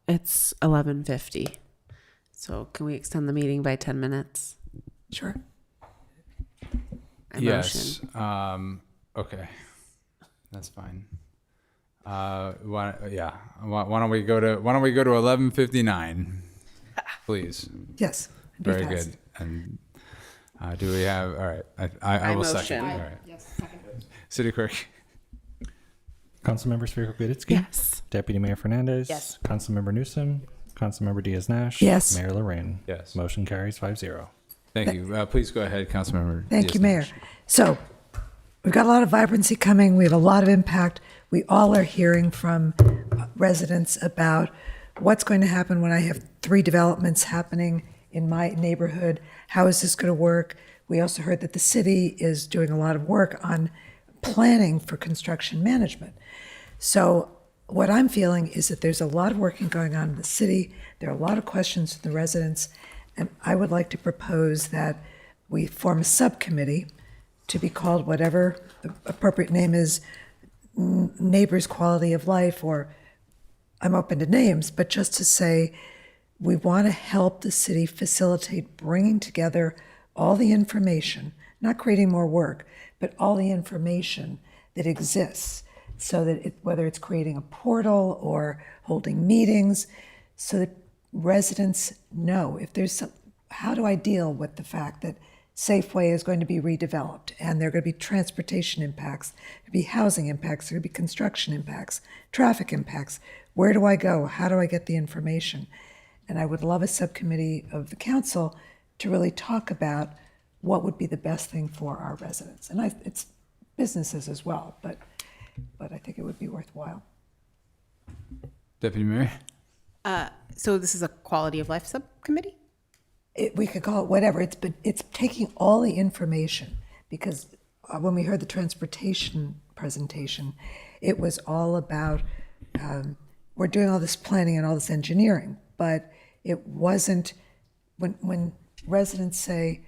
It's 11:50. So can we extend the meeting by 10 minutes? Sure. Yes. Okay. That's fine. Why don't we go to 11:59, please? Yes. Very good. And do we have? All right. I will second. All right. Yes, second. City Clerk. Councilmember Svirko-Guditsky? Yes. Deputy Mayor Fernandez? Yes. Councilmember Newsom? Councilmember Diaz-Nash? Yes. Mayor Lorraine? Yes. Motion carries 5-0. Thank you. Please go ahead, Councilmember. Thank you, Mayor. Diaz-Nash. So we've got a lot of vibrancy coming. We have a lot of impact. We all are hearing from residents about what's going to happen when I have 3 developments happening in my neighborhood. How is this going to work? We also heard that the city is doing a lot of work on planning for construction management. So what I'm feeling is that there's a lot of work going on in the city. There are a lot of questions from the residents. And I would like to propose that we form a subcommittee to be called whatever the appropriate name is, Neighbors' Quality of Life, or I'm open to names, but just to say we want to help the city facilitate bringing together all the information, not creating more work, but all the information that exists, so that whether it's creating a portal or holding meetings, so that residents know if there's some, how do I deal with the fact that Safeway is going to be redeveloped and there are going to be transportation impacts, there will be housing impacts, there will be construction impacts, traffic impacts. Where do I go? How do I get the information? And I would love a subcommittee of the council to really talk about what would be the best thing for our residents. And it's businesses as well, but I think it would be worthwhile. Deputy Mayor. So this is a quality of life subcommittee? We could call it whatever. It's taking all the information, because when we heard the transportation presentation, it was all about we're doing all this planning and all this engineering, but it wasn't when residents say,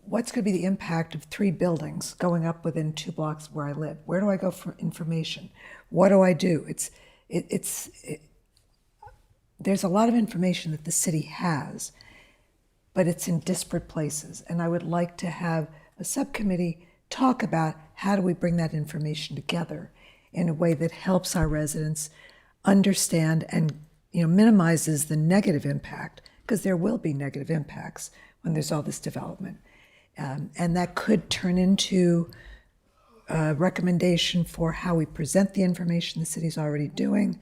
what's going to be the impact of 3 buildings going up within 2 blocks where I live? Where do I go for information? What do I do? There's a lot of information that the city has, but it's in disparate places. And I would like to have a subcommittee talk about how do we bring that information together in a way that helps our residents understand and minimizes the negative impact, because there will be negative impacts when there's all this development. And that could turn into a recommendation for how we present the information the city's already doing.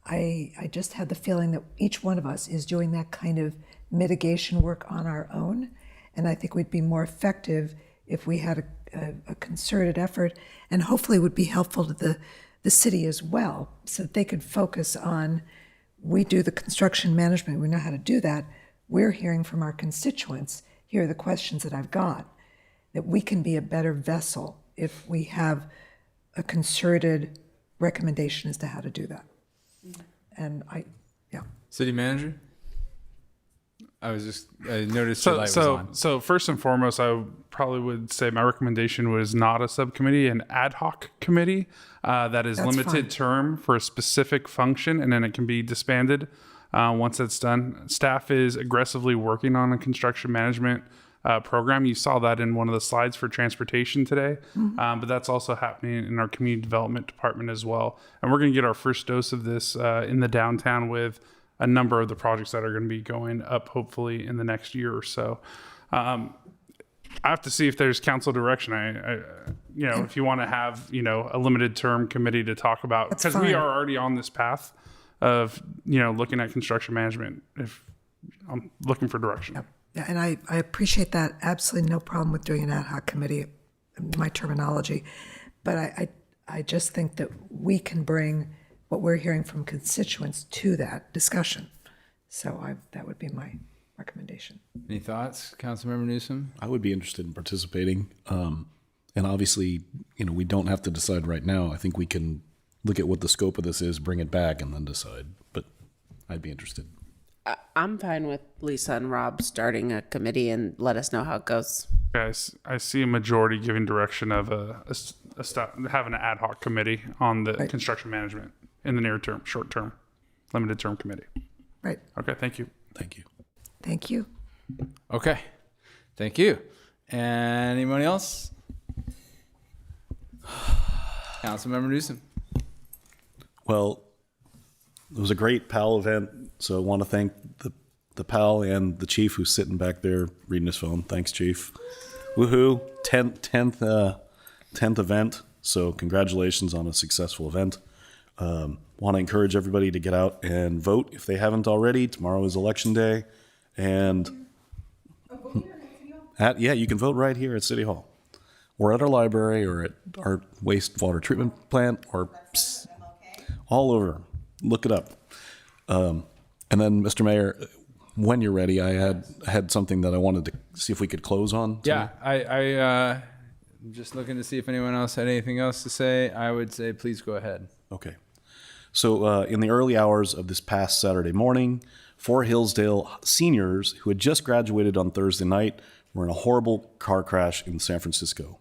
I just have the feeling that each one of us is doing that kind of mitigation work on our own. And I think we'd be more effective if we had a concerted effort, and hopefully would be helpful to the city as well, so that they could focus on, we do the construction management, we know how to do that. We're hearing from our constituents, here are the questions that I've got, that we can be a better vessel if we have a concerted recommendation as to how to do that. And City Manager. I noticed your light was on. So first and foremost, I probably would say my recommendation was not a subcommittee, an ad hoc committee that is That's limited fine. term for a specific function, and then it can be disbanded once it's done. Staff is aggressively working on a construction management program. You saw that in one of the slides for transportation today, but that's also happening in our community development department as well. And we're going to get our first dose of this in the downtown with a number of the projects that are going to be going up hopefully in the next year or so. I have to see if there's council direction. I if you want to have, a limited term committee to talk about, That's because we fine. are already on this path of, looking at construction management. If I'm looking for direction. Yeah, and I appreciate that. Absolutely no problem with doing an ad hoc committee, my terminology. But I just think that we can bring what we're hearing from constituents to that discussion. So that would be my recommendation. Any thoughts, Councilmember Newsom? I would be interested in participating. And obviously, we don't have to decide right now. I think we can look at what the scope of this is, bring it back, and then decide. But I'd be interested. I'm fine with Lisa and Rob starting a committee and let us know how it goes. Guys, I see a majority giving direction of having an ad hoc committee on the construction management in the near term, short term, limited term committee. Right. Okay, thank you. Thank you. Thank you. Okay. Thank you. Anyone else? Councilmember Newsom. Well, it was a great PAL event, so I want to thank the PAL and the chief who's sitting back there reading his phone. Thanks, Chief. Woohoo! 10th event, so congratulations on a successful event. Want to encourage everybody to get out and vote if they haven't already. Tomorrow is election day, and you can vote right here at City Hall, or at our library, or at our wastewater treatment plant, or all over. Look it up. And then, Mr. Mayor, when you're ready, I had something that I wanted to see if we could close on. Yeah, I'm just looking to see if anyone else had anything else to say. I would say please go ahead. Okay. So in the early hours of this past Saturday morning, 4 Hillsdale seniors who had just graduated on Thursday night were in a horrible car crash in San Francisco.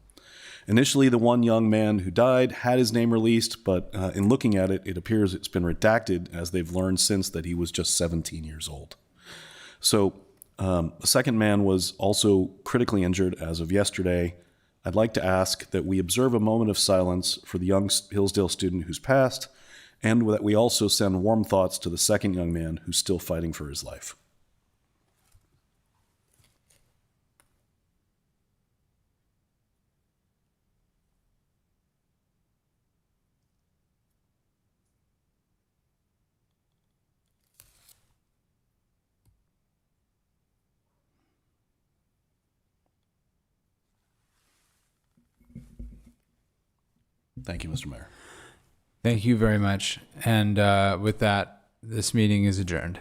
Initially, the one young man who died had his name released, but in looking at it, it appears it's been redacted, as they've learned since that he was just 17 years old. So the second man was also critically injured as of yesterday. I'd like to ask that we observe a moment of silence for the young Hillsdale student who's passed, and that we also send warm thoughts to the second young man who's still fighting for his life. Thank you, Mr. Mayor. Thank you very much. And with that, this meeting is adjourned.